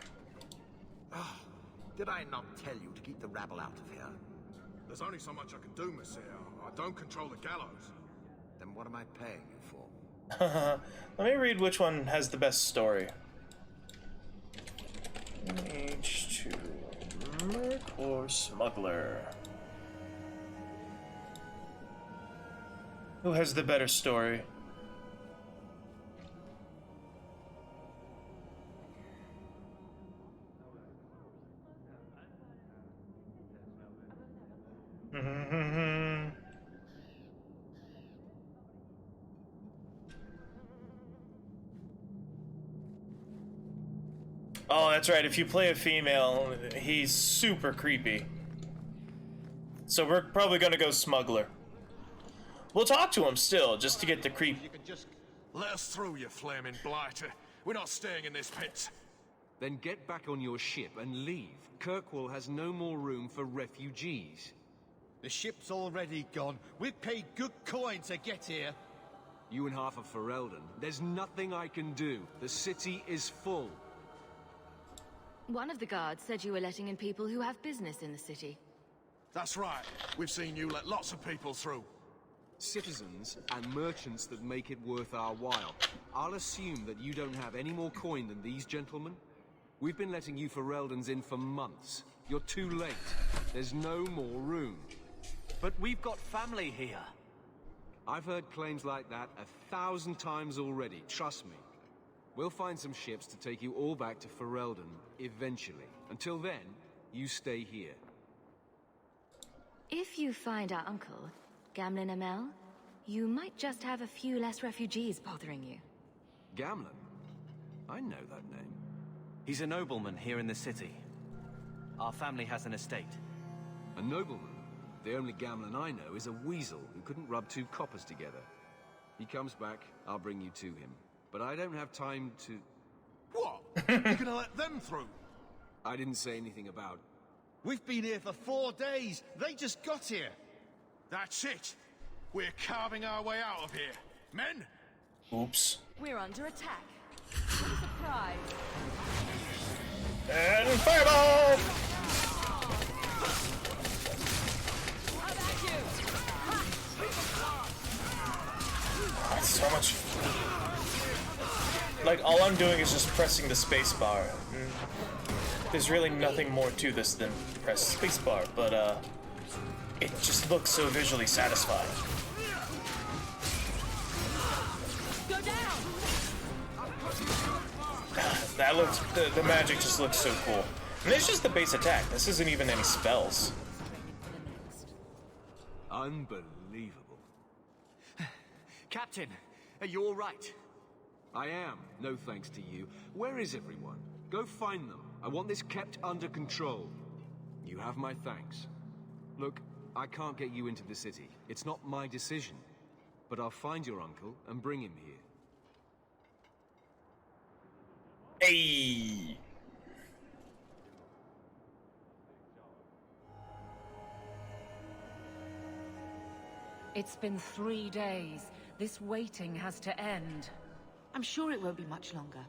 Did I not tell you to keep the rabble out of here? There's only so much I can do, Monsieur. I don't control the gallows. Then what am I paying you for? Let me read which one has the best story. H2 Merc or Smuggler? Who has the better story? Oh, that's right. If you play a female, he's super creepy. So we're probably gonna go Smuggler. We'll talk to him still, just to get the creep. You can just let us through, you flaming blighter. We're not staying in this pit. Then get back on your ship and leave. Kirkwall has no more room for refugees. The ship's already gone. We've paid good coin to get here. You and half of Ferelden. There's nothing I can do. The city is full. One of the guards said you were letting in people who have business in the city. That's right. We've seen you let lots of people through. Citizens and merchants that make it worth our while. I'll assume that you don't have any more coin than these gentlemen. We've been letting you Fereldans in for months. You're too late. There's no more room. But we've got family here. I've heard claims like that 1,000 times already, trust me. We'll find some ships to take you all back to Ferelden, eventually. Until then, you stay here. If you find our uncle, Gamlin Amel, you might just have a few less refugees bothering you. Gamlin? I know that name. He's a nobleman here in the city. Our family has an estate. A nobleman? The only Gamlin I know is a weasel who couldn't rub two coppers together. He comes back, I'll bring you to him. But I don't have time to... What? You're gonna let them through? I didn't say anything about... We've been here for 4 days. They just got here. That's it. We're carving our way out of here. Men? Oops. We're under attack. What a surprise. And fireball! That's so much. Like, all I'm doing is just pressing the space bar. There's really nothing more to this than press space bar, but it just looks so visually satisfying. Go down. That looks, the magic just looks so cool. And it's just the base attack. This isn't even any spells. Unbelievable. Captain, are you all right? I am, no thanks to you. Where is everyone? Go find them. I want this kept under control. You have my thanks. Look, I can't get you into the city. It's not my decision. But I'll find your uncle and bring him here. Hey! It's been 3 days. This waiting has to end. I'm sure it won't be much longer.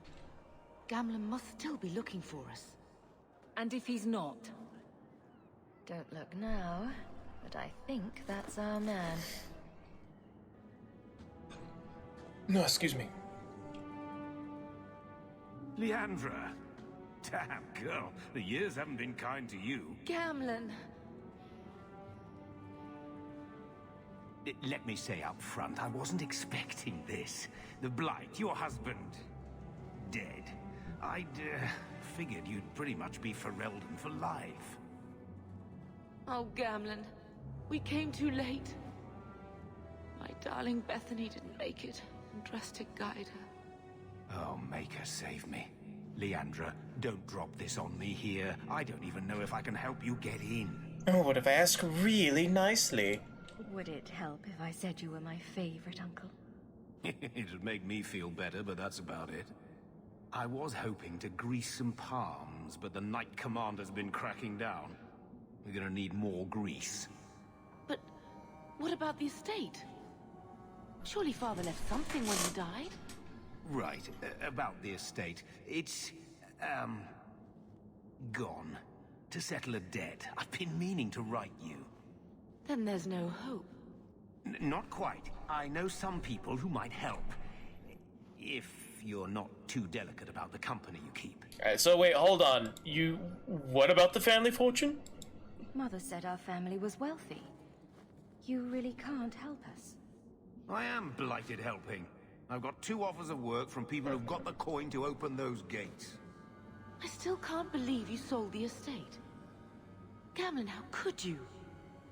Gamlen must still be looking for us. And if he's not? Don't look now, but I think that's our man. No, excuse me. Leandra! Damn, girl, the years haven't been kind to you. Gamlen! Let me say up front, I wasn't expecting this. The Blight, your husband, dead. I'd figured you'd pretty much be Ferelden for life. Oh, Gamlen. We came too late. My darling Bethany didn't make it, and Drastic guide her. Oh, Maker, save me. Leandra, don't drop this on me here. I don't even know if I can help you get in. Oh, what if I ask really nicely? Would it help if I said you were my favorite, Uncle? It'd make me feel better, but that's about it. I was hoping to grease some palms, but the Knight Commander's been cracking down. We're gonna need more grease. But what about the estate? Surely Father left something when he died? Right, about the estate. It's, gone. To settle a debt. I've been meaning to write you. Then there's no hope. Not quite. I know some people who might help. If you're not too delicate about the company you keep. Alright, so wait, hold on. What about the family fortune? Mother said our family was wealthy. You really can't help us. I am blighted helping. I've got 2 offers of work from people who've got the coin to open those gates. I still can't believe you sold the estate. Gamlen, how could you?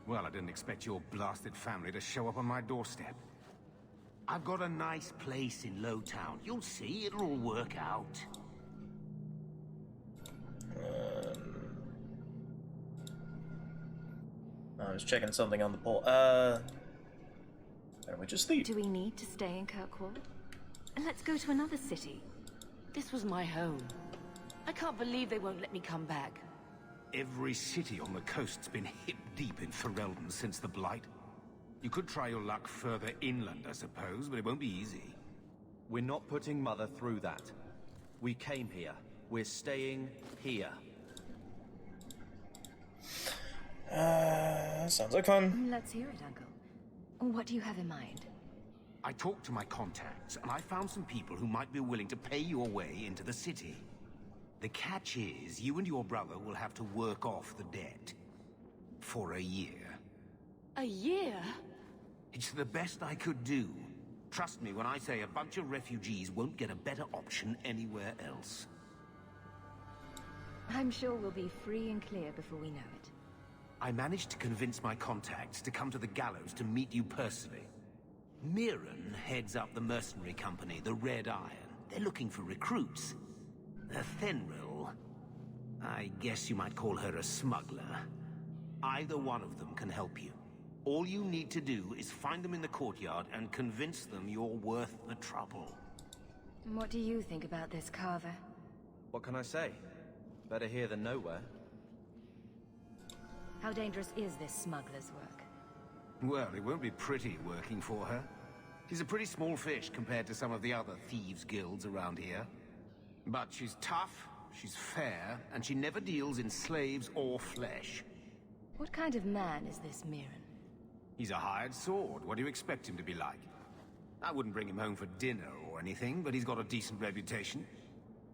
Well, I didn't expect your blasted family to show up on my doorstep. I've got a nice place in Lowtown. You'll see, it'll all work out. I was checking something on the poll. Why don't we just leave? Do we need to stay in Kirkwall? Let's go to another city. This was my home. I can't believe they won't let me come back. Every city on the coast's been hip-deep in Ferelden since the Blight. You could try your luck further inland, I suppose, but it won't be easy. We're not putting Mother through that. We came here. We're staying here. Sounds like fun. Let's hear it, Uncle. What do you have in mind? I talked to my contacts, and I found some people who might be willing to pay your way into the city. The catch is, you and your brother will have to work off the debt. For a year. A year? It's the best I could do. Trust me when I say a bunch of refugees won't get a better option anywhere else. I'm sure we'll be free and clear before we know it. I managed to convince my contacts to come to the gallows to meet you personally. Mirren heads up the mercenary company, the Red Iron. They're looking for recruits. Fenrir, I guess you might call her a smuggler. Either one of them can help you. All you need to do is find them in the courtyard and convince them you're worth the trouble. What do you think about this, Carver? What can I say? Better here than nowhere. How dangerous is this smuggler's work? Well, it won't be pretty working for her. She's a pretty small fish compared to some of the other thieves' guilds around here. But she's tough, she's fair, and she never deals in slaves or flesh. What kind of man is this Mirren? He's a hired sword. What do you expect him to be like? I wouldn't bring him home for dinner or anything, but he's got a decent reputation.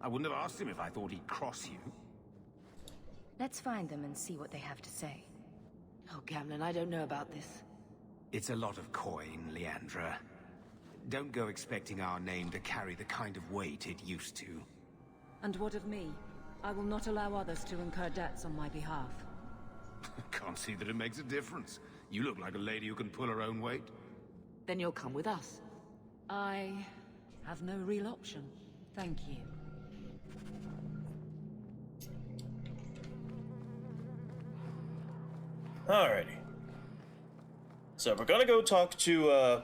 I wouldn't have asked him if I thought he'd cross you. Let's find them and see what they have to say. Oh, Gamlen, I don't know about this. It's a lot of coin, Leandra. Don't go expecting our name to carry the kind of weight it used to. And what of me? I will not allow others to incur debts on my behalf. Can't see that it makes a difference. You look like a lady who can pull her own weight. Then you'll come with us. I have no real option. Thank you. Alrighty. So we're gonna go talk to,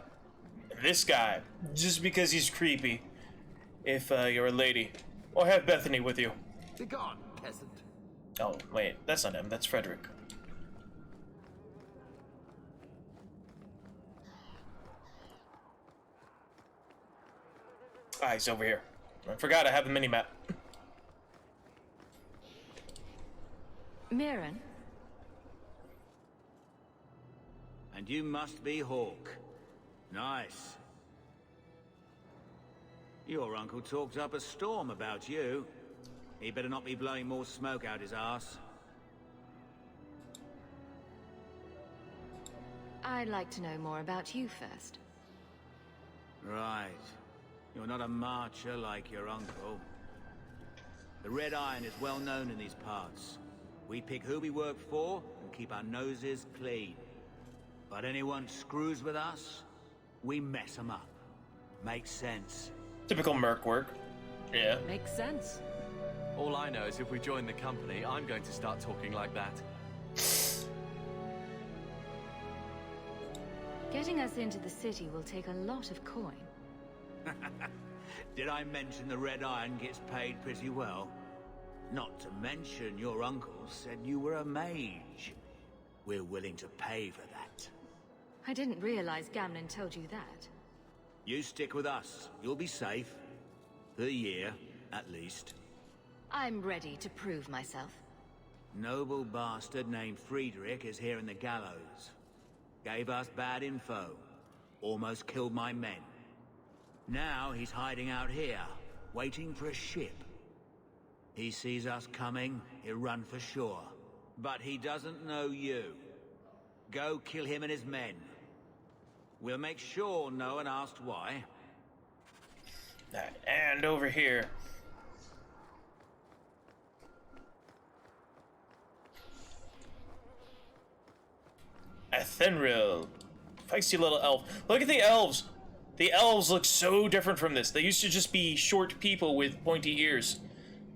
this guy, just because he's creepy. If, you're a lady. Or have Bethany with you. Be gone, peasant. Oh, wait, that's not him, that's Frederick. Ah, he's over here. I forgot I have the mini-map. Mirren? And you must be Hawk. Nice. Your uncle talked up a storm about you. He better not be blowing more smoke out his ass. I'd like to know more about you first. Right. You're not a marcher like your uncle. The Red Iron is well known in these parts. We pick who we work for and keep our noses clean. But anyone screws with us, we mess them up. Makes sense. Typical merc work. Yeah. Makes sense. All I know is if we join the company, I'm going to start talking like that. Getting us into the city will take a lot of coin. Did I mention the Red Iron gets paid pretty well? Not to mention your uncle said you were a mage. We're willing to pay for that. I didn't realize Gamlin told you that. You stick with us. You'll be safe. For a year, at least. I'm ready to prove myself. Noble bastard named Friedrich is here in the gallows. Gave us bad info. Almost killed my men. Now he's hiding out here, waiting for a ship. He sees us coming, he'll run for sure. But he doesn't know you. Go kill him and his men. We'll make sure no one asked why. And over here. Athenril. Feisty little elf. Look at the elves! The elves look so different from this. They used to just be short people with pointy ears.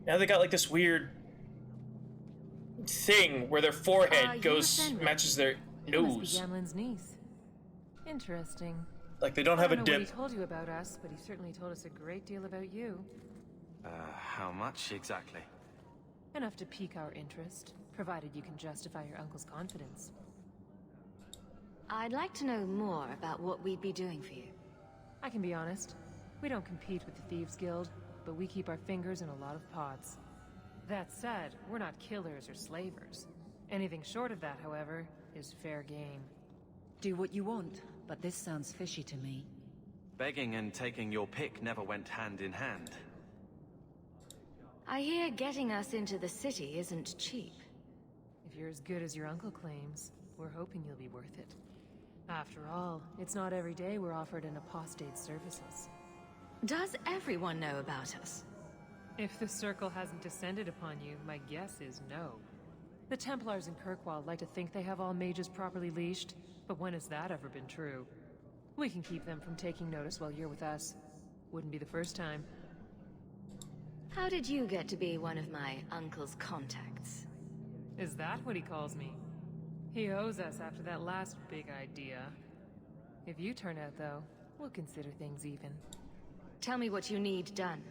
Now they got like this weird thing where their forehead matches their nose. Must be Gamlen's niece. Interesting. Like they don't have a I don't know dip. what he told you about us, but he certainly told us a great deal about you. How much exactly? Enough to pique our interest, provided you can justify your uncle's confidence. I'd like to know more about what we'd be doing for you. I can be honest. We don't compete with the Thieves Guild, but we keep our fingers in a lot of pots. That said, we're not killers or slavers. Anything short of that, however, is fair game. Do what you want, but this sounds fishy to me. Begging and taking your pick never went hand in hand. I hear getting us into the city isn't cheap. If you're as good as your uncle claims, we're hoping you'll be worth it. After all, it's not every day we're offered an apostate's services. Does everyone know about us? If the Circle hasn't descended upon you, my guess is no. The Templars in Kirkwall like to think they have all mages properly leashed, but when has that ever been true? We can keep them from taking notice while you're with us. Wouldn't be the first time. How did you get to be one of my uncle's contacts? Is that what he calls me? He owes us after that last big idea. If you turn out, though, we'll consider things even. Tell me what you need done.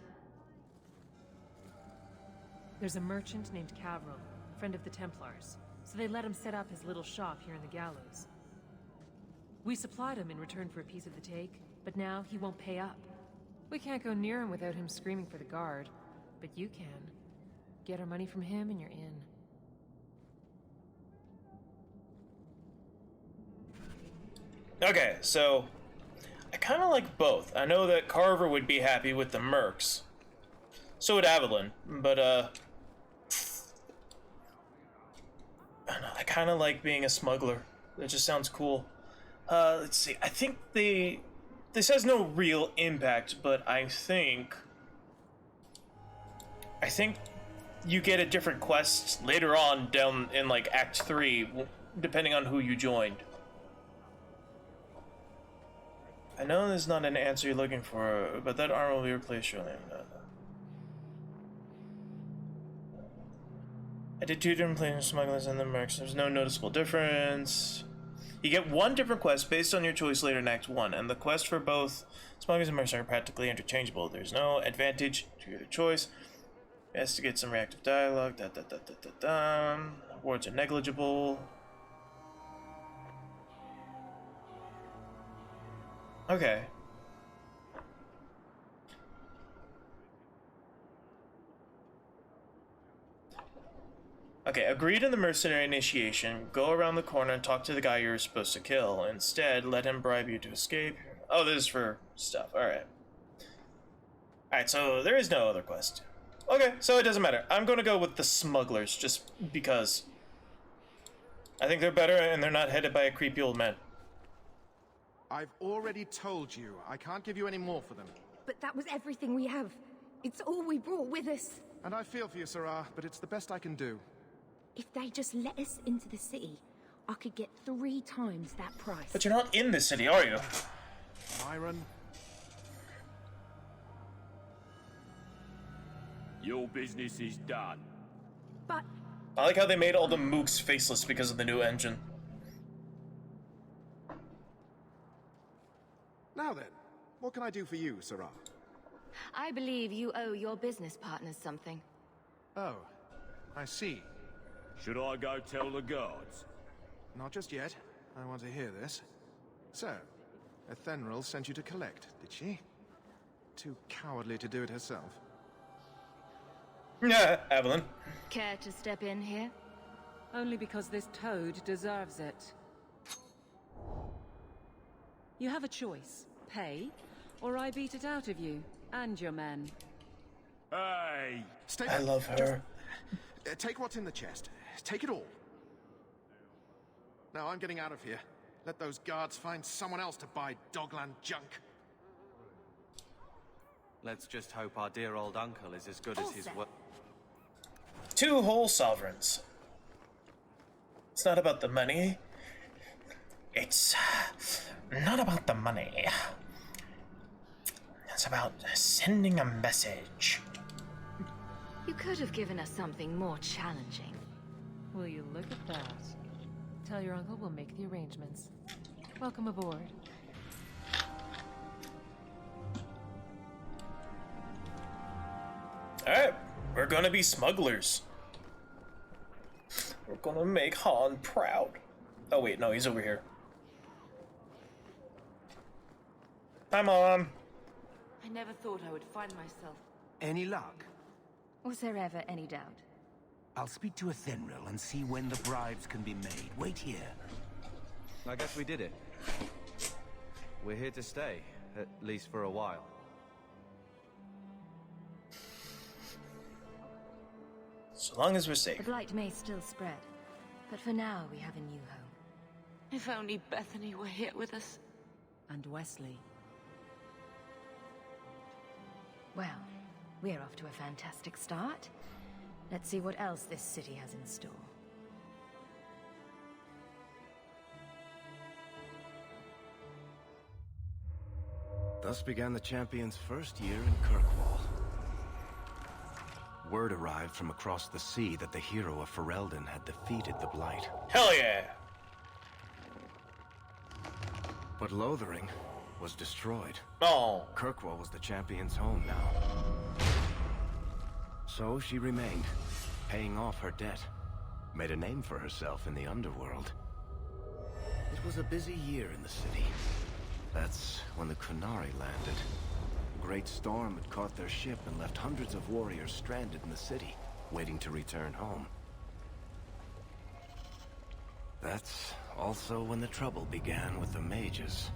There's a merchant named Cavril, friend of the Templars, so they let him set up his little shop here in the gallows. We supplied him in return for a piece of the take, but now he won't pay up. We can't go near him without him screaming for the guard, but you can. Get our money from him and you're in. Okay, so I kind of like both. I know that Carver would be happy with the mercs. So would Evelyn, but I don't know, I kind of like being a smuggler. It just sounds cool. Let's see. I think this has no real impact, but I think you get a different quest later on down in like Act 3, depending on who you joined. I know there's not an answer you're looking for, but that armor will be replaced shortly. I did 2 different planes, smugglers and the mercs. There's no noticeable difference. You get 1 different quest based on your choice later in Act 1, and the quest for both smugglers and mercs are practically interchangeable. There's no advantage to either choice. It has to get some reactive dialogue. Words are negligible. Okay. Okay, agree to the mercenary initiation, go around the corner and talk to the guy you're supposed to kill. Instead, let him bribe you to escape. Oh, this is for stuff. Alright. Alright, so there is no other quest. Okay, so it doesn't matter. I'm gonna go with the smugglers, just because. I think they're better and they're not headed by a creepy old man. I've already told you, I can't give you any more for them. But that was everything we have. It's all we brought with us. And I feel for you, Sarah, but it's the best I can do. If they just let us into the city, I could get 3 times that price. But you're not in the city, are you? Myron. Your business is done. But I like how they made all the mooks faceless because of the new engine. Now then, what can I do for you, Sarah? I believe you owe your business partners something. Oh, I see. Should I go tell the guards? Not just yet. I want to hear this. So, Ethenril sent you to collect, did she? Too cowardly to do it herself. Yeah, Evelyn. Care to step in here? Only because this toad deserves it. You have a choice. Pay, or I beat it out of you, and your men. Hey! Stay I love her. Take what's in the chest. Take it all. Now I'm getting out of here. Let those guards find someone else to buy Dogland junk. Let's just hope our dear old uncle is as good as his word. 2 whole sovereigns. It's not about the money. It's not about the money. It's about sending a message. You could have given us something more challenging. Will you look at that? Tell your uncle we'll make the arrangements. Welcome aboard. Alright, we're gonna be smugglers. We're gonna make Han proud. Oh wait, no, he's over here. Hi, Mom. I never thought I would find myself. Any luck? Was there ever any doubt? I'll speak to Ethenril and see when the bribes can be made. Wait here. I guess we did it. We're here to stay, at least for a while. So long as we're safe. The blight may still spread, but for now we have a new home. If only Bethany were here with us. And Wesley. Well, we're off to a fantastic start. Let's see what else this city has in store. Thus began the champion's first year in Kirkwall. Word arrived from across the sea that the hero of Ferelden had defeated the Blight. Hell yeah! But Lothering was destroyed. Oh. Kirkwall was the champion's home now. So she remained, paying off her debt. Made a name for herself in the underworld. It was a busy year in the city. That's when the Kunari landed. A great storm had caught their ship and left hundreds of warriors stranded in the city, waiting to return home. That's also when the trouble began with the mages.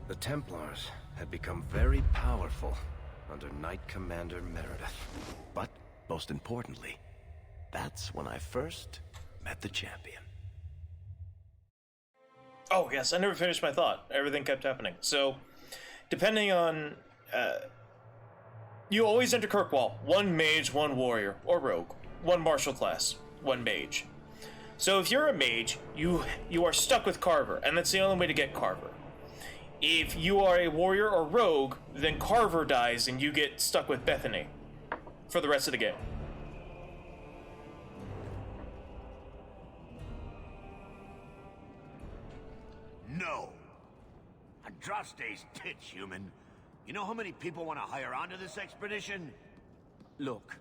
The Templars had become very powerful under Knight Commander Meredith. But, most importantly, that's when I first met the champion. Oh, yes, I never finished my thought. Everything kept happening. So, depending on... you always enter Kirkwall. 1 mage, 1 warrior, or rogue. 1 martial class, 1 mage. So if you're a mage, you are stuck with Carver, and that's the only way to get Carver. If you are a warrior or rogue, then Carver dies and you get stuck with Bethany for the rest of the game. No. Andraste's tits, human. You know how many people want to hire onto this expedition? Look,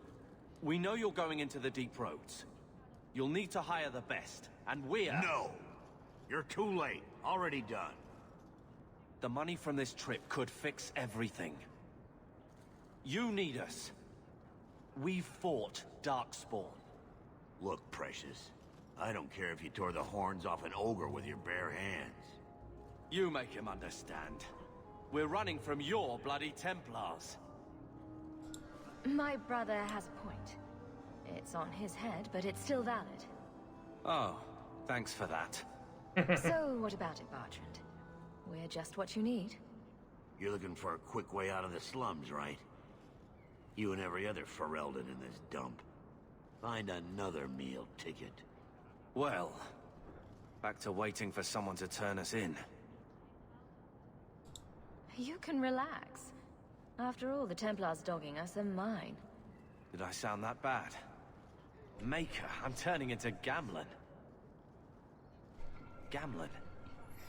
we know you're going into the deep roads. You'll need to hire the best, and we're... No. You're too late. Already done. The money from this trip could fix everything. You need us. We've fought Darkspawn. Look, Precious, I don't care if you tore the horns off an ogre with your bare hands. You make him understand. We're running from your bloody Templars. My brother has a point. It's on his head, but it's still valid. Oh, thanks for that. So, what about it, Bartrand? We're just what you need. You're looking for a quick way out of the slums, right? You and every other Ferelden in this dump. Find another meal ticket. Well, back to waiting for someone to turn us in. You can relax. After all, the Templars dogging us are mine. Did I sound that bad? Maker, I'm turning into Gamlen. Gamlen?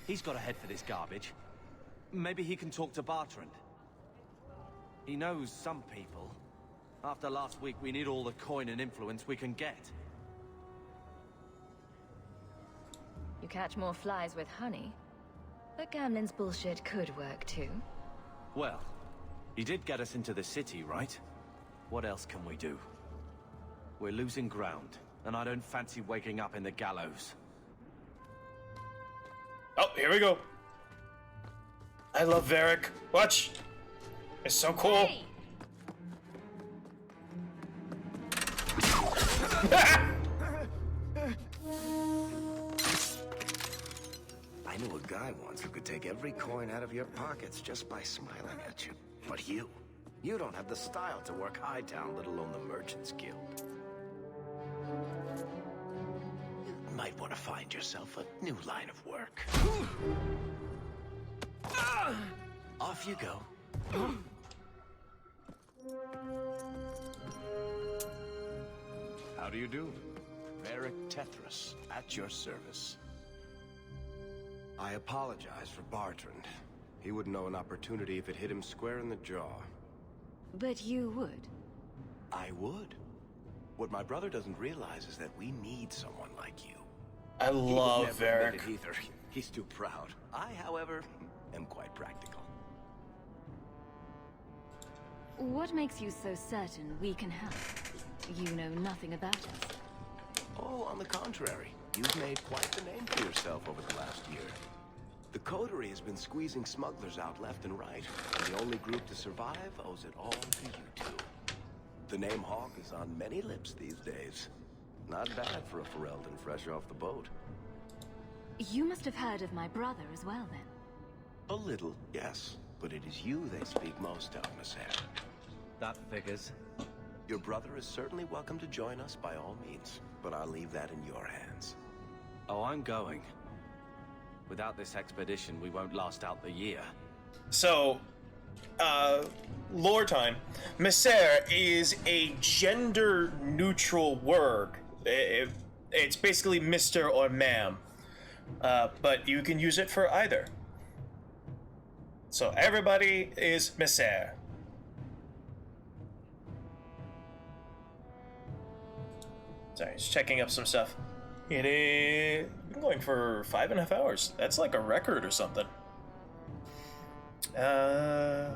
He's got a head for this garbage. Maybe he can talk to Bartrand. He knows some people. After last week, we need all the coin and influence we can get. You catch more flies with honey. But Gamlen's bullshit could work too. Well, he did get us into the city, right? What else can we do? We're losing ground, and I don't fancy waking up in the gallows. Oh, here we go. I love Varric. Watch. It's so cool. Hey! I knew a guy once who could take every coin out of your pockets just by smiling at you. But you don't have the style to work Hightown, let alone the Merchants Guild. You might want to find yourself a new line of work. Off you go. How do you do? Varric Tethras, at your service. I apologize for Bartrand. He wouldn't know an opportunity if it hit him square in the jaw. But you would. I would. What my brother doesn't realize is that we need someone like you. I love Varric. Either. He's too proud. I, however, am quite practical. What makes you so certain we can help? You know nothing about us. Oh, on the contrary. You've made quite the name for yourself over the last year. The Coterie has been squeezing smugglers out left and right, and the only group to survive owes it all to you two. The name Hawk is on many lips these days. Not bad for a Ferelden fresh off the boat. You must have heard of my brother as well, then. A little, yes. But it is you they speak most of, Miss Hare. That figures. Your brother is certainly welcome to join us by all means, but I'll leave that in your hands. Oh, I'm going. Without this expedition, we won't last out the year. So, lore time. Misere is a gender-neutral word. It's basically Mr. or ma'am. But you can use it for either. So everybody is Misere. Sorry, just checking up some stuff. It is... I've been going for 5.5 hours. That's like a record or something. Were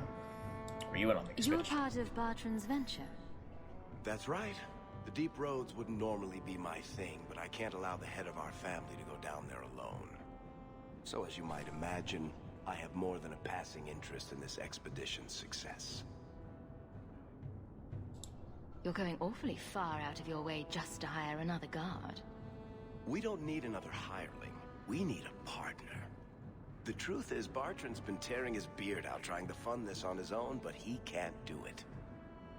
you in on the expedition? You're part of Bartrand's venture. That's right. The deep roads wouldn't normally be my thing, but I can't allow the head of our family to go down there alone. So as you might imagine, I have more than a passing interest in this expedition's success. You're going awfully far out of your way just to hire another guard. We don't need another hireling. We need a partner. The truth is, Bartrand's been tearing his beard out trying to fund this on his own, but he can't do it.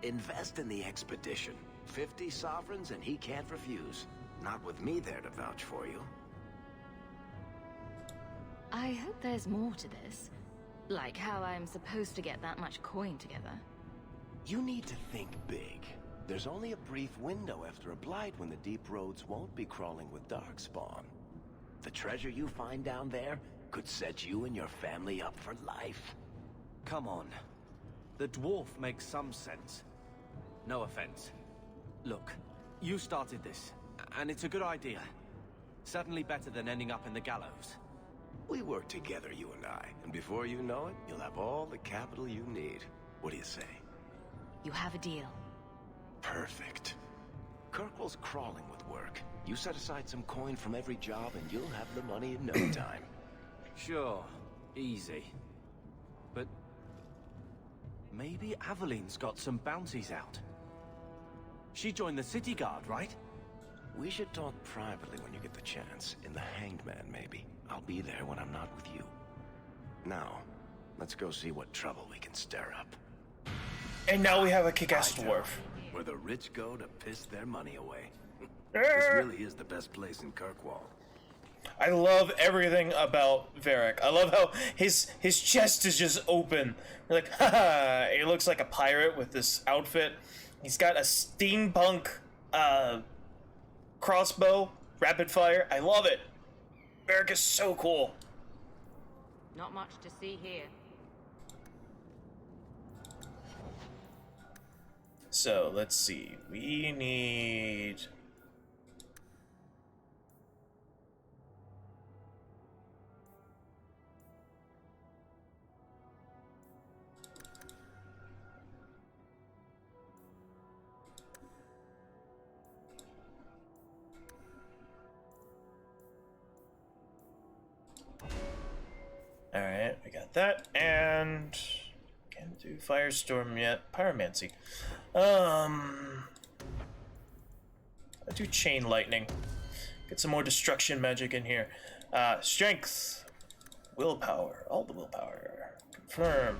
Invest in the expedition. 50 sovereigns and he can't refuse. Not with me there to vouch for you. I hope there's more to this. Like how I'm supposed to get that much coin together. You need to think big. There's only a brief window after a blight when the deep roads won't be crawling with darkspawn. The treasure you find down there could set you and your family up for life. Come on. The dwarf makes some sense. No offense. Look, you started this, and it's a good idea. Certainly better than ending up in the gallows. We work together, you and I, and before you know it, you'll have all the capital you need. What do you say? You have a deal. Perfect. Kirkwall's crawling with work. You set aside some coin from every job and you'll have the money in no time. Sure, easy. But maybe Aveline's got some bounties out. She joined the city guard, right? We should talk privately when you get the chance. In the Hanged Man, maybe. I'll be there when I'm not with you. Now, let's go see what trouble we can stir up. And now we have a kick-ass dwarf. Where the rich go to piss their money away. This really is the best place in Kirkwall. I love everything about Varric. I love how his chest is just open. You're like, haha, he looks like a pirate with this outfit. He's got a steampunk crossbow, rapid fire. I love it. Varric is so cool. Not much to see here. So, let's see. We need... Alright, we got that, and can't do Firestorm yet. Pyromancy. I do Chain Lightning. Get some more destruction magic in here. Strength. Willpower. All the willpower. Confirm.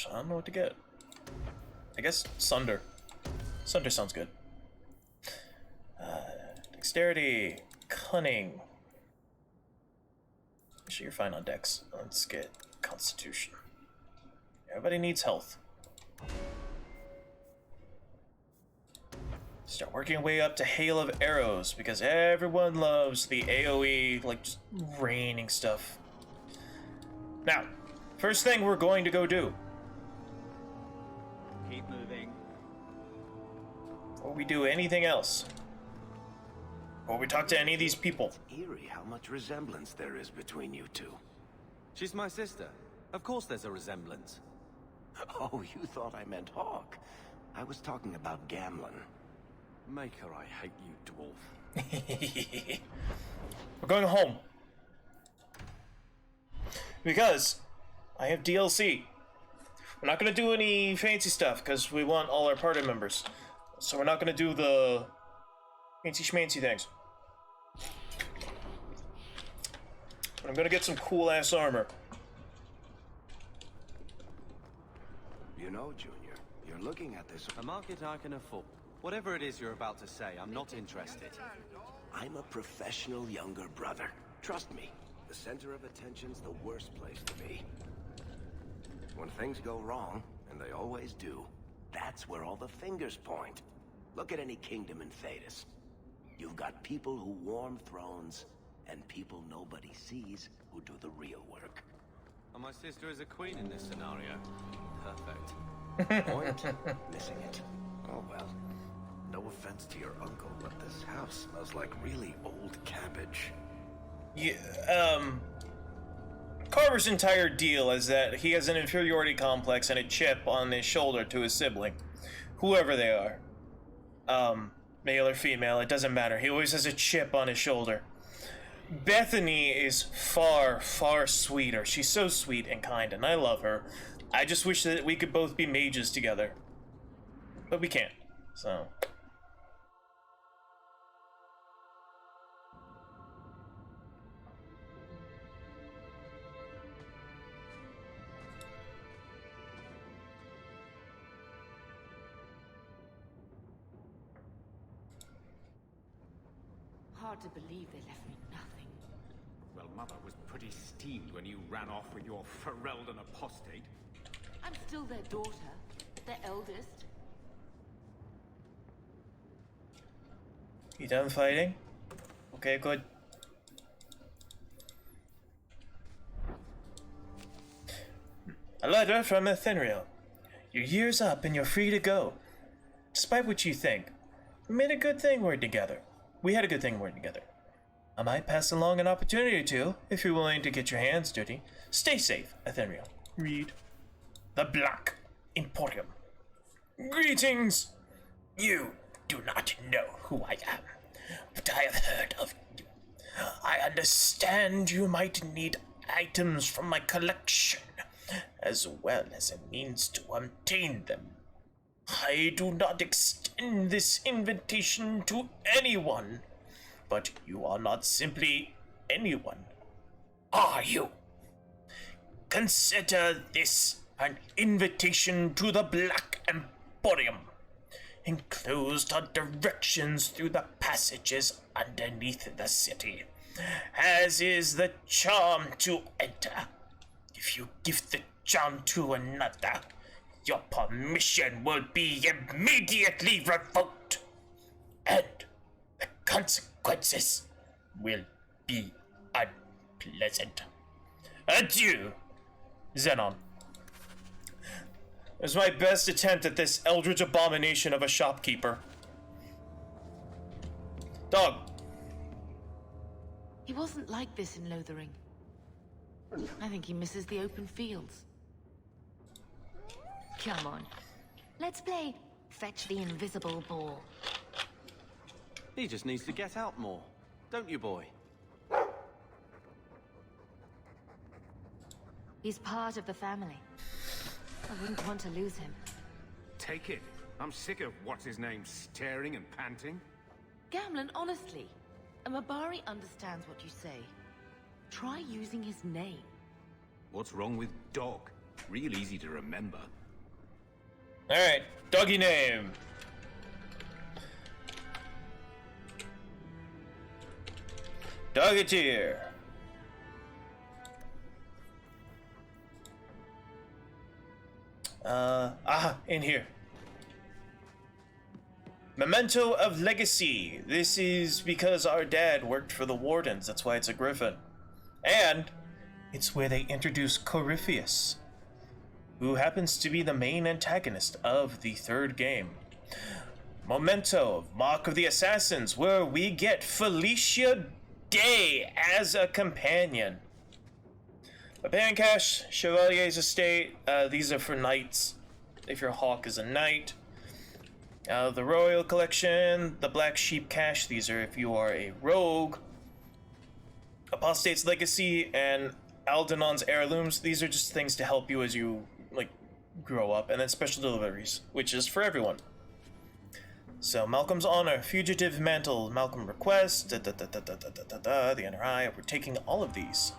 I don't know what to get. I guess Sunder. Sunder sounds good. Dexterity, Cunning. I'm sure you're fine on Dex. Let's get Constitution. Everybody needs health. Start working our way up to Hail of Arrows, because everyone loves the AoE, like, just raining stuff. Now, first thing we're going to go do. Keep moving. Before we do anything else. Or we talk to any of these people. It's eerie how much resemblance there is between you two. She's my sister. Of course there's a resemblance. Oh, you thought I meant Hawk. I was talking about Gamlen. Maker, I hate you, dwarf. We're going home. Because I have DLC. We're not going to do any fancy stuff because we want all our party members. So we're not going to do the fancy schmancy things. But I'm going to get some cool ass armor. You know, Junior, you're looking at this. A market I can afford. Whatever it is you're about to say, I'm not interested. I'm a professional younger brother. Trust me, the center of attention's the worst place to be. When things go wrong, and they always do, that's where all the fingers point. Look at any kingdom in Thedas. You've got people who warm thrones, and people nobody sees who do the real work. And my sister is a queen in this scenario. Perfect. Point? Missing it. Oh well. No offense to your uncle, but this house smells like really old cabbage. Yeah, Carver's entire deal is that he has an inferiority complex and a chip on his shoulder to his sibling. Whoever they are. Male or female, it doesn't matter. He always has a chip on his shoulder. Bethany is far, far sweeter. She's so sweet and kind, and I love her. I just wish that we could both be mages together. But we can't, so... Hard to believe they left me nothing. Well, Mother was pretty steamed when you ran off with your Ferelden apostate. I'm still their daughter, their eldest. You done fighting? Okay, good. A letter from Ethereal. Your year's up and you're free to go. Despite what you think, we made a good thing working together. We had a good thing working together. I might pass along an opportunity or two if you're willing to get your hands dirty. Stay safe, Ethereal. Read. The Black Emporium. Greetings! You do not know who I am, but I have heard of you. I understand you might need items from my collection, as well as a means to obtain them. I do not extend this invitation to anyone, but you are not simply anyone, are you? Consider this an invitation to the Black Emporium. Enclosed are directions through the passages underneath the city, as is the charm to enter. If you give the charm to another, your permission will be immediately revoked, and the consequences will be unpleasant. Adieu, Xenon. It was my best attempt at this eldritch abomination of a shopkeeper. Dog. He wasn't like this in Lothering. I think he misses the open fields. Come on. Let's play Fetch the Invisible Ball. He just needs to get out more, don't you, boy? He's part of the family. I wouldn't want to lose him. Take it. I'm sick of what's-his-name staring and panting. Gamlen, honestly, a Mabari understands what you say. Try using his name. What's wrong with dog? Real easy to remember. Alright, doggy name. Doggeteer. In here. Memento of Legacy. This is because our dad worked for the Wardens. That's why it's a griffin. And it's where they introduce Corypheus, who happens to be the main antagonist of the third game. Memento of Mark of the Assassins, where we get Felicia Day as a companion. A band cache, Chevalier's Estate, these are for knights, if your hawk is a knight. The Royal Collection, the Black Sheep cache, these are if you are a rogue. Apostate's Legacy and Aldenon's Heirlooms, these are just things to help you as you, like, grow up. And then Special Deliveries, which is for everyone. So, Malcolm's Honor, Fugitive Mantle, Malcolm Request, the NRI, we're taking all of these.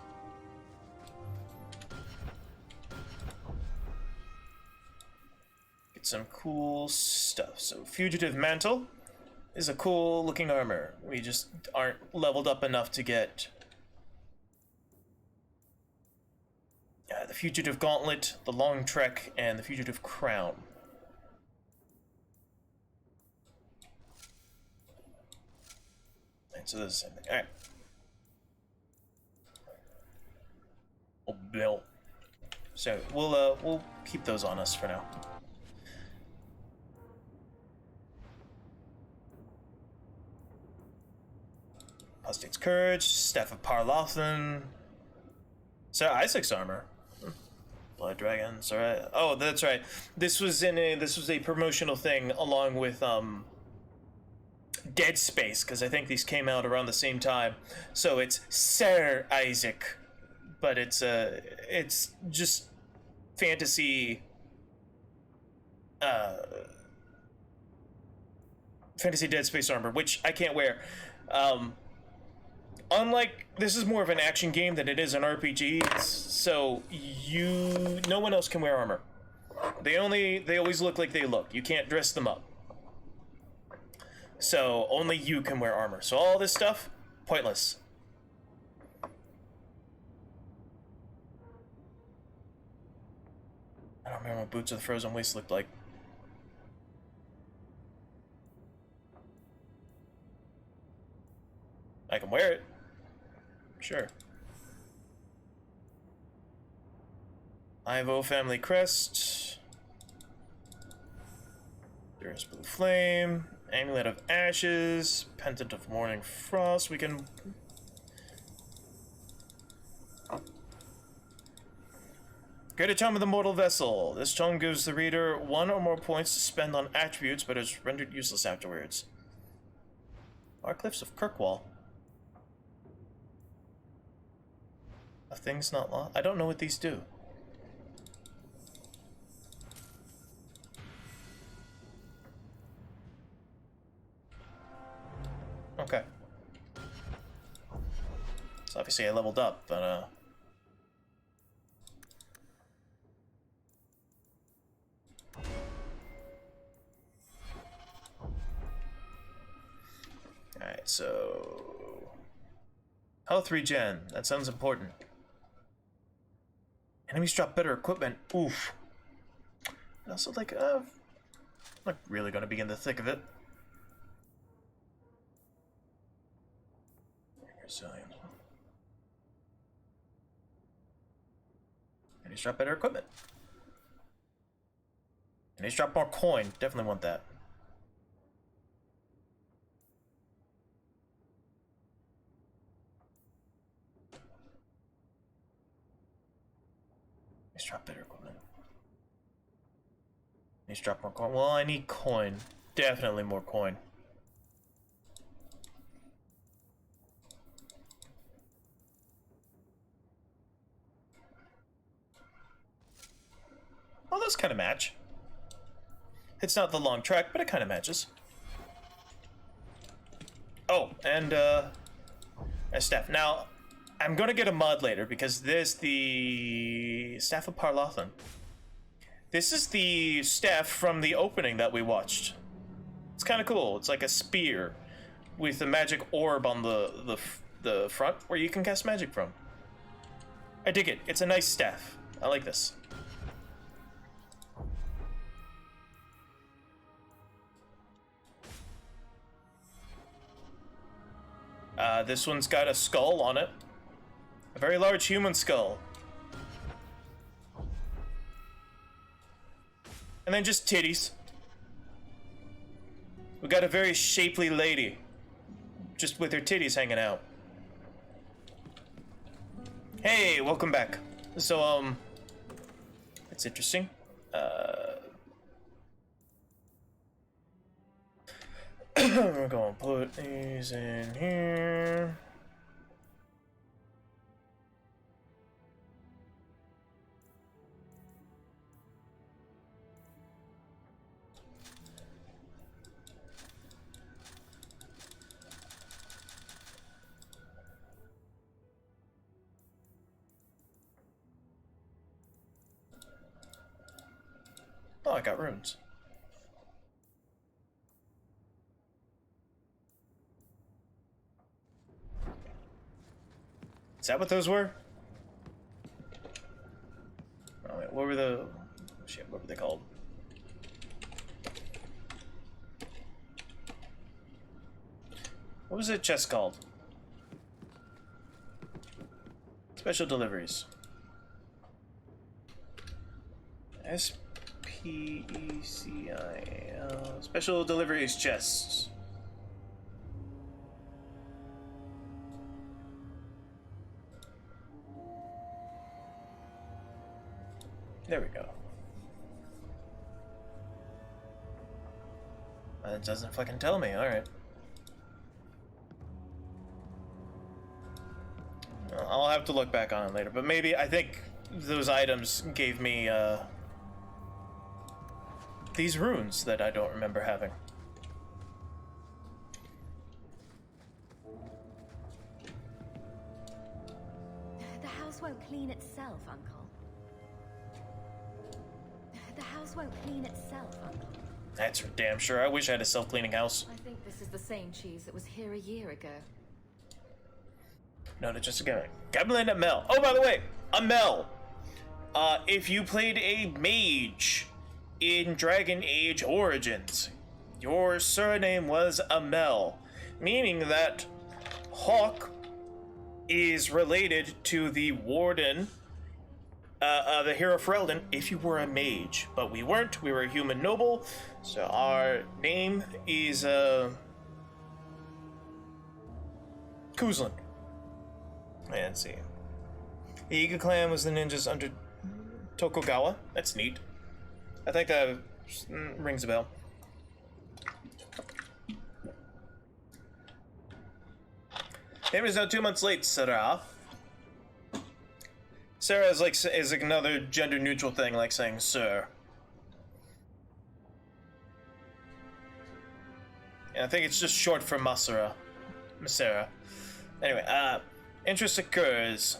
Get some cool stuff. So, Fugitive Mantle is a cool looking armor. We just aren't leveled up enough to get the Fugitive Gauntlet, the Long Trek, and the Fugitive Crown. So this is the same thing. Alright. Oh, Bill. So we'll keep those on us for now. Apostate's Courage, Staff of Parlothan. Sir Isaac's armor. Blood Dragons, alright. Oh, that's right. This was a promotional thing along with Dead Space, because I think these came out around the same time. So it's Sir Isaac, but it's just fantasy fantasy Dead Space armor, which I can't wear. Unlike, this is more of an action game than it is an RPG, so no one else can wear armor. They always look like they look. You can't dress them up. So only you can wear armor. So all this stuff, pointless. I don't remember what Boots of the Frozen Waste looked like. I can wear it. Sure. Ivo family crest. There's blue flame. Amulet of ashes. Pendant of morning frost. We can... Greater Charm of the Mortal Vessel. This charm gives the reader 1 or more points to spend on attributes, but is rendered useless afterwards. Our Cliffs of Kirkwall. A thing's not lost. I don't know what these do. Okay. So obviously I leveled up, but Alright, so... Health regen. That sounds important. Enemies drop better equipment. Oof. And also, like, I'm not really gonna be in the thick of it. Resilient. Enemies drop better equipment. Enemies drop more coin. Definitely want that. Enemies drop better equipment. Enemies drop more coin. Well, I need coin. Definitely more coin. Well, those kind of match. It's not the long track, but it kind of matches. Oh, and a staff. Now, I'm gonna get a mod later because there's the Staff of Parlathon. This is the staff from the opening that we watched. It's kind of cool. It's like a spear with a magic orb on the front where you can cast magic from. I dig it. It's a nice staff. I like this. This one's got a skull on it. A very large human skull. And then just titties. We got a very shapely lady. Just with her titties hanging out. Hey, welcome back. So, that's interesting. We're gonna put these in here. Oh, I got runes. Is that what those were? Oh, wait, what were the... Shit, what were they called? What was that chest called? Special deliveries. S-P-E-C-I-L... Special deliveries chests. There we go. It doesn't fucking tell me, alright. I'll have to look back on it later, but maybe, I think those items gave me, these runes that I don't remember having. The house won't clean itself, Uncle. The house won't clean itself, Uncle. That's for damn sure. I wish I had a self-cleaning house. I think this is the same cheese that was here a year ago. No, that's just a guy. Gamelin Amel. Oh, by the way, Amel. If you played a mage in Dragon Age Origins, your surname was Amel, meaning that Hawk is related to the warden, the hero Ferelden, if you were a mage. But we weren't, we were a human noble, so our name is, Kuzlin. And see. The Iga clan was the ninjas under Tokugawa. That's neat. I think that rings a bell. Name is now 2 months late, Sarah. Sarah is like another gender neutral thing, like saying sir. And I think it's just short for Masara. Anyway, interest occurs.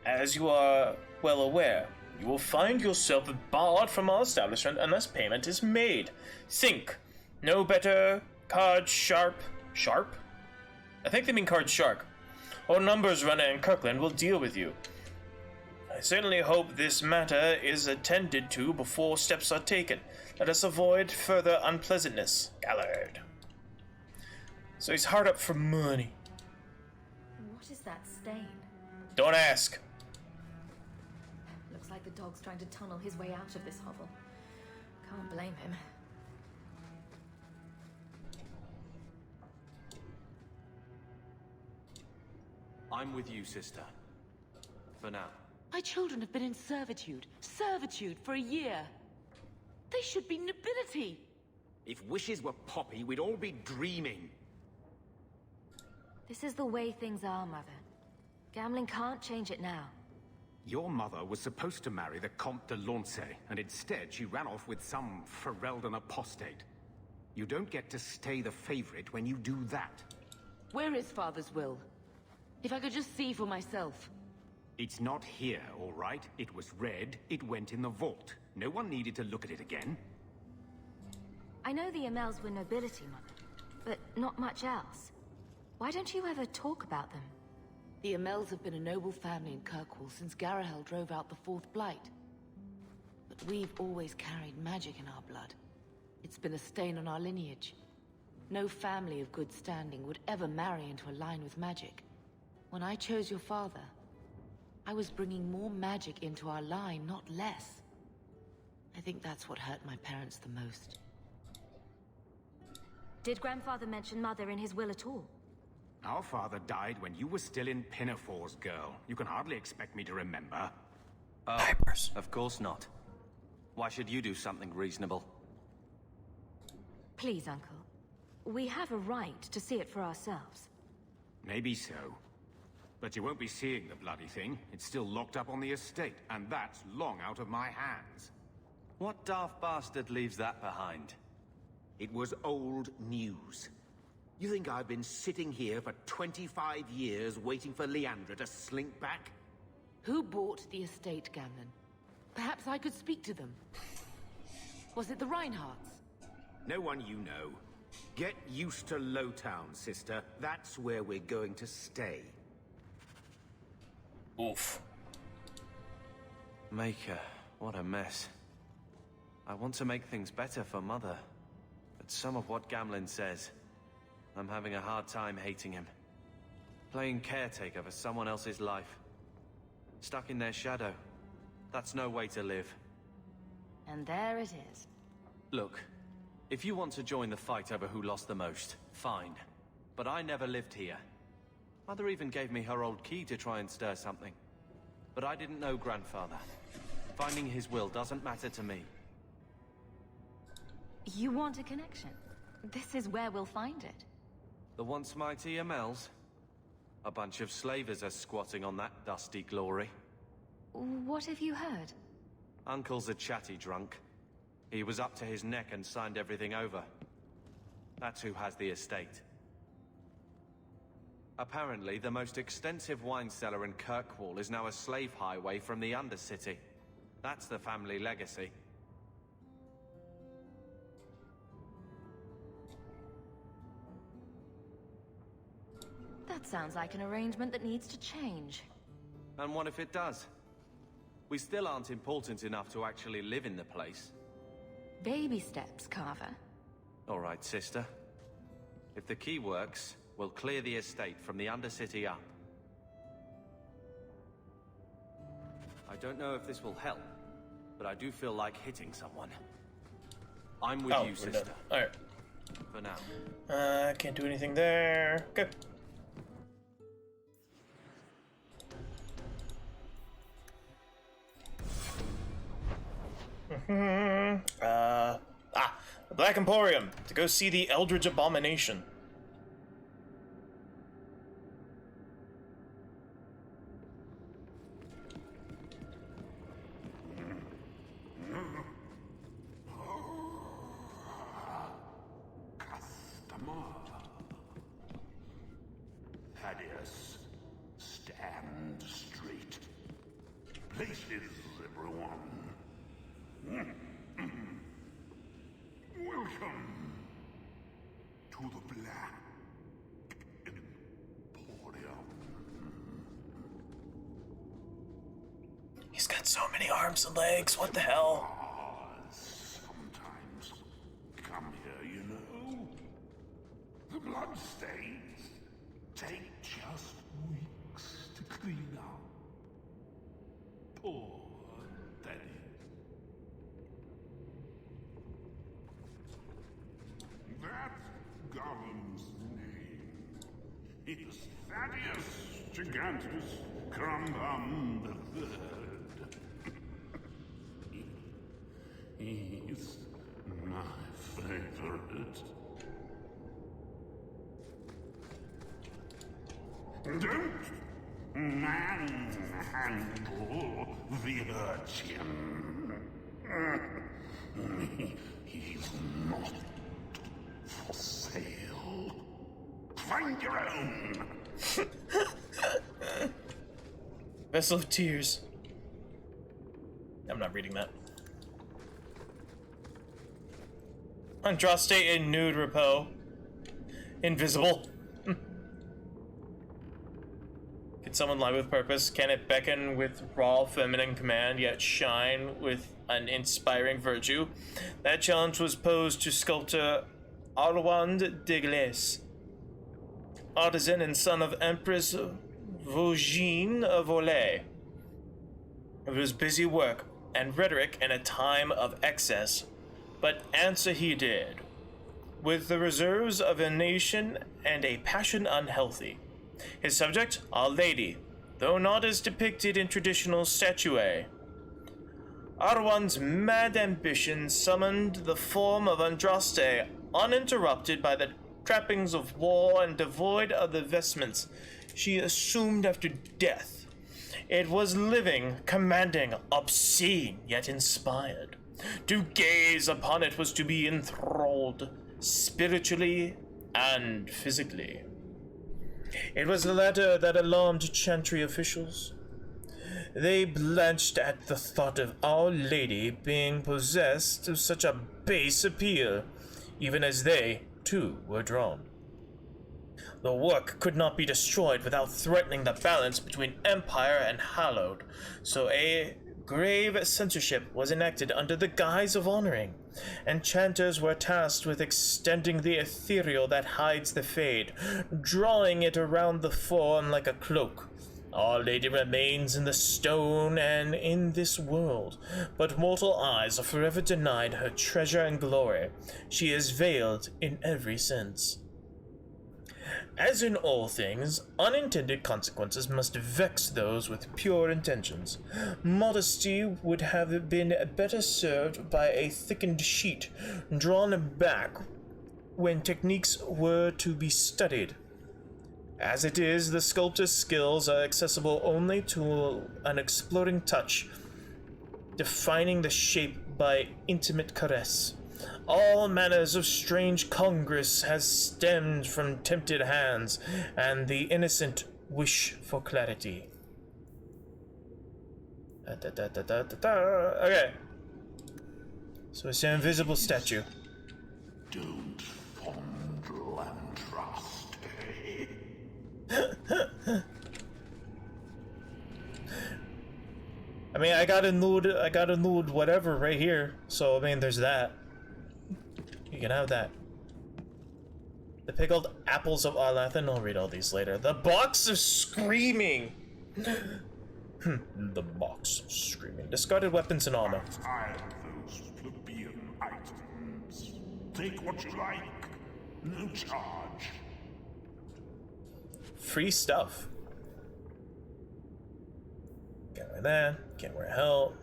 As you are well aware, you will find yourself barred from our establishment unless payment is made. Think. No better card sharp. Sharp? I think they mean card shark. Or numbers runner in Kirkland will deal with you. I certainly hope this matter is attended to before steps are taken. Let us avoid further unpleasantness. Gallard. So he's hard up for money. What is that stain? Don't ask. Looks like the dog's trying to tunnel his way out of this hovel. Can't blame him. I'm with you, sister. For now. My children have been in servitude for a year. They should be nobility. If wishes were poppy, we'd all be dreaming. This is the way things are, Mother. Gambling can't change it now. Your mother was supposed to marry the Comte de Lancey, and instead she ran off with some Ferelden apostate. You don't get to stay the favorite when you do that. Where is Father's will? If I could just see for myself. It's not here, all right? It was read, it went in the vault. No one needed to look at it again. I know the Amels were nobility, Mother, but not much else. Why don't you ever talk about them? The Amels have been a noble family in Kirkwall since Garahel drove out the Fourth Blight. But we've always carried magic in our blood. It's been a stain on our lineage. No family of good standing would ever marry into a line with magic. When I chose your father, I was bringing more magic into our line, not less. I think that's what hurt my parents the most. Did Grandfather mention Mother in his will at all? Our father died when you were still in Pinafores, girl. You can hardly expect me to remember. Oh, of course not. Why should you do something reasonable? Please, Uncle. We have a right to see it for ourselves. Maybe so. But you won't be seeing the bloody thing. It's still locked up on the estate, and that's long out of my hands. What daft bastard leaves that behind? It was old news. You think I've been sitting here for 25 years waiting for Leandra to slink back? Who bought the estate, Gamlen? Perhaps I could speak to them. Was it the Reinhardts? No one you know. Get used to Lowtown, sister. That's where we're going to stay. Oof. Maker, what a mess. I want to make things better for Mother. But some of what Gamlen says, I'm having a hard time hating him. Playing caretaker for someone else's life. Stuck in their shadow. That's no way to live. And there it is. Look, if you want to join the fight over who lost the most, fine. But I never lived here. Mother even gave me her old key to try and stir something. But I didn't know Grandfather. Finding his will doesn't matter to me. You want a connection? This is where we'll find it. The once mighty Amels? A bunch of slavers are squatting on that dusty glory. What have you heard? Uncle's a chatty drunk. He was up to his neck and signed everything over. That's who has the estate. Apparently, the most extensive wine cellar in Kirkwall is now a slave highway from the Undercity. That's the family legacy. That sounds like an arrangement that needs to change. And what if it does? We still aren't important enough to actually live in the place. Baby steps, Carver. All right, sister. If the key works, We'll clear the estate from the Undercity up. I don't know if this will help, but I do feel like hitting someone. I'm with you, sister. Alright. For now. Can't do anything there. Okay. The Black Emporium, to go see the Eldritch Abomination. Thaddeus, stand straight. Places, everyone. Welcome to the Black Emporium. He's got so many arms and legs, what the hell? Sometimes come here, you know. The bloodstains take just weeks to clean up. Poor Daddy. That golem's name is Thaddeus Gigantus Crumbum the Third. He's my favorite. Don't manhandle the urchin. He's not for sale. Find your own. Vessel of Tears. I'm not reading that. Andraste in nude repos. Invisible. Can someone lie with purpose? Can it beckon with raw feminine command, yet shine with an inspiring virtue? That challenge was posed to sculptor Arwand Degles, artisan and son of Empress Vaugine of Orlais. It was busy work and rhetoric in a time of excess, but answer he did, with the reserves of a nation and a passion unhealthy. His subject, Our Lady, though not as depicted in traditional statuae. Arwan's mad ambition summoned the form of Andraste, uninterrupted by the trappings of war and devoid of the vestments she assumed after death. It was living, commanding, obscene, yet inspired. To gaze upon it was to be enthralled, spiritually and physically. It was the latter that alarmed Chantry officials. They blanched at the thought of Our Lady being possessed of such a base appeal, even as they, too, were drawn. The work could not be destroyed without threatening the balance between empire and hallowed, so a grave censorship was enacted under the guise of honoring. Enchanters were tasked with extending the ethereal that hides the fade, drawing it around the form like a cloak. Our Lady remains in the stone and in this world, but mortal eyes are forever denied her treasure and glory. She is veiled in every sense. As in all things, unintended consequences must vex those with pure intentions. Modesty would have been better served by a thickened sheet, drawn back when techniques were to be studied. As it is, the sculptor's skills are accessible only to an exploding touch, defining the shape by intimate caress. All manners of strange congress has stemmed from tempted hands and the innocent wish for clarity. Okay. So it's an invisible statue. Don't fondle and trust. I mean, I got a nude whatever right here. So I mean, there's that. You can have that. The pickled apples of Alathan. I'll read all these later. The box of screaming. The box of screaming. Discarded weapons and armor. Tired of those plebeian items. Take what you like. No charge. Free stuff. Can't wear that. Can't wear help.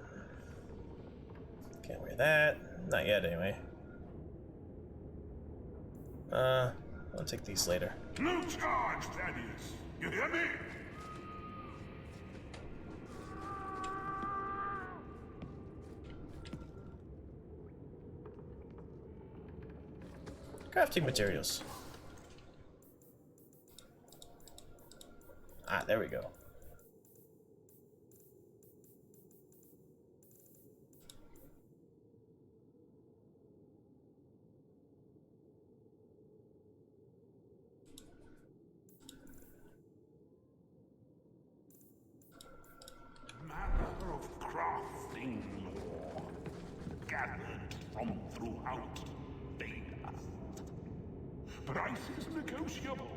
Can't wear that. Not yet, anyway. I'll take these later. No charge, Thaddeus. You hear me? Crafting materials. Ah, there we go. Manner of crafting lore gathered from throughout Data. Price is negotiable.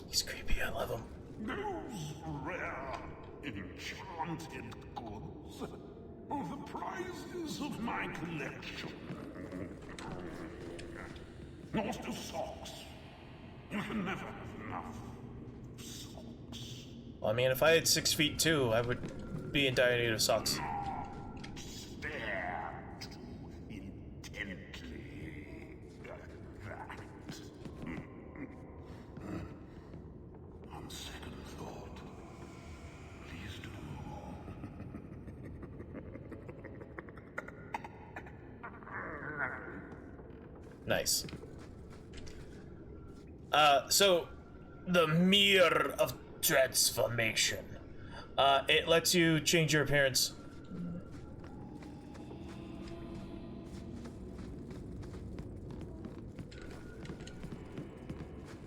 He's creepy, I love him. Those rare, enchanted goods are the prizes of my collection. Also socks. You can never have enough socks. Well, I mean, if I had 6 feet 2, I would be in dire need of socks. Stare too intently at that. On second thought, please do. Nice. So, the Mirror of Transformation. It lets you change your appearance.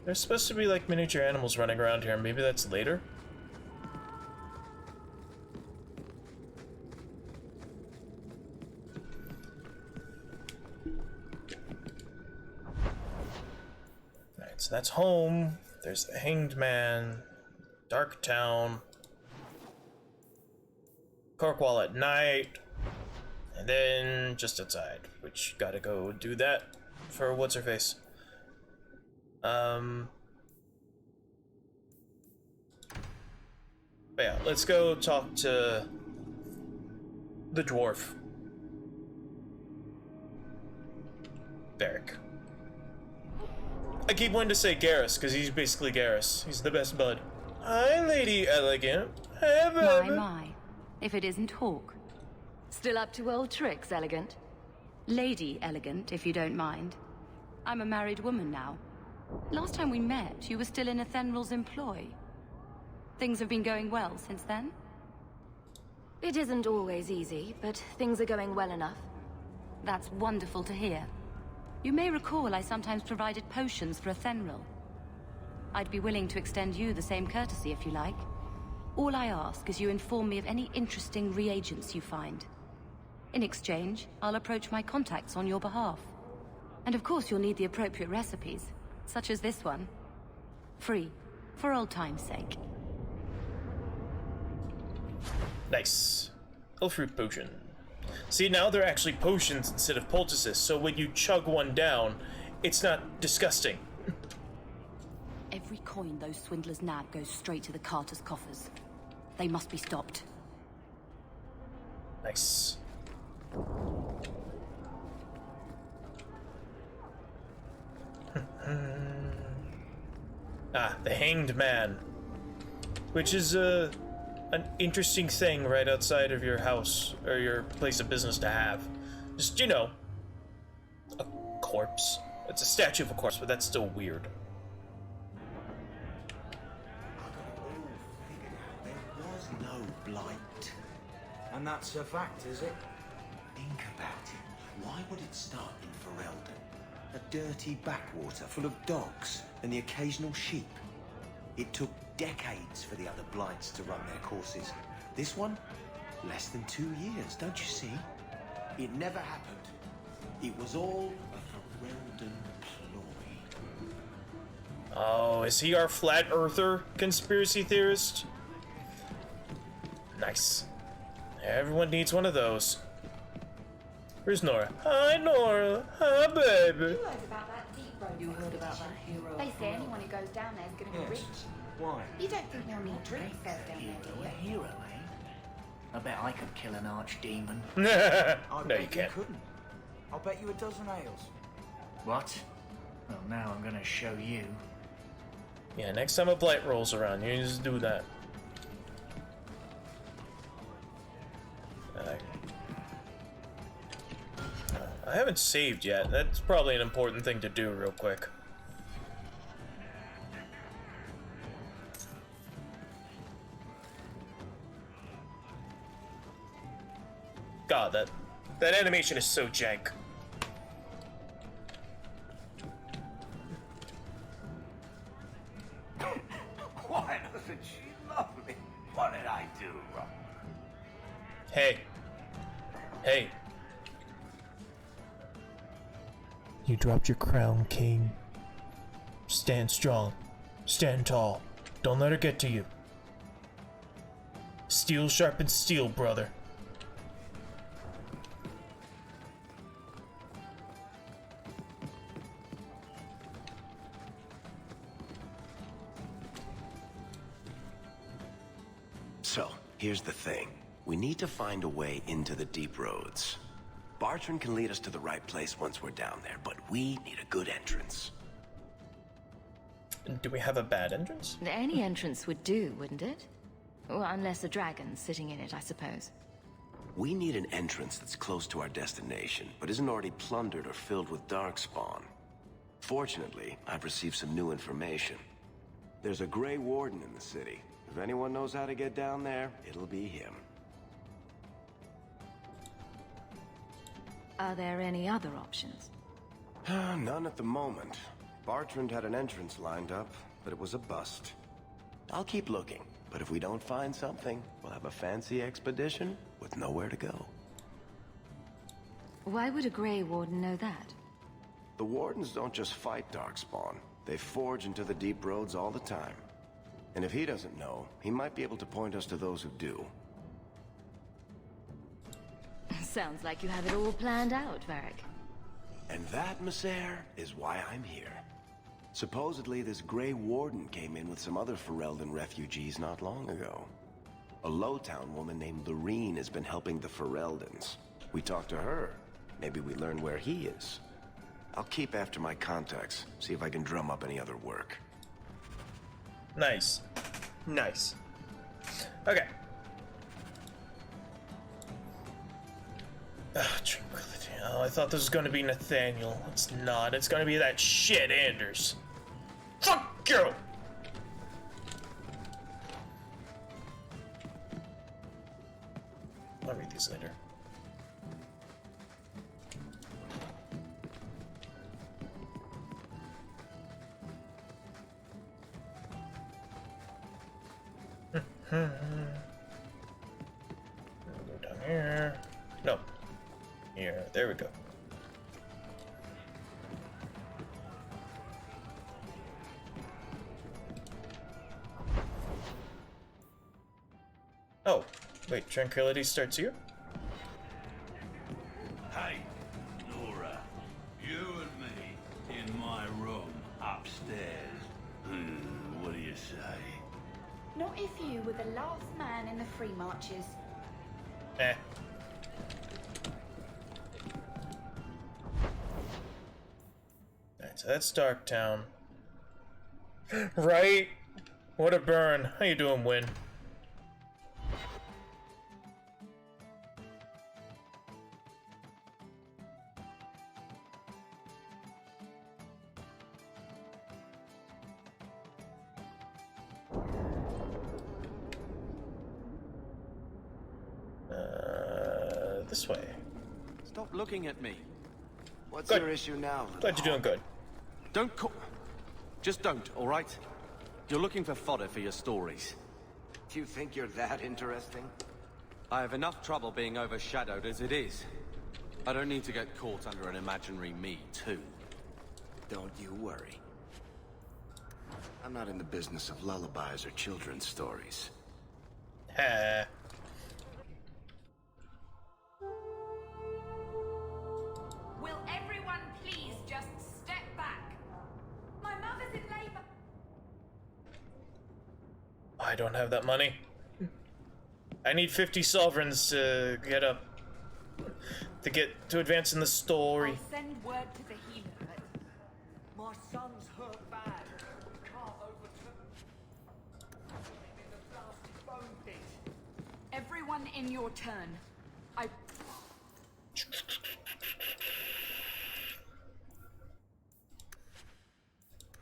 There's supposed to be like miniature animals running around here. Maybe that's later? Alright, so that's home. There's the Hanged Man. Dark Town. Corkwall at night. And then just outside. Which gotta go do that for what's her face. But yeah, let's go talk to the dwarf. Beric. I keep wanting to say Garrus, because he's basically Garrus. He's the best bud. Hi, Lady Elegant. My. If it isn't Hawk. Still up to old tricks, Elegant? Lady Elegant, if you don't mind. I'm a married woman now. Last time we met, you were still in Athenral's employ. Things have been going well since then? It isn't always easy, but things are going well enough. That's wonderful to hear. You may recall I sometimes provided potions for Athenral. I'd be willing to extend you the same courtesy if you like. All I ask is you inform me of any interesting reagents you find. In exchange, I'll approach my contacts on your behalf. And of course you'll need the appropriate recipes, such as this one. Free, for old time's sake. Nice. Fruit potion. See, now they're actually potions instead of poultices, so when you chug one down, it's not disgusting. Every coin those swindlers nab goes straight to the Carter's coffers. They must be stopped. Nice. The Hanged Man. Which is, an interesting thing right outside of your house, or your place of business to have. Just, you know, a corpse. It's a statue of a corpse, but that's still weird. There was no blight. And that's a fact, is it? Think about it. Why would it start in Ferelden? A dirty backwater full of dogs and the occasional sheep. It took decades for the other blights to run their courses. This one? Less than 2 years, don't you see? It never happened. It was all a Ferelden Oh, is he our flat earther conspiracy theorist? Nice. Everyone needs one of those. Where's Nora? Hi, Nora. Hi, baby. You heard about that hero? They say anyone who goes down there is going to be rich. Why? You don't think they'll need drinks served down there, do A you? hero, eh? I bet I could kill an archdemon. No, you can't. Couldn't. I'll bet you a dozen ales. What? Well, now I'm gonna show you. Yeah, next time a blight rolls around, you just do that. I haven't saved yet. That's probably an important thing to do real quick. God, that animation is so jank. Why doesn't she love me? What did I do wrong? Hey. Hey. You dropped your crown, King. Stand strong. Stand tall. Don't let her get to you. Steel sharpens steel, brother. So, here's the thing. We need to find a way into the deep roads. Bartrand can lead us to the right place once we're down there, but we need a good entrance. Do we have a bad entrance? Any entrance would do, wouldn't it? Well, unless a dragon's sitting in it, I suppose. We need an entrance that's close to our destination, but isn't already plundered or filled with darkspawn. Fortunately, I've received some new information. There's a Grey Warden in the city. If anyone knows how to get down there, it'll be him. Are there any other options? None at the moment. Bartrand had an entrance lined up, but it was a bust. I'll keep looking, but if we don't find something, we'll have a fancy expedition with nowhere to go. Why would a Grey Warden know that? The Wardens don't just fight Darkspawn. They forge into the deep roads all the time. And if he doesn't know, he might be able to point us to those who do. Sounds like you have it all planned out, Varric. And that, Misser, is why I'm here. Supposedly, this Grey Warden came in with some other Ferelden refugees not long ago. A Lowtown woman named Lorene has been helping the Fereldans. We talked to her. Maybe we learn where he is. I'll keep after my contacts, see if I can drum up any other work. Nice. Nice. Okay. Tranquility. Oh, I thought this was going to be Nathaniel. It's not. It's going to be that shit Anders. Fuck you! I'll read these later. Go down here. No. Here. There we go. Oh, wait. Tranquility starts here? Hey, Nora. You and me in my room upstairs. What do you say? Not if you were the last man in the Free Marches. Eh. Alright, so that's Darktown. Right? What a burn. How you doing, Win? This way. Stop looking at me. What's your issue now? Glad you're doing good. Don't call. Just don't, all right? You're looking for fodder for your stories. Do you think you're that interesting? I have enough trouble being overshadowed as it is. I don't need to get caught under an imaginary me, too. Don't you worry. I'm not in the business of lullabies or children's stories. Ha. Will everyone please just step back? My mother's in labor. I don't have that money. I need 50 sovereigns to get up. To advance in the story. I'll send word to the healer. My son's hurt bad. Can't overturn in the blasted bone pit. Everyone in your turn. I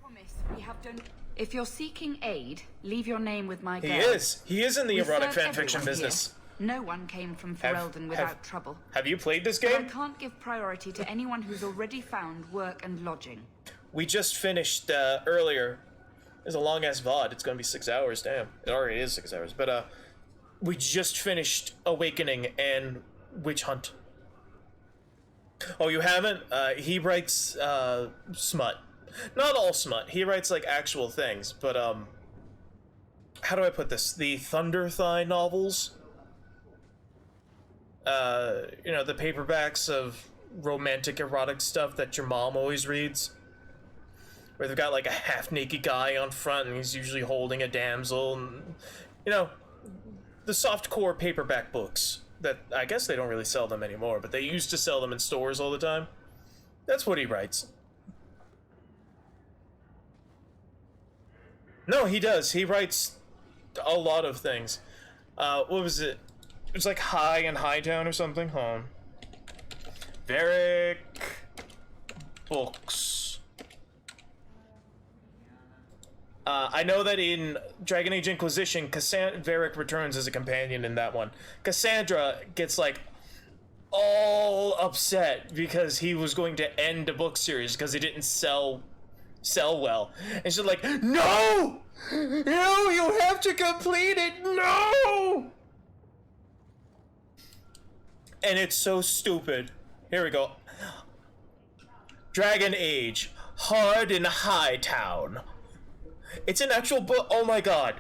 promise we have done. If you're seeking aid, leave your name with my girl. He is. He is in the We erotic serve fanfiction everyone business. here. No one came from Ferelden without trouble. Have you played this But I game? can't give priority to anyone who's already found work and lodging. We just finished earlier. It's a long ass VOD. It's gonna be 6 hours. Damn, it already is 6 hours. But we just finished Awakening and Witch Hunt. Oh, you haven't? He writes smut. Not all smut. He writes like actual things. But how do I put this? The Thunder Thigh novels. You know, the paperbacks of romantic erotic stuff that your mom always reads. Where they've got like a half-naked guy on front and he's usually holding a damsel. And, you know, the softcore paperback books that I guess they don't really sell them anymore, but they used to sell them in stores all the time. That's what he writes. No, he does. He writes a lot of things. What was it? It was like High and Hightown or something. Hold on. Varric books. I know that in Dragon Age Inquisition, Varric returns as a companion in that one. Cassandra gets like all upset because he was going to end a book series because it didn't sell well, and she's like, "No, no, you have to complete it, no!" And it's so stupid. Here we go. Dragon Age, Hard in Hightown. It's an actual book. Oh my god.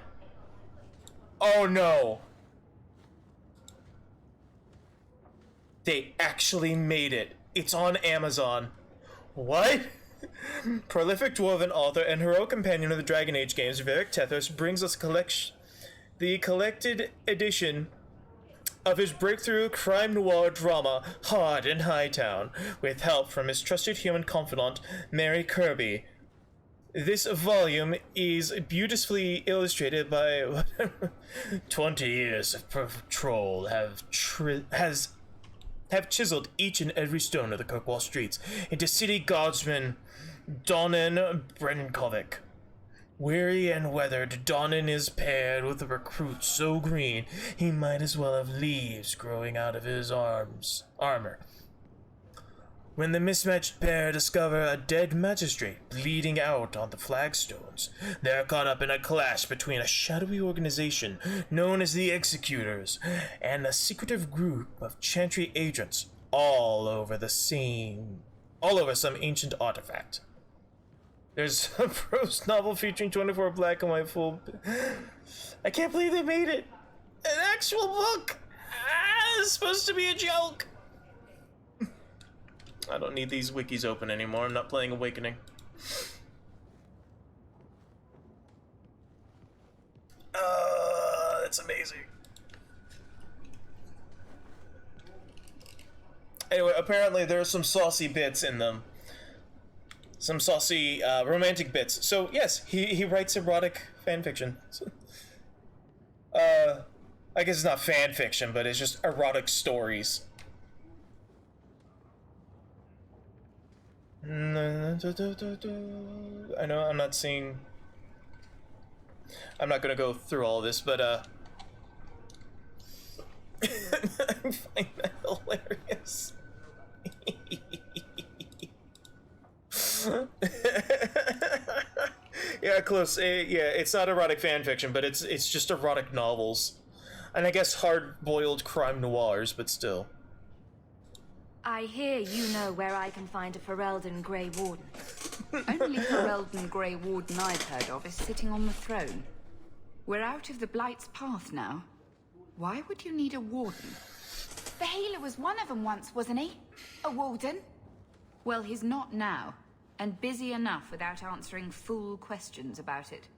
Oh no. They actually made it. It's on Amazon. What? Prolific dwarven author and heroic companion of the Dragon Age games, Varric Tethos, brings us the collected edition of his breakthrough crime noir drama, Hard in Hightown, with help from his trusted human confidant, Mary Kirby. This volume is beautifully illustrated by 20 years of patrol have chiseled each and every stone of the Kirkwall streets into city guardsman Donan Brenkovic. Weary and weathered, Donan is paired with a recruit so green he might as well have leaves growing out of his armor. When the mismatched pair discover a dead magistrate bleeding out on the flagstones, they're caught up in a clash between a shadowy organization known as the Executors and a secretive group of Chantry agents all over some ancient artifact. There's a prose novel featuring 24 black and white full... I can't believe they made it! An actual book! It's supposed to be a joke! I don't need these wikis open anymore. I'm not playing Awakening. That's amazing. Anyway, apparently there are some saucy bits in them. Some saucy romantic bits. So yes, he writes erotic fanfiction. I guess it's not fan fiction, but it's just erotic stories. I know I'm not seeing. I'm not gonna go through all this, but I find that hilarious. Yeah, close. Yeah, it's not erotic fanfiction, but it's just erotic novels, and I guess hard-boiled crime noirs, but still. I hear you know where I can find a Ferelden Grey Warden. Only Ferelden Grey Warden I've heard of is sitting on the throne. We're out of the Blight's path now. Why would you need a warden? The healer was one of them once, wasn't he? A warden? Well, he's not now, and busy enough without answering fool questions about it.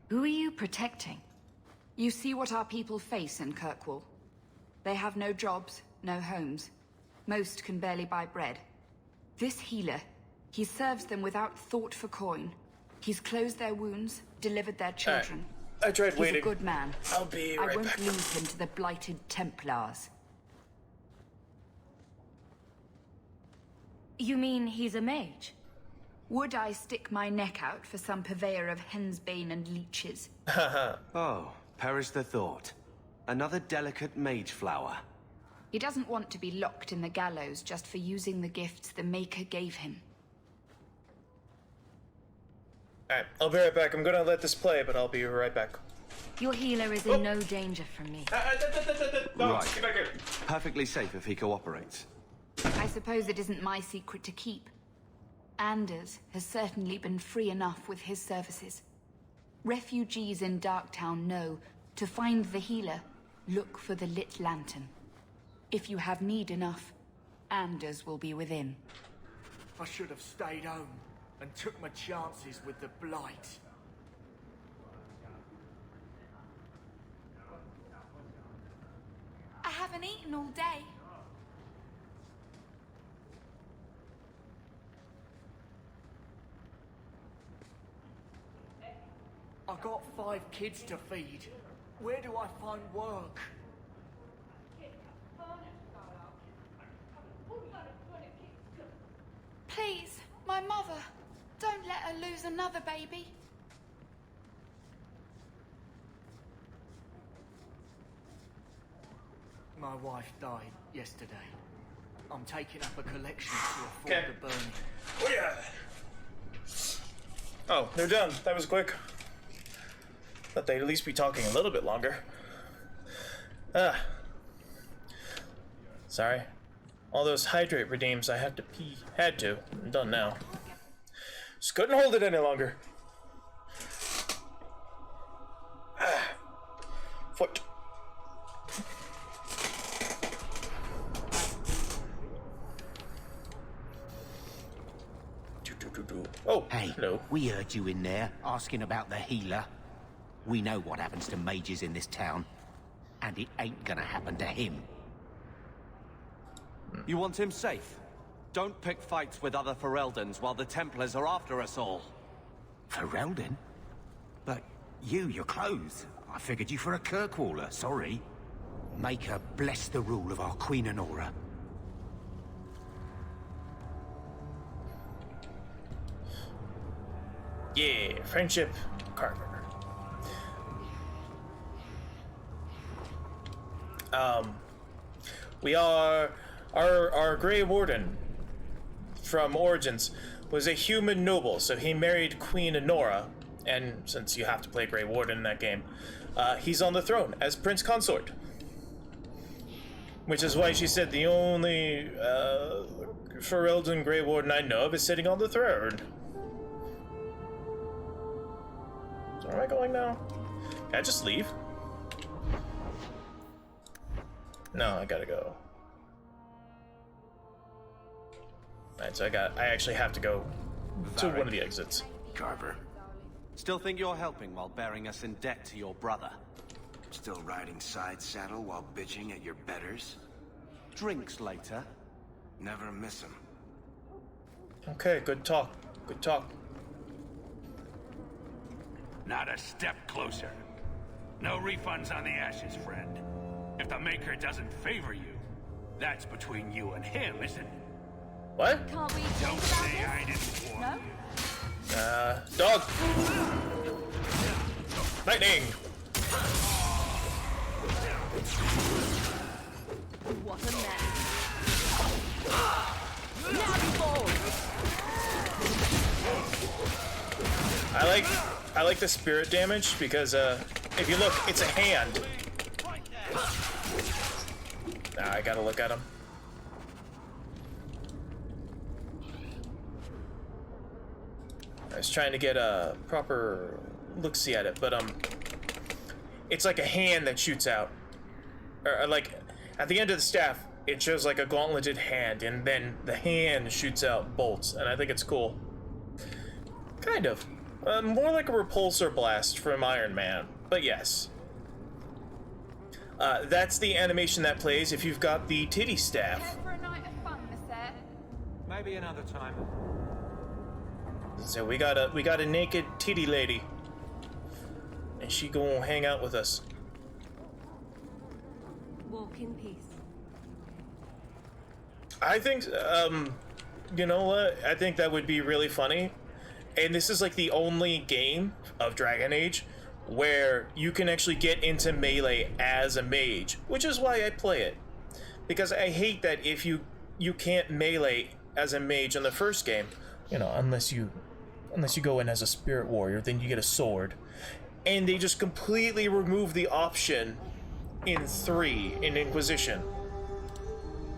Who are you protecting? You see what our people face in Kirkwall. They have no jobs, no homes. Most can barely buy bread. This healer, he serves them without thought for coin. He's closed their wounds, delivered their children. I tried waiting. He's a good man. I'll be right I won't back. lose him to the blighted Templars. You mean he's a mage? Would I stick my neck out for some purveyor of hensbane and leeches? Oh, perish the thought. Another delicate mage flower. He doesn't want to be locked in the gallows just for using the gifts the Maker gave him. Alright, I'll be right back. I'm gonna let this play, but I'll be right back. Your healer is in no danger from me. Right. Perfectly safe if he cooperates. I suppose it isn't my secret to keep. Anders has certainly been free enough with his services. Refugees in Darktown know to find the healer, look for the lit lantern. If you have need enough, Anders will be within. I should have stayed home and took my chances with the Blight. I haven't eaten all day. I got 5 kids to feed. Where do I find work? Please, my mother. Don't let her lose another baby. My wife died yesterday. I'm taking up a collection to afford the burning. Oh yeah. Oh, they're done. That was quick. Thought they'd at least be talking a little bit longer. Sorry. All those hydrate redeems I had to pee. Had to. I'm done now. Just couldn't hold it any longer. Foot. Oh, hey, hello. We heard you in there asking about the healer. We know what happens to mages in this town, and it ain't gonna happen to him. You want him safe? Don't pick fights with other Fereldans while the Templars are after us all. Ferelden? But your clothes. I figured you for a Kirkwaller, sorry. Make her bless the rule of our Queen Honora. Yeah, friendship, Carver. We are our Grey Warden from Origins was a human noble, so he married Queen Honora, and since you have to play Grey Warden in that game, he's on the throne as Prince Consort. Which is why she said the only Ferelden Grey Warden I know of is sitting on the throne. So where am I going now? Can I just leave? No, I gotta go. Alright, so I actually have to go to one of the exits. Carver. Still think you're helping while bearing us in debt to your brother? Still riding side saddle while bitching at your betters? Drinks later. Never miss 'em. Okay, good talk. Good talk. Not a step closer. No refunds on the ashes, friend. If the Maker doesn't favor you, that's between you and him, isn't it? What? Can't we Don't talk say about I didn't warn No? you. Dog! Lightning! What a man. Now be bold. I like the spirit damage because if you look, it's a hand. Nah, I gotta look at him. was trying to get a proper look-see at it, but it's like a hand that shoots out, or like at the end of the staff, it shows like a gauntleted hand, and then the hand shoots out bolts, and I think it's cool. Kind of. More like a repulsor blast from Iron Man, but yes. That's the animation that plays if you've got the titty staff. For a night of fun, sir. Maybe another time. So we got a naked titty lady, and she gonna hang out with us. Walk in peace. I think, you know what? I think that would be really funny. And this is like the only game of Dragon Age where you can actually get into melee as a mage, which is why I play it. Because I hate that if you can't melee as a mage in the first game, you know, unless you go in as a spirit warrior, then you get a sword. And they just completely remove the option in 3 in Inquisition.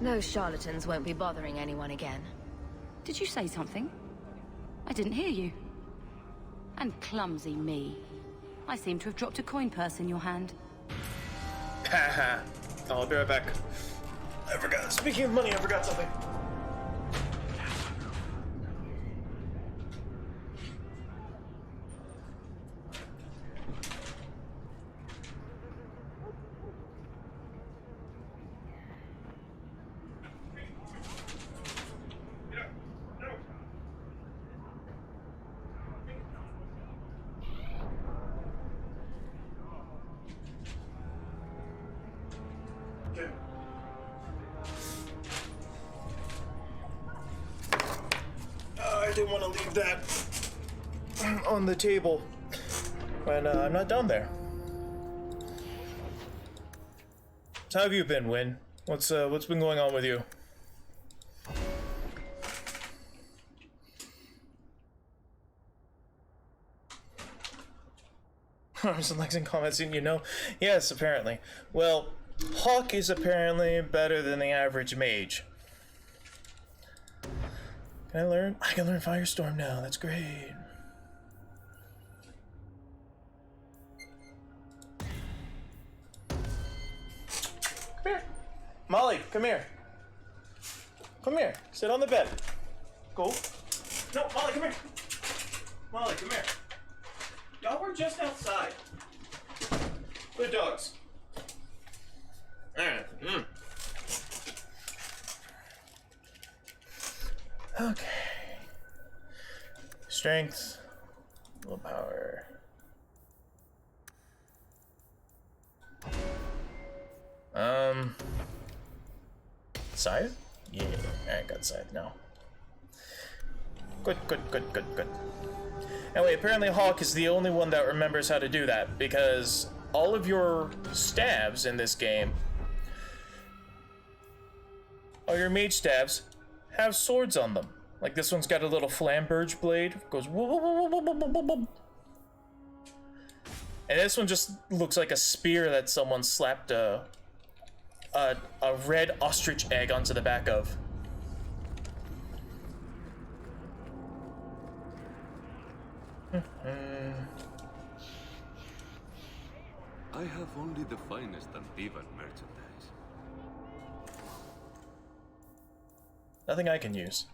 Those charlatans won't be bothering anyone again. Did you say something? I didn't hear you. And clumsy me. I seem to have dropped a coin purse in your hand. Haha. I'll be right back. I forgot. Speaking of money, I forgot something. I didn't want to leave that on the table when I'm not down there. So how have you been, Win? What's been going on with you? Arms and legs in combat scene, you know? Yes, apparently. Well, Hawk is apparently better than the average mage. Can I learn? I can learn Firestorm now. That's great. Come here. Molly, come here. Come here. Sit on the bed. Go. No, Molly, come here. Molly, come here. Y'all were just outside. Good dogs. Alright. Okay. Strength. Willpower. Scythe? Yeah, I got Scythe now. Good. Anyway, apparently Hawk is the only one that remembers how to do that, because all of your stabs in this game, all your mage stabs, have swords on them. Like this one's got a little flamberge blade, goes whoop, whoop, whoop, whoop, whoop, whoop, whoop. And this one just looks like a spear that someone slapped a red ostrich egg onto the back of. I have only the finest Antivan merchandise. Nothing I can use.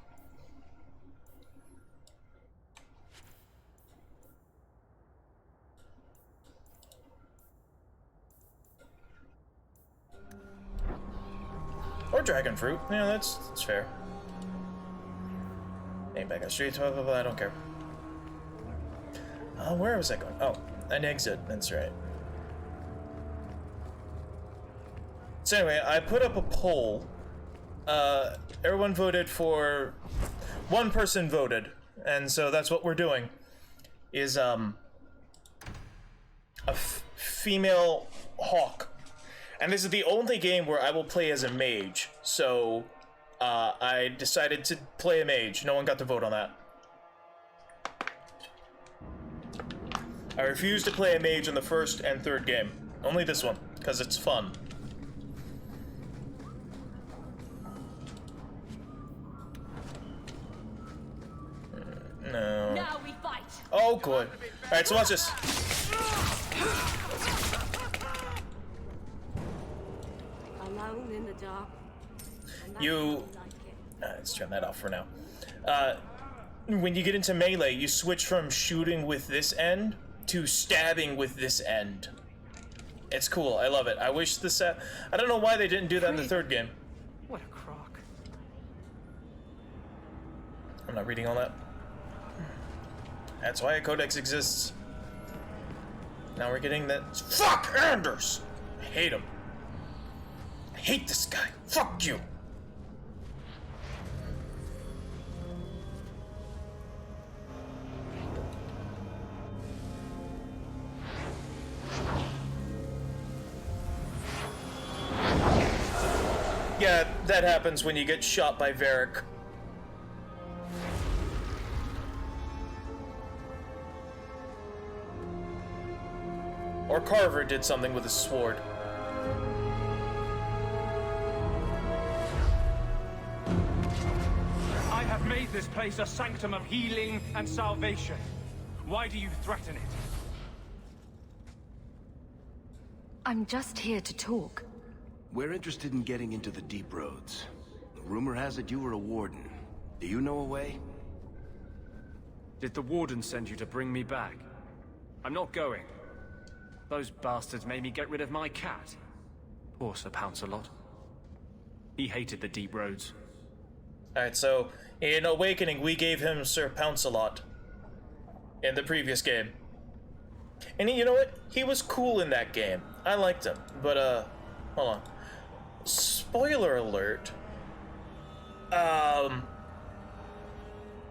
Or dragon fruit. Yeah, that's fair. Name back on street, blah, blah, blah, I don't care. Where was I going? Oh, an exit, that's right. So anyway, I put up a poll. Everyone voted for... One person voted, and so that's what we're doing. Is, a female Hawk. And this is the only game where I will play as a mage, so I decided to play a mage. No one got to vote on that. I refuse to play a mage in the first and third game. Only this one, because it's fun. No. Now we fight. Oh, good. Alright, so watch this. Alone in the dark. Let's turn that off for now. When you get into melee, you switch from shooting with this end to stabbing with this end. It's cool. I love it. I wish this. I don't know why they didn't do that in the third game. What a crock. I'm not reading all that. That's why a codex exists. Now we're getting that. Fuck Anders! I hate him. I hate this guy. Fuck you. Yeah, that happens when you get shot by Varric. Or Carver did something with his sword. I have made this place a sanctum of healing and salvation. Why do you threaten it? I'm just here to talk. We're interested in getting into the deep roads. Rumor has it you were a warden. Do you know a way? Did the warden send you to bring me back? I'm not going. Those bastards made me get rid of my cat. Poor Sir Pouncelot. He hated the deep roads. Alright, so in Awakening, we gave him Sir Pouncelot in the previous game. And you know what? He was cool in that game. I liked him. But, hold on. Spoiler alert.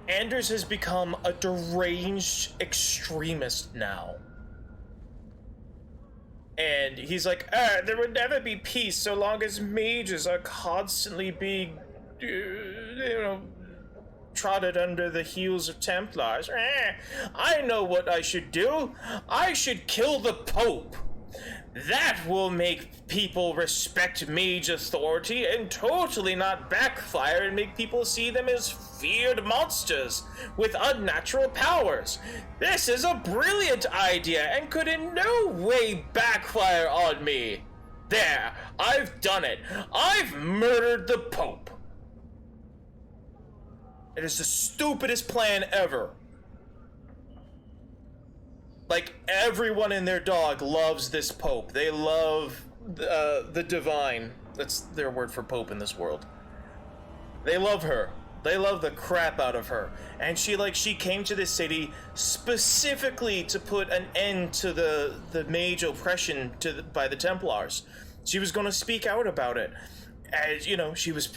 Anders has become a deranged extremist now. And he's like, there would never be peace so long as mages are constantly being, trotted under the heels of Templars. I know what I should do. I should kill the Pope. That will make people respect mage authority and totally not backfire and make people see them as feared monsters with unnatural powers. This is a brilliant idea and could in no way backfire on me. There, I've done it. I've murdered the Pope. It is the stupidest plan ever. Like, everyone and their dog loves this Pope. They love the Divine. That's their word for Pope in this world. They love her. They love the crap out of her. And she came to this city specifically to put an end to the mage oppression by the Templars. She was going to speak out about it. As, she was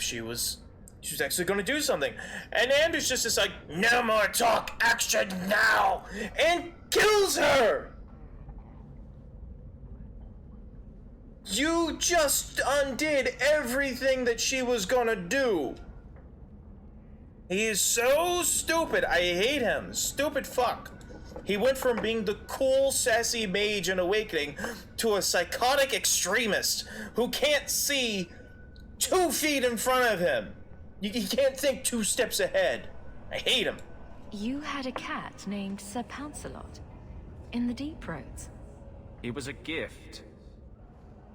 actually going to do something. And Anders just is like, no more talk, action now! And kills her! You just undid everything that she was gonna do. He is so stupid. I hate him. Stupid fuck. He went from being the cool, sassy mage in Awakening to a psychotic extremist who can't see 2 feet in front of him. He can't think 2 steps ahead. I hate him. You had a cat named Sir Pouncelot in the deep roads. He was a gift.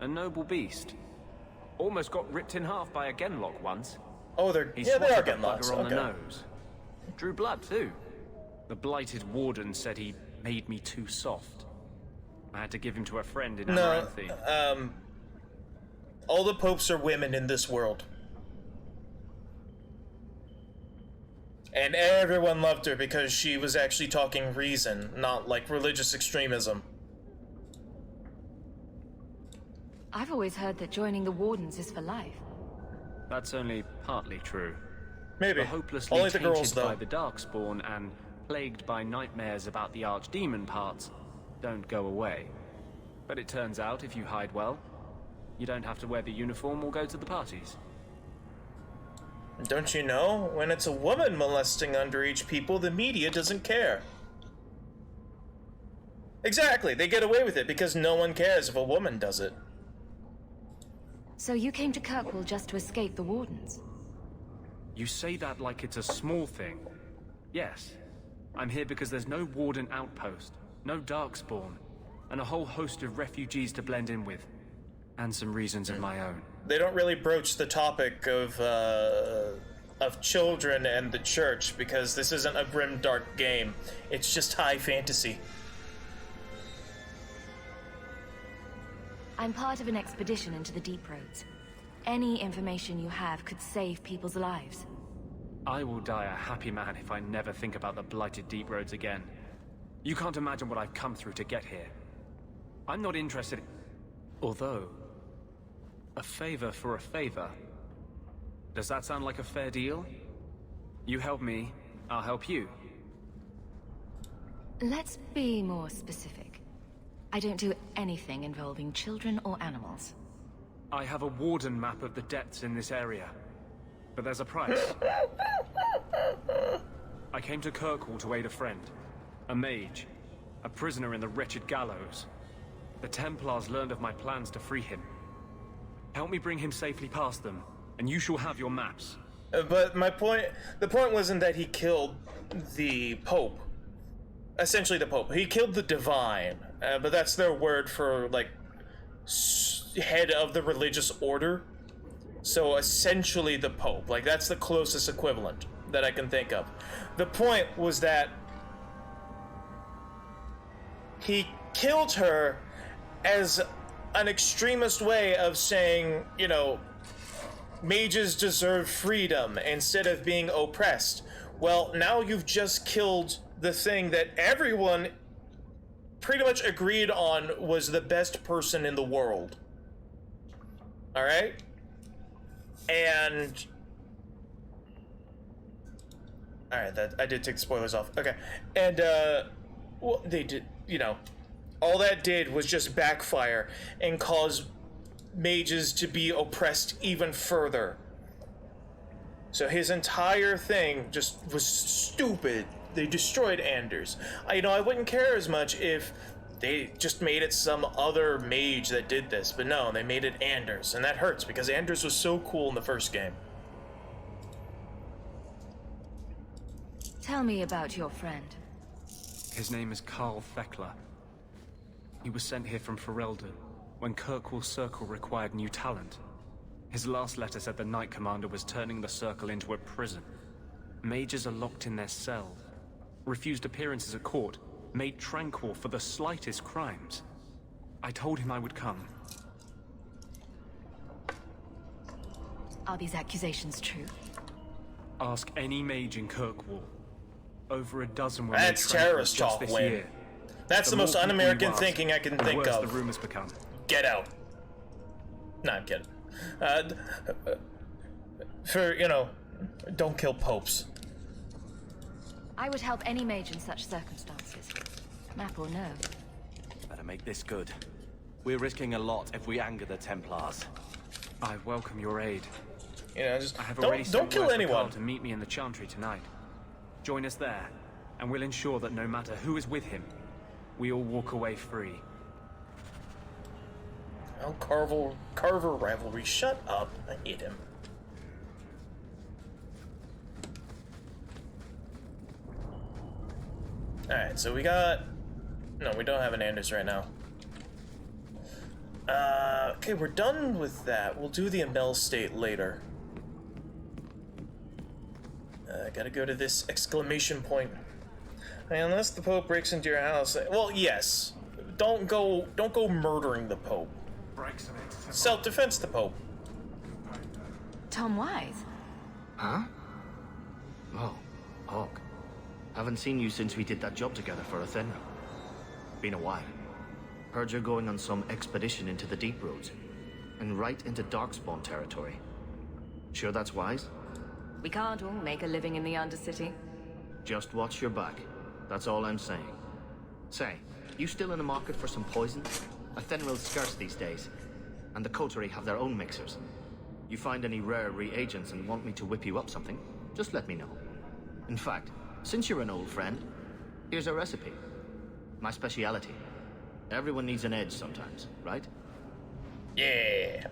A noble beast. Almost got ripped in half by a Genlock once. Oh, they are Genlocks. On the nose. Drew blood too. The blighted warden said he made me too soft. I had to give him to a friend in Amaranthi. All the popes are women in this world. And everyone loved her because she was actually talking reason, not like religious extremism. I've always heard that joining the Wardens is for life. That's only partly true. Maybe. The hopelessly Only the tainted girls, though. by the Darkspawn and plagued by nightmares about the Archdemon parts don't go away. But it turns out if you hide well, you don't have to wear the uniform or go to the parties. Don't you know? When it's a woman molesting underage people, the media doesn't care. Exactly, they get away with it because no one cares if a woman does it. So you came to Kirkwall just to escape the Wardens? You say that like it's a small thing. Yes. I'm here because there's no Warden outpost, no Darkspawn, and a whole host of refugees to blend in with. And some reasons of my own. They don't really broach the topic of children and the church, because this isn't a grim, dark game. It's just high fantasy. I'm part of an expedition into the Deep Roads. Any information you have could save people's lives. I will die a happy man if I never think about the blighted Deep Roads again. You can't imagine what I've come through to get here. I'm not interested in... Although... a favor for a favor. Does that sound like a fair deal? You help me, I'll help you. Let's be more specific. I don't do anything involving children or animals. I have a Warden map of the depths in this area. But there's a price. I came to Kirkwall to aid a friend. A mage. A prisoner in the wretched gallows. The Templars learned of my plans to free him. Help me bring him safely past them, and you shall have your maps. But the point wasn't that he killed the Pope. Essentially the Pope. He killed the Divine, but that's their word for, like, head of the religious order. So essentially the Pope. Like, that's the closest equivalent that I can think of. The point was that he killed her as an extremist way of saying, you know, mages deserve freedom instead of being oppressed. Well, now you've just killed the thing that everyone pretty much agreed on was the best person in the world. Alright? And... Alright, I did take the spoilers off. Okay. And, well, they did, you know, all that did was just backfire and cause mages to be oppressed even further. So his entire thing just was stupid. They destroyed Anders. I wouldn't care as much if they just made it some other mage that did this, but no, they made it Anders, and that hurts because Anders was so cool in the first game. Tell me about your friend. His name is Carl Thekla. He was sent here from Ferelden when Kirkwall Circle required new talent. His last letter said the Knight Commander was turning the Circle into a prison. Mages are locked in their cells, refused appearances at court, made tranquil for the slightest crimes. I told him I would come. Are these accusations true? Ask any mage in Kirkwall. Over a dozen were That's terrorist talk, this Wayne. year. That's the most un-American thinking I can think of. The rumors become. Get out. No, I'm kidding. Don't kill popes. I would help any mage in such circumstances. Map or no. Better make this good. We're risking a lot if we anger the Templars. I welcome your aid. Just I have already don't kill anyone. To meet me in the Chantry tonight. Join us there, and we'll ensure that no matter who is with him, we all walk away free. Oh, Carver rivalry. Shut up. I hate him. Alright, so we got... No, we don't have an Anders right now. Okay, we're done with that. We'll do the Amel State later. Gotta go to this exclamation point. Unless the Pope breaks into your house... Well, yes. Don't go murdering the Pope. Self-defense the Pope. Tom Wise? Huh? Oh, Hawk. Haven't seen you since we did that job together for Athenra. Been a while. Heard you're going on some expedition into the Deep Roads. And right into Darkspawn territory. Sure that's wise? We can't all make a living in the Undercity. Just watch your back. That's all I'm saying. Say, you still in the market for some poison? Athenril's scarce these days. And the Coterie have their own mixers. You find any rare reagents and want me to whip you up something, just let me know. In fact, since you're an old friend, here's a recipe. My speciality. Everyone needs an edge sometimes, right? Yeah.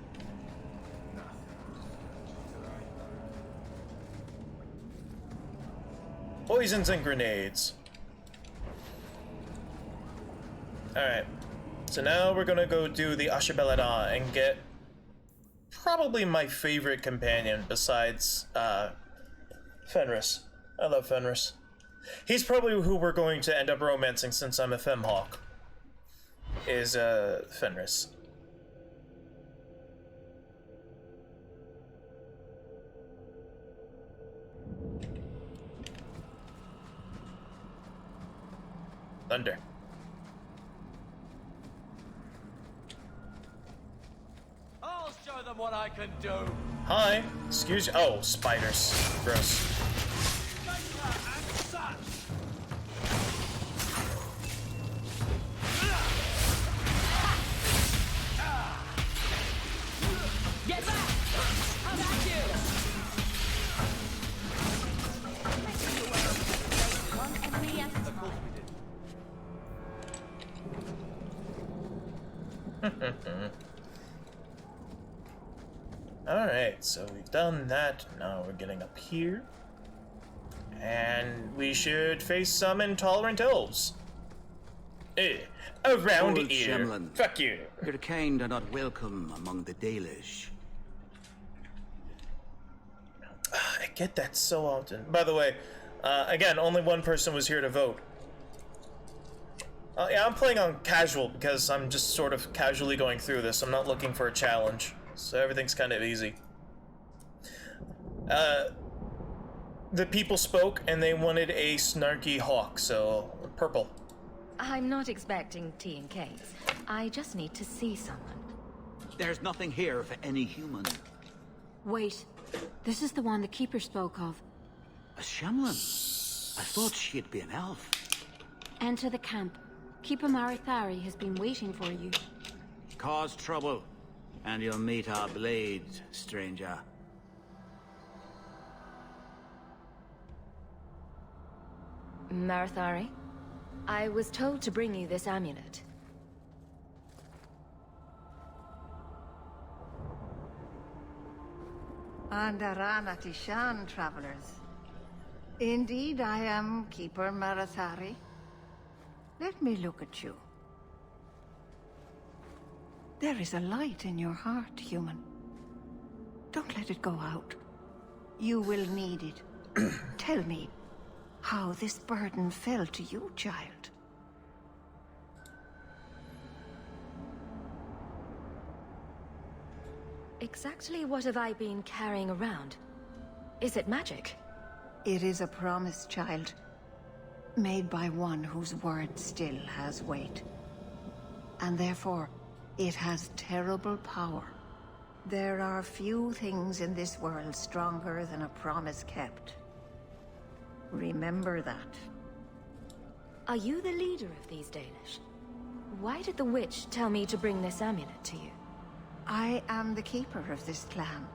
Poisons and grenades. Alright. So now we're gonna go do the Ashbelada and get probably my favorite companion besides Fenris. I love Fenris. He's probably who we're going to end up romancing since I'm a femhawk. Is Fenris. Thunder. I'll show them what I can do. Hi. Excuse you. Oh, spiders. Gross. Get back! How about you? One enemy at a time. Alright, so we've done that. Now we're getting up here. And we should face some intolerant elves. Around Old here. Shemlin. Fuck you. Your kind are not welcome among the Dalish. I get that so often. By the way, again, only one person was here to vote. Yeah, I'm playing on casual because I'm just sort of casually going through this. I'm not looking for a challenge, so everything's kind of easy. The people spoke and they wanted a snarky hawk, so purple. I'm not expecting tea and cakes. I just need to see someone. There's nothing here for any human. Wait, this is the one the Keeper spoke of. A Shemlin? I thought she'd be an elf. Enter the camp. Keeper Marithari has been waiting for you. Cause trouble, and you'll meet our blades, stranger. Marithari, I was told to bring you this amulet. Andarana Tishan, travelers. Indeed, I am Keeper Marathari. Let me look at you. There is a light in your heart, human. Don't let it go out. You will need it. Tell me how this burden fell to you, child. Exactly what have I been carrying around? Is it magic? It is a promise, child. Made by one whose word still has weight. And therefore, it has terrible power. There are few things in this world stronger than a promise kept. Remember that. Are you the leader of these Dalish? Why did the witch tell me to bring this amulet to you? I am the keeper of this clan.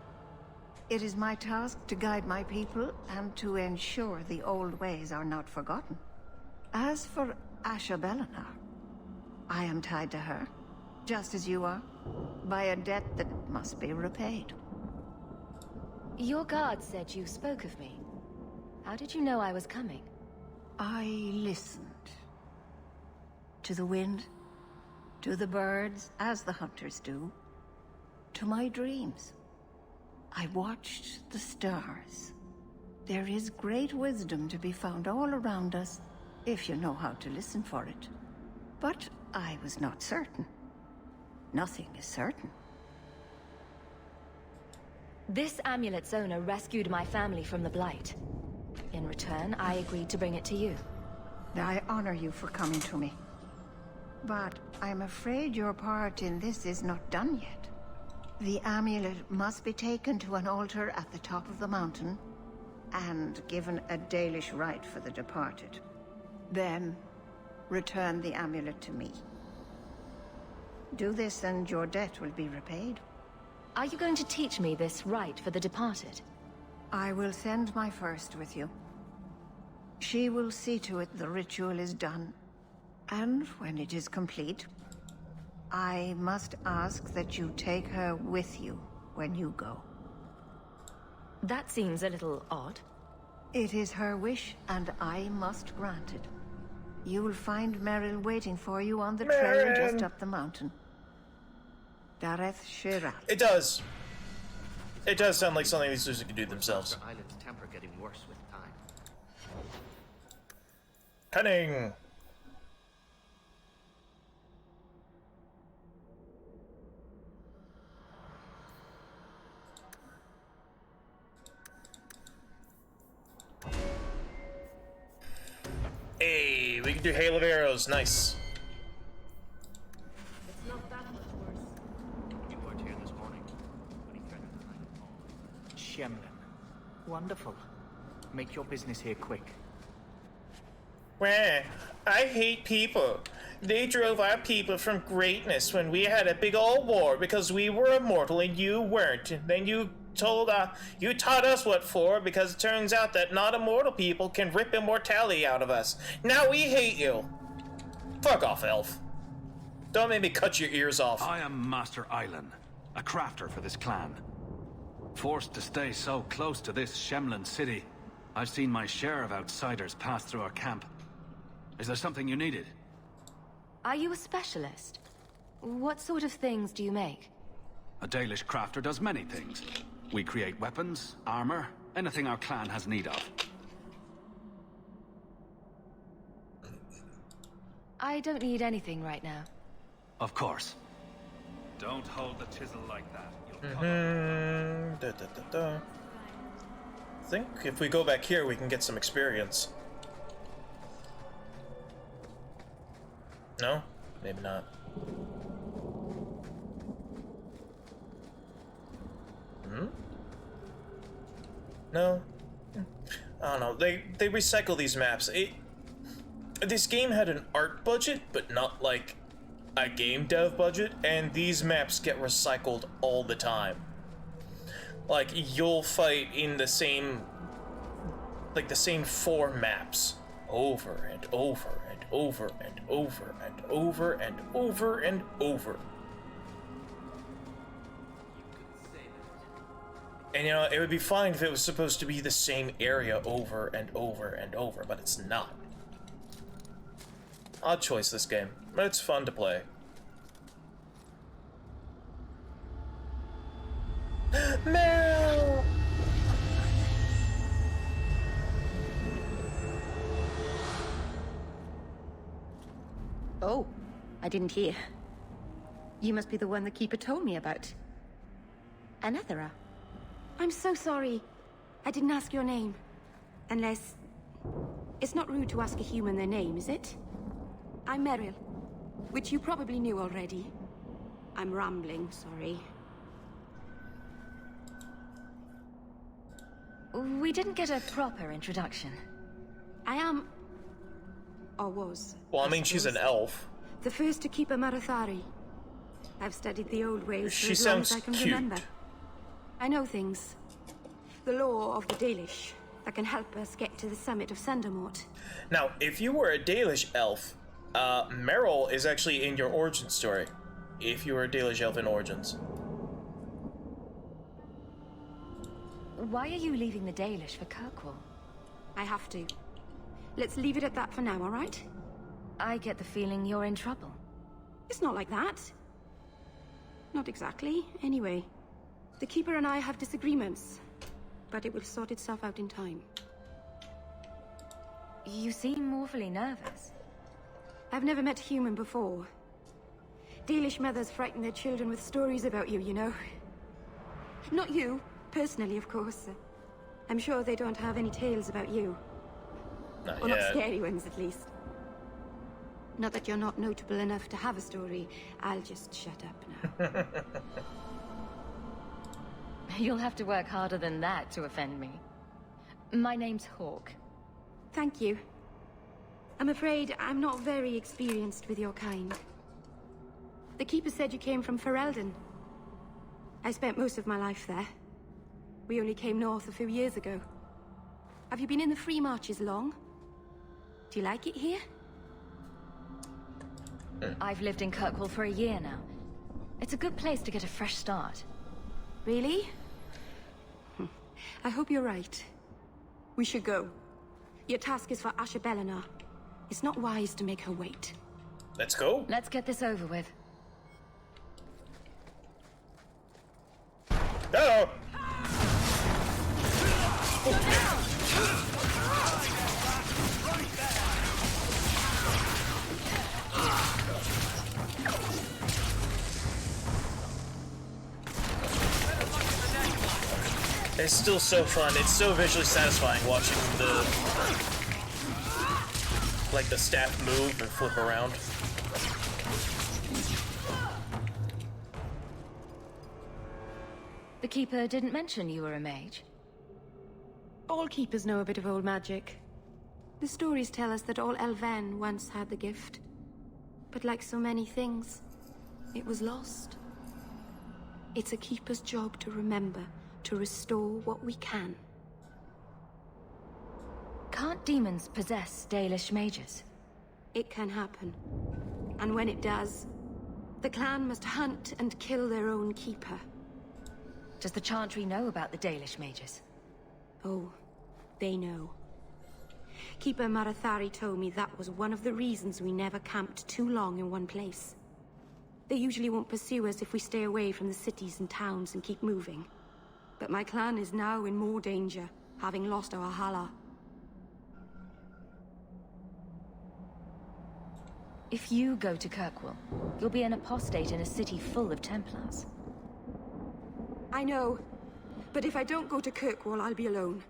It is my task to guide my people and to ensure the old ways are not forgotten. As for Asha Belinar, I am tied to her, just as you are, by a debt that must be repaid. Your guard said you spoke of me. How did you know I was coming? I listened. To the wind, to the birds, as the hunters do, to my dreams. I watched the stars. There is great wisdom to be found all around us, if you know how to listen for it. But I was not certain. Nothing is certain. This amulet's owner rescued my family from the Blight. In return, I agreed to bring it to you. I honor you for coming to me. But I'm afraid your part in this is not done yet. The amulet must be taken to an altar at the top of the mountain and given a Dalish rite for the departed. Then, return the amulet to me. Do this and your debt will be repaid. Are you going to teach me this rite for the departed? I will send my first with you. She will see to it the ritual is done. And when it is complete, I must ask that you take her with you when you go. That seems a little odd. It is her wish, and I must grant it. You'll find Merrill waiting for you on the trail just up the mountain. Dareth Shirat. It does. It does sound like something these two could do themselves. Master Island's temper getting worse with time. Cunning. Hey, we can do hail of arrows. Nice. It's not that much worse. You weren't here this morning when he threatened the Knight of Paul. Shemlin. Wonderful. Make your business here quick. Wah, I hate people. They drove our people from greatness when we had a big old war because we were immortal and you weren't. And then you taught us what for because it turns out that not immortal people can rip immortality out of us. Now we hate you. Fuck off, elf. Don't make me cut your ears off. I am Master Island, a crafter for this clan. Forced to stay so close to this Shemlin city, I've seen my share of outsiders pass through our camp. Is there something you needed? Are you a specialist? What sort of things do you make? A Dalish crafter does many things. We create weapons, armor, anything our clan has need of. I don't need anything right now. Of course. Don't hold the chisel like that. I think if we go back here, we can get some experience. No? Maybe not. No? I don't know. They recycle these maps. This game had an art budget, but not like a game dev budget, and these maps get recycled all the time. Like, you'll fight in the same 4 maps over and over and over and over and over and over and over. And you know, it would be fine if it was supposed to be the same area over and over and over, but it's not. Odd choice, this game, but it's fun to play. Meryl! Oh, I didn't hear. You must be the one the Keeper told me about. Anethera. I'm so sorry. I didn't ask your name. Unless... It's not rude to ask a human their name, is it? I'm Meryl, which you probably knew already. I'm rambling, sorry. We didn't get a proper introduction. I am... or was. Well, I mean, she's an elf. The first to keep a Marathari. I've studied the old ways for She as long as sounds I can cute. remember. I know things. The law of the Dalish that can help us get to the summit of Sandamort. Now, if you were a Dalish elf, Meryl is actually in your origin story. If you were a Dalish elf in Origins. Why are you leaving the Dalish for Kirkwall? I have to. Let's leave it at that for now, all right? I get the feeling you're in trouble. It's not like that. Not exactly, anyway. The Keeper and I have disagreements, but it will sort itself out in time. You seem awfully nervous. I've never met a human before. Dalish mothers frighten their children with stories about you, you know. Not you, personally, of course. I'm sure they don't have any tales about you. Not Or yet. not scary ones, at least. Not that you're not notable enough to have a story. I'll just shut up now. You'll have to work harder than that to offend me. My name's Hawk. Thank you. I'm afraid I'm not very experienced with your kind. The Keeper said you came from Ferelden. I spent most of my life there. We only came north a few years ago. Have you been in the Free Marches long? Do you like it here? I've lived in Kirkwall for a year now. It's a good place to get a fresh start. Really? I hope you're right. We should go. Your task is for Asher Belenar. It's not wise to make her wait. Let's go. Let's get this over with. Oh! It's still so fun. It's so visually satisfying watching the staff move and flip around. The Keeper didn't mention you were a mage. All keepers know a bit of old magic. The stories tell us that all Elven once had the gift. But like so many things, it was lost. It's a keeper's job to remember, to restore what we can. Can't demons possess Dalish mages? It can happen. And when it does, the clan must hunt and kill their own keeper. Does the Chantry know about the Dalish mages? Oh, they know. Keeper Marathari told me that was one of the reasons we never camped too long in one place. They usually won't pursue us if we stay away from the cities and towns and keep moving. But my clan is now in more danger, having lost our Hala. If you go to Kirkwall, you'll be an apostate in a city full of Templars. I know, but if I don't go to Kirkwall, I'll be alone.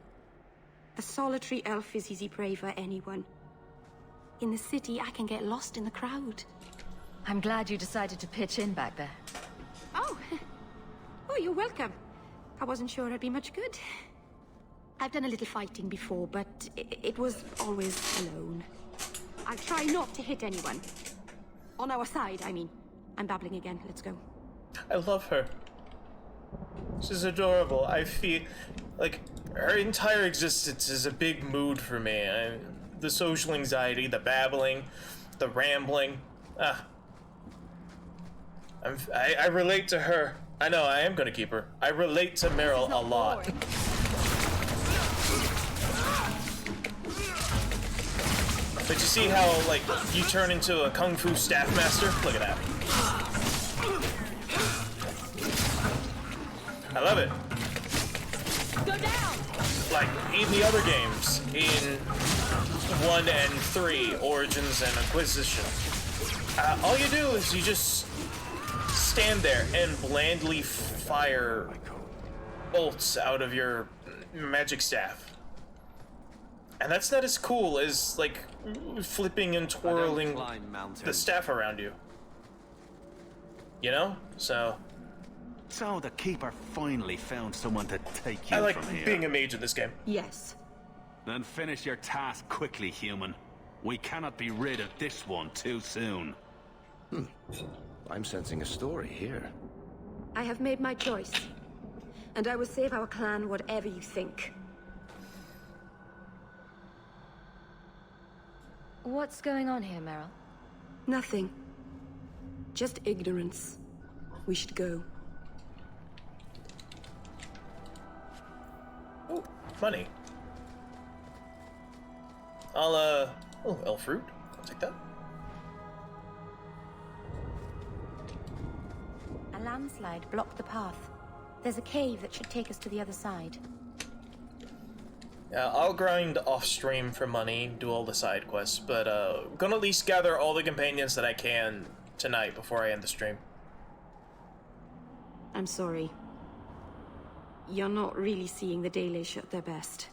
A solitary elf is easy prey for anyone. In the city, I can get lost in the crowd. I'm glad you decided to pitch in back there. Oh, you're welcome. I wasn't sure I'd be much good. I've done a little fighting before, but it was always alone. I'll try not to hit anyone. On our side, I mean. I'm babbling again. Let's go. I love her. She's adorable. I feel like her entire existence is a big mood for me. The social anxiety, the babbling, the rambling. I relate to her. I know, I am gonna keep her. I relate to Meryl a lot. But you see how, like, you turn into a Kung Fu staff master? Look at that. I love it. Go down. Like, in the other games, in 1 and 3, Origins and Inquisition, all you do is you just stand there and blandly fire bolts out of your magic staff. And that's not as cool as, like, flipping and twirling the staff around you. You know? So the Keeper finally found someone to take you I like from here. being a mage in this game. Yes. Then finish your task quickly, human. We cannot be rid of this one too soon. I'm sensing a story here. I have made my choice. And I will save our clan whatever you think. What's going on here, Meryl? Nothing. Just ignorance. We should go. Ooh, money. Oh, elf fruit. I'll take that. A landslide blocked the path. There's a cave that should take us to the other side. Yeah, I'll grind off-stream for money, do all the side quests, but gonna at least gather all the companions that I can tonight before I end the stream. I'm sorry. You're not really seeing the Dalish at their best.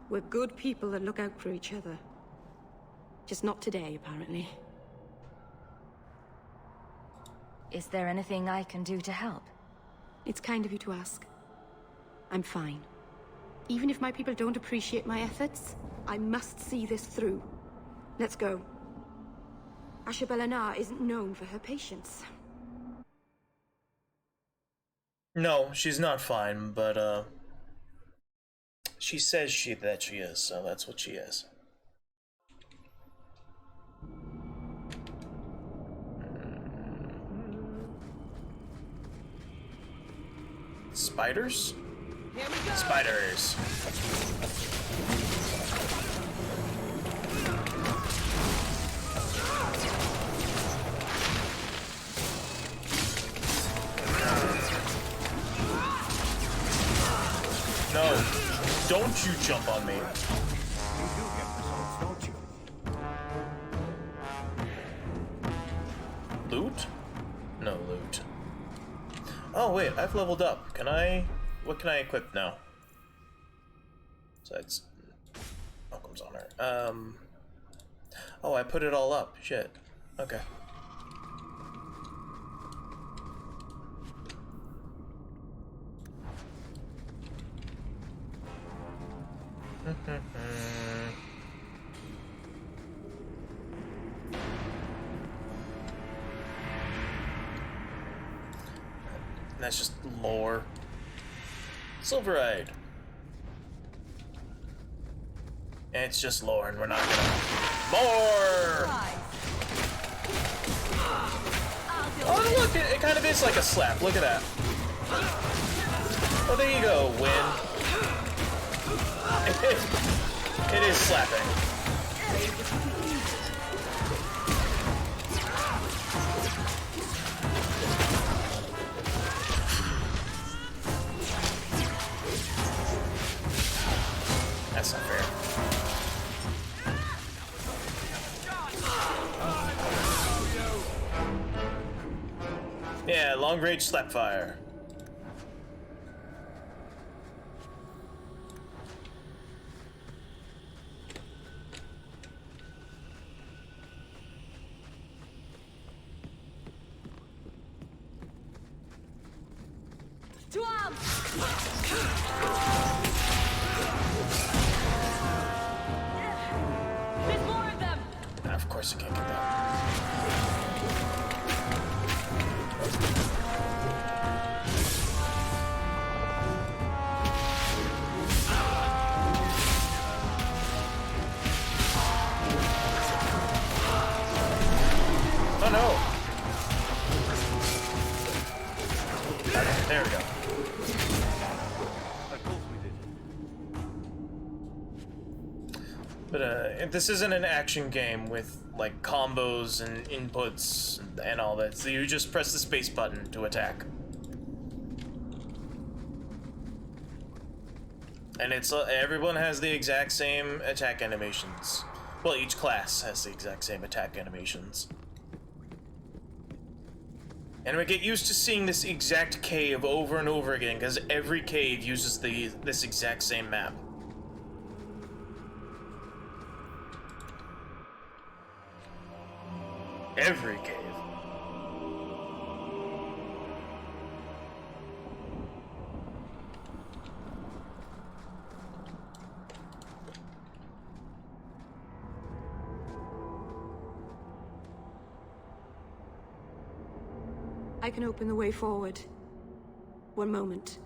We're good people that look out for each other. Just not today, apparently. Is there anything I can do to help? It's kind of you to ask. I'm fine. Even if my people don't appreciate my efforts, I must see this through. Let's go. Ashabelana isn't known for her patience. No, she's not fine, but she says that she is, so that's what she is. Spiders? Spiders. No, don't you jump on me. You do get results, don't you? Loot? No loot. Oh wait, I've leveled up. Can I... What can I equip now? Besides... Malcolm's honor. Oh, I put it all up. Shit. Okay. That's just lore. Silveride. And it's just lore, and we're not gonna... More! Oh, look, it kind of is like a slap. Look at that. Oh, there you go, win. It is slapping. That's not fair. Yeah, long range slap fire. To arms! There's more of them! Of course you can't get that. Oh no! Okay, there we go. But this isn't an action game with like combos and inputs and all that. So you just press the space button to attack. And it's everyone has the exact same attack animations. Well, each class has the exact same attack animations. And we get used to seeing this exact cave over and over again, because every cave uses this exact same map. Every cave. I can open the way forward. One moment.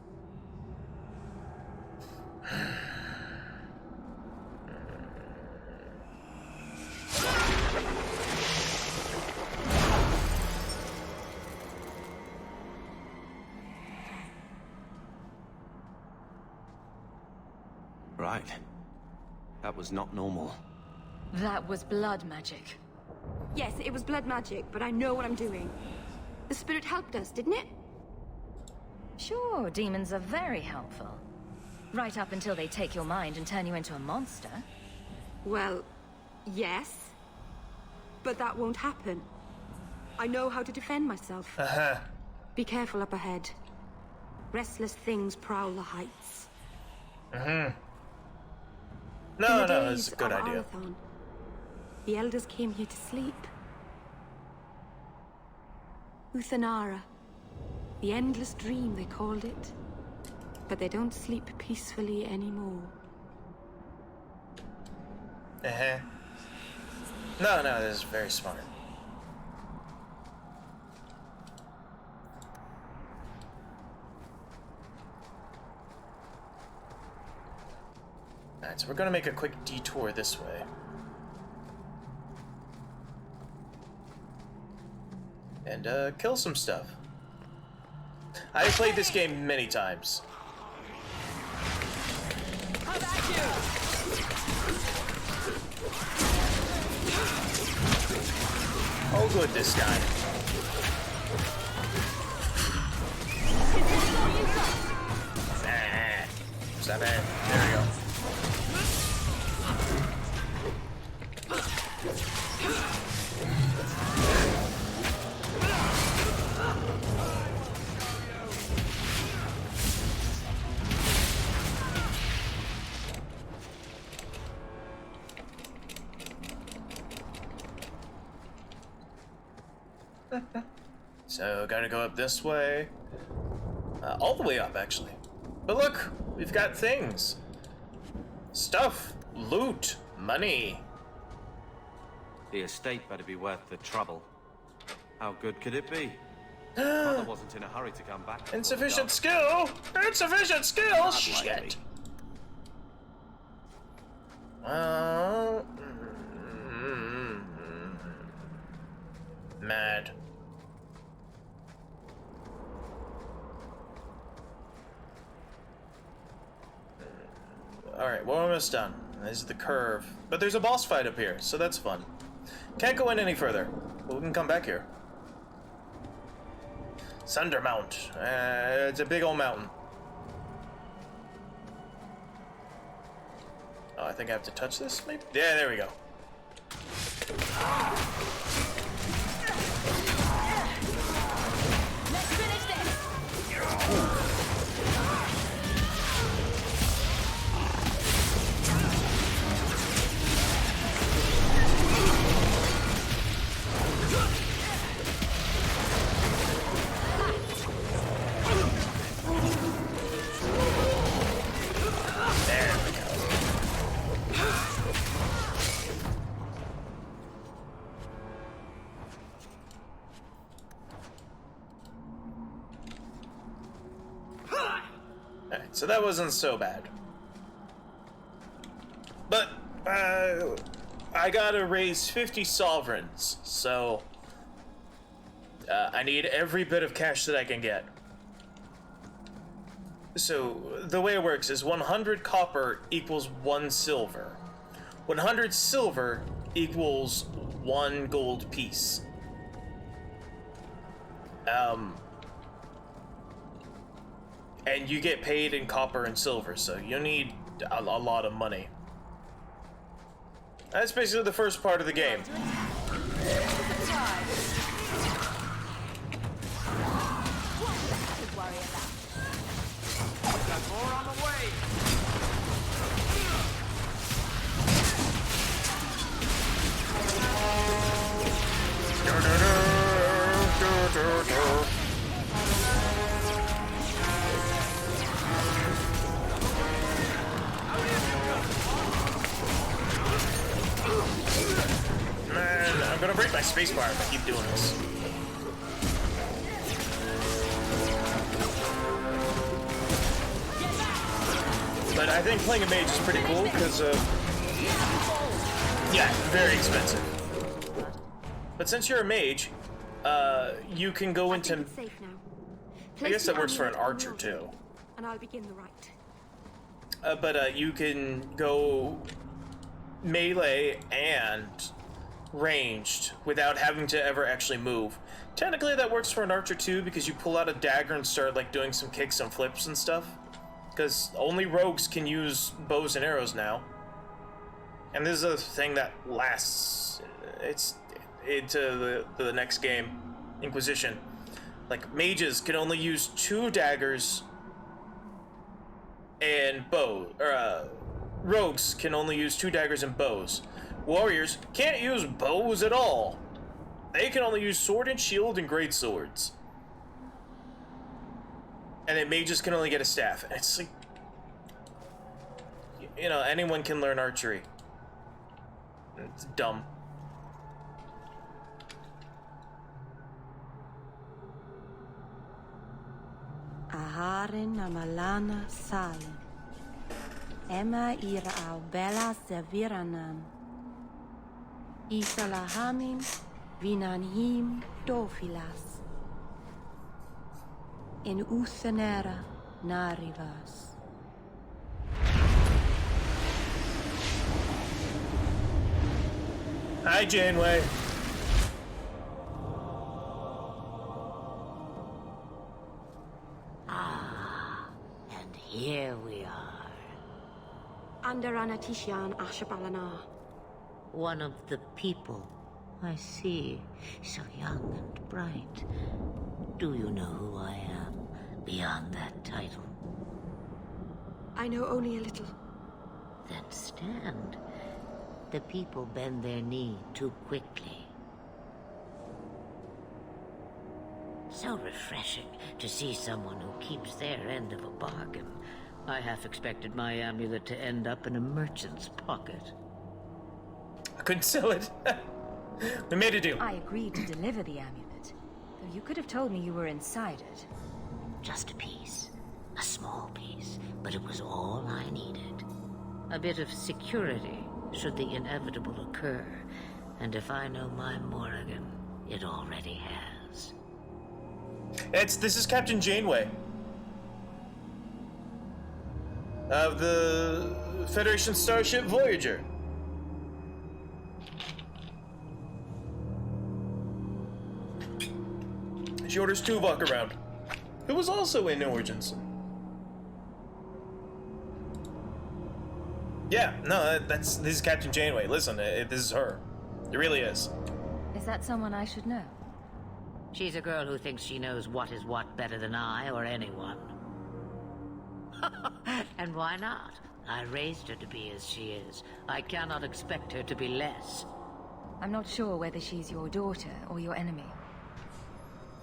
Right. That was not normal. That was blood magic. Yes, it was blood magic, but I know what I'm doing. The spirit helped us, didn't it? Sure, demons are very helpful. Right up until they take your mind and turn you into a monster. Well, yes. But that won't happen. I know how to defend myself. Uh-huh. Be careful up ahead. Restless things prowl the heights. Mm-hmm. No, it's a good idea. Arathon, the elders came here to sleep. Uthanara. The endless dream, they called it. But they don't sleep peacefully anymore. Uh-huh. No, this is very smart. Alright, so we're gonna make a quick detour this way. And, kill some stuff. I've played this game many times. Oh good, this guy. Nah. that bad. There we go. So, gotta go up this way. All the way up, actually. But look, we've got things. Stuff, loot, money. The estate better be worth the trouble. How good could it be? Mother wasn't in a hurry to come back. Insufficient skill! Insufficient skill! Shit! Mad. Alright, we're almost done. This is the curve. But there's a boss fight up here, so that's fun. Can't go in any further, but we can come back here. Sunder Mount. It's a big old mountain. Oh, I think I have to touch this, maybe? Yeah, there we go. Let's finish this! So that wasn't so bad. But, I gotta raise 50 sovereigns, so I need every bit of cash that I can get. So, the way it works is 100 copper equals 1 silver. 100 silver equals 1 gold piece. And you get paid in copper and silver, so you need a lot of money. That's basically the first part of the game. Man, I'm gonna break my spacebar if I keep doing this. But I think playing a mage is pretty cool because, yeah, very expensive. But since you're a mage, you can go into. I guess that works for an archer too. And I'll begin the rite. But you can go melee and ranged without having to ever actually move. Technically that works for an archer too, because you pull out a dagger and start like doing some kicks and flips and stuff. Because only rogues can use bows and arrows now. And this is a thing that lasts. It's into the next game, Inquisition. Like mages can only use 2 daggers and bow, or rogues can only use 2 daggers and bows. Warriors can't use bows at all. They can only use sword and shield and great swords. And then mages can only get a staff. And it's like, you know, anyone can learn archery. It's dumb. Aharin amalana salin. Emma ira au bella seviranan. Isalahamin vinanhim dofilas. In Uthenera narivas. Hi, Janeway. Ah, and here we are. Andaratishan Ashabalanar. One of the people. I see. So young and bright. Do you know who I am, beyond that title? I know only a little. Then stand. The people bend their knee too quickly. So refreshing to see someone who keeps their end of a bargain. I half expected my amulet to end up in a merchant's pocket. I couldn't sell it. We made a deal. I agreed to deliver the amulet, though you could have told me you were inside it. Just a piece. A small piece, but it was all I needed. A bit of security, should the inevitable occur. And if I know my Morrigan, it already has. This is Captain Janeway. Of the Federation starship Voyager. She orders Tuvok around, who was also in Origins. Yeah, no, this is Captain Janeway. Listen, this is her. It really is. Is that someone I should know? She's a girl who thinks she knows what is what better than I or anyone. And why not? I raised her to be as she is. I cannot expect her to be less. I'm not sure whether she's your daughter or your enemy.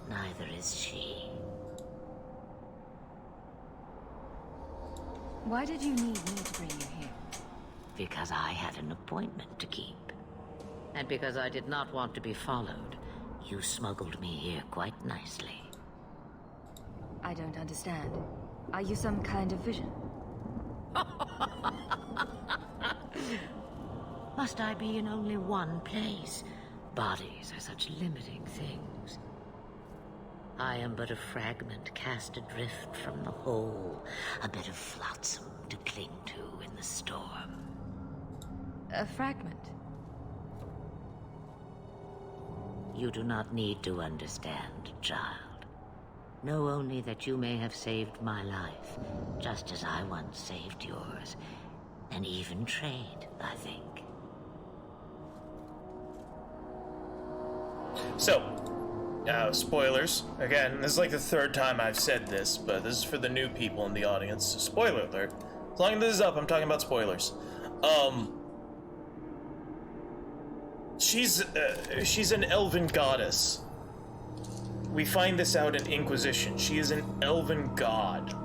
Neither is she. Why did you need me to bring you here? Because I had an appointment to keep. And because I did not want to be followed, you smuggled me here quite nicely. I don't understand. Are you some kind of vision? Must I be in only one place? Bodies are such limiting things. I am but a fragment cast adrift from the whole, a bit of flotsam to cling to in the storm. A fragment? You do not need to understand, child. Know only that you may have saved my life, just as I once saved yours. And even trade, I think. So, spoilers. Again, this is like the third time I've said this, but this is for the new people in the audience. So spoiler alert. As long as this is up, I'm talking about spoilers. She's an elven goddess. We find this out in Inquisition. She is an elven god.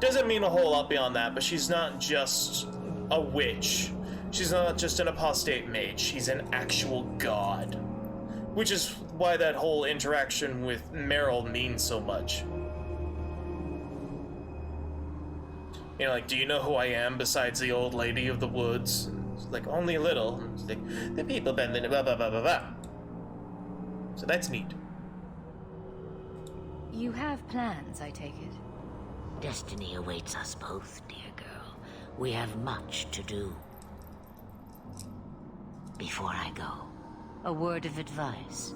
Doesn't mean a whole lot beyond that, but she's not just a witch. She's not just an apostate mage. She's an actual god. Which is why that whole interaction with Meryl means so much. You know, like, do you know who I am besides the old lady of the woods? And it's like, only a little. And it's like, the people bend in blah blah blah blah blah. So that's neat. You have plans, I take it. Destiny awaits us both, dear girl. We have much to do. Before I go, a word of advice.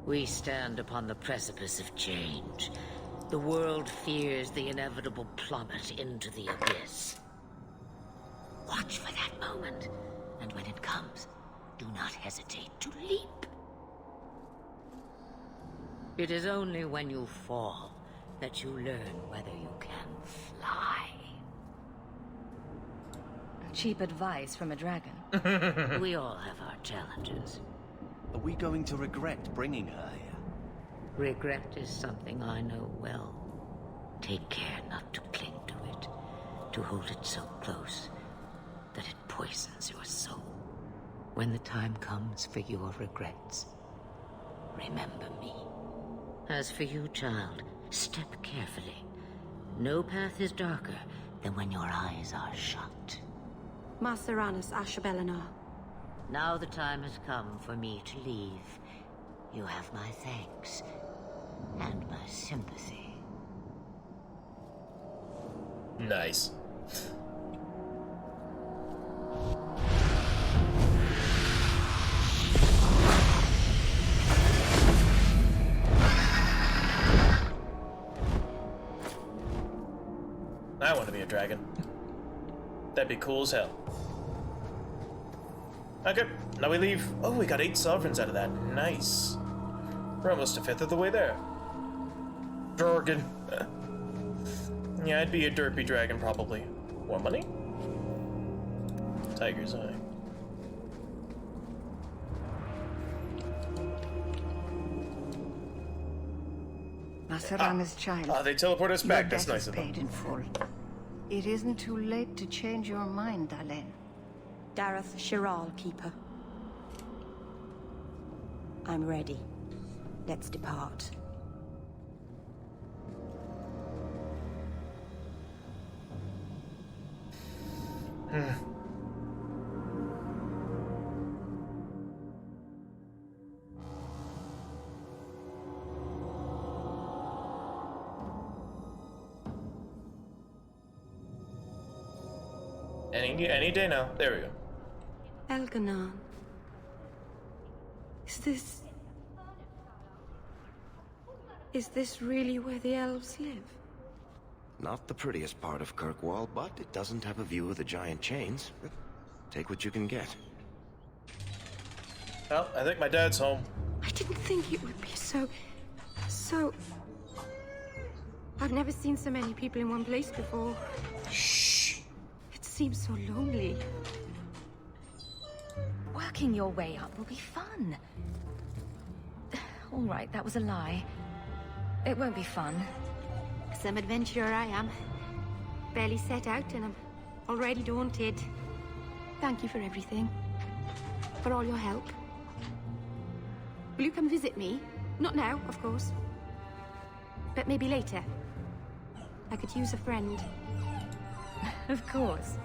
We stand upon the precipice of change. The world fears the inevitable plummet into the abyss. Watch for that moment, and when it comes, do not hesitate to leap. It is only when you fall that you learn whether you can fly. Cheap advice from a dragon. We all have our challenges. Are we going to regret bringing her here? Regret is something I know well. Take care not to cling to it, to hold it so close that it poisons your soul. When the time comes for your regrets, remember me. As for you, child, step carefully. No path is darker than when your eyes are shut. Maseranis Ashabelanar. Now the time has come for me to leave. You have my thanks and my sympathy. Nice. I want to be a dragon. That'd be cool as hell. Okay, now we leave. Oh, we got 8 sovereigns out of that. Nice. We're almost a fifth of the way there. Dragon. Yeah, I'd be a derpy dragon probably. More money? Tiger's eye. Masarana's child. They teleport us back. Your That's debt nice is of them. paid in full. It isn't too late to change your mind, Dalen. Dareth Shiral, Keeper. I'm ready. Let's depart. Any day now. There we go. Elganon. Is this really where the elves live? Not the prettiest part of Kirkwall, but it doesn't have a view of the giant chains. Take what you can get. Well, I think my dad's home. I didn't think it would be so... I've never seen so many people in one place before. Shh. It seems so lonely. Working your way up will be fun. All right, that was a lie. It won't be fun. Some adventurer I am. Barely set out and I'm already daunted. Thank you for everything. For all your help. Will you come visit me? Not now, of course. But maybe later. I could use a friend. Of course.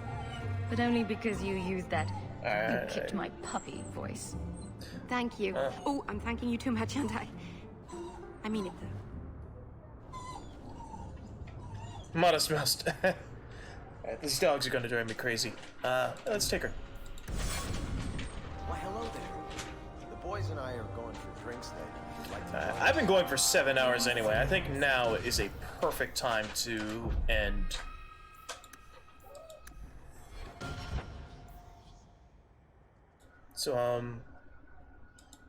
But only because you used that you kicked my puppy voice. Thank you. Oh, I'm thanking you too much, aren't I? I mean it, though. Modest mouse. These dogs are gonna drive me crazy. Let's take her. Why, hello there. The boys and I are going for drinks later. Like to I've been going for 7 hours anyway. I think now is a perfect time to end. So,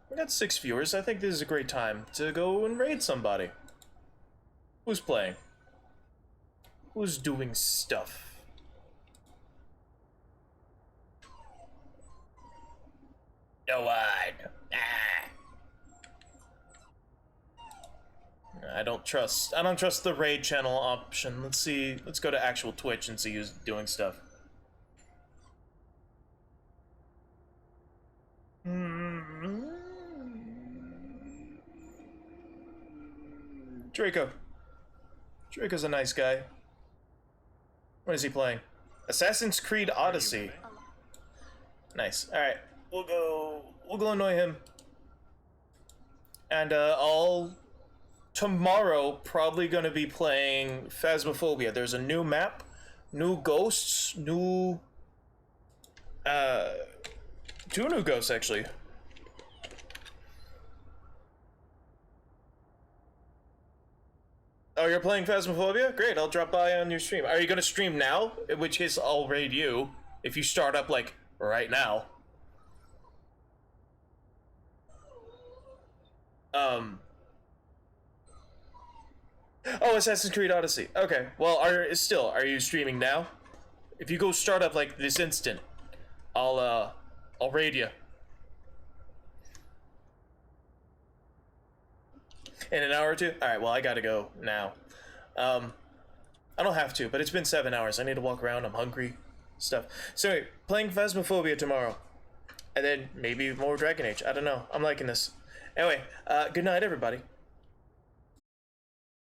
we got 6 viewers. I think this is a great time to go and raid somebody. Who's playing? Who's doing stuff? No one. I don't trust the raid channel option. Let's see. Let's go to actual Twitch and see who's doing stuff. Draco. Draco's a nice guy. What is he playing? Assassin's Creed Odyssey. Nice. Alright. We'll go annoy him. And I'll tomorrow probably gonna be playing Phasmophobia. There's a new map, new ghosts, new 2 new ghosts actually. Oh, you're playing Phasmophobia? Great, I'll drop by on your stream. Are you gonna stream now? In which case, I'll raid you if you start up, like, right now. Oh, Assassin's Creed Odyssey. Okay, well, are you streaming now? If you go start up, like, this instant, I'll raid you. In an hour or two? Alright, well, I gotta go now. I don't have to, but it's been 7 hours. I need to walk around. I'm hungry. Stuff. So, anyway, playing Phasmophobia tomorrow. And then maybe more Dragon Age. I don't know. I'm liking this. Anyway, good night, everybody.